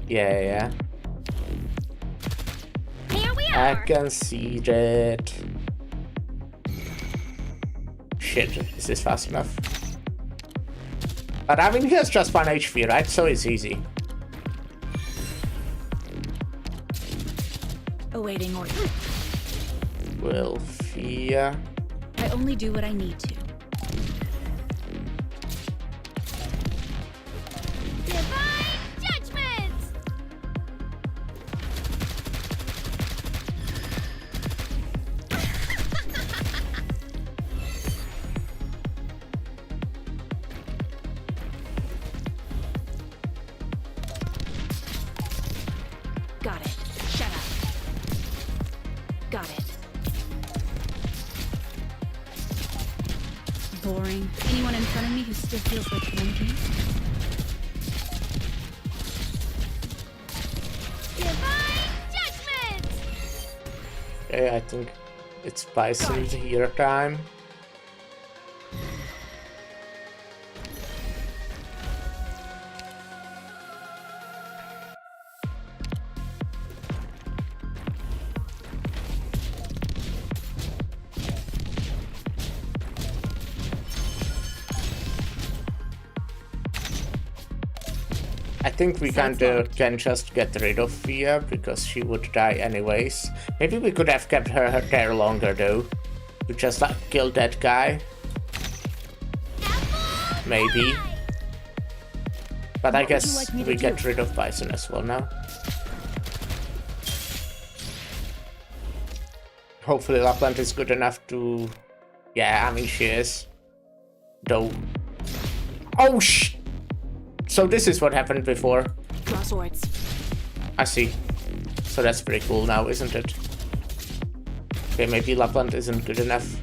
Yeah. Here we I are! can see that. Shit, is this fast enough? But I mean, he has just 1 HP, right? So it's easy. Awaiting order. Wilfia. I only do what I need to. Divine judgments! Got it. Shut up. Got it. Boring. Anyone in front of me who still feels like blinking? Divine judgments! Okay, I think it's Bison here time. I think we can just get rid of Fia because she would die anyways. Maybe we could have kept her there longer though. To just like kill that guy. Maybe. But I guess like me to we get do? rid of Bison as well now. Hopefully Lapland is good enough to... Yeah, I mean she is. Though... Oh sh... So this is what happened before. Draw swords. I see. So that's pretty cool now, isn't it? Okay, maybe Lapland isn't good enough.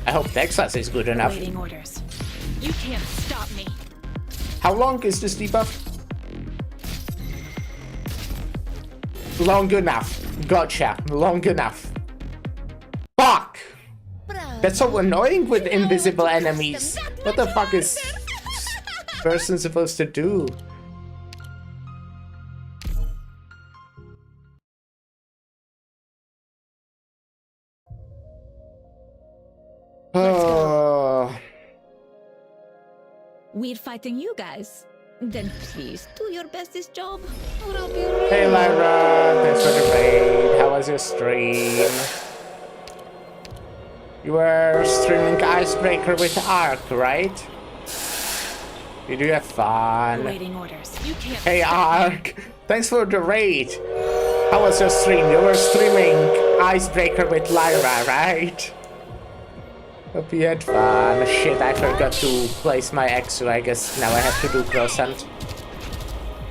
I hope Texas is good enough. Awaiting orders. You can't stop me. How long is this debuff? Long enough. Gotcha. Long enough. Fuck! That's so annoying with invisible enemies. What the fuck is this person supposed to do? Oh. We're fighting you guys. Then please do your bestest job, or I'll be really... Hey Lyra, thanks for the raid. How was your stream? You were streaming Icebreaker with Ark, right? Did you have fun? Awaiting orders. You can't Hey stop me. Ark, thanks for the raid. How was your stream? You were streaming Icebreaker with Lyra, right? Hope you had fun. Shit, I forgot to place my Exu. I guess now I have to do cross-hunt.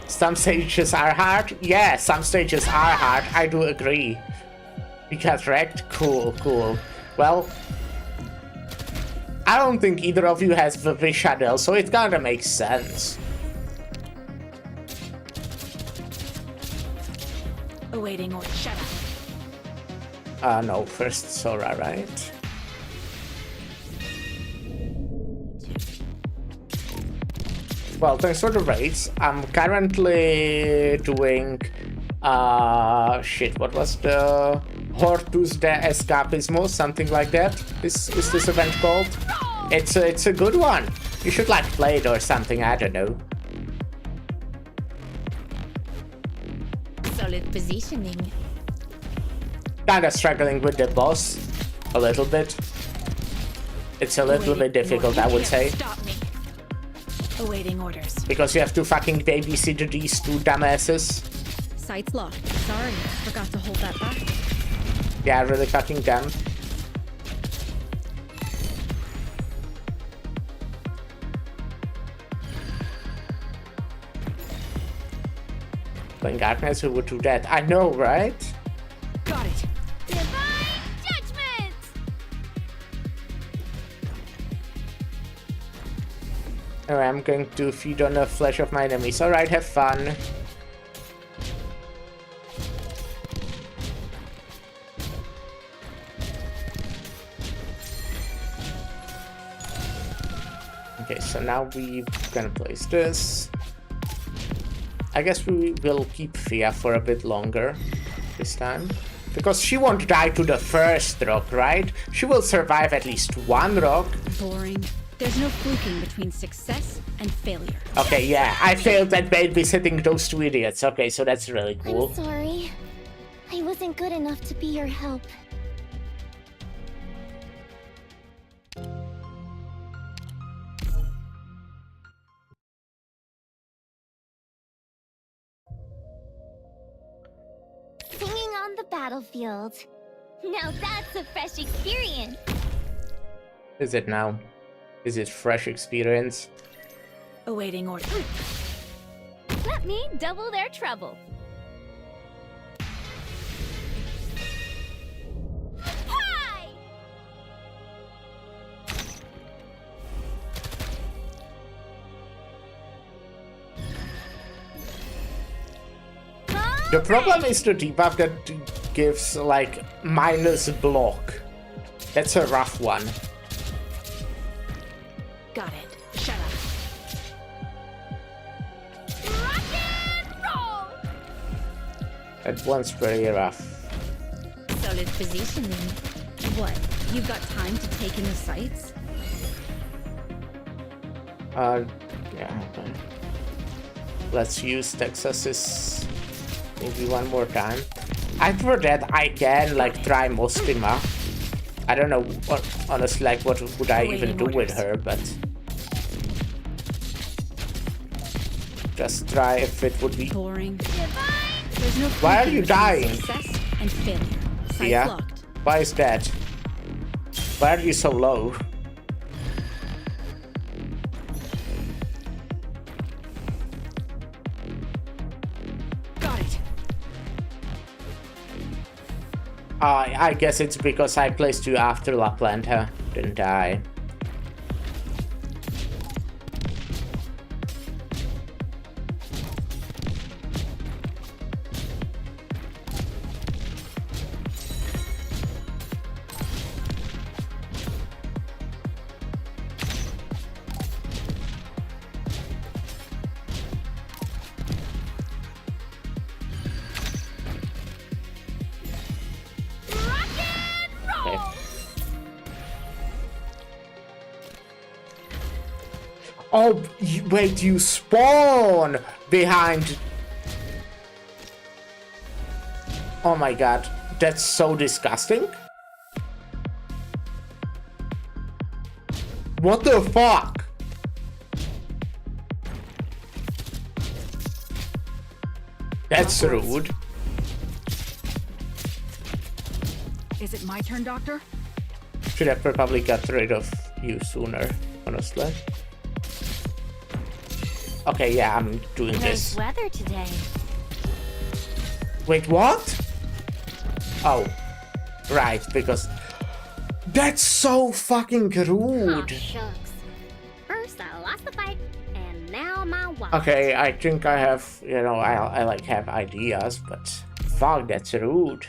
Some stages are hard? Yeah, some stages are hard. I do agree. He got wrecked? Cool, cool. Well, I don't think either of you has the Shadow, so it kinda makes sense. Awaiting order. Shut up. No, first Sora, right? Well, thanks for the raids. I'm currently doing, shit, what was the Hortus de Escapismo, something like that? Is this event called? It's a good one. You should like play it or something, I don't know. Solid positioning. Kinda struggling with the boss a little bit. It's a little bit difficult, I would say. Stop me. Awaiting orders. Because you have to fucking babysit these two dumbasses. Site's locked. Sorry, forgot to hold that back. Yeah, really fucking dumb. Playing Arknights, who would do that? I know, right? Got it. Divine judgment! Alright, I'm going to feed on the flesh of my enemies. Alright, have fun. Okay, so now we're gonna place this. I guess we will keep Fia for a bit longer this time. Because she won't die to the first rock, right? She will survive at least one rock. Boring. There's no fluking between success and failure. Okay, yeah, I failed at babysitting those two idiots. Okay, so that's really cool. I'm sorry. I wasn't good enough to be your help. Singing on the battlefield. Now that's a fresh experience. Is it now? Is it fresh experience? Awaiting order. Let me double their trouble. Hi! The problem is the debuff that gives like minus block. That's a rough one. Got it. Shut up. Rock and roll! That one's pretty rough. Solid positioning. What? You've got time to take in the sights? Yeah. Okay. Let's use Texas's maybe one more time. After that, I can like try Mostima. I don't know what, honestly, like what would I even do with her, but just try if it would be. Boring. There's no Why are fluking you between dying? Success and failure. Site's Yeah. locked. Why is that? Why are you so low? Got it. I guess it's because I placed you after La Planta, didn't I? Okay. Oh, wait, you spawn behind. Oh my god, that's so disgusting. What the fuck? That's rude. Is it my turn, Doctor? Should have probably got rid of you sooner, honestly. Okay, yeah, I'm doing Nice this. weather today. Wait, what? Oh. Right, because that's so fucking rude. Oh, shucks. First I lost the fight, and now my wife. Okay, I think I have, you know, I like have ideas, but fuck, that's rude.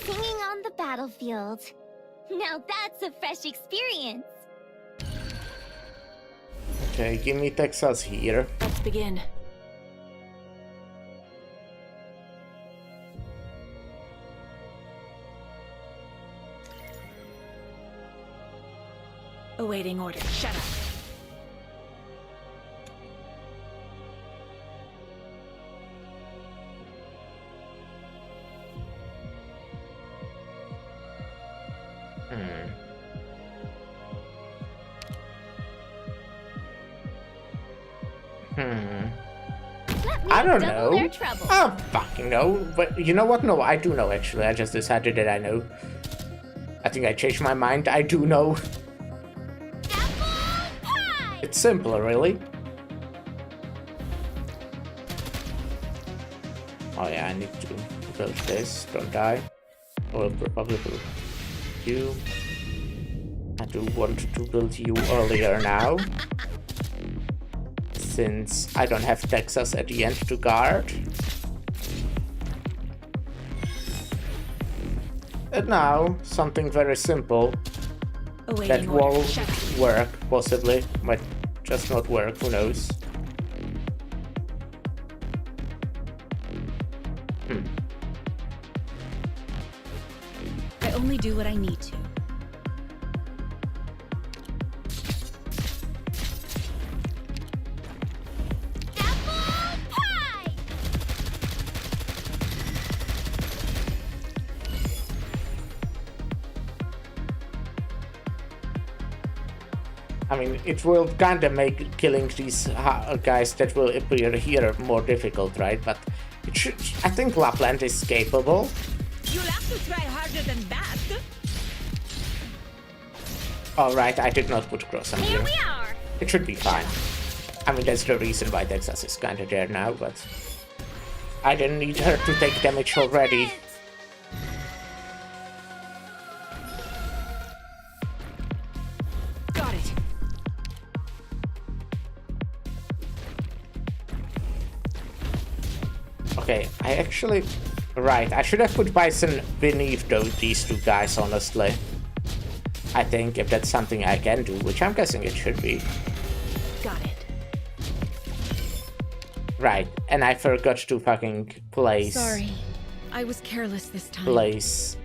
Singing on the battlefield. Now that's a fresh experience. Okay, give me Texas here. Let's begin. Awaiting order. Shut up. I don't double know. their trouble. I don't fucking know. But you know what? No, I do know actually. I just decided that I know. I think I changed my mind. I do know. Apple pie! It's simple, really. Oh yeah, I need to build this. Don't die. Or probably build you. I do want to build you earlier now. Since I don't have Texas at the end to guard. And now, something very simple that won't work, possibly. Might just not work, who knows. I only do what I need to. I mean, it will kinda make killing these guys that will appear here more difficult, right? But it should. I think Lapland is capable. You'll have to try harder than that. Alright, I did not put cross on Here here. we are. It should be fine. I mean, that's the reason why Texas is kinda there now, but I didn't need her to take damage already. Got it. Okay, I actually... Right, I should have put Bison beneath these two guys, honestly. I think if that's something I can do, which I'm guessing it should be. Got it. Right, and I forgot to fucking place... Sorry. I was careless this time. Place...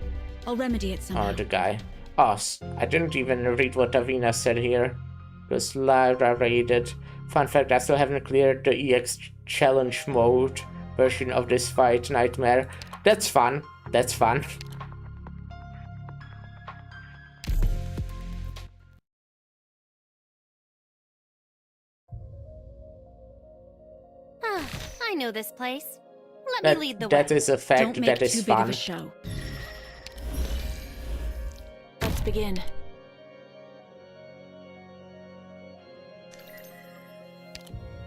I'll remedy it somehow. the guy. Oh, I didn't even read what Davina said here. It was live, I read it. Fun fact, I still haven't cleared the EX challenge mode version of this fight nightmare. That's fun. That's fun. I know this place. Let me lead the way. That is a fact. Don't make That is too big of fun. a show. Let's begin.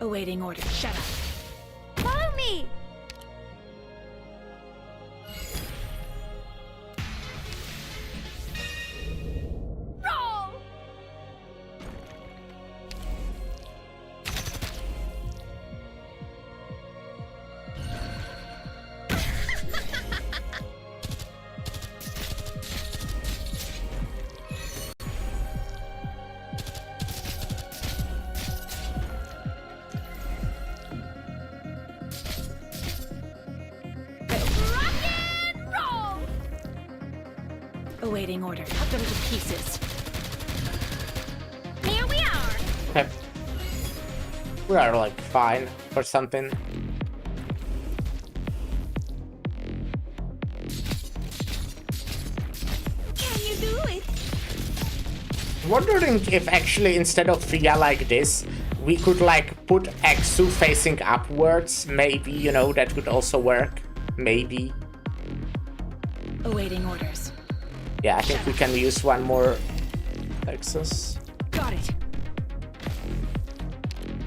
Awaiting order. Shut up. Follow me. Roll. Awaiting order. Cut them to pieces. Here we are. Okay. We are like fine or something. Can you do it? Wondering if actually instead of Fia like this, we could like put Exu facing upwards. Maybe, you know, that could also work. Maybe. Awaiting orders. Yeah, I think we can use one more Texas. Got it.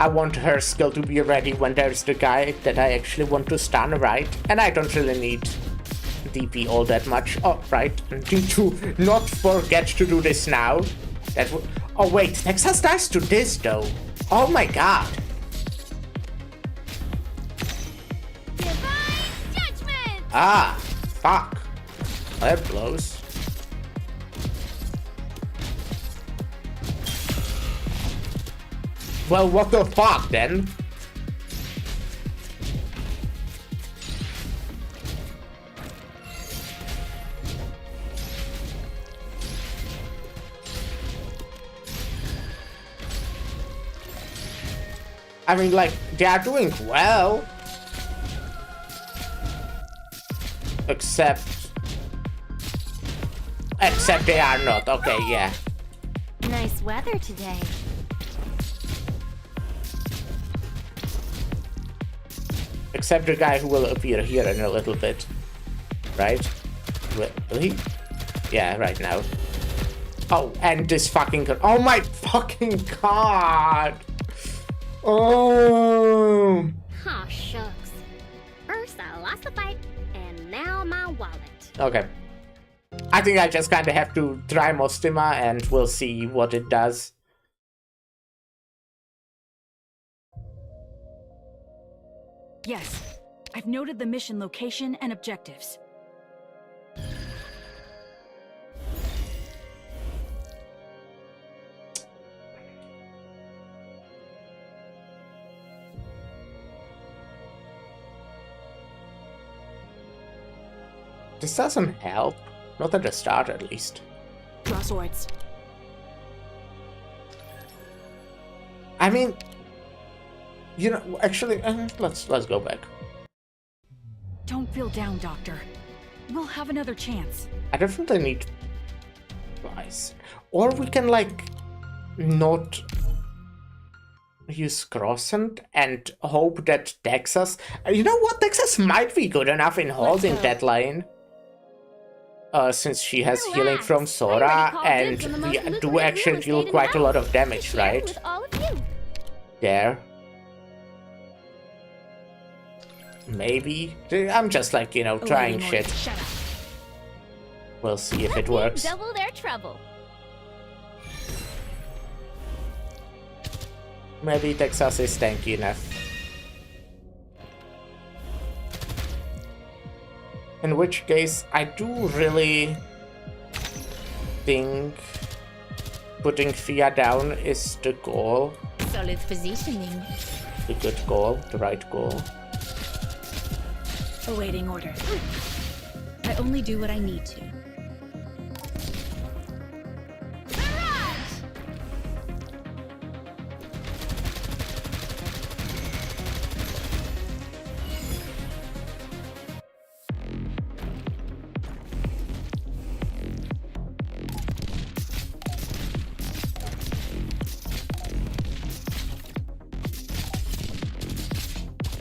I want her skill to be ready when there's the guy that I actually want to stun, right? And I don't really need DP all that much. Oh, right. Need to not forget to do this now. Oh wait, Texas dies to this though. Oh my god. Divine judgment! Ah, fuck. That blows. Well, what the fuck then? I mean, like, they are doing well. Except they are not. Okay, yeah. Nice weather today. Except the guy who will appear here in a little bit. Right? Will he? Yeah, right now. Oh, and this fucking... Oh my fucking god! Oh! Aw, shucks. First I lost the fight, and now my wallet. Okay. I think I just kinda have to try Mostima and we'll see what it does. Yes, I've noted the mission location and objectives. This doesn't help. Not at the start, at least. Draw swords. I mean, you know, actually, let's go back. Don't feel down, Doctor. We'll have another chance. I definitely need twice, or we can like not use Crossant and hope that Texas. You know what? Texas might be good enough in holding that line. Since she has healing from Sora, and we do actually deal quite a lot of damage, right? There. Maybe. I'm just like, you know, trying shit. We'll see if it works. Double their trouble. Maybe Texas is tanky enough. In which case, I do really think putting Fia down is the goal. Solid positioning. The good goal, the right goal. Awaiting orders. I only do what I need to.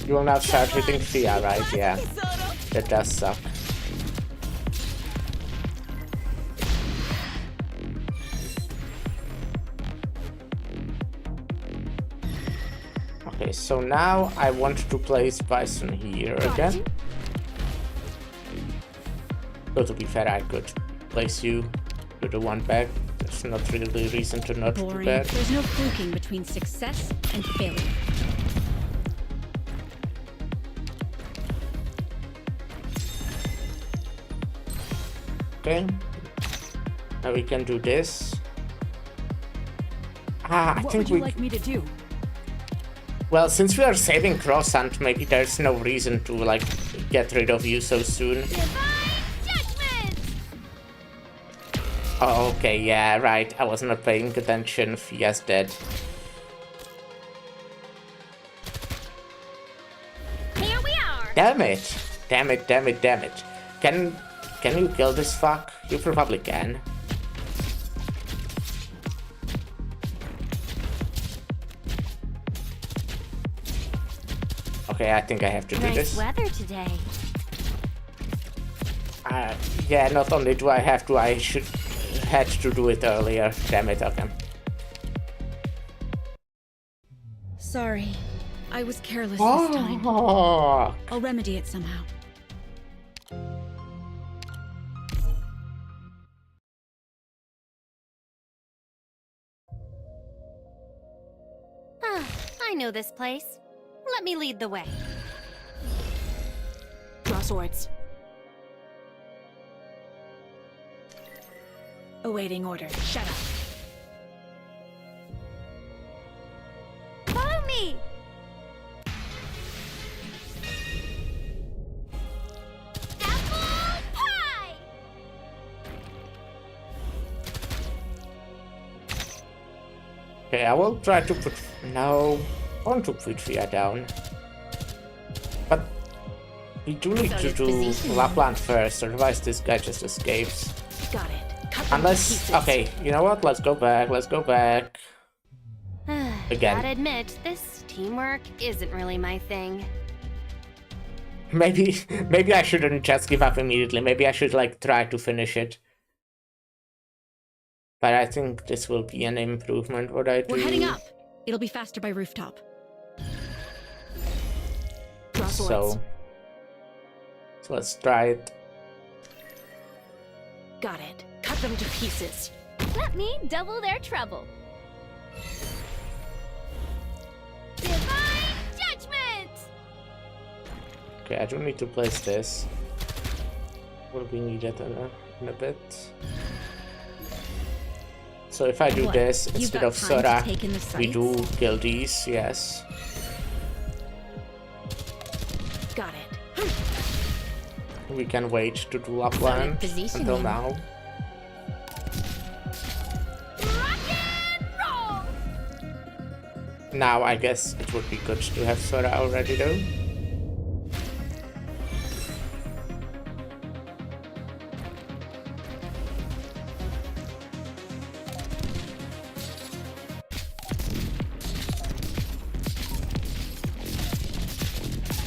You will now start hitting Fia, right? Yeah. That does suck. Okay, so now I want to place Bison here again. Though to be fair, I could place you to the one back. There's not really reason to not do that. There's no fluking between success and failure. Okay, now we can do this. I What think would you like me to do? Well, since we are saving Crossant, maybe there's no reason to like get rid of you so soon. Oh, okay, yeah, right. I was not paying attention. Fia's dead. Here we are. Damn it! Damn it! Damn it! Damn it! Can you kill this fuck? You probably can. Okay, I think I have to do this. Nice weather today. Yeah, not only do I have to, I had to do it earlier. Damn it, okay. Sorry. I was careless this time. Oh, I'll remedy it somehow. I know this place. Let me lead the way. Draw swords. Awaiting order. Shut up. Follow me! Apple pie! okay, I will try to put... No, I want to put Fia down. But we do need to do Lapland first, otherwise this guy just escapes. Got it. Cut them to Unless... pieces. Okay, you know what? Let's go back, let's go back. Again. Gotta admit, this teamwork isn't really my thing. Maybe I shouldn't just give up immediately. Maybe I should like try to finish it. But I think this will be an improvement what I do. We're heading up. It'll be faster by rooftop. Draw swords. So let's try it. Got it. Cut them to pieces. Let me double their trouble. Divine Judgment! Okay, I do need to place this. Will be needed in a bit. So if I do What? this You've instead got of time to Sora, take in the we sights? do kill these, yes. Got it. We can wait to do Lapland positioning. until now. Rock and roll! Now I guess it would be good to have Sora already though.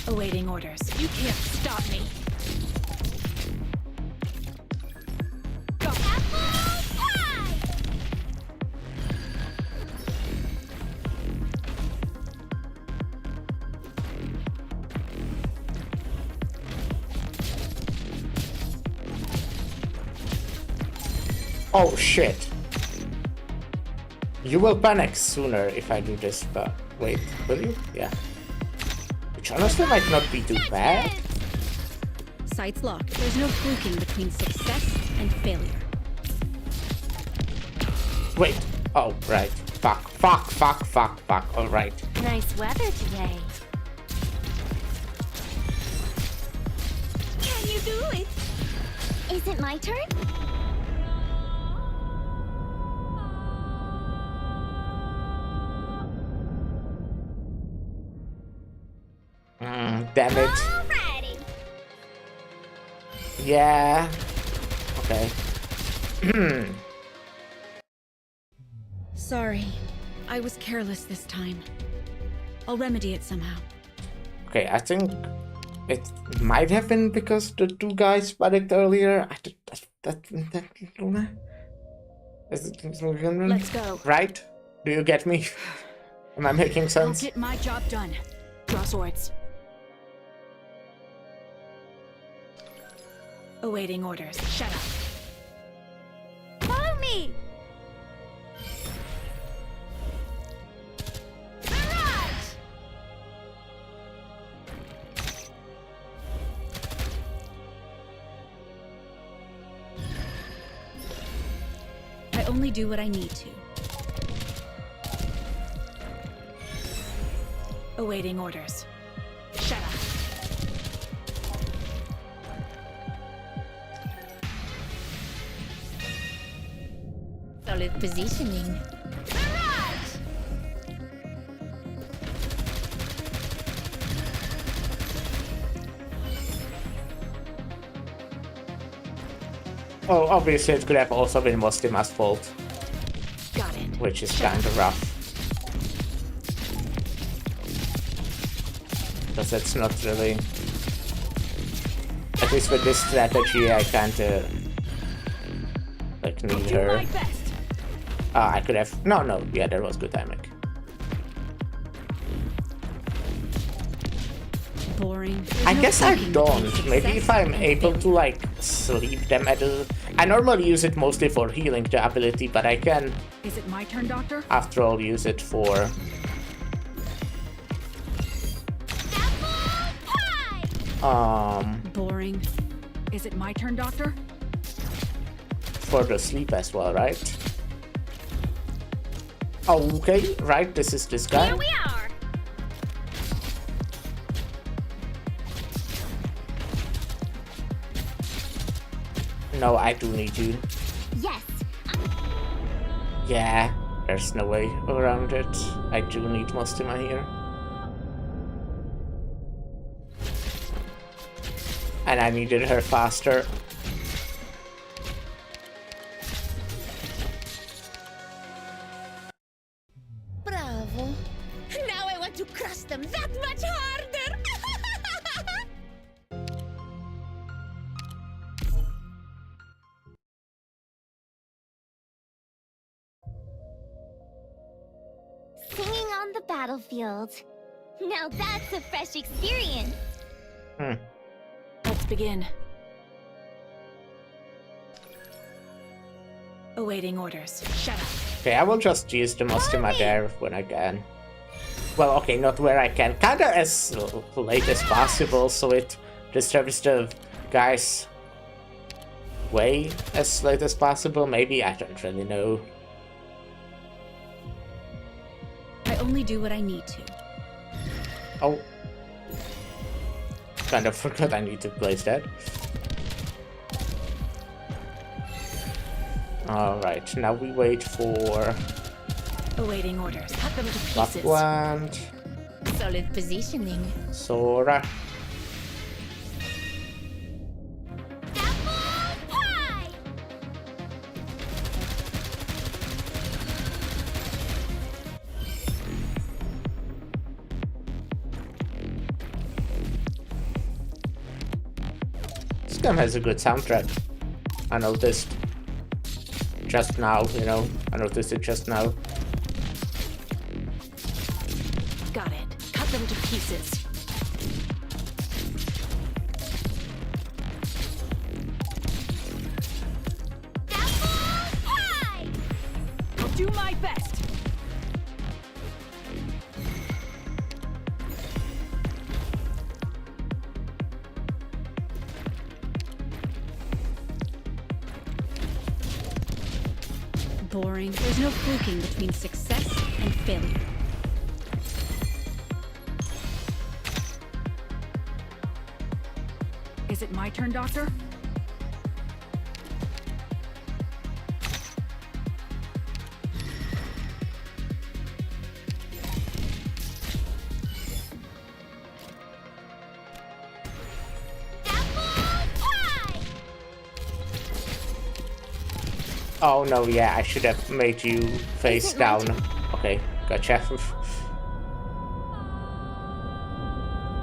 Awaiting orders. You can't stop me. Go. Apple pie! Oh shit! You will panic sooner if I do this, but wait, will you? Yeah. Which honestly might not be too bad. Sights locked. There's no fluking between success and failure. Wait. Oh, right. Fuck. Alright. Nice weather today. Can you do it? Is it my turn? Damn it. Alrighty. Yeah. Okay. Sorry. I was careless this time. I'll remedy it somehow. Okay, I think it might have been because the two guys panicked earlier. Let's go. Right? Do you get me? Am I making I'll sense? get my job done. Draw swords. Awaiting orders. Shut up. Follow me! Barrage! I only do what I need to. Awaiting orders. Shut up. Solid positioning. Barrage! Oh, obviously it could have also been Mostima's fault, Got it. which is kind of rough. Because it's not really... At least with this strategy I can't like need Do her. my best. I could have... No, yeah, that was good timing. Boring. I guess I don't. Maybe if I'm able to like sleep them at a... I normally use it mostly for healing the ability, but I can, Is it my turn, Doctor? after all, use it for... Boring. Is it my turn, Doctor? for the sleep as well, right? Okay, right, this is this guy. Here we are. No, I do need you. Yes. Yeah, there's no way around it. I do need Mostima here. And I needed her faster. Bravo. Now I want to crush them that much harder. Singing on the battlefield. Now that's a fresh experience. Let's begin. Awaiting orders. Shut up. Okay, I will just use the Mostima there when I can. Well, okay, not where I can. Kinda as late as possible, so it disturbs the guys way as late as possible. Maybe, I don't really know. I only do what I need to. Oh. Kind of forgot I need to place that. Alright, now we wait for Awaiting orders. Cut them to pieces. Lapland, Solid positioning. Sora. Pie! This game has a good soundtrack. I noticed just now, you know. I noticed it just now. Got it. Cut them to pieces. Pie! I'll do my best. Boring. There's no fluking between success and failure. Is it my turn, Doctor? Pie! Oh no, yeah, I should have made you face down. Okay, gotcha.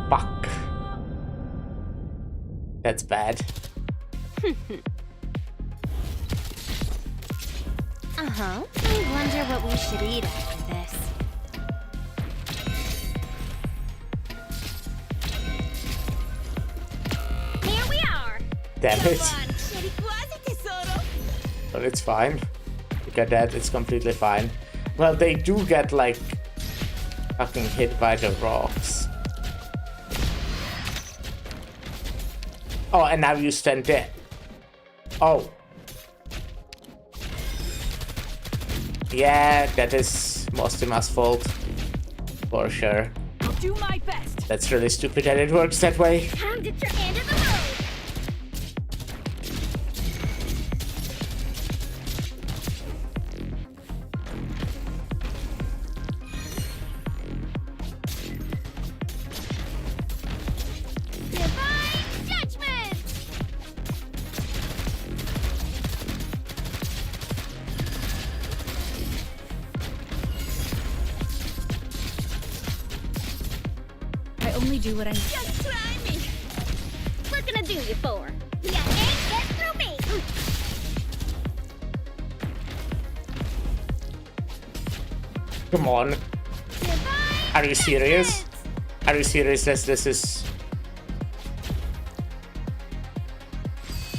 Fuck. That's bad. Uh-huh. I wonder what we should eat after this. Here we are. Damn it. C'eri quasi, tesoro. But it's fine. Look at that, it's completely fine. Well, they do get like fucking hit by the rocks. Oh, and now you stand there. Oh. Yeah, that is Mostima's fault. For sure. I'll do my best. That's really stupid that it works that way. Time to turn into the road. Divine judgment. I only do what I need. Just try me. We're gonna do you for. You ain't get through me. Come on. Divine Are you serious? Are you serious that this is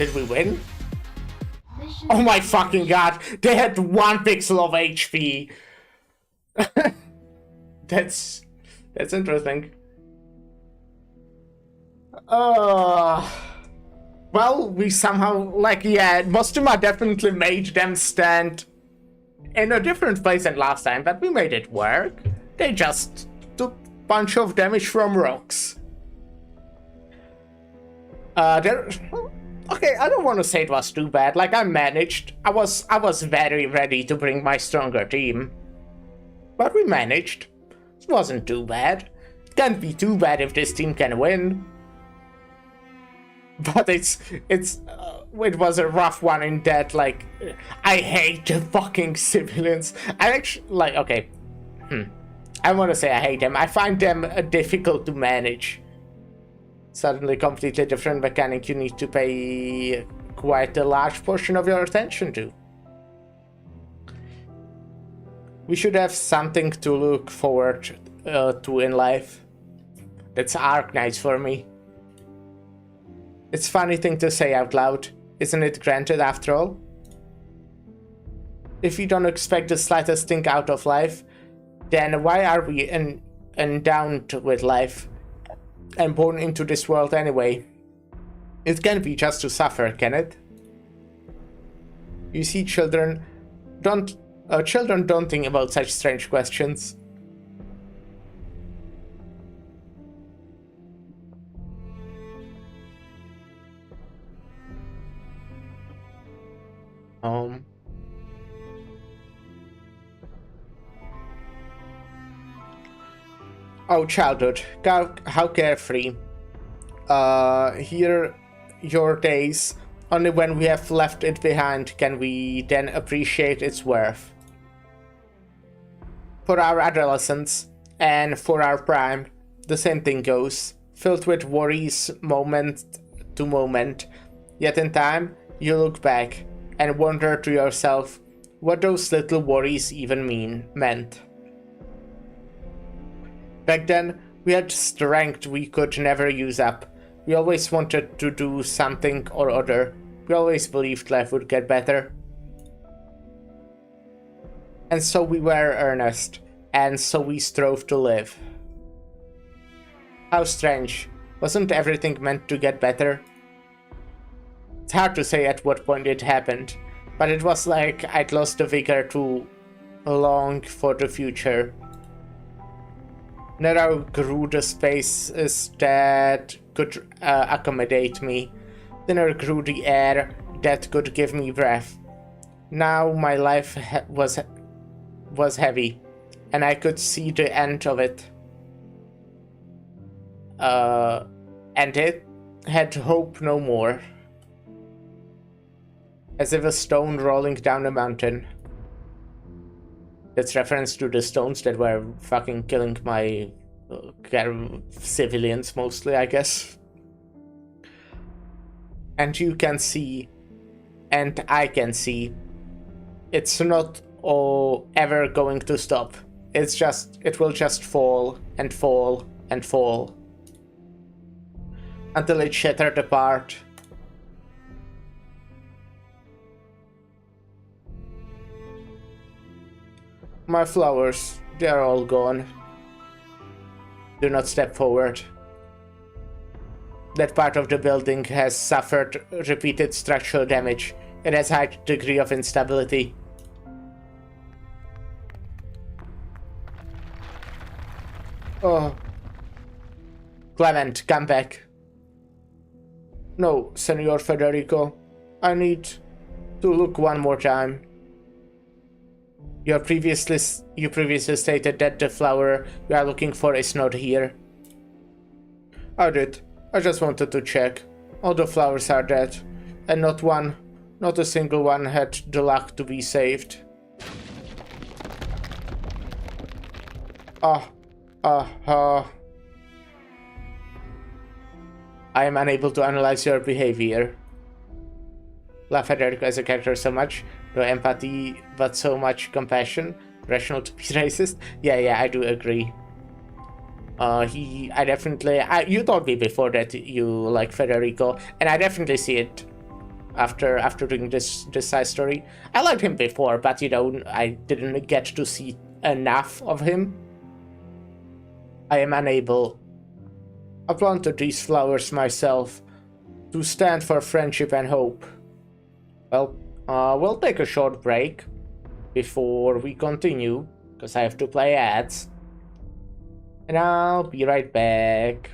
Did we win? Oh my fucking god! They had 1 pixel of HP! That's interesting. Well, we somehow, like, yeah, Mostuma definitely made them stand in a different place than last time, but we made it work. They just took a bunch of damage from rocks. Okay, I don't want to say it was too bad. Like, I managed. I was very ready to bring my stronger team. But we managed. It wasn't too bad. It can't be too bad if this team can win. But it was a rough one in that, like, I hate the fucking civilians. I actually, like, okay. I want to say I hate them. I find them difficult to manage. Suddenly completely different mechanic you need to pay quite a large portion of your attention to. We should have something to look forward to in life. That's Arknights for me. It's a funny thing to say out loud, isn't it? Granted, after all. If you don't expect the slightest thing out of life, then why are we endowed with life and born into this world anyway? It can't be just to suffer, can it? You see, children don't think about such strange questions. Oh, childhood, how carefree. Here, your days. Only when we have left it behind can we then appreciate its worth. For our adolescence, and for our prime, the same thing goes. Filled with worries moment to moment. Yet in time, you look back and wonder to yourself what those little worries even meant. Back then, we had strength we could never use up. We always wanted to do something or other. We always believed life would get better. And so we were earnest, and so we strove to live. How strange. Wasn't everything meant to get better? It's hard to say at what point it happened, but it was like I'd lost the vigor to long for the future. Never grew the spaces that could accommodate me. Thinner grew the air that could give me breath. Now my life was heavy, and I could see the end of it. And it had hope no more. As if a stone rolling down a mountain. That's reference to the stones that were fucking killing my civilians mostly, I guess. And you can see, and I can see, it's not ever going to stop. It will just fall and fall and fall. Until it shattered apart. My flowers, they are all gone. Do not step forward. That part of the building has suffered repeated structural damage. It has a high degree of instability. Oh. Clement, come back. No, Senor Federico. I need to look one more time. You previously stated that the flower you are looking for is not here. I did. I just wanted to check. All the flowers are dead, and not a single one had the luck to be saved. I am unable to analyze your behavior. Love Federico as a character so much. No empathy, but so much compassion. Rational to be racist. Yeah, I do agree. You told me before that you like Federico, and I definitely see it. after doing this side story. I liked him before, but you know, I didn't get to see enough of him. I am unable. I planted these flowers myself to stand for friendship and hope. Well, we'll take a short break before we continue, because I have to play ads. And I'll be right back.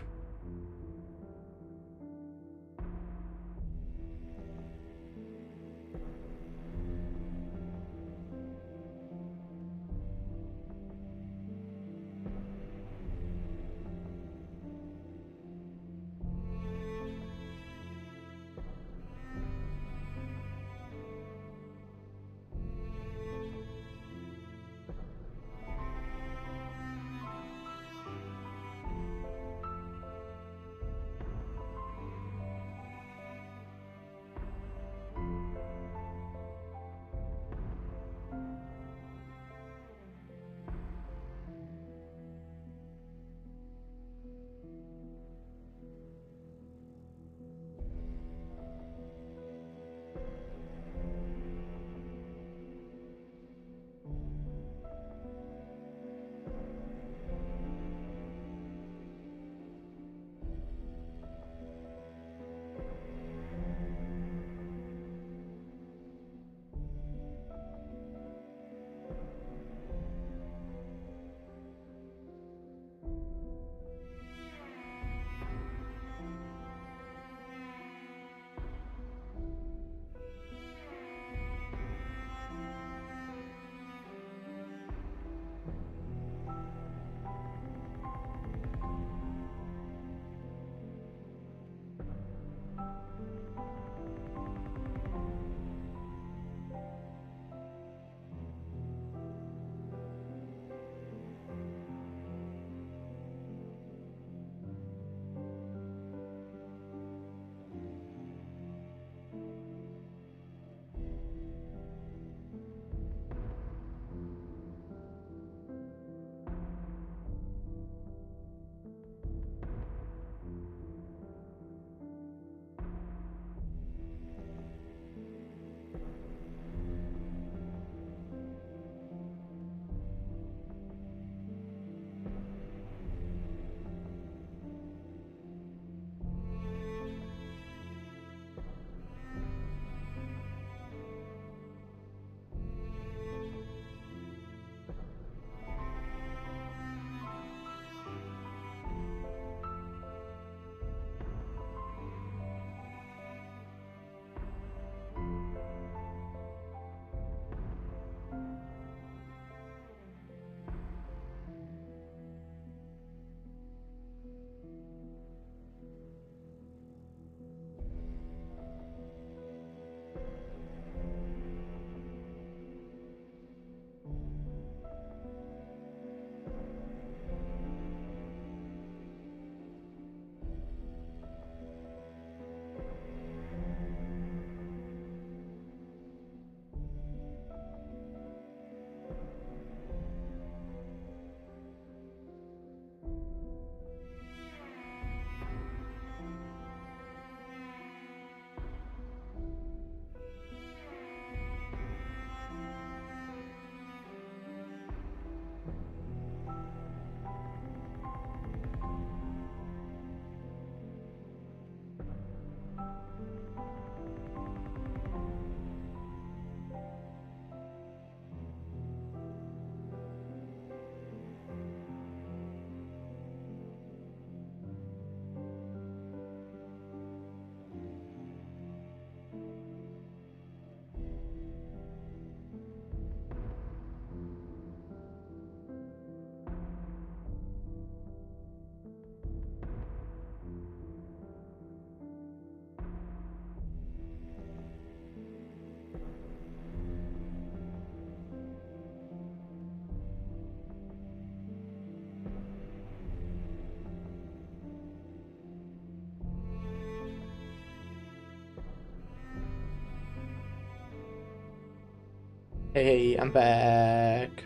Hey, I'm back.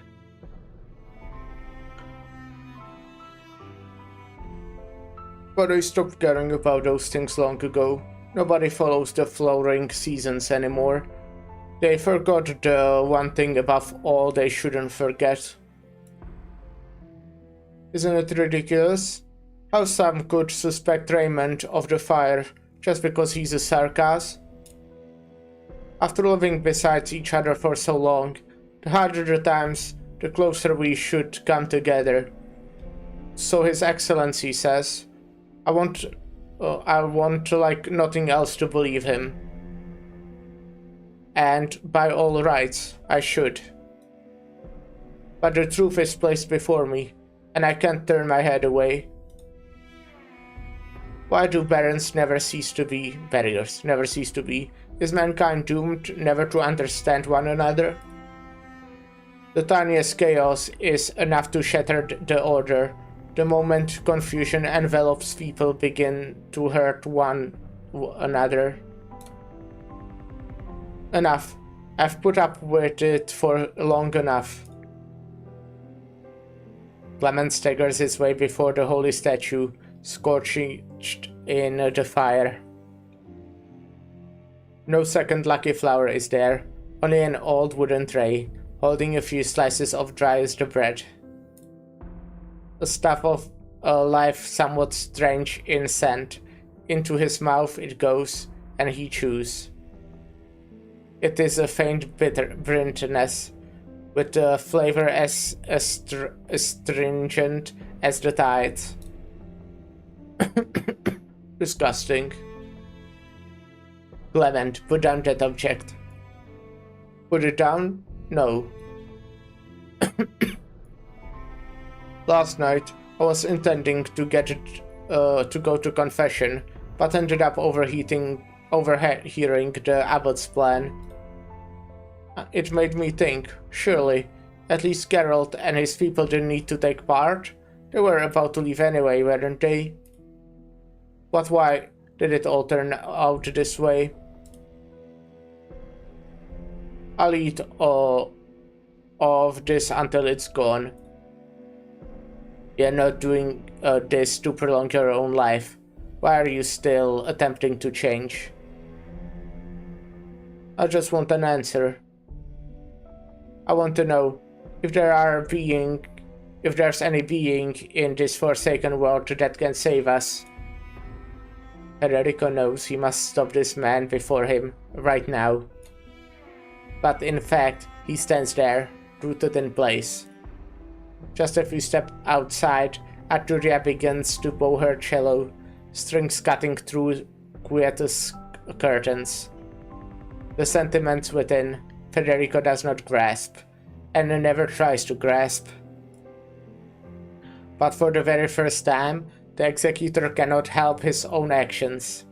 But I stopped caring about those things long ago. Nobody follows the flowering seasons anymore. They forgot the one thing above all they shouldn't forget. Isn't it ridiculous? How some could suspect Raymond of the fire just because he's a circus? After living beside each other for so long, the harder the times, the closer we should come together. So His Excellency says, I want like nothing else to believe him. And by all rights, I should. But the truth is placed before me, and I can't turn my head away. Why do barriers never cease to be? Is mankind doomed never to understand one another? The tiniest chaos is enough to shatter the order. The moment confusion envelops, people begin to hurt one another. Enough. I've put up with it for long enough. Clement staggers his way before the holy statue, scorched in the fire. No second lucky flower is there, only an old wooden tray, holding a few slices of driest bread. A stuff of a life somewhat strange in scent. Into his mouth it goes, and he chews. It is a faint bitterness, with a flavor as astringent as the tide. Disgusting. Clement, put down that object. Put it down? No. Last night, I was intending to get it to go to confession, but ended up overhearing the abbot's plan. It made me think, surely, at least Geralt and his people didn't need to take part. They were about to leave anyway, weren't they? But why did it all turn out this way? I'll eat all of this until it's gone. You're not doing this to prolong your own life. Why are you still attempting to change? I just want an answer. I want to know if there's any being in this forsaken world that can save us. Federico knows he must stop this man before him, right now. But in fact, he stands there, rooted in place. Just a few steps outside, Arturia begins to bow her cello, strings cutting through quietous curtains. The sentiments within, Federico does not grasp, and never tries to grasp. But for the very first time, the executor cannot help his own actions.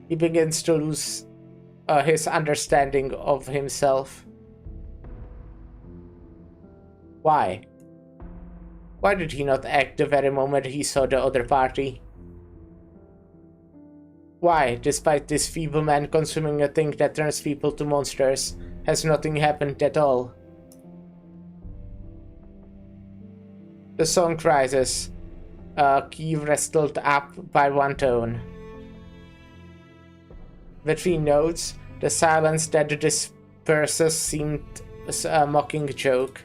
He begins to lose his understanding of himself. Why? Why did he not act the very moment he saw the other party? Why, despite this feeble man consuming a thing that turns people to monsters, has nothing happened at all? The song rises, a key wrestled up by one tone. Between notes, the silence that disperses seemed a mocking joke.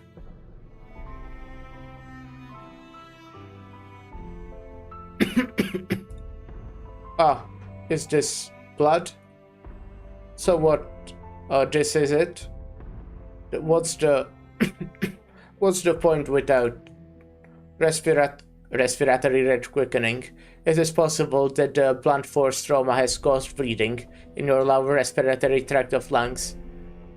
Ah, is this blood? So what, this is it? What's the what's the point without respiratory rate quickening? It is possible that the blunt force trauma has caused bleeding in your lower respiratory tract of lungs.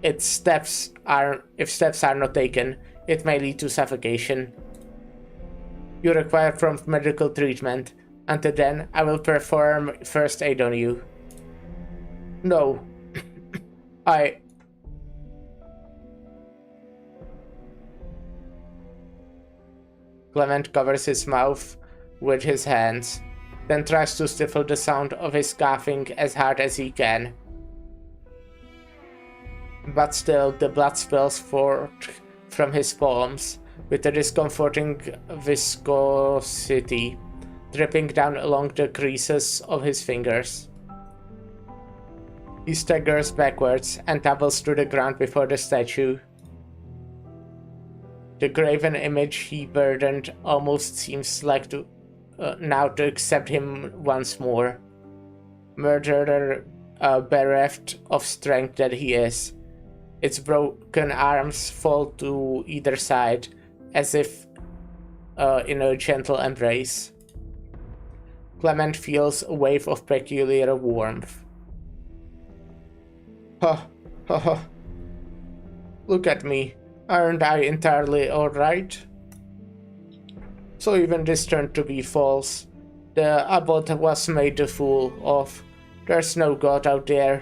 If steps are not taken, it may lead to suffocation. You require prompt medical treatment. Until then, I will perform first aid on you. No. Clement covers his mouth with his hands, then tries to stifle the sound of his coughing as hard as he can. But still, the blood spills forth from his palms with a discomforting viscosity, dripping down along the creases of his fingers. He staggers backwards and tumbles to the ground before the statue. The graven image he burdened almost seems like to now to accept him once more. Murderer, bereft of strength that he is. Its broken arms fall to either side, as if in a gentle embrace. Clement feels a wave of peculiar warmth. Ha, ha, ha. Look at me. Aren't I entirely alright? So even this turned to be false. The abbot was made a fool of. There's no god out there.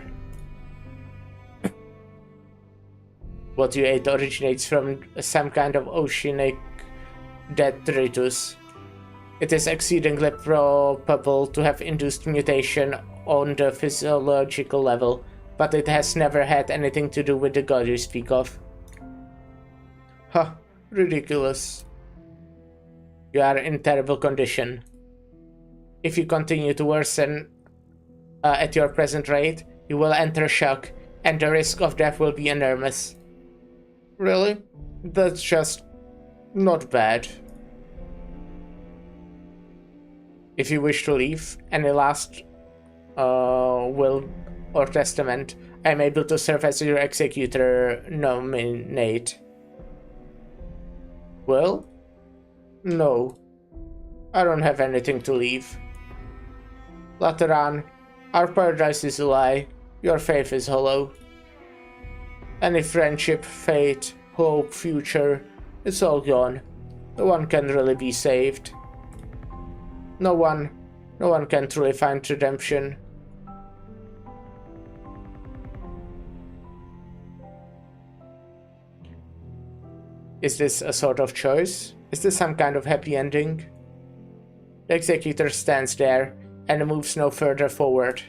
What you ate originates from some kind of oceanic detritus. It is exceedingly probable to have induced mutation on the physiological level, but it has never had anything to do with the god you speak of. Huh, ridiculous. You are in terrible condition. If you continue to worsen at your present rate, you will enter shock, and the risk of death will be enormous. Really? That's just not bad. If you wish to leave, any last will or testament, I am able to serve as your executor nominate. Well, no. I don't have anything to leave. Lateran, our paradise is a lie, your faith is hollow. Any friendship, fate, hope, future, it's all gone. No one can really be saved. No one can truly find redemption. Is this a sort of choice? Is this some kind of happy ending? The executor stands there and moves no further forward.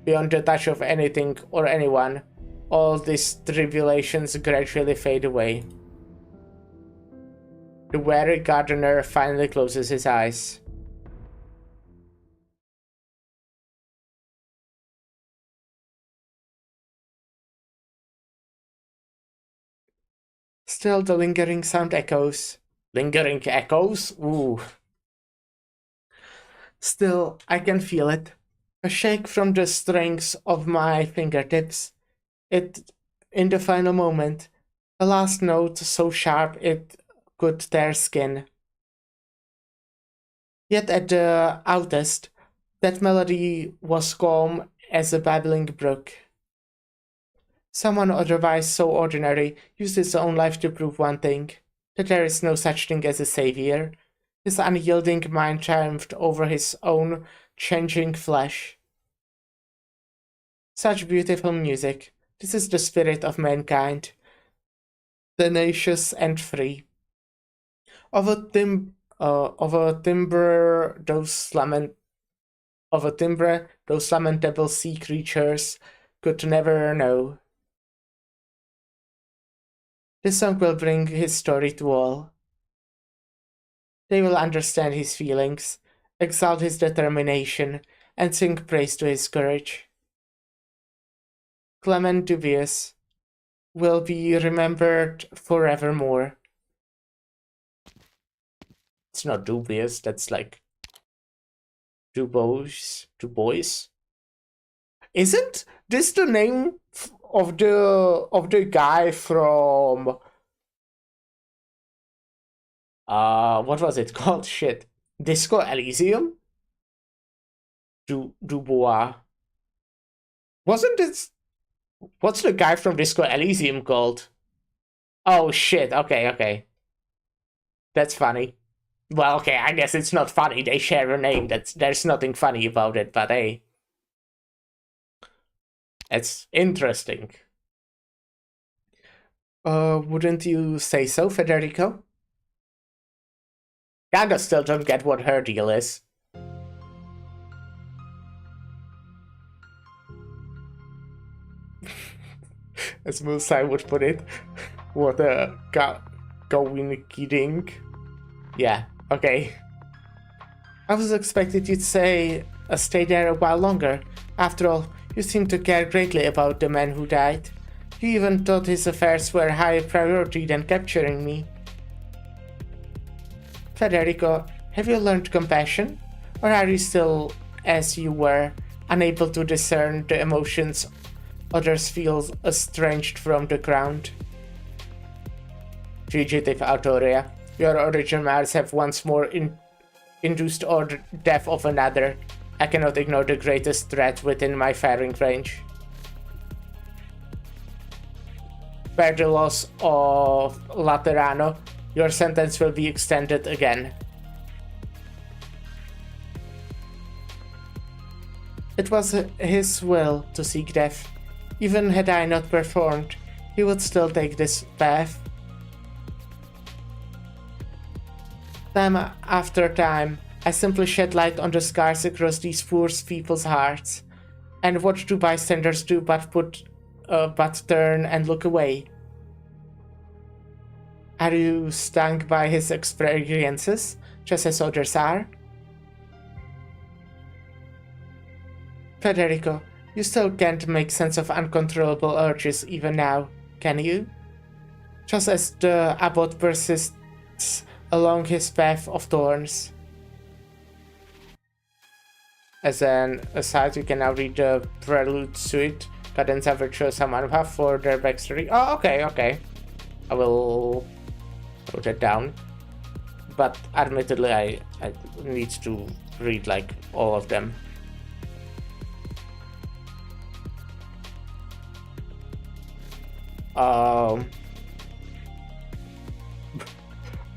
Beyond the touch of anything or anyone, all these tribulations gradually fade away. The weary gardener finally closes his eyes. Still the lingering sound echoes. Lingering echoes? Ooh. Still, I can feel it. A shake from the strings of my fingertips. It, in the final moment, a last note so sharp it could tear skin. Yet at the outest, that melody was calm as a babbling brook. Someone otherwise so ordinary used his own life to prove one thing, that there is no such thing as a savior. His unyielding mind triumphed over his own changing flesh. Such beautiful music. This is the spirit of mankind, tenacious and free. Of a timbre, those lamentable sea creatures could never know. This song will bring his story to all. They will understand his feelings, exalt his determination, and sing praise to his courage. Clement Dubious will be remembered forevermore. It's not dubious, that's like Dubois. Isn't this the name of the guy from what was it called? Shit. Disco Elysium? Dubois. Wasn't this... What's the guy from Disco Elysium called? Oh shit, okay. That's funny. Well, okay, I guess it's not funny. They share a name. There's nothing funny about it, but hey. It's interesting. Wouldn't you say so, Federico? Kinda still don't get what her deal is. As Mulsai would put it. What a going kidding. Yeah, okay. I was expecting you'd say stay there a while longer. After all, You seem to care greatly about the man who died. You even thought his affairs were higher priority than capturing me. Federico, have you learned compassion? Or are you still as you were, unable to discern the emotions others feel estranged from the ground? Fugitive Autoria, your originals have once more induced the death of another. I cannot ignore the greatest threat within my firing range. Per the loss of Laterano, your sentence will be extended again. It was his will to seek death. Even had I not performed, he would still take this path. Time after time, I simply shed light on the scars across these poor people's hearts. And what do bystanders do but turn and look away? Are you stung by his experiences, just as others are? Federico, you still can't make sense of uncontrollable urges even now, can you? Just as the abbot persists along his path of thorns. As an aside, you can now read the Prelude Suite, Cadenza Virtuosa Manuha for their backstory. Oh, okay. I will put it down. But admittedly, I need to read like all of them.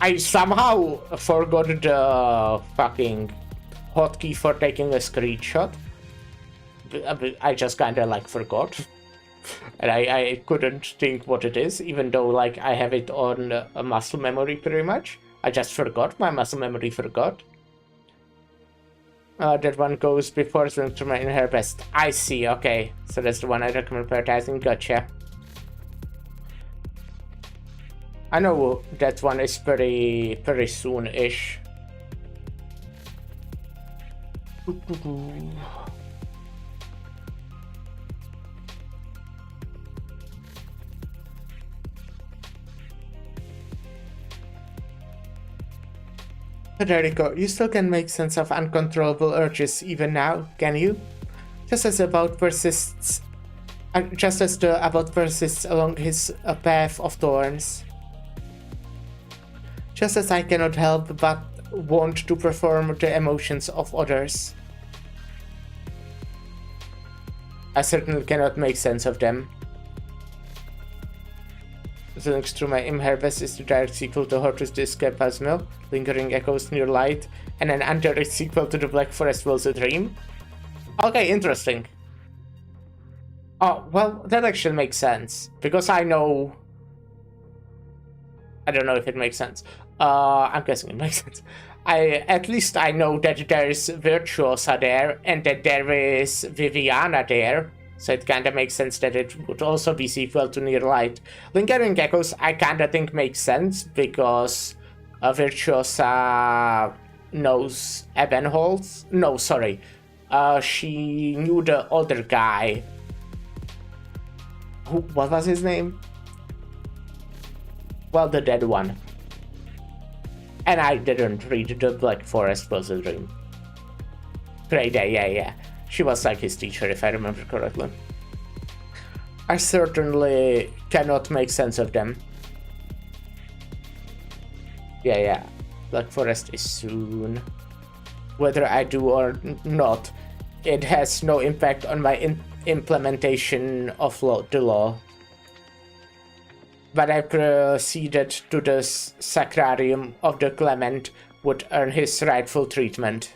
I somehow forgot the fucking hotkey for taking a screenshot. I just kinda like forgot. And I couldn't think what it is, even though like I have it on a muscle memory pretty much. I just forgot, my muscle memory forgot. That one goes before Spectrum in her best. I see, okay. So that's the one I recommend prioritizing, gotcha. I know that one is pretty soon-ish. Federico, you still can make sense of uncontrollable urges even now, can you? Just as the abbot persists along his path of thorns. Just as I cannot help but want to perform the emotions of others. I certainly cannot make sense of them. The next to my Imherbes is the direct sequel to Hortus the Escapismo, Lingering Echoes Near Light, and an indirect sequel to The Black Forest Was a Dream. Okay, interesting. Oh, well, that actually makes sense, because I know... I don't know if it makes sense. I'm guessing it makes sense. At least I know that there is Virtuosa there, and that there is Viviana there. So it kinda makes sense that it would also be sequel to Near Light. Lingering Echoes I kinda think makes sense, because Virtuosa knows Ebenholz. No, sorry. She knew the other guy. What was his name? Well, the dead one. And I didn't read The Black Forest Was a Dream. Great day, yeah. She was like his teacher, if I remember correctly. I certainly cannot make sense of them. Yeah. Black Forest is soon. Whether I do or not, it has no impact on my implementation of the law. But I proceeded to the sacrarium of the Clement would earn his rightful treatment.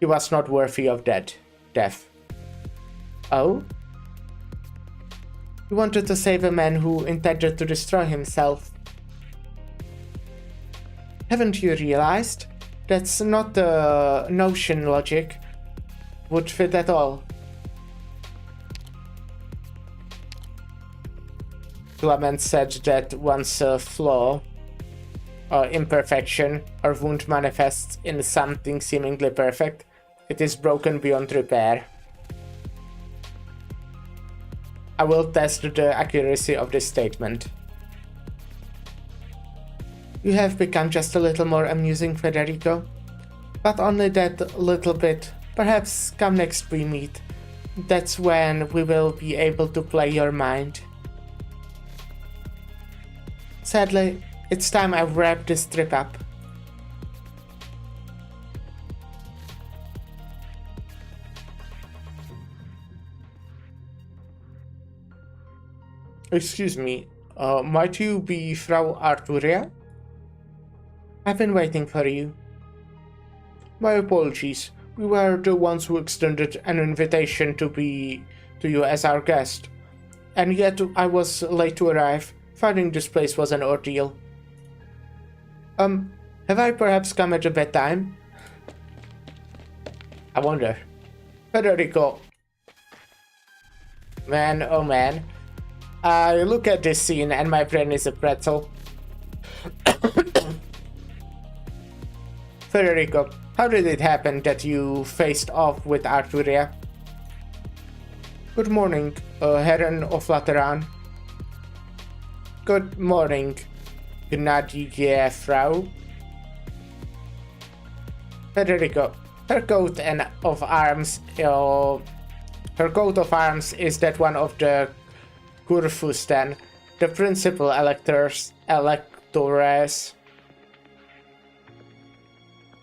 He was not worthy of death. Oh? He wanted to save a man who intended to destroy himself. Haven't you realized? That's not the notion logic would fit at all. Clement said that once a flaw, or imperfection, or wound manifests in something seemingly perfect, it is broken beyond repair. I will test the accuracy of this statement. You have become just a little more amusing, Federico. But only that little bit. Perhaps come next we meet. That's when we will be able to play your mind. Sadly, it's time I wrap this trip up. Excuse me, might you be Frau Arturia? I've been waiting for you. My apologies. We were the ones who extended an invitation to you as our guest. And yet I was late to arrive. Finding this place was an ordeal. Have I perhaps come at a bad time? I wonder. Federico. Man, oh man. I look at this scene and my brain is a pretzel. Federico, how did it happen that you faced off with Arturia? Good morning, Herren of Lateran. Good morning, gnädige Frau. Federico, her coat of arms is that one of the Kurfürsten, the principal electors.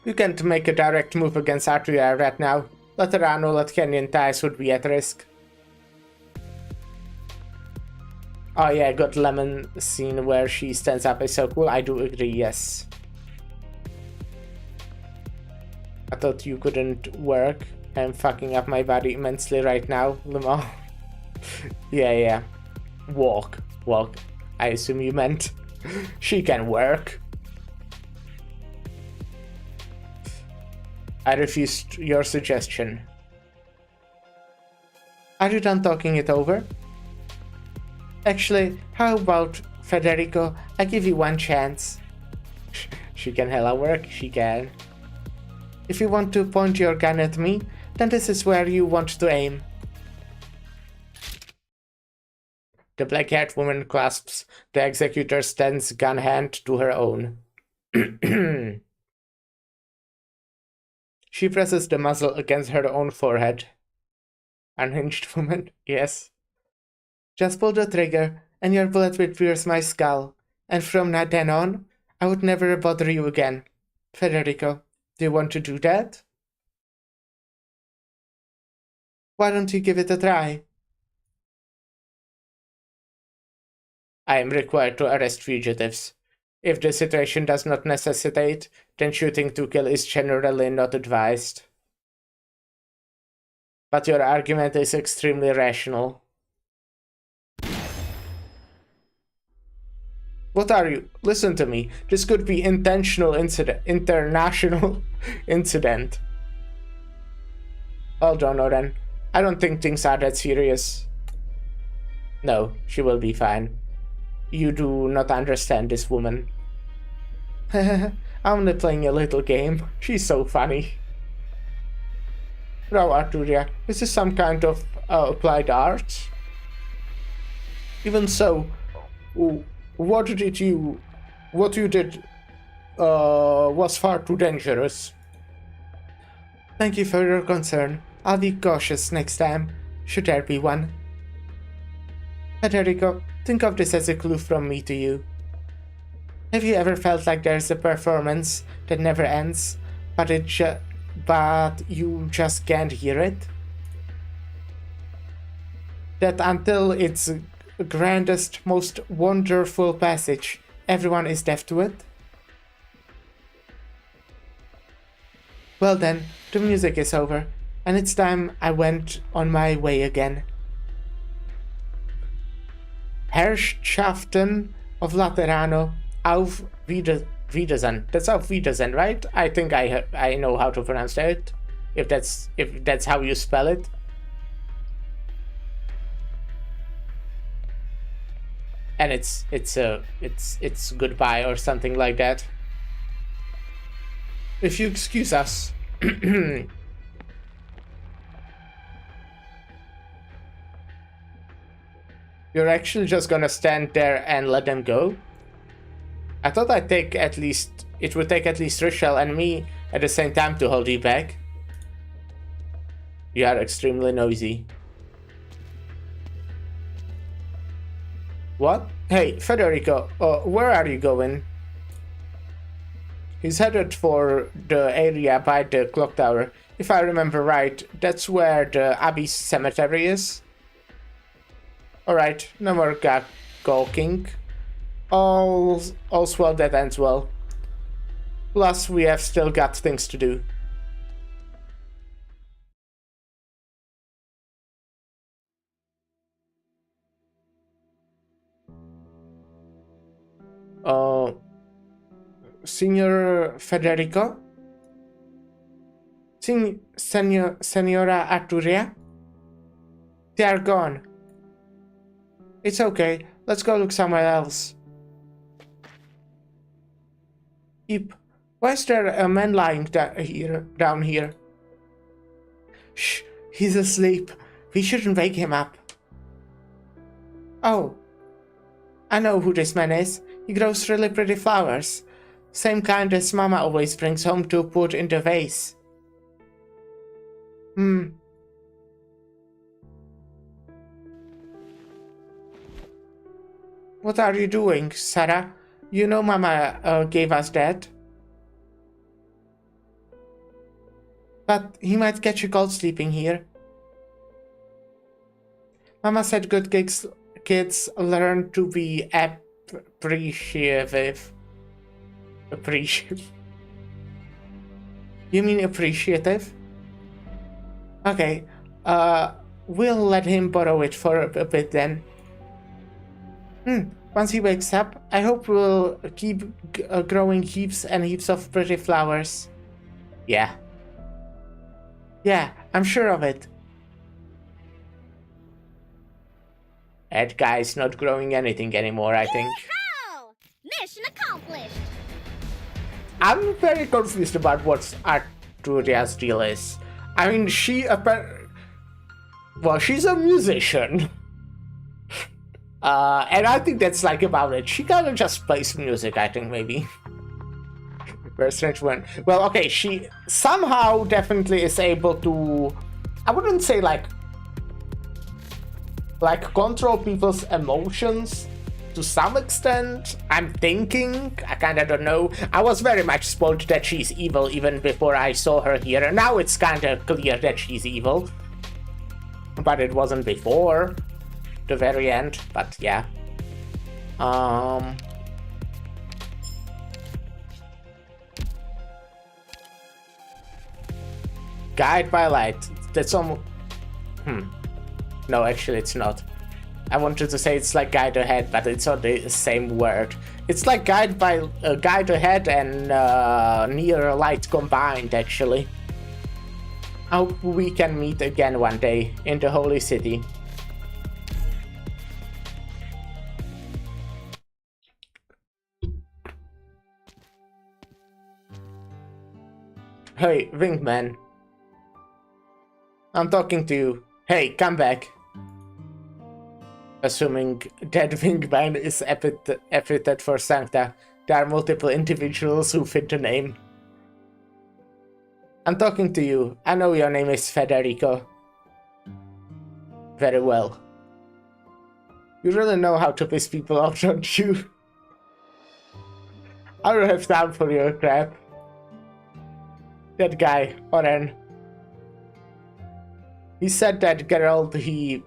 You can't make a direct move against Arturia right now. Lateran or Latvian ties would be at risk. Oh yeah, good lemon scene where she stands up is so cool. I do agree, yes. I thought you couldn't work. I'm fucking up my body immensely right now, Lemon. Yeah. Walk. I assume you meant she can work. I refused your suggestion. Are you done talking it over? Actually, how about, Federico, I give you one chance. She can hella work, she can. If you want to point your gun at me, then this is where you want to aim. The black-haired woman clasps the executor's tense gun hand to her own. She presses the muzzle against her own forehead. Unhinged woman, yes. Just pull the trigger, and your bullet will pierce my skull. And from then on, I would never bother you again. Federico, do you want to do that? Why don't you give it a try? I am required to arrest fugitives. If the situation does not necessitate, then shooting to kill is generally not advised. But your argument is extremely rational. What are you? Listen to me. This could be international incident. Oh, don't know then. I don't think things are that serious. No, she will be fine. You do not understand this woman. I'm only playing a little game. She's so funny. Frau Arturia, is this some kind of applied art? Even so, what you did was far too dangerous. Thank you for your concern. I'll be cautious next time, should there be one. Federico, think of this as a clue from me to you. Have you ever felt like there's a performance that never ends, but you just can't hear it? That until its grandest, most wonderful passage, everyone is deaf to it? Well then, the music is over, and it's time I went on my way again. Herrschaften of Laterano, auf Wiedersehen. That's auf Wiedersehen, right? I think I know how to pronounce that. If that's how you spell it. And it's goodbye or something like that. If you excuse us. You're actually just gonna stand there and let them go? I thought it would take at least Rachel and me at the same time to hold you back. You are extremely noisy. What? Hey, Federico, where are you going? He's headed for the area by the clock tower. If I remember right, that's where the Abbey cemetery is. Alright, no more gawking. All's well that ends well. Plus, we have still got things to do. Signor Federico? Senora Arturia? They are gone. It's okay. Let's go look somewhere else. Yep. Why is there a man lying down here? Shh, he's asleep. We shouldn't wake him up. Oh, I know who this man is. He grows really pretty flowers. Same kind as Mama always brings home to put in the vase. What are you doing, Sarah? You know Mama gave us that. But he might catch a cold sleeping here. Mama said good kids learn to be appreciative. You mean appreciative? Okay, we'll let him borrow it for a bit then. Once he wakes up, I hope we'll keep growing heaps and heaps of pretty flowers. Yeah, I'm sure of it. That guy's not growing anything anymore, I think. Yeehaw! Mission accomplished! I'm very confused about what Arturia's deal is. I mean, she's a musician. And I think that's like about it. She kind of just plays music, I think, maybe. Very strange one. Well, okay, she somehow definitely is able to, I wouldn't say like control people's emotions to some extent. I'm thinking, I kinda don't know. I was very much spoiled that she's evil even before I saw her here, and now it's kinda clear that she's evil. But it wasn't before the very end, but yeah. Guide by light. That's almost... No, actually it's not. I wanted to say it's like guide ahead, but it's not the same word. It's like guide ahead and near light combined, actually. I hope we can meet again one day in the Holy City. Hey, Wingman. I'm talking to you. Hey, come back. Assuming that Wingman is epithet for Sancta, there are multiple individuals who fit the name. I'm talking to you. I know your name is Federico. Very well. You really know how to piss people off, don't you? I don't have time for your crap. That guy, Oren. He said that Geralt,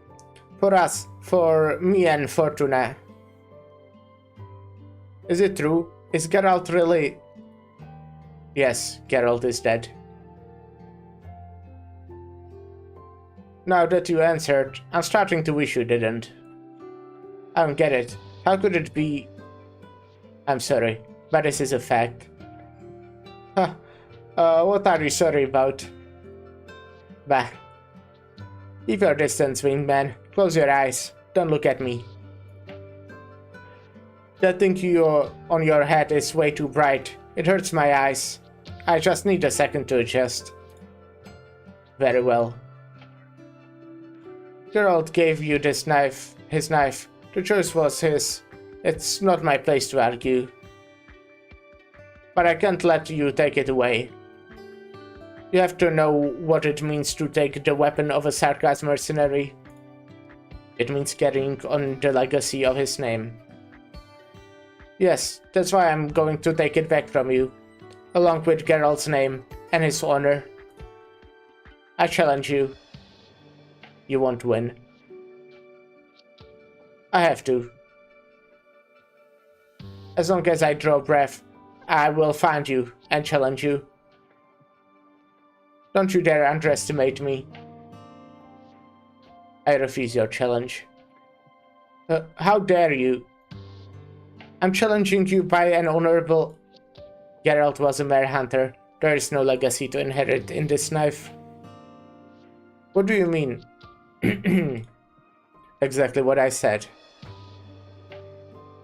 for me and Fortuna. Is it true? Is Geralt really... Yes, Geralt is dead. Now that you answered, I'm starting to wish you didn't. I don't get it. How could it be... I'm sorry, but this is a fact. Huh. What are you sorry about? Bah. Keep your distance, Wingman. Close your eyes. Don't look at me. That thing on your head is way too bright. It hurts my eyes. I just need a second to adjust. Very well. Geralt gave you his knife, The choice was his. It's not my place to argue. But I can't let you take it away. You have to know what it means to take the weapon of a sarcasm mercenary. It means carrying on the legacy of his name. Yes, that's why I'm going to take it back from you, along with Geralt's name and his honor. I challenge you. You won't win. I have to. As long as I draw breath, I will find you and challenge you. Don't you dare underestimate me. I refuse your challenge. How dare you? I'm challenging you by an honorable... Geralt was a mere hunter. There is no legacy to inherit in this knife. What do you mean? Exactly what I said.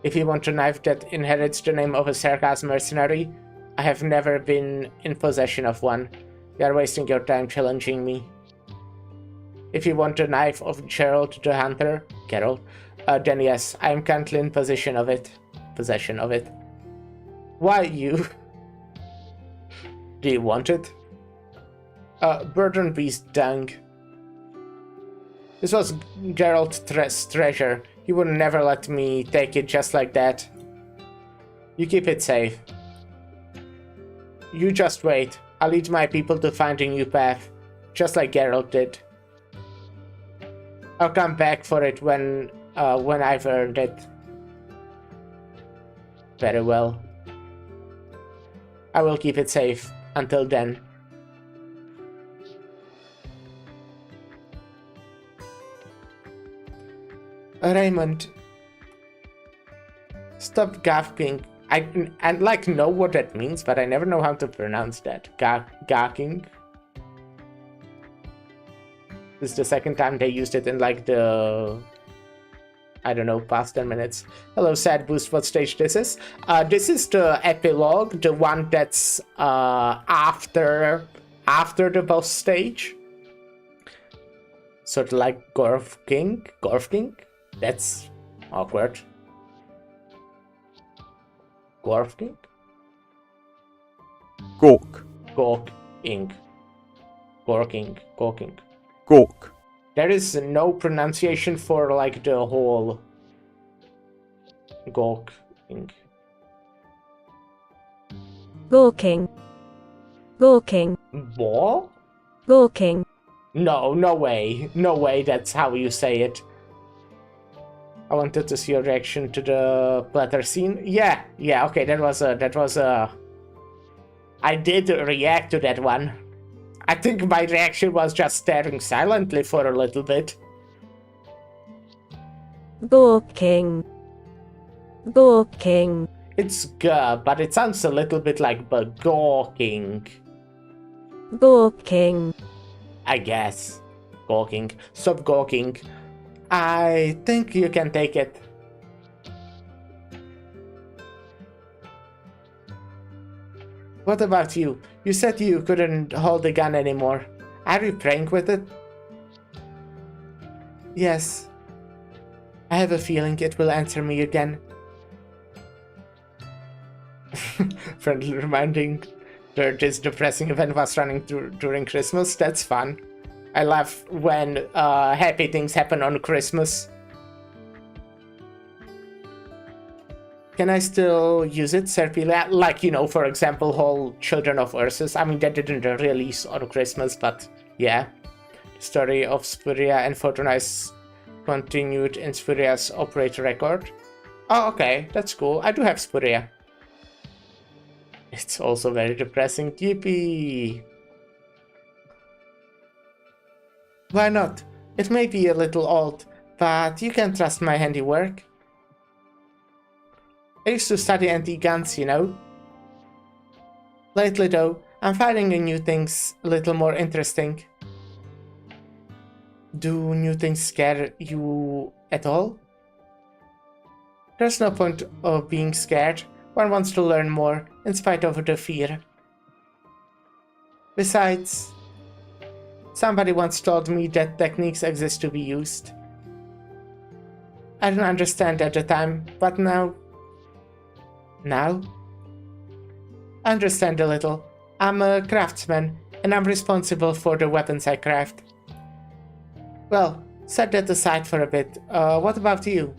If you want a knife that inherits the name of a sarcasm mercenary, I have never been in possession of one. You are wasting your time challenging me. If you want a knife of Geralt the Hunter, then yes, I am currently in possession of it. Why you? Do you want it? Burden Beast Dung. This was Geralt's treasure. He would never let me take it just like that. You keep it safe. You just wait. I'll lead my people to find a new path, just like Geralt did. I'll come back for it when I've earned it. Very well. I will keep it safe until then. Raymond, stop gawking. I like know what that means, but I never know how to pronounce that. Gawking. This is the second time they used it in like the, I don't know, past 10 minutes. Hello, Sad Boost, what stage this is? This is the epilogue, the one that's after the boss stage. Sort of like Gorf King? That's awkward. Gorf King? Gorking. Gork. There is no pronunciation for like the whole Gorking. Gorking. Ball? Gorking. No way that's how you say it. I wanted to see your reaction to the platter scene. Yeah, okay, that was a... I did react to that one. I think my reaction was just staring silently for a little bit. Gorking. It's G, but it sounds a little bit like Gorking. I guess. Gorking. Stop gorking. I think you can take it. What about you? You said you couldn't hold the gun anymore. Are you playing with it? Yes. I have a feeling it will answer me again. Friendly reminding that this depressing event was running during Christmas. That's fun. I love when happy things happen on Christmas. Can I still use it, Serpila? Like, you know, for example, whole Children of Ursus. I mean, that didn't release on Christmas, but yeah. The story of Spuria and Fortuna is continued in Spuria's operator record. Oh, okay, that's cool. I do have Spuria. It's also very depressing. Yippee! Why not? It may be a little old, but you can trust my handiwork. I used to study anti-guns, you know. Lately though, I'm finding new things a little more interesting. Do new things scare you at all? There's no point of being scared. One wants to learn more, in spite of the fear. Besides, somebody once told me that techniques exist to be used. I didn't understand at the time, but now... Now? I understand a little. I'm a craftsman, and I'm responsible for the weapons I craft. Well, set that aside for a bit. What about you?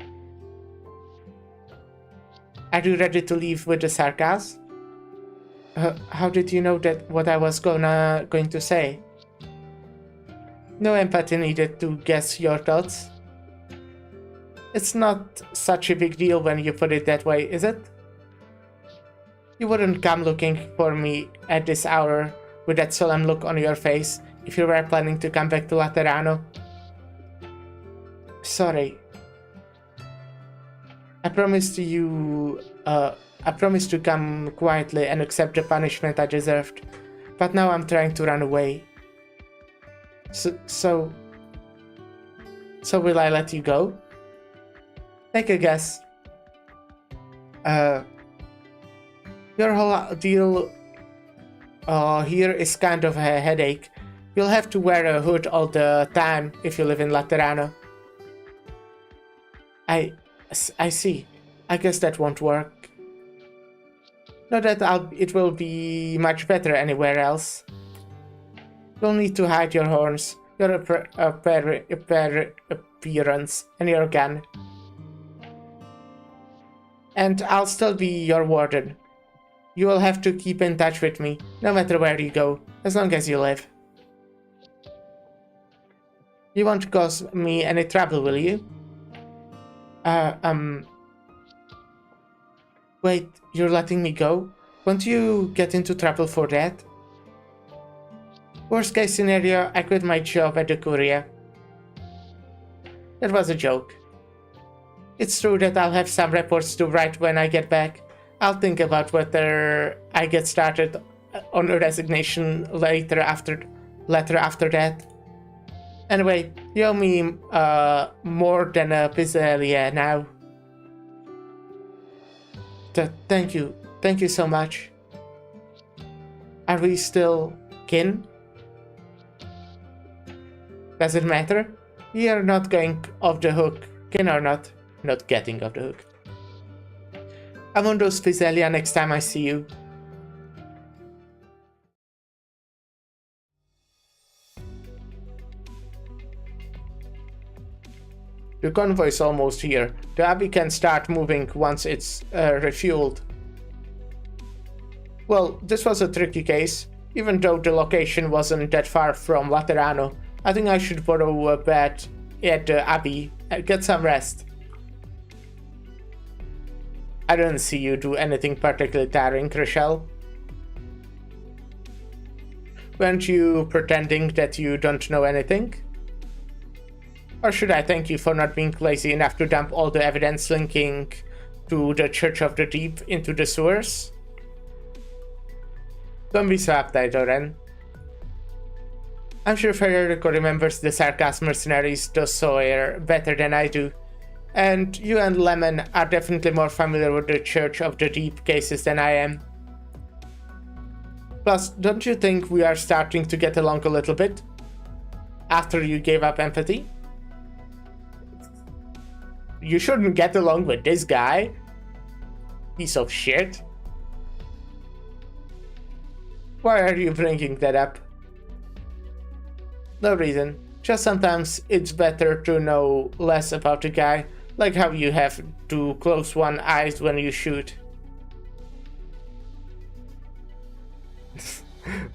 Are you ready to leave with the sarcasm? How did you know that what I was going to say? No empathy needed to guess your thoughts. It's not such a big deal when you put it that way, is it? You wouldn't come looking for me at this hour with that solemn look on your face if you were planning to come back to Laterano. Sorry. I promised to come quietly and accept the punishment I deserved, but now I'm trying to run away. So will I let you go? Take a guess. Your whole deal here is kind of a headache. You'll have to wear a hood all the time if you live in Laterano. I see. I guess that won't work. Not that it will be much better anywhere else. You'll need to hide your horns, your appearance, and your gun. And I'll still be your warden. You will have to keep in touch with me, no matter where you go, as long as you live. You won't cause me any trouble, will you? Wait, you're letting me go? Won't you get into trouble for that? Worst case scenario, I quit my job at the Courier. That was a joke. It's true that I'll have some reports to write when I get back. I'll think about whether I get started on a resignation letter after that. Anyway, you owe me more than a pizzeria now. Thank you. Thank you so much. Are we still kin? Does it matter? You're not going off the hook, kin or not. Not getting off the hook. I'm on those pizzeria next time I see you. The convoy's almost here. The Abbey can start moving once it's refueled. Well, this was a tricky case. Even though the location wasn't that far from Laterano, I think I should borrow a bed at the Abbey and get some rest. I didn't see you do anything particularly tiring, Rochelle. Weren't you pretending that you don't know anything? Or should I thank you for not being lazy enough to dump all the evidence linking to the Church of the Deep into the sewers? Don't be so uptight, Oren. I'm sure Federico remembers the sarcasm mercenaries do Sawyer better than I do. And you and Lemon are definitely more familiar with the Church of the Deep cases than I am. Plus, don't you think we are starting to get along a little bit? After you gave up empathy? You shouldn't get along with this guy. Piece of shit. Why are you bringing that up? No reason. Just sometimes it's better to know less about a guy, like how you have to close one eye when you shoot.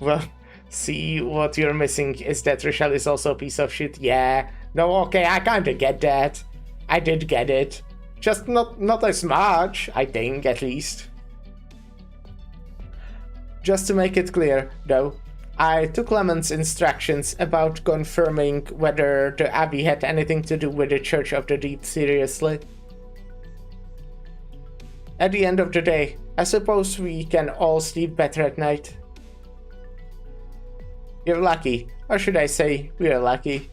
Well, see, what you're missing is that Rochelle is also a piece of shit. Yeah, no, okay, I kinda get that. I did get it. Just not as much, I think, at least. Just to make it clear, though, I took Lemon's instructions about confirming whether the Abbey had anything to do with the Church of the Deep seriously. At the end of the day, I suppose we can all sleep better at night. You're lucky, or should I say, we're lucky.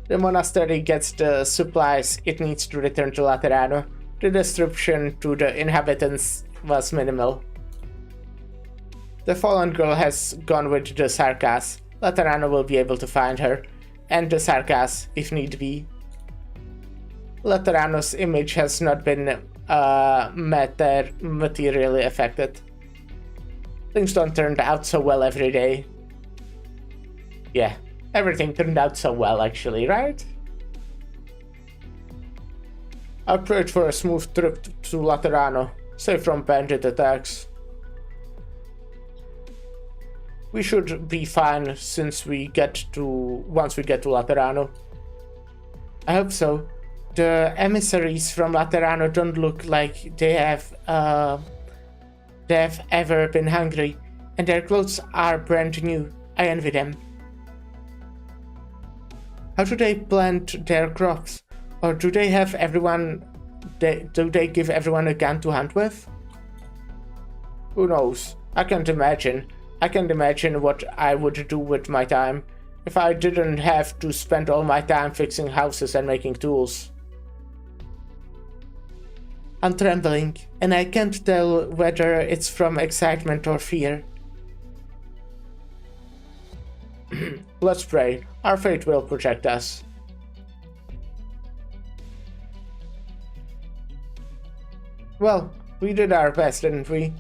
The monastery gets the supplies it needs to return to Laterano. The disruption to the inhabitants was minimal. The fallen girl has gone with the Sarkas. Laterano will be able to find her, and the Sarkas, if need be. Laterano's image has not been materially affected. Things don't turn out so well every day. Yeah, everything turned out so well actually, right? I prayed for a smooth trip to Laterano, safe from bandit attacks. We should be fine once we get to Laterano. I hope so. The emissaries from Laterano don't look like they have ever been hungry, and their clothes are brand new. I envy them. How do they plant their crops? Or do they have do they give everyone a gun to hunt with? Who knows? I can't imagine. I can't imagine what I would do with my time if I didn't have to spend all my time fixing houses and making tools. I'm trembling, and I can't tell whether it's from excitement or fear. Let's pray. Our fate will protect us. Well, we did our best, didn't we?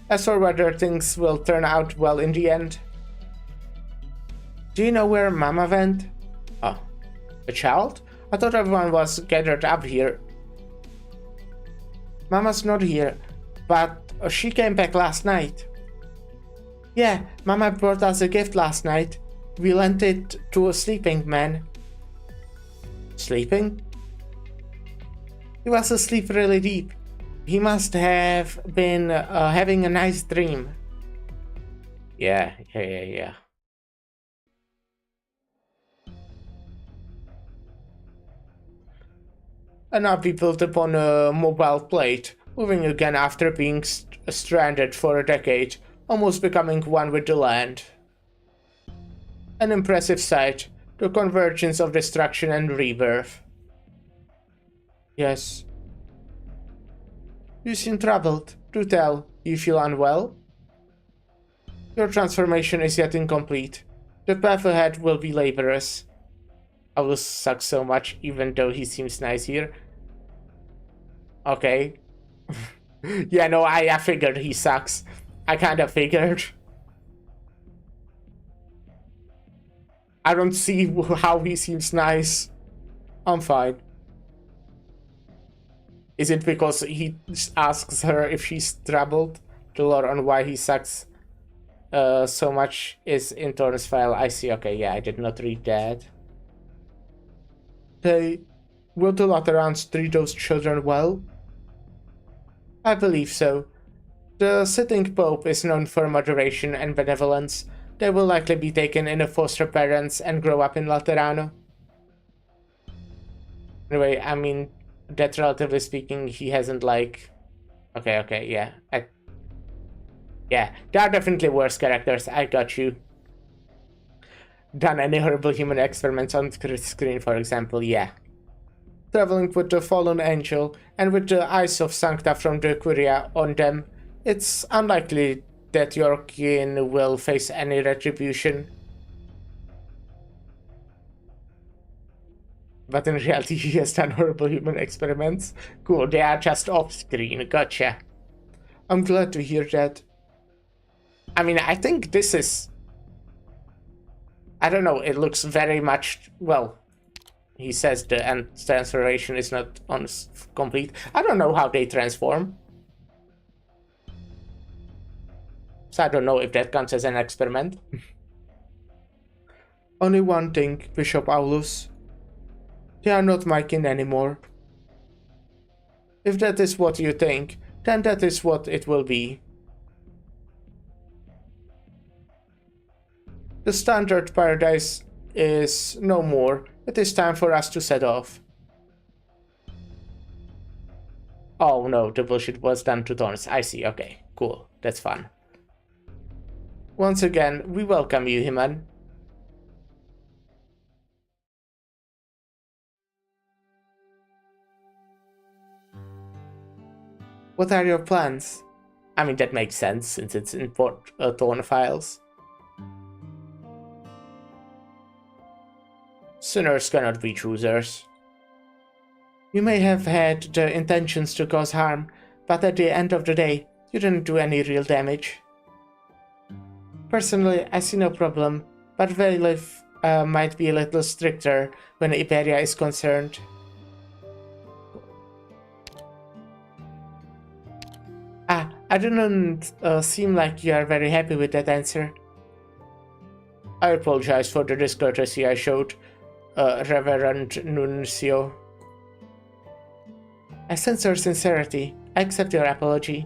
As for whether things will turn out well in the end. Do you know where Mama went? Oh, a child? I thought everyone was gathered up here. Mama's not here, but she came back last night. Yeah, Mama brought us a gift last night. We lent it to a sleeping man. Sleeping? He was asleep really deep. He must have been having a nice dream. Yeah. A navi built upon a mobile plate, moving again after being stranded for a decade, almost becoming one with the land. An impressive sight, the convergence of destruction and rebirth. Yes. You seem troubled. Do tell. You feel unwell? Your transformation is yet incomplete. The path ahead will be laborious. Aulus sucks so much, even though he seems nice here. Okay. Yeah, no, I figured he sucks. I kinda figured. I don't see how he seems nice. I'm fine. Is it because he asks her if she's troubled? The lore on why he sucks so much is in Torn's file. I see. Okay, yeah, I did not read that. Will the Laterans treat those children well? I believe so. The sitting pope is known for moderation and benevolence. They will likely be taken in a foster parents and grow up in Laterano. Anyway, I mean, that relatively speaking, he hasn't like... Okay, yeah. Yeah, there are definitely worse characters, I got you. Done any horrible human experiments on screen, for example, yeah. Traveling with the fallen angel, and with the eyes of Sancta from the Curia on them, it's unlikely that your kin will face any retribution. But in reality, he has done horrible human experiments. Cool, they are just off-screen, gotcha. I'm glad to hear that. I mean, I think this is... I don't know, it looks very much... Well, he says the end transformation is not complete. I don't know how they transform. So I don't know if that counts as an experiment. Only one thing, Bishop Aulus. They are not my kin anymore. If that is what you think, then that is what it will be. The standard paradise is no more. It is time for us to set off. Oh no, the bullshit was done to Thorns. I see, okay, cool, that's fun. Once again, we welcome you, Himan. What are your plans? I mean, that makes sense, since it's in Thorn files. Sinners cannot be choosers. You may have had the intentions to cause harm, but at the end of the day, you didn't do any real damage. Personally, I see no problem, but Valif might be a little stricter when Iberia is concerned. I didn't seem like you are very happy with that answer. I apologize for the discourtesy I showed, Reverend Nuncio. I sense your sincerity. I accept your apology.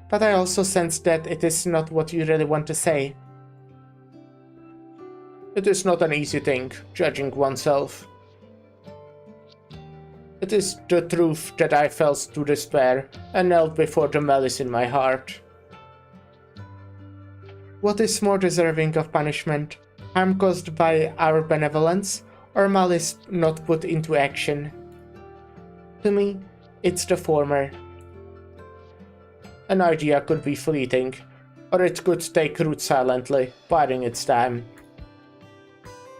But I also sense that it is not what you really want to say. It is not an easy thing, judging oneself. It is the truth that I felt to despair and knelt before the malice in my heart. What is more deserving of punishment? Harm caused by our benevolence, or malice not put into action? To me, it's the former. An idea could be fleeting, or it could take root silently, biding its time.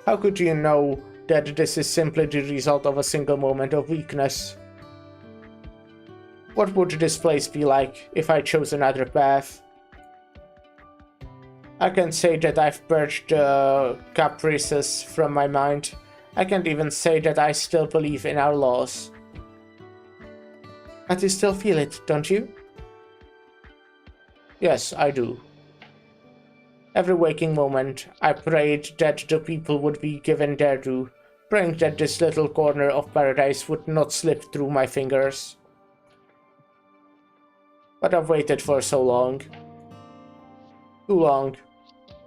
How could you know that this is simply the result of a single moment of weakness? What would this place be like if I chose another path? I can say that I've purged the caprices from my mind. I can't even say that I still believe in our laws. But you still feel it, don't you? Yes, I do. Every waking moment, I prayed that the people would be given their due, praying that this little corner of paradise would not slip through my fingers. But I've waited for so long. Too long.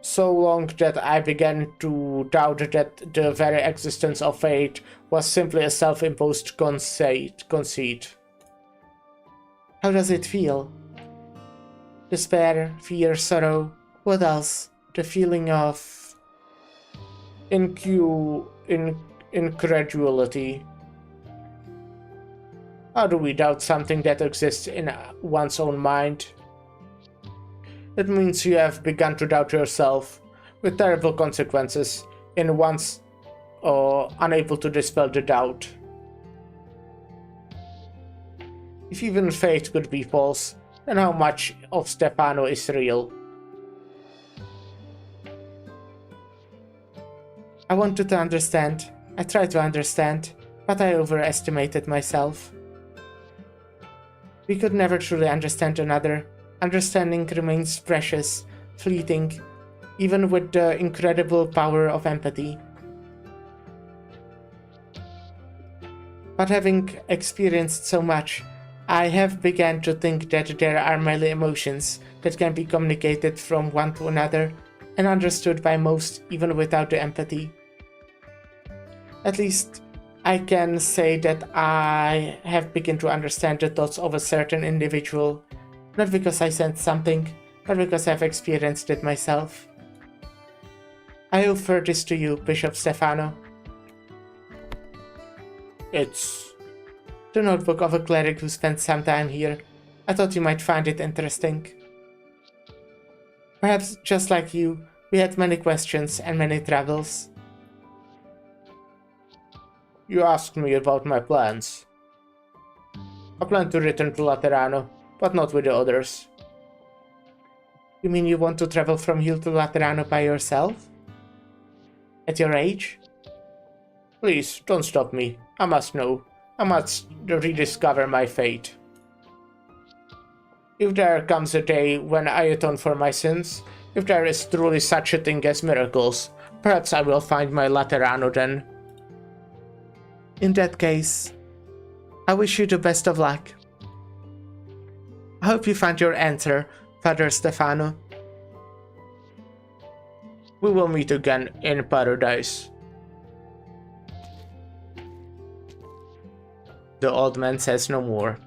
So long that I began to doubt that the very existence of fate was simply a self-imposed conceit. How does it feel? Despair, fear, sorrow. What else? The feeling of incredulity. How do we doubt something that exists in one's own mind? It means you have begun to doubt yourself, with terrible consequences, in once unable to dispel the doubt. If even fate could be false, then how much of Stefano is real? I wanted to understand. I tried to understand, but I overestimated myself. We could never truly understand another. Understanding remains precious, fleeting, even with the incredible power of empathy. But having experienced so much, I have begun to think that there are merely emotions that can be communicated from one to another and understood by most even without the empathy. At least, I can say that I have begun to understand the thoughts of a certain individual, not because I sensed something, but because I've experienced it myself. I offer this to you, Bishop Stefano. It's the notebook of a cleric who spent some time here. I thought you might find it interesting. Perhaps just like you, we had many questions and many troubles. You asked me about my plans. I plan to return to Laterano, but not with the others. You mean you want to travel from here to Laterano by yourself? At your age? Please, don't stop me. I must know. I must rediscover my fate. If there comes a day when I atone for my sins, if there is truly such a thing as miracles, perhaps I will find my Laterano then. In that case, I wish you the best of luck. I hope you find your answer, Father Stefano. We will meet again in paradise. The old man says no more.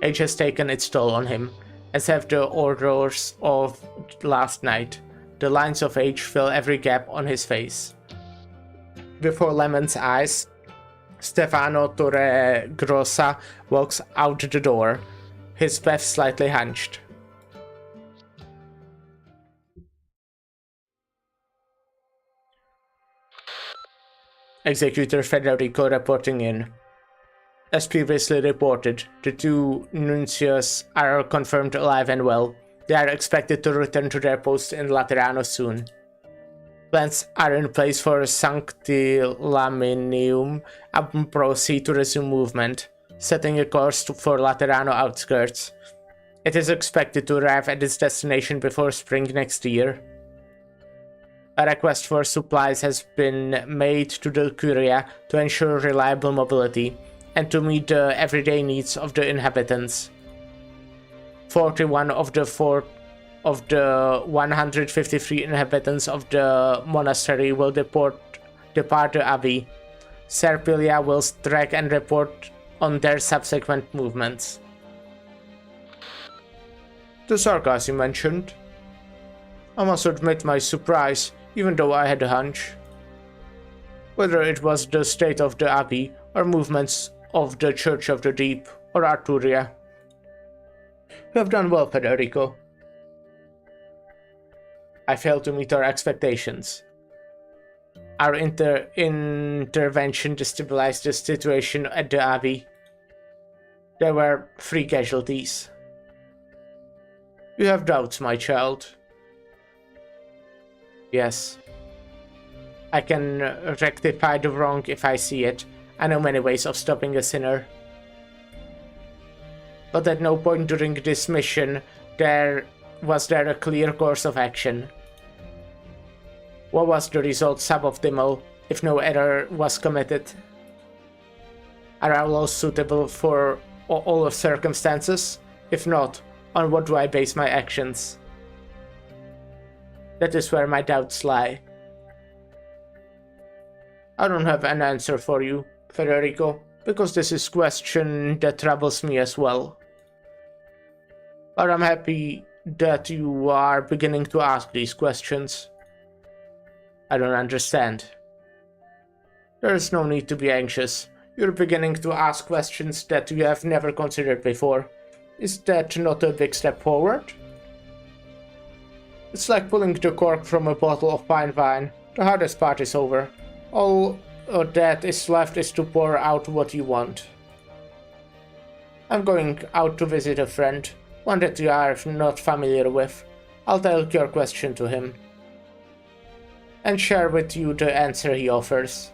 Age has taken its toll on him, as have the horrors of last night. The lines of age fill every gap on his face. Before Lemon's eyes, Stefano Torregrossa walks out the door, his back slightly hunched. Executor Federico reporting in. As previously reported, the two nuncios are confirmed alive and well. They are expected to return to their posts in Laterano soon. Plans are in place for Sancti Laminium Ambrosi to resume movement, setting a course for Laterano outskirts. It is expected to arrive at its destination before spring next year. A request for supplies has been made to the Curia to ensure reliable mobility and to meet the everyday needs of the inhabitants. 41 of the 153 inhabitants of the monastery will depart the abbey. Serpilia will track and report on their subsequent movements. The Sarkas you mentioned. I must admit my surprise, even though I had a hunch. Whether it was the state of the abbey, or movements of the Church of the Deep, or Arturia. You have done well, Federico. I failed to meet our expectations. Our intervention destabilized the situation at the abbey. There were 3 casualties. You have doubts, my child. Yes. I can rectify the wrong if I see it. I know many ways of stopping a sinner. But at no point during this mission was there a clear course of action. What was the result suboptimal if no error was committed? Are our laws suitable for all of circumstances? If not, on what do I base my actions? That is where my doubts lie. I don't have an answer for you, Federico, because this is a question that troubles me as well. But I'm happy that you are beginning to ask these questions. I don't understand. There is no need to be anxious. You're beginning to ask questions that you have never considered before. Is that not a big step forward? It's like pulling the cork from a bottle of fine wine. The hardest part is over. All that is left is to pour out what you want. I'm going out to visit a friend, one that you are not familiar with. I'll tell your question to him and share with you the answer he offers.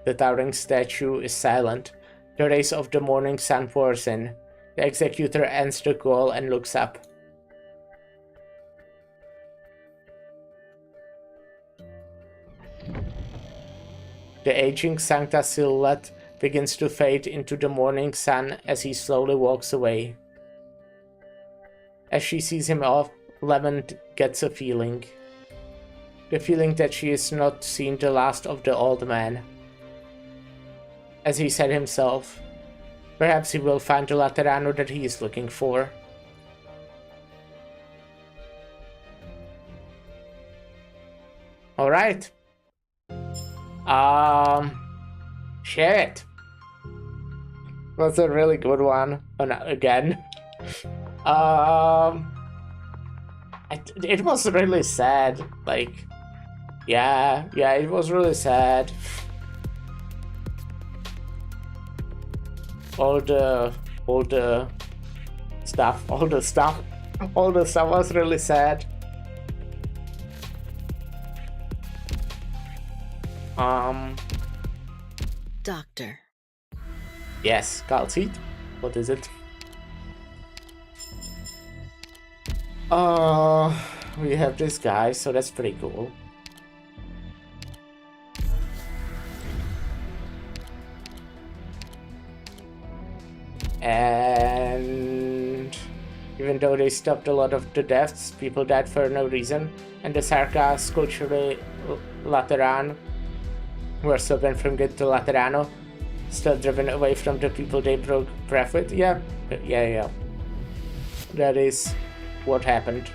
The towering statue is silent. The rays of the morning sun pours in. The executor ends the call and looks up. The aging Sancta silhouette begins to fade into the morning sun as he slowly walks away. As she sees him off, Lemon gets a feeling. The feeling that she has not seen the last of the old man. As he said himself, perhaps he will find the Laterano that he is looking for. Alright. Shit. That's a really good one. Oh, no, again. It was really sad. Like, yeah, it was really sad. All the stuff was really sad. Doctor. Yes, Calcite. What is it? We have this guy, so that's pretty cool. And even though they stopped a lot of the deaths, people died for no reason, and the Sarkas culturally Lateran were stolen from good to Laterano, still driven away from the people they broke breath with. Yeah. That is what happened.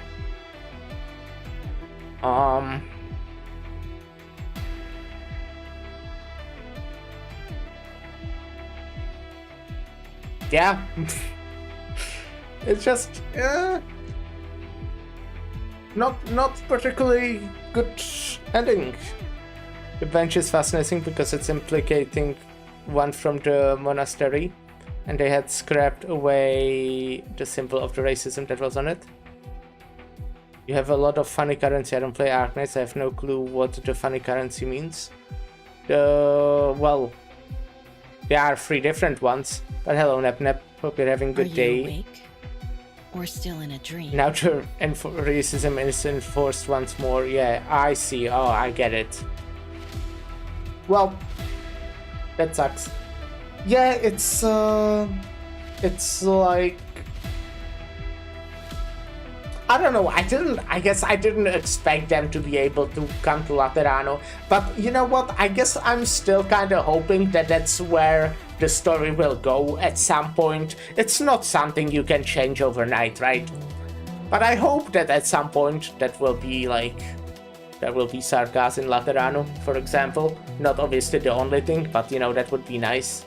Yeah. It's just not particularly good ending. The bench is fascinating because it's implicating one from the monastery, and they had scrapped away the symbol of the racism that was on it. You have a lot of funny currency. I don't play Arknights. I have no clue what the funny currency means. Well, there are 3 different ones. But hello, Nep Nep. Hope you're having a good day. Awake? Or still in a dream? Now the racism is enforced once more. Yeah, I see. Oh, I get it. Well, that sucks. Yeah, it's like, I don't know, I guess I didn't expect them to be able to come to Laterano, but you know what, I guess I'm still kind of hoping that that's where the story will go at some point. It's not something you can change overnight, right? But I hope that at some point that will be like, there will be Sarkas in Laterano, for example. Not obviously the only thing, but you know, that would be nice.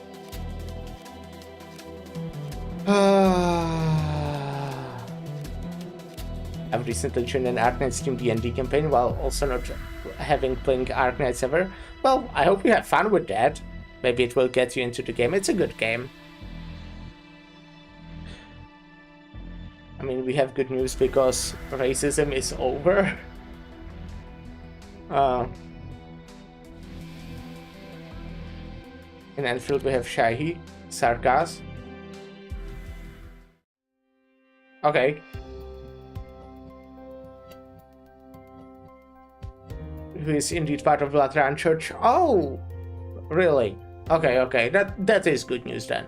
I've recently joined an Arknights Team D&D campaign while also not having playing Arknights ever. Well, I hope you have fun with that. Maybe it will get you into the game. It's a good game. I mean, we have good news because racism is over. In Enfield we have Shahi, Sarkas. Okay. Who is indeed part of Latran Church? Oh, really? Okay. That is good news then.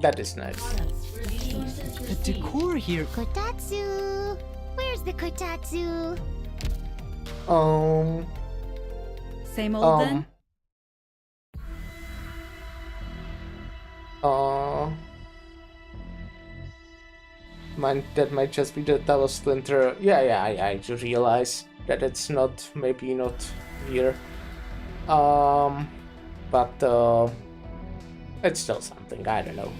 That is nice. The decor here. Kotatsu! Where's the Kotatsu? Same old then? That might just be the Talos Splinter. Yeah, I do realize that it's maybe not here. But it's still something, I don't know.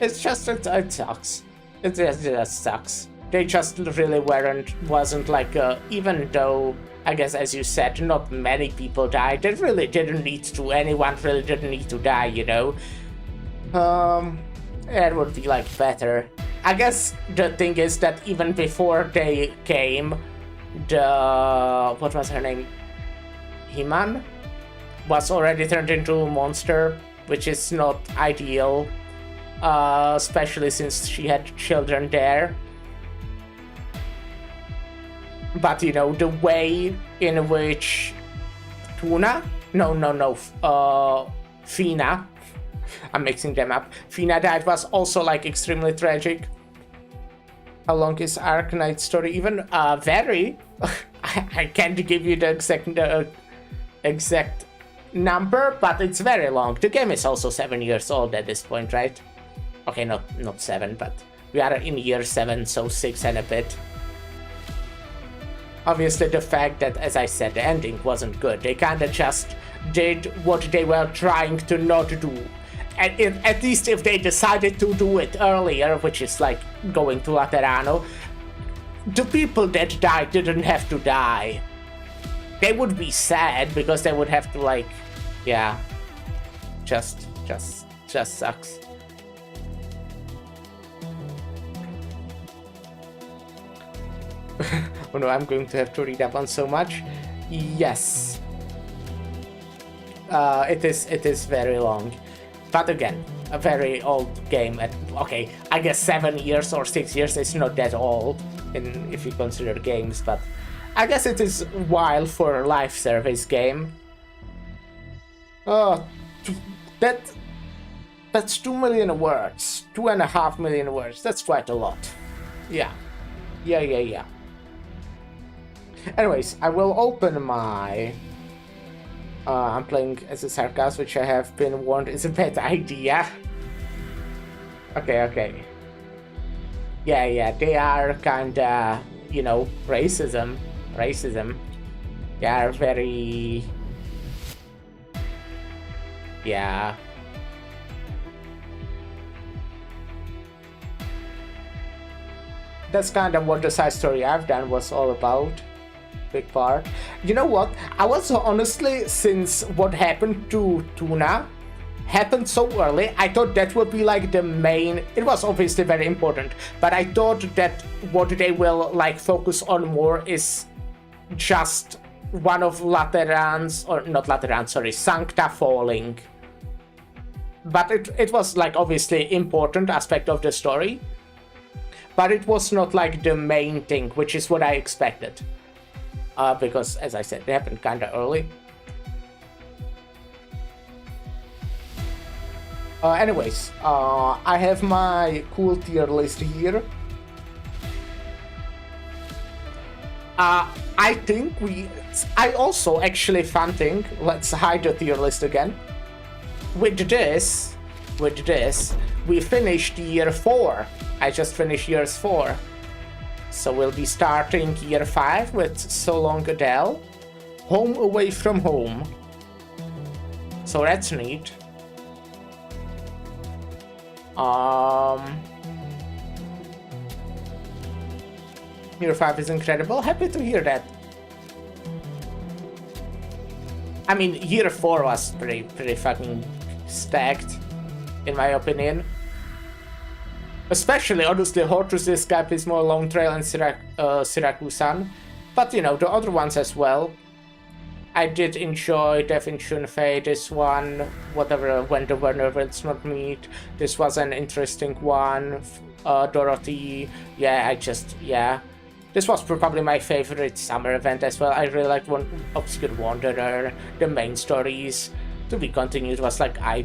It's just, it sucks. It just sucks. They just really wasn't like, even though, I guess as you said, not many people died, anyone really didn't need to die, you know? It would be like better. I guess the thing is that even before they came, what was her name? Himan? Was already turned into a monster, which is not ideal. Especially since she had children there. But you know, the way in which Fina, I'm mixing them up. Fina died was also like extremely tragic. How long is Arknights story? Even very. I can't give you the exact number, but it's very long. The game is also 7 years old at this point, right? Okay, not 7, but we are in year 7, so 6 and a bit. Obviously, the fact that, as I said, the ending wasn't good. They kinda just did what they were trying to not do. And at least if they decided to do it earlier, which is like going to Laterano, the people that died didn't have to die. They would be sad because they would have to like, yeah, just sucks. Oh no, I'm going to have to read up on so much. Yes. It is very long. But again, a very old game. Okay, I guess 7 years or 6 years is not that old if you consider games, but I guess it is wild for a live service game. That's 2 million words. 2.5 million words. That's quite a lot. Yeah. Anyways, I will open my... I'm playing as a Sarkas, which I have been warned is a bad idea. Okay. Yeah, they are kinda, you know, racism. They are very... Yeah. that's kind of what the side story I've done was all about. Big part. You know what? I was honestly, since what happened to Tuna happened so early, I thought that would be like the main. It was obviously very important, but I thought that what they will like focus on more is just one of Lateran's, or not Lateran, sorry, Sancta falling. But it was like obviously important aspect of the story, but it was not like the main thing, which is what I expected. Because, as I said, it happened kind of early. Anyways, I have my cool tier list here. I also actually fun thing, let's hide the tier list again. With this, we finished year 4. I just finished years 4. So we'll be starting year 5 with So Long Adele. Home Away from Home. So that's neat. Year 5 is incredible. Happy to hear that. I mean, year 4 was pretty fucking stacked, in my opinion. Especially, honestly, Hortus, Escapismo, Long Trail, and Syracusan. But, you know, the other ones as well. I did enjoy Death in Shunfei, this one, whatever, When the Werner Will Not Meet. This was an interesting one. Dorothy, yeah. This was probably my favorite summer event as well. I really liked one Obscure Wanderer. The main stories to be continued was like I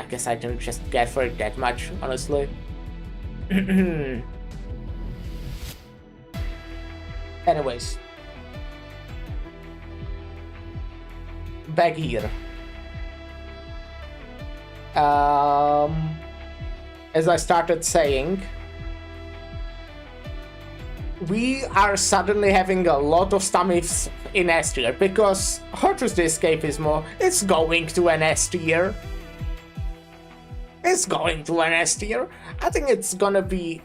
guess I didn't just get for it that much, honestly. Anyways, back here. As I started saying, we are suddenly having a lot of stomachs in S tier because Hortus the Escapismo is going to an S tier. It's going to an S tier. I think it's gonna be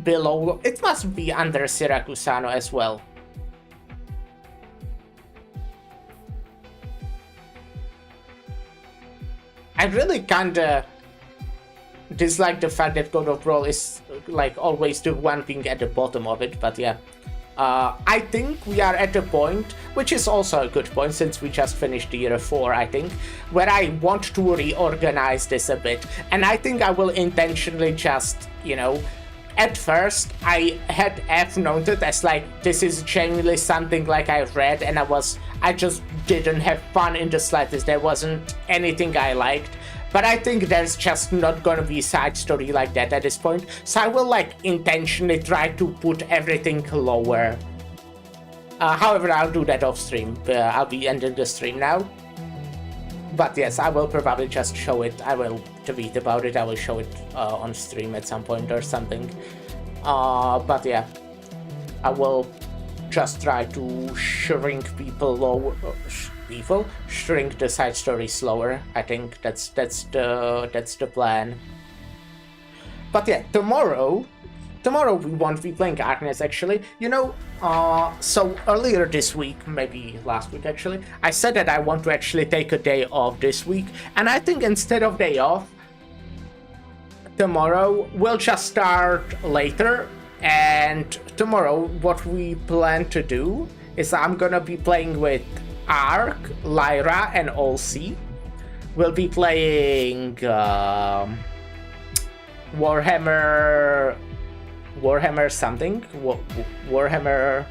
below. It must be under Syracusano as well. I really kinda dislike the fact that God of Brawl is like always the one being at the bottom of it, but yeah. I think we are at a point, which is also a good point since we just finished year 4, I think, where I want to reorganize this a bit. And I think I will intentionally just, you know, at first I had F noted as like, this is genuinely something like I read and I just didn't have fun in the slightest. There wasn't anything I liked. But I think there's just not gonna be a side story like that at this point, so I will like intentionally try to put everything lower. However, I'll do that off stream. I'll be ending the stream now. But yes, I will probably just show it. I will tweet about it. I will show it on stream at some point or something. But yeah, I will just try to shrink people lower. Shrink the side story slower. I think that's the plan. But yeah, tomorrow we won't be playing Arknights actually. You know, so earlier this week, maybe last week actually, I said that I want to actually take a day off this week, and I think instead of day off, tomorrow we'll just start later. And tomorrow, what we plan to do is I'm gonna be playing with Ark, Lyra, and Olsey. We'll be playing Warhammer something. Warhammer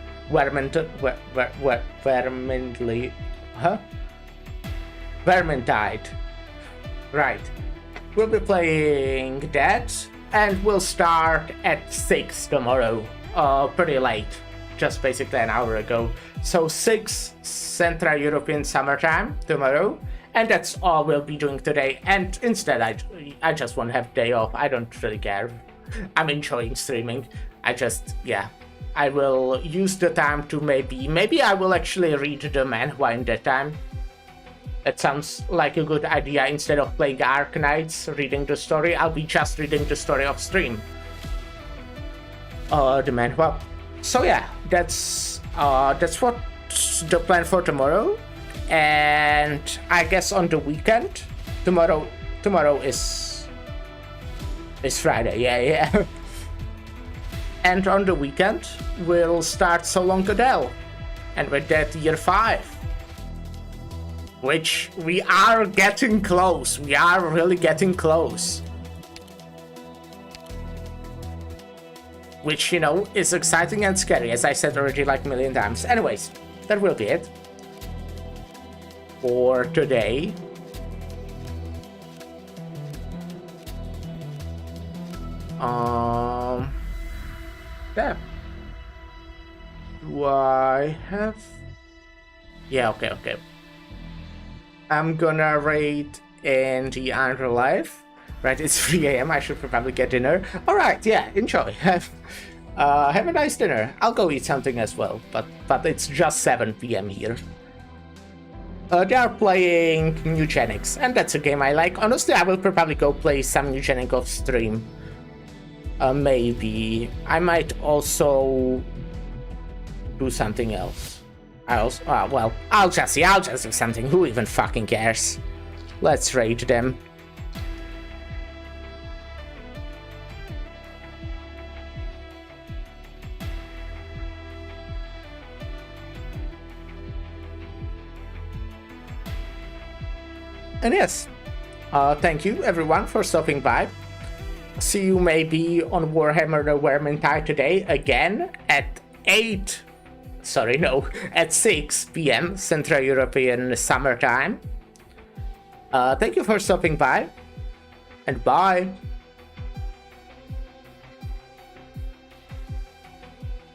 Vermintide. Right. We'll be playing that, and we'll start at 6 tomorrow. Pretty late. Just basically an hour ago. So 6 Central European summertime tomorrow, and that's all we'll be doing today. And instead, I just want to have day off. I don't really care. I'm enjoying streaming. I will use the time to maybe I will actually read the manhwa in that time. That sounds like a good idea. Instead of playing Arknights, reading the story, I'll be just reading the story off stream. demand. Well, so yeah, that's what's the plan for tomorrow, and I guess on the weekend, tomorrow is Friday. Yeah. And on the weekend, we'll start So Long Adele, and with that, year 5. Which we are getting close. We are really getting close. Which, you know, is exciting and scary, as I said already like a million times. Anyways, that will be it for today. Yeah. Do I have... Yeah, okay. I'm gonna raid in the Underlife. Right, it's 3 a.m. I should probably get dinner. Alright, yeah, enjoy. Have a nice dinner. I'll go eat something as well, but it's just 7 p.m. here. They are playing Eugenics, and that's a game I like. Honestly, I will probably go play some Eugenics off stream. Maybe. I might also do something else. I'll just do something. Who even fucking cares? Let's raid them. And yes, thank you everyone for stopping by. See you maybe on Warhammer the Vermintide today again at 6 p.m. Central European Summer Time. Thank you for stopping by, and bye.